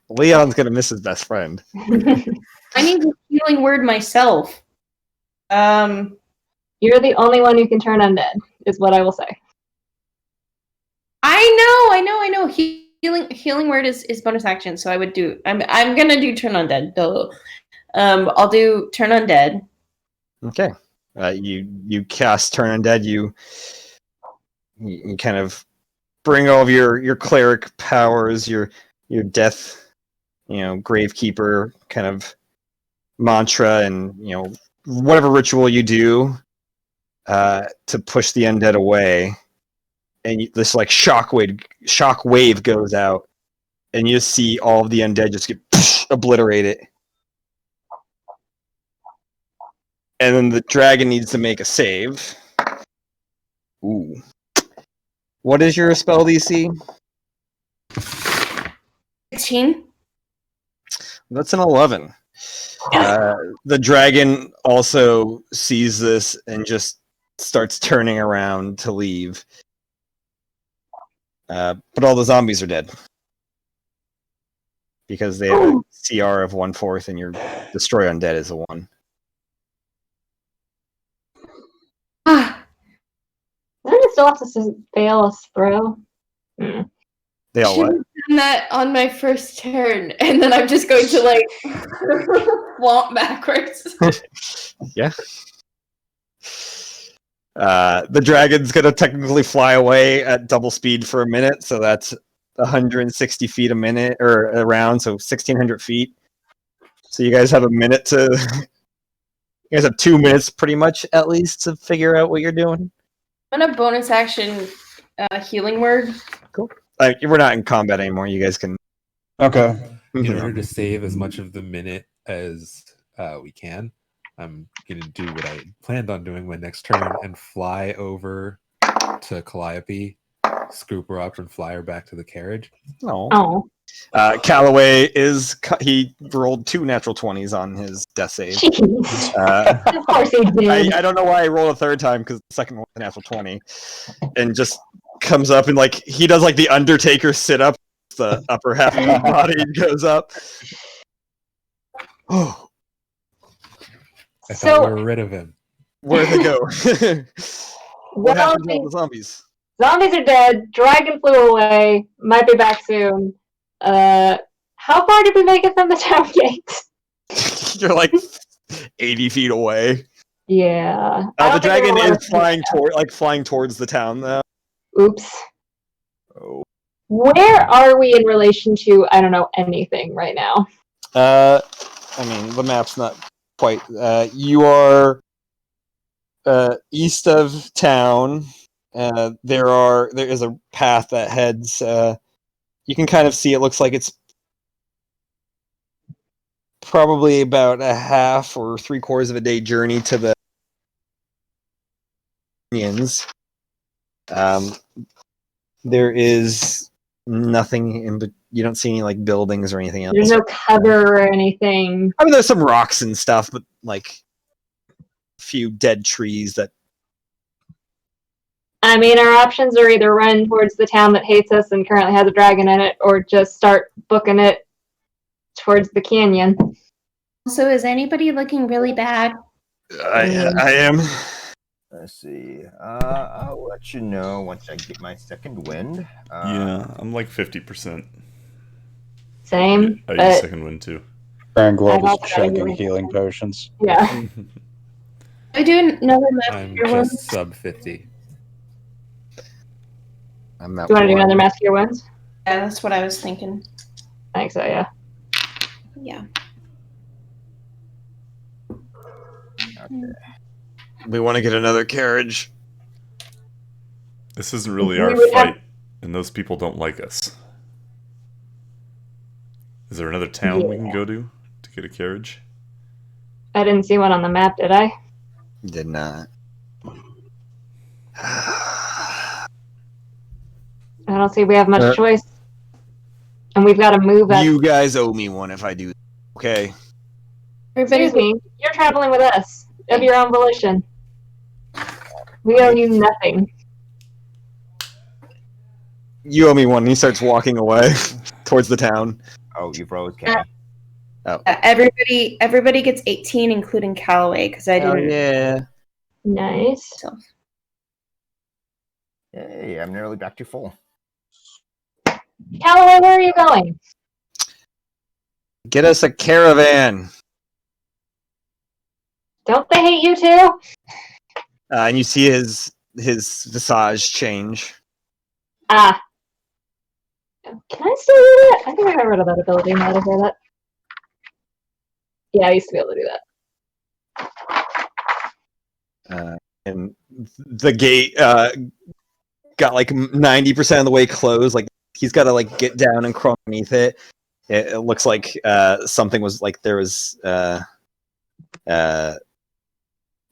Leon's gonna miss his best friend. I need a healing word myself. You're the only one who can turn undead, is what I will say. I know. Healing word is bonus action, so I would do. I'm gonna do turn undead. Duh. I'll do turn undead. Okay. You cast turn undead. You you kind of bring all of your cleric powers, your death, gravekeeper kind of mantra, and whatever ritual you do to push the undead away. And this like shock wave goes out, and you see all of the undead just get obliterated. And then the dragon needs to make a save. Ooh. What is your spell DC? 16. That's an 11. The dragon also sees this and just starts turning around to leave. But all the zombies are dead. Because they have a CR of 1/4 and your destroy undead is a 1. Then it still have to fail a throw. They all Should what? have done that on my first turn, and then I'm just going to like flaunt backwards. Yeah. The dragon's gonna technically fly away at double speed for a minute, so that's 160 feet a minute or around, so 1,600 feet. So you guys have a minute to. You guys have 2 minutes, pretty much at least, to figure out what you're doing. I'm gonna bonus action healing word. Cool. We're not in combat anymore. You guys can. Okay. In order to save as much of the minute as we can, I'm going to do what I planned on doing my next turn and fly over to Calliope, scoop her up, and fly her back to the carriage. Oh. Callaway he rolled 2 natural 20s on his death save. Jeez. Of course he did. I don't know why I rolled a third time because the second one was a natural 20, and just comes up and like he does like the Undertaker sit up, the upper half of his body goes up. Oh, I thought we were rid of him. Where'd they go? What happened to all the zombies? Zombies are dead. Dragon flew away. Might be back soon. How far did we make it from the town gate? You're like 80 feet away. Yeah. The dragon is flying towards the town though. Oops. Oh. Where are we in relation to, I don't know, anything right now? I mean, the map's not quite. You are east of town. There is a path that heads. You can kind of see. It looks like it's probably about a half or 3/4 of a day journey to the Indians. There is nothing but you don't see any like buildings or anything else. There's no cover or anything. I mean, there's some rocks and stuff, but like a few dead trees that. I mean, our options are either run towards the town that hates us and currently has a dragon in it, or just start booking it towards the canyon. So is anybody looking really bad? I am. Let's see. I'll let you know once I get my second wind. Yeah, I'm like 50%. Same. I use But second wind too. Grand Globe I'm is also chugging angry. healing potions. yeah. I do another I'm master one. just sub 50. I'm at Do you want to do 1. another Master Your Wounds? Yeah, that's what I was thinking. I think so, yeah. Yeah. Okay. We want to get another carriage. This isn't really We our would have- fight, and those people don't like us. Is there another town we can go to get a carriage? I didn't see one on the map, did I? Did not. I don't see we have much choice. And we've got to move at... You guys owe me one if I do. Okay. Excuse me, you're traveling with us, of your own volition. We owe you nothing. You owe me one. And he starts walking away towards the town. Oh, you froze, Kenny. Everybody gets 18, including Callaway, because I Oh didn't. yeah. Nice. Hey, I'm nearly back to full. Callaway, where are you going? Get us a caravan. Don't they hate you too? And you see his his visage change. Ah. Can I still do that? I think I got rid of that ability now that I hear that. Yeah, I used to be able to do that. And the gate got like 90% of the way closed. Like he's got to like get down and crawl underneath it. It looks like something was like there was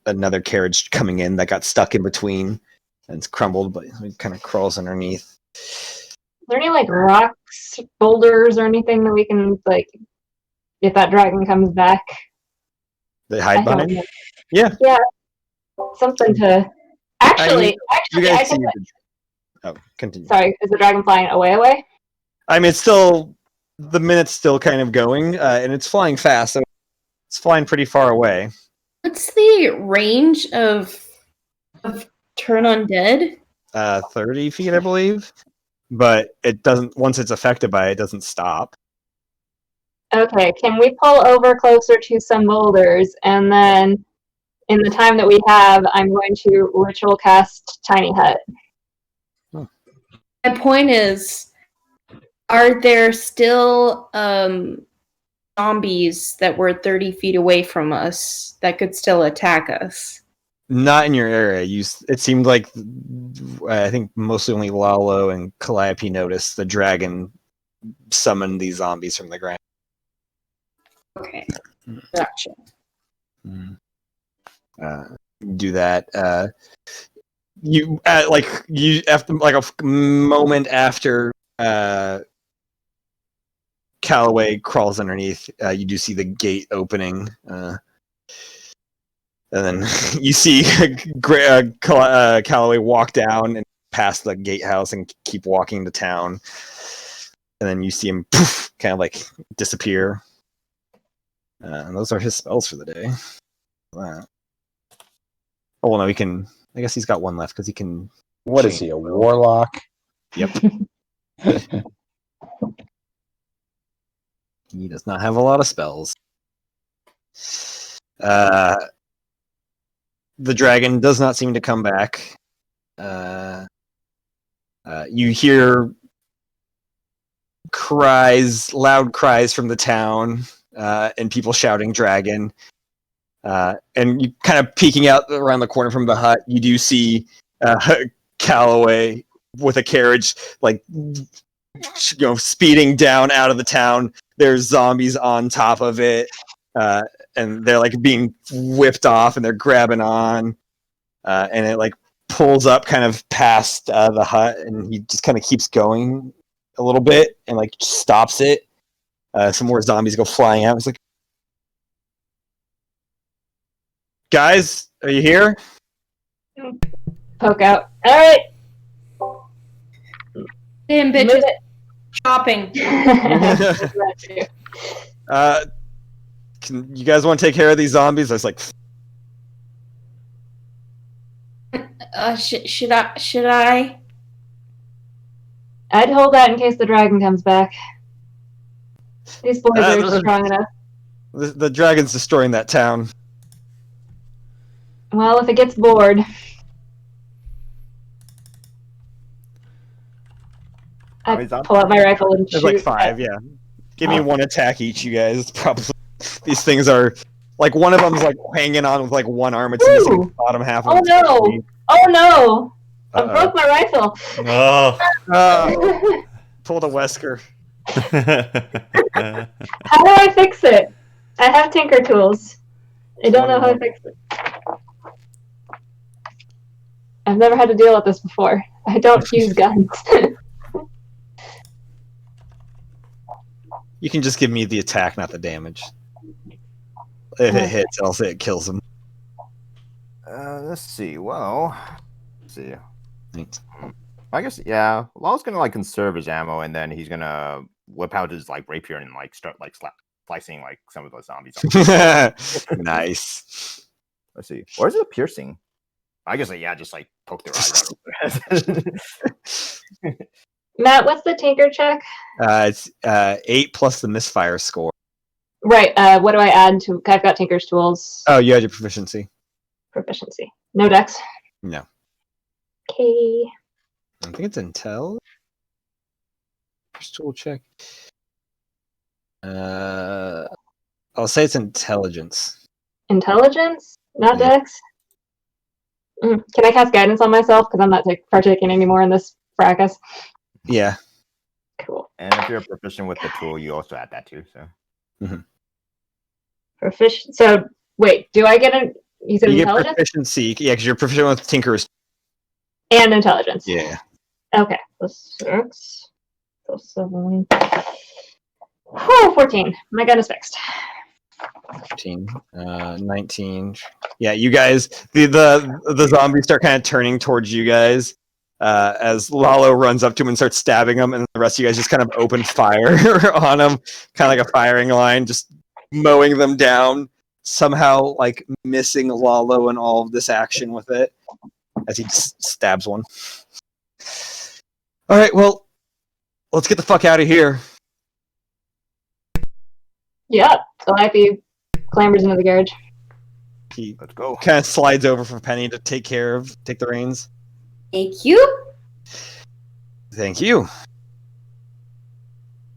another carriage coming in that got stuck in between and it's crumbled, but it kind of crawls underneath. Is there any like rocks, boulders, or anything that we can like, if that dragon comes back? They hide behind. Yeah. Yeah. Something to. Actually, you guys I see can. Oh, continue. Sorry, is the dragon flying away? I mean, it's still the minute's still kind of going, and it's flying fast, so it's flying pretty far away. What's the range of turn undead? 30 feet, I believe. But it doesn't. Once it's affected by it, it doesn't stop. Okay, can we pull over closer to some boulders, and then in the time that we have, I'm going to ritual cast Tiny Hut. My point is, are there still zombies that were 30 feet away from us that could still attack us? Not in your area. It seemed like I think mostly only Lalo and Calliope noticed the dragon summon these zombies from the ground. Okay, gotcha. Do that. You after like a moment after Calloway crawls underneath, you do see the gate opening, and then you see Calloway walk down and past the gatehouse and keep walking to town, and then you see him poof, kind of like disappear. And those are his spells for the day. Wow. Oh well, no, he can. I guess he's got one left because he can. What is he, a warlock? Yep. He does not have a lot of spells. The dragon does not seem to come back. You hear loud cries from the town, and people shouting "dragon." And you kind of peeking out around the corner from the hut, you do see Calloway with a carriage, like speeding down out of the town. There's zombies on top of it, and they're like being whipped off, and they're grabbing on, and it like pulls up kind of past the hut, and he just kind of keeps going a little bit, and like stops it. Some more zombies go flying out. It's like, guys, are you here? Poke out. All right. Damn bitches. Shopping. Can you guys want to take care of these zombies? I was like, should I? I'd hold that in case the dragon comes back. These boys are strong enough. The dragon's destroying that town. Well, if it gets bored. I pull out my rifle and shoot. There's like 5, yeah. Give me one attack each, you guys. Probably these things are like one of them's like hanging on with like one arm. It's missing the bottom half. Oh no! Oh no! I broke my rifle. Oh. Pull the Wesker. How do I fix it? I have tinker tools. I don't know how to fix it. I've never had to deal with this before. I don't use guns. You can just give me the attack, not the damage. If it hits, I'll say it kills him. Let's see. Well, let's see. Thanks. I guess yeah. Law's gonna like conserve his ammo, and then he's gonna whip out his like rapier and like start like slicing like some of those zombies. Nice. Let's see. Or is it a piercing? I guess yeah, just like poke their eye right. Matt, what's the tinker check? It's 8 plus the misfire score. Right. What do I add to? I've got tinker's tools. Oh, you had your proficiency. Proficiency. No dex. No. Okay. I think it's intel. Just tool check. I'll say it's intelligence. Intelligence, not Yeah. Dex. Can I cast guidance on myself because I'm not partaking anymore in this fracas? Yeah. Cool. And if you're proficient with the tool, you also add that too. So Proficient. So wait, do I get an? You said You get intelligence proficiency. Yeah, because you're proficient with Tinker's. and intelligence. Yeah. Okay. Plus 6. Plus 7. Whew, 14. My gun is fixed. 15, 19. Yeah, you guys, the zombies start kind of turning towards you guys as Lalo runs up to him and starts stabbing him, and the rest of you guys just kind of open fire on him, kind of like a firing line, just mowing them down. Somehow, like missing Lalo and all of this action with it as he just stabs one. All right, well, let's get the fuck out of here. Yeah. So Lappy clambers into the garage. He let's go. kind of slides over for Penny to take the reins. Thank you. Thank you.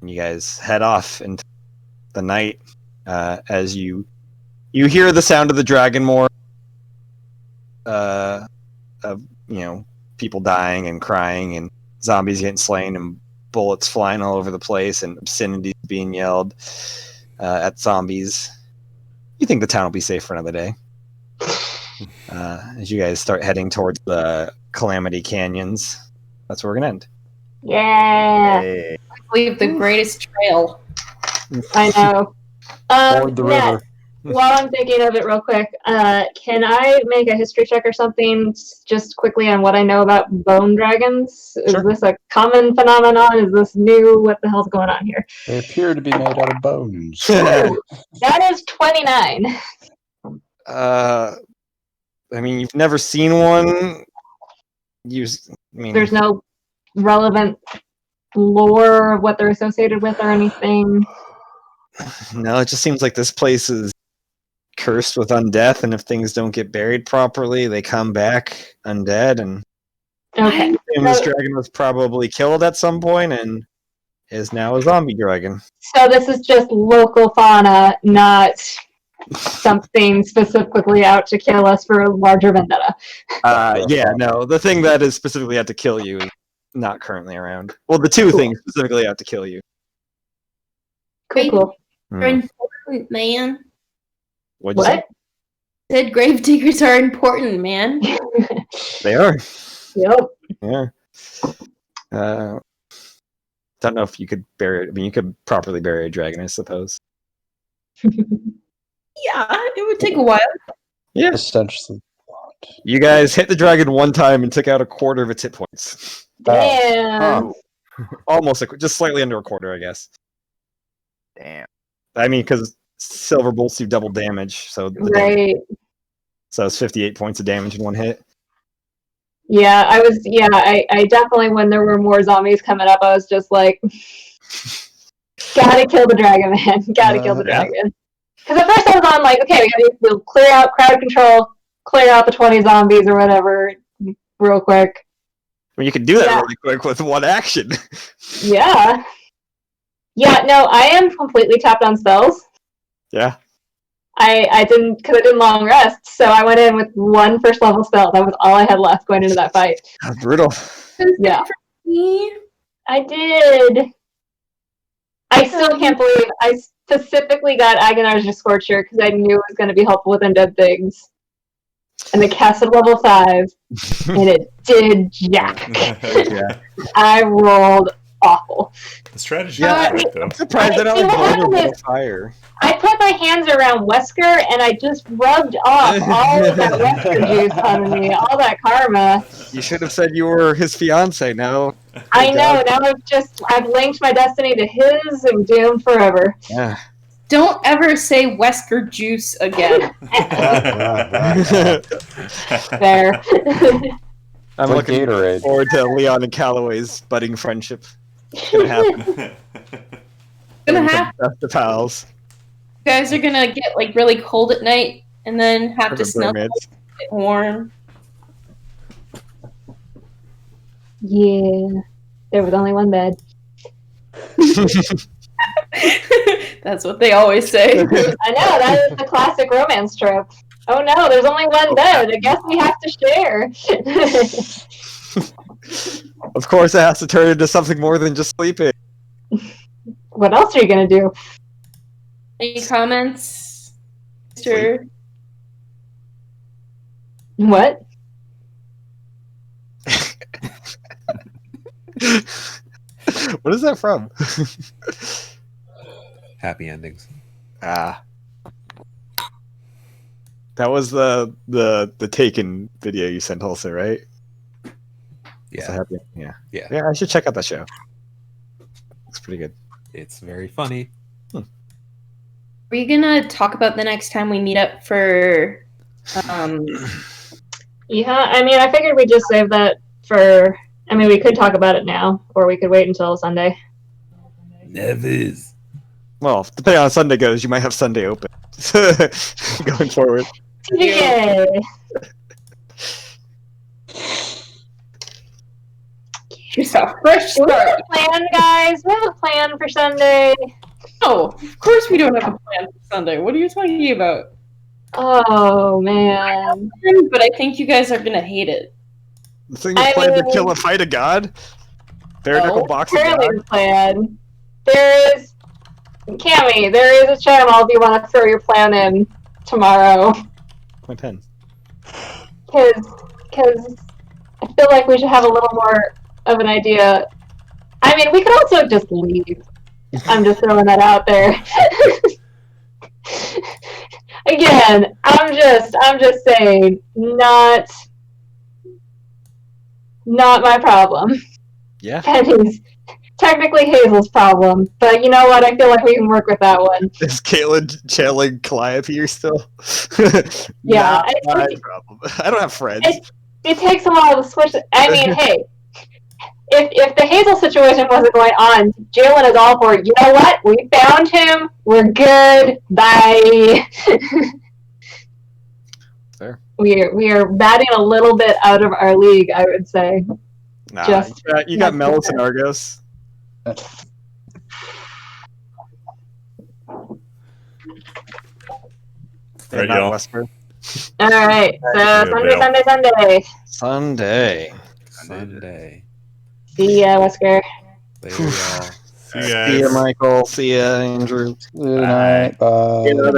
And you guys head off into the night as you hear the sound of the dragon more of people dying and crying and zombies getting slain and bullets flying all over the place and obscenities being yelled at zombies. You think the town will be safe for another day. As you guys start heading towards the Calamity Canyons. That's where we're gonna end. Yeah. Hey. Leave the greatest trail. I know. Board the Nat, river. while I'm thinking of it real quick, can I make a history check or something just quickly on what I know about bone dragons? Is this a common phenomenon? Is this new? What the hell's going on here? They appear to be made out of bones. Ooh, that is 29. I mean, you've never seen one. There's no relevant lore of what they're associated with or anything. No, it just seems like this place is cursed with undeath, and if things don't get buried properly, they come back undead. And Okay. this dragon was probably killed at some point and is now a zombie dragon. So this is just local fauna, not something specifically out to kill us for a larger vendetta. Yeah, no, the thing that is specifically out to kill you is not currently around. Well, the two things specifically out to kill you. Cool. You're important, man. What'd you say? Said grave diggers are important, man. They are. Yep. Yeah. Don't know if you could bury it. I mean, you could properly bury a dragon, I suppose. Yeah, it would take a while. Yeah. Essentially. You guys hit the dragon one time and took out a quarter of its hit points. Damn. Almost, just slightly under a quarter, I guess. Damn. I mean, because silver bolts do double damage, so Right. So it's 58 points of damage in one hit. Yeah, I definitely, when there were more zombies coming up, I was just like, gotta kill the dragon, man. Gotta kill the dragon. Because at first I was on like, okay, we'll clear out crowd control, clear out the 20 zombies or whatever real quick. I mean, you can do that really quick with one action. Yeah. Yeah, no, I am completely tapped on spells. Yeah. I didn't, because I didn't long rest, so I went in with one first level spell. That was all I had left going into that fight. That's brutal. Yeah. I did. I still can't believe I specifically got Agonizer's Scorcher because I knew it was going to be helpful with undead things. And I cast at level 5, and it did jack. Yeah. I rolled awful. The strategy is right, though. I'm surprised they're not like vulnerable to fire. I put my hands around Wesker, and I just rubbed off all of that Wesker juice on me, all that karma. You should have said you were his fiance. Now I know. Now I've linked my destiny to his and doomed forever. Yeah. Don't ever say Wesker juice again. There. I'm Like looking Gatorade. forward to Leon and Calloway's budding friendship. It's gonna happen. Gonna happen. Best of pals. You guys are gonna get like really cold at night and then have to Urban snuggle mermaids. get warm. Yeah, there was only one bed. That's what they always say. I know, that is the classic romance trope. Oh no, there's only one bed. I guess we have to share. Of course, it has to turn into something more than just sleeping. What else are you gonna do? Any comments, Mr. What? What is that from? Happy endings. Ah, that was the Taken video you sent also, right? It's a Yeah, happy, yeah. yeah. I should check out that show. It's pretty good. It's very funny. Are we gonna talk about the next time we meet up for? Yeah, I mean, I figured we'd just save that for. I mean, we could talk about it now, or we could wait until Sunday. Nevis. Well, depending on how Sunday goes, you might have Sunday open going forward. Yay! It's a fresh Do we have start. a plan, guys? We have a plan for Sunday. No, of course we don't have a plan for Sunday. What are you talking about? Oh man! But I think you guys are gonna hate it. The thing is planned to kill a fight of God? Bare knuckle box of Apparently God? the plan. There is, Cammy, there is a channel if you want to throw your plan in tomorrow. My pen. Because I feel like we should have a little more of an idea. I mean, we could also just leave. I'm just throwing that out there. Again, I'm just saying, not my problem. Yeah. Penny's technically Hazel's problem, but you know what? I feel like we can work with that one. Is Caitlin channeling Calliope still? Yeah, Not my problem. I don't have friends. It takes a while to switch. I mean, hey, if the Hazel situation wasn't going on, Jalen is all for it. You know what? We found him. We're good. Bye. Fair. We are batting a little bit out of our league, I would say. Nah, Just- you got Melis and Argos. Right, Not y'all. Wesker. All right. So Yeah, Sunday. Sunday. See ya, Wesker. Later, y'all. See you See ya, guys. Michael. See ya, Andrew. Good night. Bye. See ya,